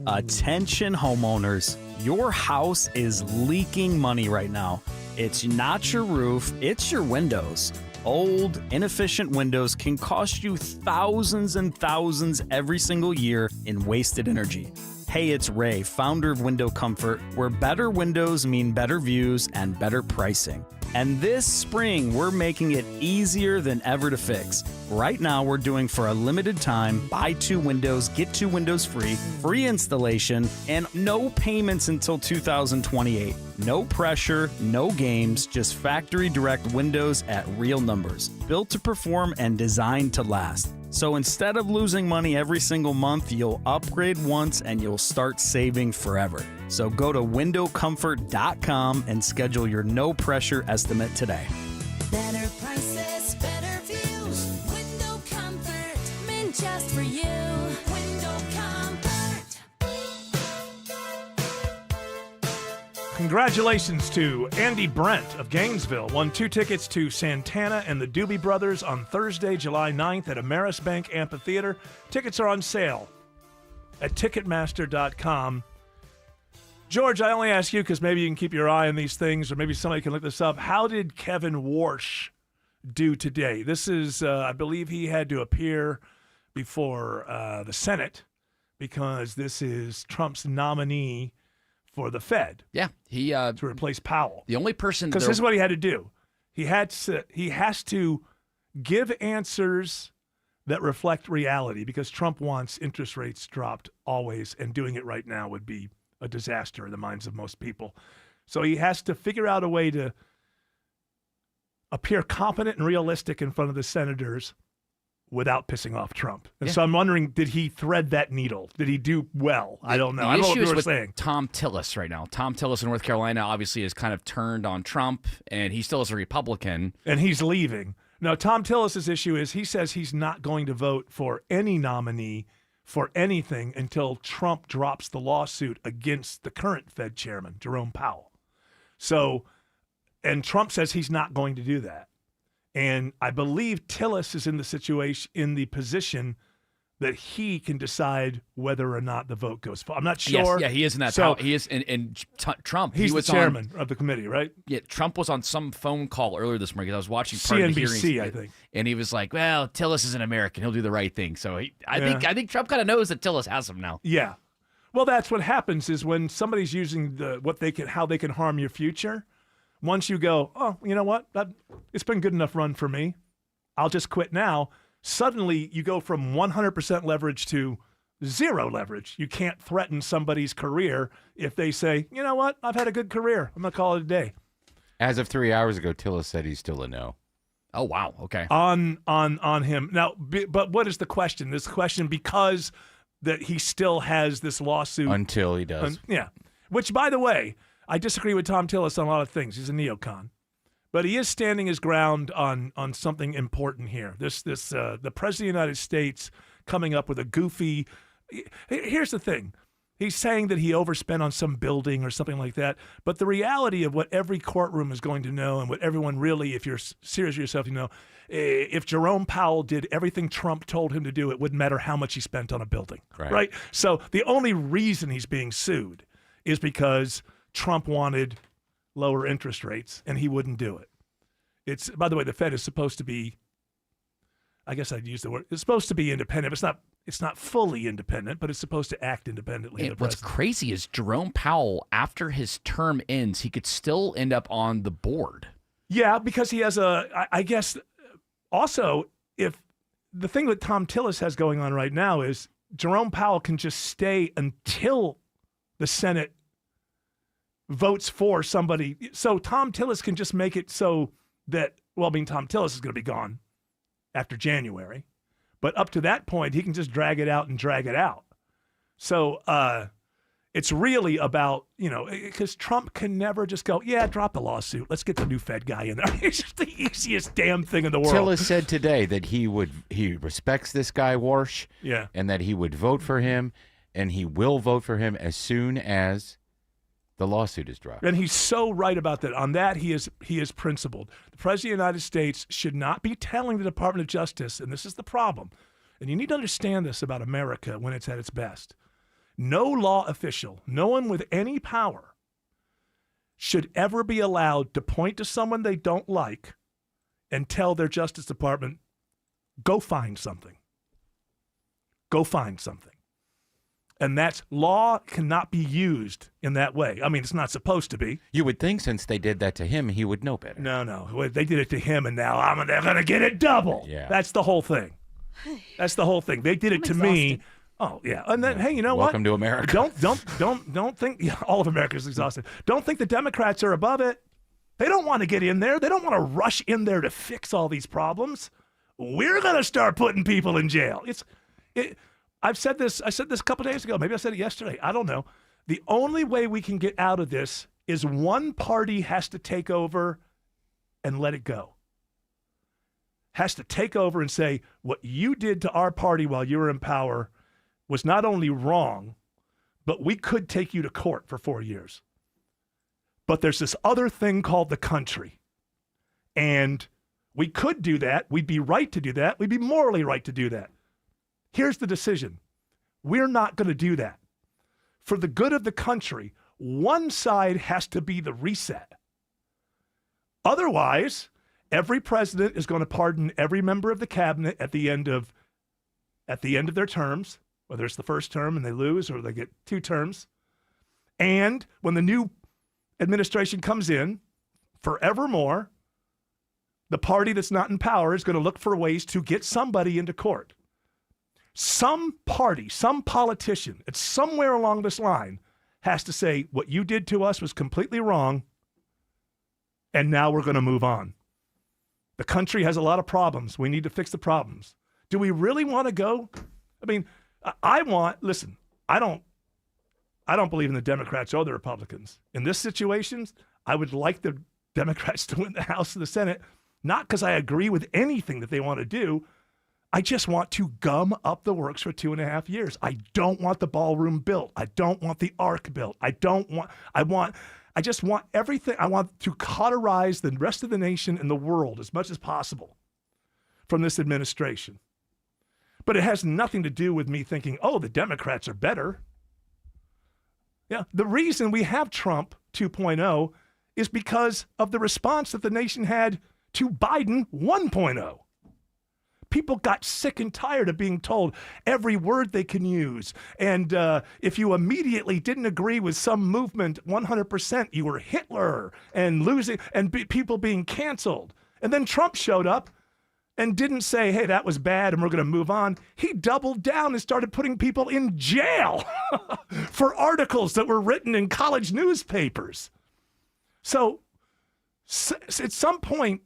Attention homeowners, your house is leaking money right now. It's not your roof, it's your windows. Old, inefficient windows can cost you thousands and thousands every single year in wasted energy. Hey, it's Ray, founder of Window Comfort, where better windows mean better views and better pricing. And this spring, we're making it easier than ever to fix. Right now, we're doing for a limited time, buy 2 windows, get 2 windows free, free installation, and no payments until 2028. No pressure, no games, just factory direct windows at real numbers. Built to perform and designed to last. So instead of losing money every single month, you'll upgrade once and you'll start saving forever. So go to windowcomfort.com and schedule your no pressure estimate today. Better prices, better views. Window Comfort, meant just for you. Window Comfort. Congratulations to Andy Brent of Gainesville. Won 2 tickets to Santana and the Doobie Brothers on Thursday, July 9th at Ameris Bank Amphitheater. Tickets are on sale at Ticketmaster.com. George, I only ask you because maybe you can keep your eye on these things, or maybe somebody can look this up. How did Kevin Warsh do today? This is, I believe he had to appear before the Senate because this is Trump's nominee for the Fed. Yeah, he to replace Powell. The only person, because this is what he had to do. He has to give answers that reflect reality, because Trump wants interest rates dropped always, and doing it right now would be a disaster in the minds of most people. So he has to figure out a way to appear competent and realistic in front of the senators without pissing off Trump. And so I'm wondering, did he thread that needle? Did he do well? I don't know. I don't know what you were saying. Tom Tillis right now. Tom Tillis in North Carolina obviously is kind of turned on Trump, and he still is a Republican. And he's leaving. No, Tom Tillis's issue is he says he's not going to vote for any nominee for anything until Trump drops the lawsuit against the current Fed chairman, Jerome Powell. So, and Trump says he's not going to do that. And I believe Tillis is in the position that he can decide whether or not the vote goes for. I'm not sure. Yes, he is in that. So he is in Trump. He's he was the chairman of the committee, right? Yeah, Trump was on some phone call earlier this morning. I was watching part of the hearings, CNBC, I think, and he was like, "Well, Tillis is an American; he'll do the right thing." So I think Trump kind of knows that Tillis has him now. Yeah, well, that's what happens is when somebody's using how they can harm your future. Once you go, oh, you know what? It's been good enough run for me. I'll just quit now. Suddenly, you go from 100% leverage to 0 leverage. You can't threaten somebody's career if they say, you know what? I've had a good career. I'm going to call it a day. As of 3 hours ago, Tillis said he's still a no. Oh, wow. Okay. On him. Now, but what is the question? This question because that he still has this lawsuit. Until he does. Yeah. Which, by the way, I disagree with Tom Tillis on a lot of things. He's a neocon. But he is standing his ground on something important here. The President of the United States coming up with a goofy. Here's the thing: He's saying that he overspent on some building or something like that. But the reality of what every courtroom is going to know and what everyone really, if you're serious with yourself, you know, if Jerome Powell did everything Trump told him to do, it wouldn't matter how much he spent on a building. Right? So the only reason he's being sued is because Trump wanted lower interest rates and he wouldn't do it. It's, by the way, the Fed is supposed to be, I guess I'd use the word, it's supposed to be independent. It's not fully independent, but it's supposed to act independently. And what's crazy is Jerome Powell, after his term ends, he could still end up on the board. Yeah, because he has I guess, also, if the thing that Tom Tillis has going on right now is Jerome Powell can just stay until the Senate votes for somebody. So Tom Tillis can just make it so that, well, I mean, Tom Tillis is going to be gone after January. But up to that point, he can just drag it out and drag it out. So it's really about, you know, because Trump can never just go, yeah, drop the lawsuit. Let's get the new Fed guy in there. It's just the easiest damn thing in the world. Tillis said today that he respects this guy, Warsh, yeah, and that he would vote for him, and he will vote for him as soon as the lawsuit is dropped. And he's so right about that. On that, he is principled. The President of the United States should not be telling the Department of Justice, and this is the problem, and you need to understand this about America when it's at its best. No law official, no one with any power, should ever be allowed to point to someone they don't like and tell their Justice Department, go find something. Go find something. And that's, law cannot be used in that way. I mean, it's not supposed to be. You would think since they did that to him, he would know better. No. They did it to him, and now they're going to get it double. Yeah. That's the whole thing. That's the whole thing. They did it to me. Oh, yeah. And then, hey, you know Welcome what? to America. Don't think, yeah, all of America's exhausted. Don't think the Democrats are above it. They don't want to get in there. They don't want to rush in there to fix all these problems. We're going to start putting people in jail. I said this a couple days ago. Maybe I said it yesterday. I don't know. The only way we can get out of this is one party has to take over and let it go. Has to take over and say, what you did to our party while you were in power was not only wrong, but we could take you to court for 4 years. But there's this other thing called the country. And we could do that. We'd be right to do that. We'd be morally right to do that. Here's the decision. We're not going to do that. For the good of the country, one side has to be the reset. Otherwise, every president is going to pardon every member of the cabinet at the end of their terms, whether it's the first term and they lose or they get 2 terms. And when the new administration comes in, forevermore, the party that's not in power is going to look for ways to get somebody into court. Some party, some politician, it's somewhere along this line, has to say, what you did to us was completely wrong, and now we're going to move on. The country has a lot of problems. We need to fix the problems. Do we really want to go? I mean, I don't believe in the Democrats or the Republicans. In this situation, I would like the Democrats to win the House and the Senate, not because I agree with anything that they want to do. I just want to gum up the works for 2.5 years. I don't want the ballroom built. I don't want the ark built. I just want everything. I want to cauterize the rest of the nation and the world as much as possible from this administration. But it has nothing to do with me thinking, oh, the Democrats are better. Yeah, the reason we have Trump 2.0 is because of the response that the nation had to Biden 1.0. People got sick and tired of being told every word they can use. And if you immediately didn't agree with some movement 100%, you were Hitler and losing and people being canceled. And then Trump showed up and didn't say, hey, that was bad and we're going to move on. He doubled down and started putting people in jail for articles that were written in college newspapers. So at some point,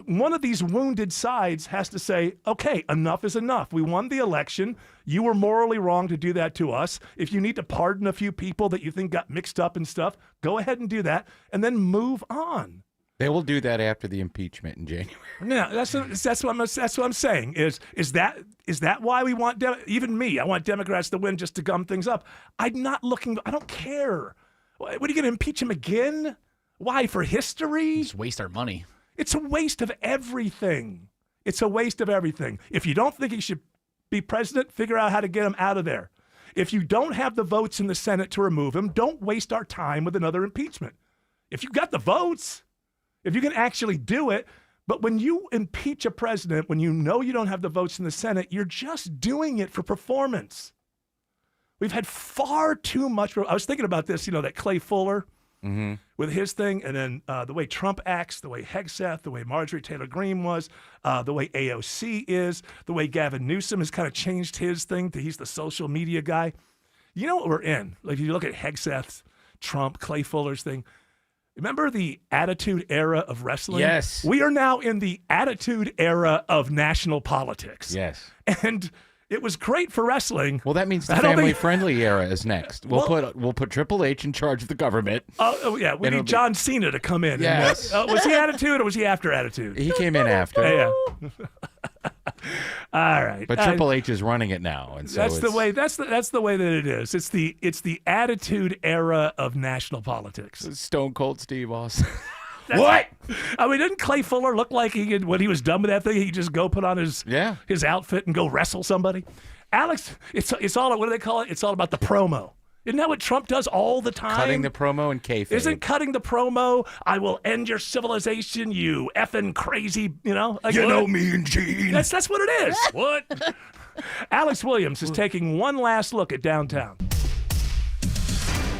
one of these wounded sides has to say, okay, enough is enough. We won the election. You were morally wrong to do that to us. If you need to pardon a few people that you think got mixed up and stuff, go ahead and do that and then move on. They will do that after the impeachment in January. No, that's what I'm saying. Is that why we want even me? I want Democrats to win just to gum things up. I'm not looking. I don't care. What are you going to impeach him again? Why, for history? Just waste our money. It's a waste of everything. It's a waste of everything. If you don't think he should be president, figure out how to get him out of there. If you don't have the votes in the Senate to remove him, don't waste our time with another impeachment. If you've got the votes, if you can actually do it, but when you impeach a president, when you know you don't have the votes in the Senate, you're just doing it for performance. We've had far too much. I was thinking about this, that Clay Fuller with his thing, and then the way Trump acts, the way Hegseth, the way Marjorie Taylor Greene was, the way AOC is, the way Gavin Newsom has kind of changed his thing to he's the social media guy. You know what we're in? Like if you look at Hegseth, Trump, Clay Fuller's thing, remember the Attitude Era of wrestling? Yes. We are now in the Attitude Era of national politics. Yes. And it was great for wrestling. Well, that means the family-friendly era is next. We'll put Triple H in charge of the government. Oh yeah, we need John Cena to come in. Yes. Was he Attitude or was he after Attitude? He came in after. Yeah. All right. But Triple H is running it now, and so that's the way. That's the way that it is. It's the Attitude Era of national politics. Stone Cold Steve Austin. What? I mean, didn't Clay Fuller look like when he was done with that thing, he'd just go put on his outfit and go wrestle somebody? Alex, it's all, what do they call it? It's all about the promo. Isn't that what Trump does all the time? Cutting the promo and kayfabe. Isn't cutting the promo, I will end your civilization, you effing crazy, Like, you know me and Gene. That's what it is. What? Alex Williams is taking one last look at downtown.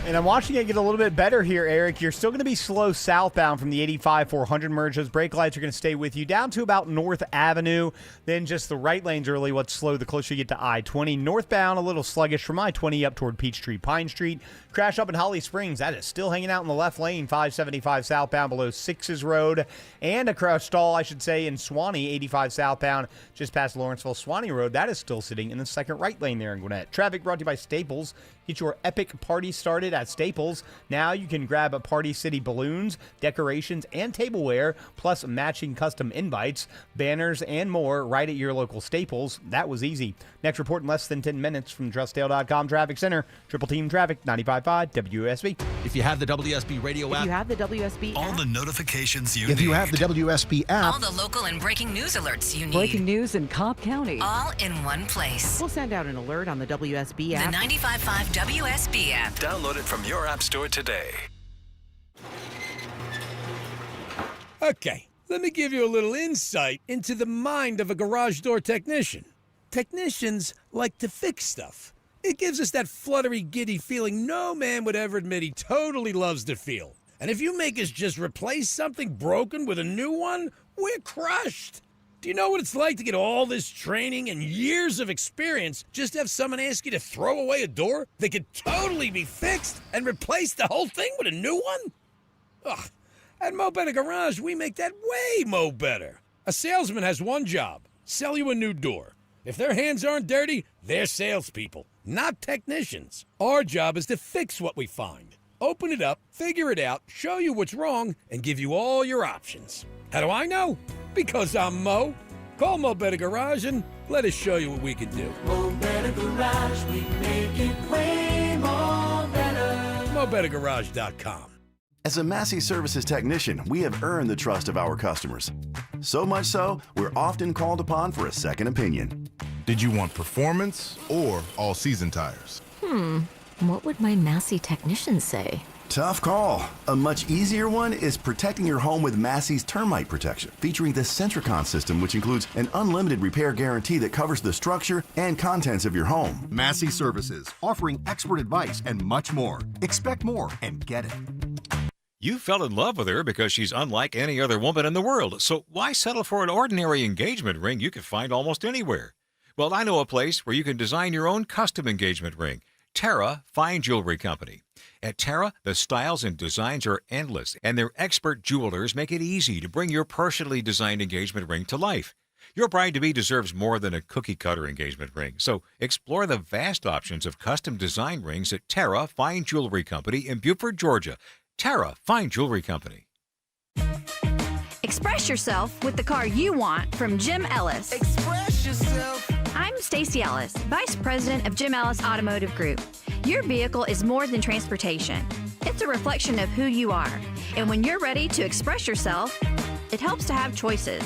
And I'm watching it get a little bit better here, Eric. You're still going to be slow southbound from the 85-400 merge. Those brake lights are going to stay with you down to about North Avenue. Then just the right lane's really what's slow the closer you get to I-20. Northbound, a little sluggish from I-20 up toward Peachtree, Pine Street. Crash up in Holly Springs. That is still hanging out in the left lane, 575 southbound below 6's Road. And a crash stall, I should say, in Swanee, 85 southbound, just past Lawrenceville Swanee Road. That is still sitting in the second right lane there in Gwinnett. Traffic brought to you by Staples. Get your epic party started at Staples. Now you can grab a Party City balloons, decorations, and tableware, plus matching custom invites, banners, and more right at your local Staples. That was easy. Next report in less than 10 minutes from TrustDale.com Traffic Center. Triple Team Traffic, 95.5 WSB. If you have the WSB radio app, If you have the WSB all app, the notifications you need. If you have the WSB app, all the local and breaking news alerts you need. breaking news in Cobb County, All in one place. we'll send out an alert on the WSB app. The 95.5 WSB app. Download it from your app store today. Okay, let me give you a little insight into the mind of a garage door technician. Technicians like to fix stuff. It gives us that fluttery, giddy feeling no man would ever admit he totally loves to feel. And if you make us just replace something broken with a new one, we're crushed. Do you know what it's like to get all this training and years of experience just to have someone ask you to throw away a door that could totally be fixed and replace the whole thing with a new one? Ugh. At Mo Better Garage, we make that way mo better. A salesman has one job, sell you a new door. If their hands aren't dirty, they're salespeople, not technicians. Our job is to fix what we find. Open it up, figure it out, show you what's wrong, and give you all your options. How do I know? Because I'm Mo. Call Mo Better Garage and let us show you what we can do. Mo Better Garage, we make it way more better. MoBetterGarage.com. As a Massey Services technician, we have earned the trust of our customers. So much so, we're often called upon for a second opinion. Did you want performance or all-season tires? What would my Massey technician say? Tough call. A much easier one is protecting your home with Massey's termite protection, featuring the Centricon system, which includes an unlimited repair guarantee that covers the structure and contents of your home. Massey Services, offering expert advice and much more. Expect more and get it. You fell in love with her because she's unlike any other woman in the world, so why settle for an ordinary engagement ring you can find almost anywhere? Well, I know a place where you can design your own custom engagement ring. Terra Fine Jewelry Company. At Terra, the styles and designs are endless, and their expert jewelers make it easy to bring your personally designed engagement ring to life. Your bride-to-be deserves more than a cookie-cutter engagement ring, so explore the vast options of custom design rings at Terra Fine Jewelry Company in Beaufort, Georgia. Terra Fine Jewelry Company. Express yourself with the car you want from Jim Ellis. Express yourself. I'm Stacy Ellis, Vice President of Jim Ellis Automotive Group. Your vehicle is more than transportation. It's a reflection of who you are. And when you're ready to express yourself, it helps to have choices.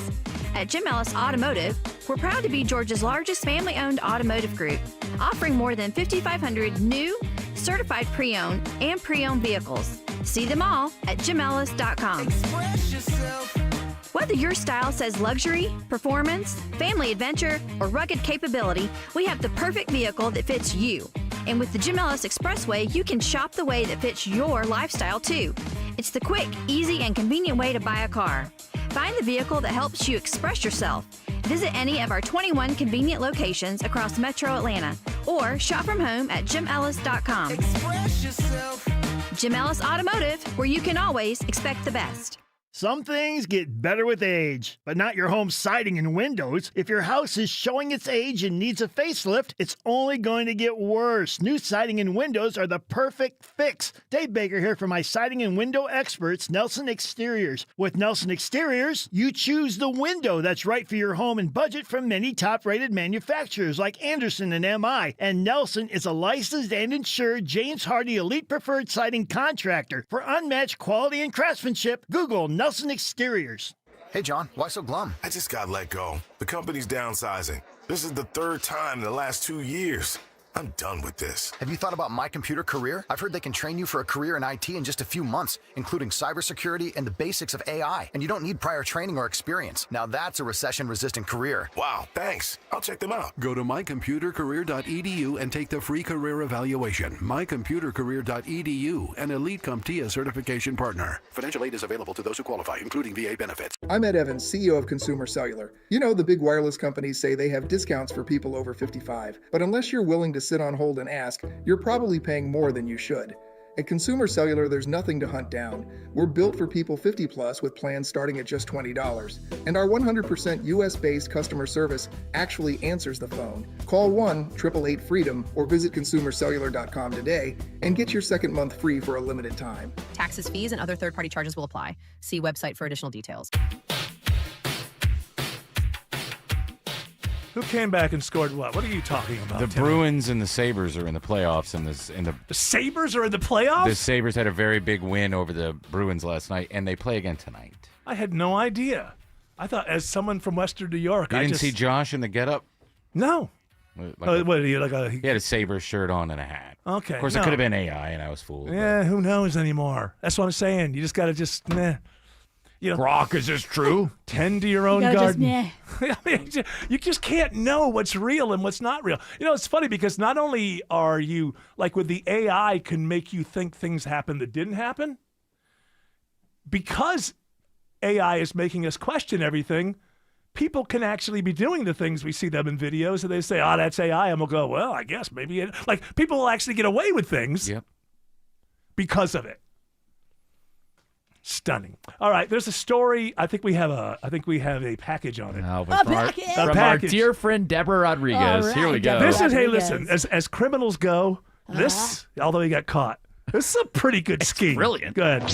At Jim Ellis Automotive, we're proud to be Georgia's largest family-owned automotive group, offering more than 5,500 new, certified pre-owned, and pre-owned vehicles. See them all at jimellis.com. Express yourself. Whether your style says luxury, performance, family adventure, or rugged capability, we have the perfect vehicle that fits you. And with the Jim Ellis Expressway, you can shop the way that fits your lifestyle too. It's the quick, easy, and convenient way to buy a car. Find the vehicle that helps you express yourself. Visit any of our 21 convenient locations across Metro Atlanta or shop from home at jimellis.com. Express yourself. Jim Ellis Automotive, where you can always expect the best. Some things get better with age, but not your home siding and windows. If your house is showing its age and needs a facelift, it's only going to get worse. New siding and windows are the perfect fix. Dave Baker here for my siding and window experts, Nelson Exteriors. With Nelson Exteriors, you choose the window that's right for your home and budget from many top-rated manufacturers like Andersen and MI. And Nelson is a licensed and insured James Hardie Elite Preferred Siding contractor. For unmatched quality and craftsmanship, Google Nelson Exteriors. Hey, John, why so glum? I just got let go. The company's downsizing. This is the third time in the last 2 years. I'm done with this. Have you thought about My Computer Career? I've heard they can train you for a career in IT in just a few months, including cybersecurity and the basics of AI. And you don't need prior training or experience. Now that's a recession-resistant career. Wow, thanks. I'll check them out. Go to mycomputercareer.edu and take the free career evaluation. mycomputercareer.edu, an Elite CompTIA certification partner. Financial aid is available to those who qualify, including VA benefits. I'm Ed Evans, CEO of Consumer Cellular. You know, the big wireless companies say they have discounts for people over 55. But unless you're willing to sit on hold and ask, you're probably paying more than you should. At Consumer Cellular, there's nothing to hunt down. We're built for people 50 plus with plans starting at just $20. And our 100% US-based customer service actually answers the phone. Call 1-888-FREEDOM or visit consumercellular.com today and get your second month free for a limited time. Taxes, fees, and other third-party charges will apply. See website for additional details. Who came back and scored what? What are you talking about? The Tim? Bruins and the Sabres are in the playoffs. The Sabres are in the playoffs? The Sabres had a very big win over the Bruins last night, and they play again tonight. I had no idea. I thought, as someone from Western New York, You didn't see Josh in the getup? No. He had a Sabres shirt on and a hat. Okay. Of course, it could have been AI, and I was fooled. Yeah, who knows anymore? That's what I'm saying. You just got to meh. You know, Brock, is this true? Tend to your own garden. I mean, you just can't know what's real and what's not real. You know, it's funny because not only are you, like with the AI can make you think things happen that didn't happen, because AI is making us question everything, people can actually be doing the things we see them in videos and they say, oh, that's AI. And we'll go, well, I guess maybe it, like people will actually get away with things because of it. Stunning. All right, there's a story. I think we have a package on it. From our dear friend Deborah Rodriguez. Here we go. This is, hey, listen, as criminals go, this, although he got caught, this is a pretty good scheme. Brilliant. Go ahead.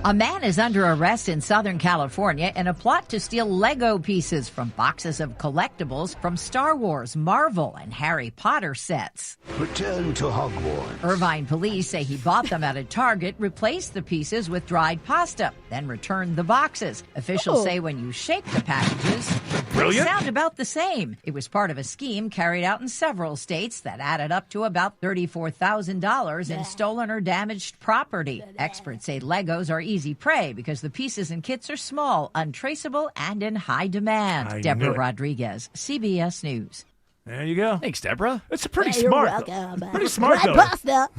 A man is under arrest in Southern California in a plot to steal Lego pieces from boxes of collectibles from Star Wars, Marvel, and Harry Potter sets. Return to Hogwarts. Irvine police say he bought them at a Target, replaced the pieces with dried pasta, then returned the boxes. Officials say when you shake the packages, they sound about the same. It was part of a scheme carried out in several states that added up to about $34,000 in stolen or damaged property. Experts say Legos are easy prey because the pieces and kits are small, untraceable, and in high demand. Deborah Rodriguez, CBS News. There you go. Thanks, Deborah. It's pretty You're smart. welcome. Pretty smart, though. Pasta.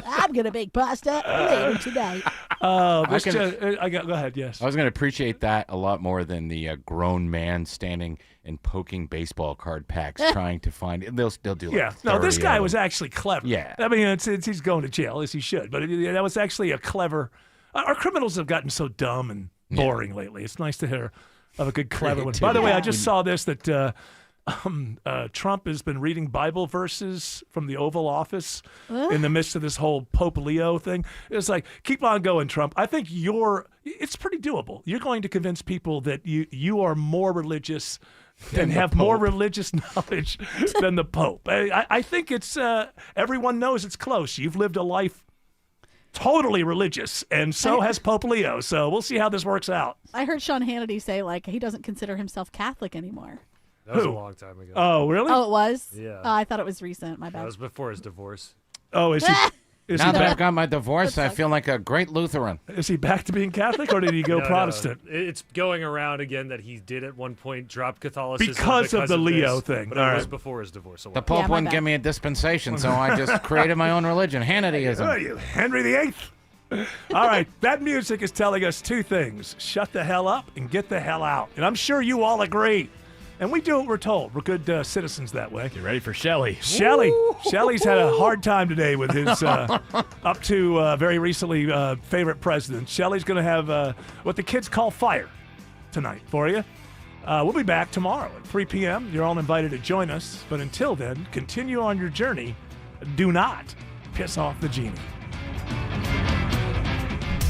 I'm going to make pasta later tonight. Go ahead, yes. I was going to appreciate that a lot more than the grown man standing and poking baseball card packs trying to find it. They'll do like no, this 30 guy of was them. actually clever. Yeah. I mean, he's going to jail, as he should. But that was actually a clever... Our criminals have gotten so dumb and boring lately. It's nice to hear of a good, clever one. By the way, I just saw this that Trump has been reading Bible verses from the Oval Office in the midst of this whole Pope Leo thing. It's like, keep on going, Trump. I think it's pretty doable. You're going to convince people that you are more religious and have more religious knowledge than the Pope. I think it's everyone knows it's close. You've lived a life totally religious, and so has Pope Leo. So we'll see how this works out. I heard Sean Hannity say, like, he doesn't consider himself Catholic anymore. That was a long time ago. Oh, really? Oh, it was? Yeah. I thought it was recent. My bad. That was before his divorce. Oh, is he? Now that I've got my divorce, I feel like a great Lutheran. Is he back to being Catholic, or did he go Protestant? No. It's going around again that he did at one point drop Catholicism because of the Leo this, thing. But All it was right. before his divorce. The Pope wouldn't give me a dispensation, so I just created my own religion, Hannityism. Oh, you Henry VIII. All right, that music is telling us two things. Shut the hell up and get the hell out. And I'm sure you all agree. And we do what we're told. We're good citizens that way. Get ready for Shelley. Shelley's had a hard time today with his up to very recently favorite president. Shelley's going to have what the kids call fire tonight for you. We'll be back tomorrow at 3 p.m. You're all invited to join us. But until then, continue on your journey. Do not piss off the genie.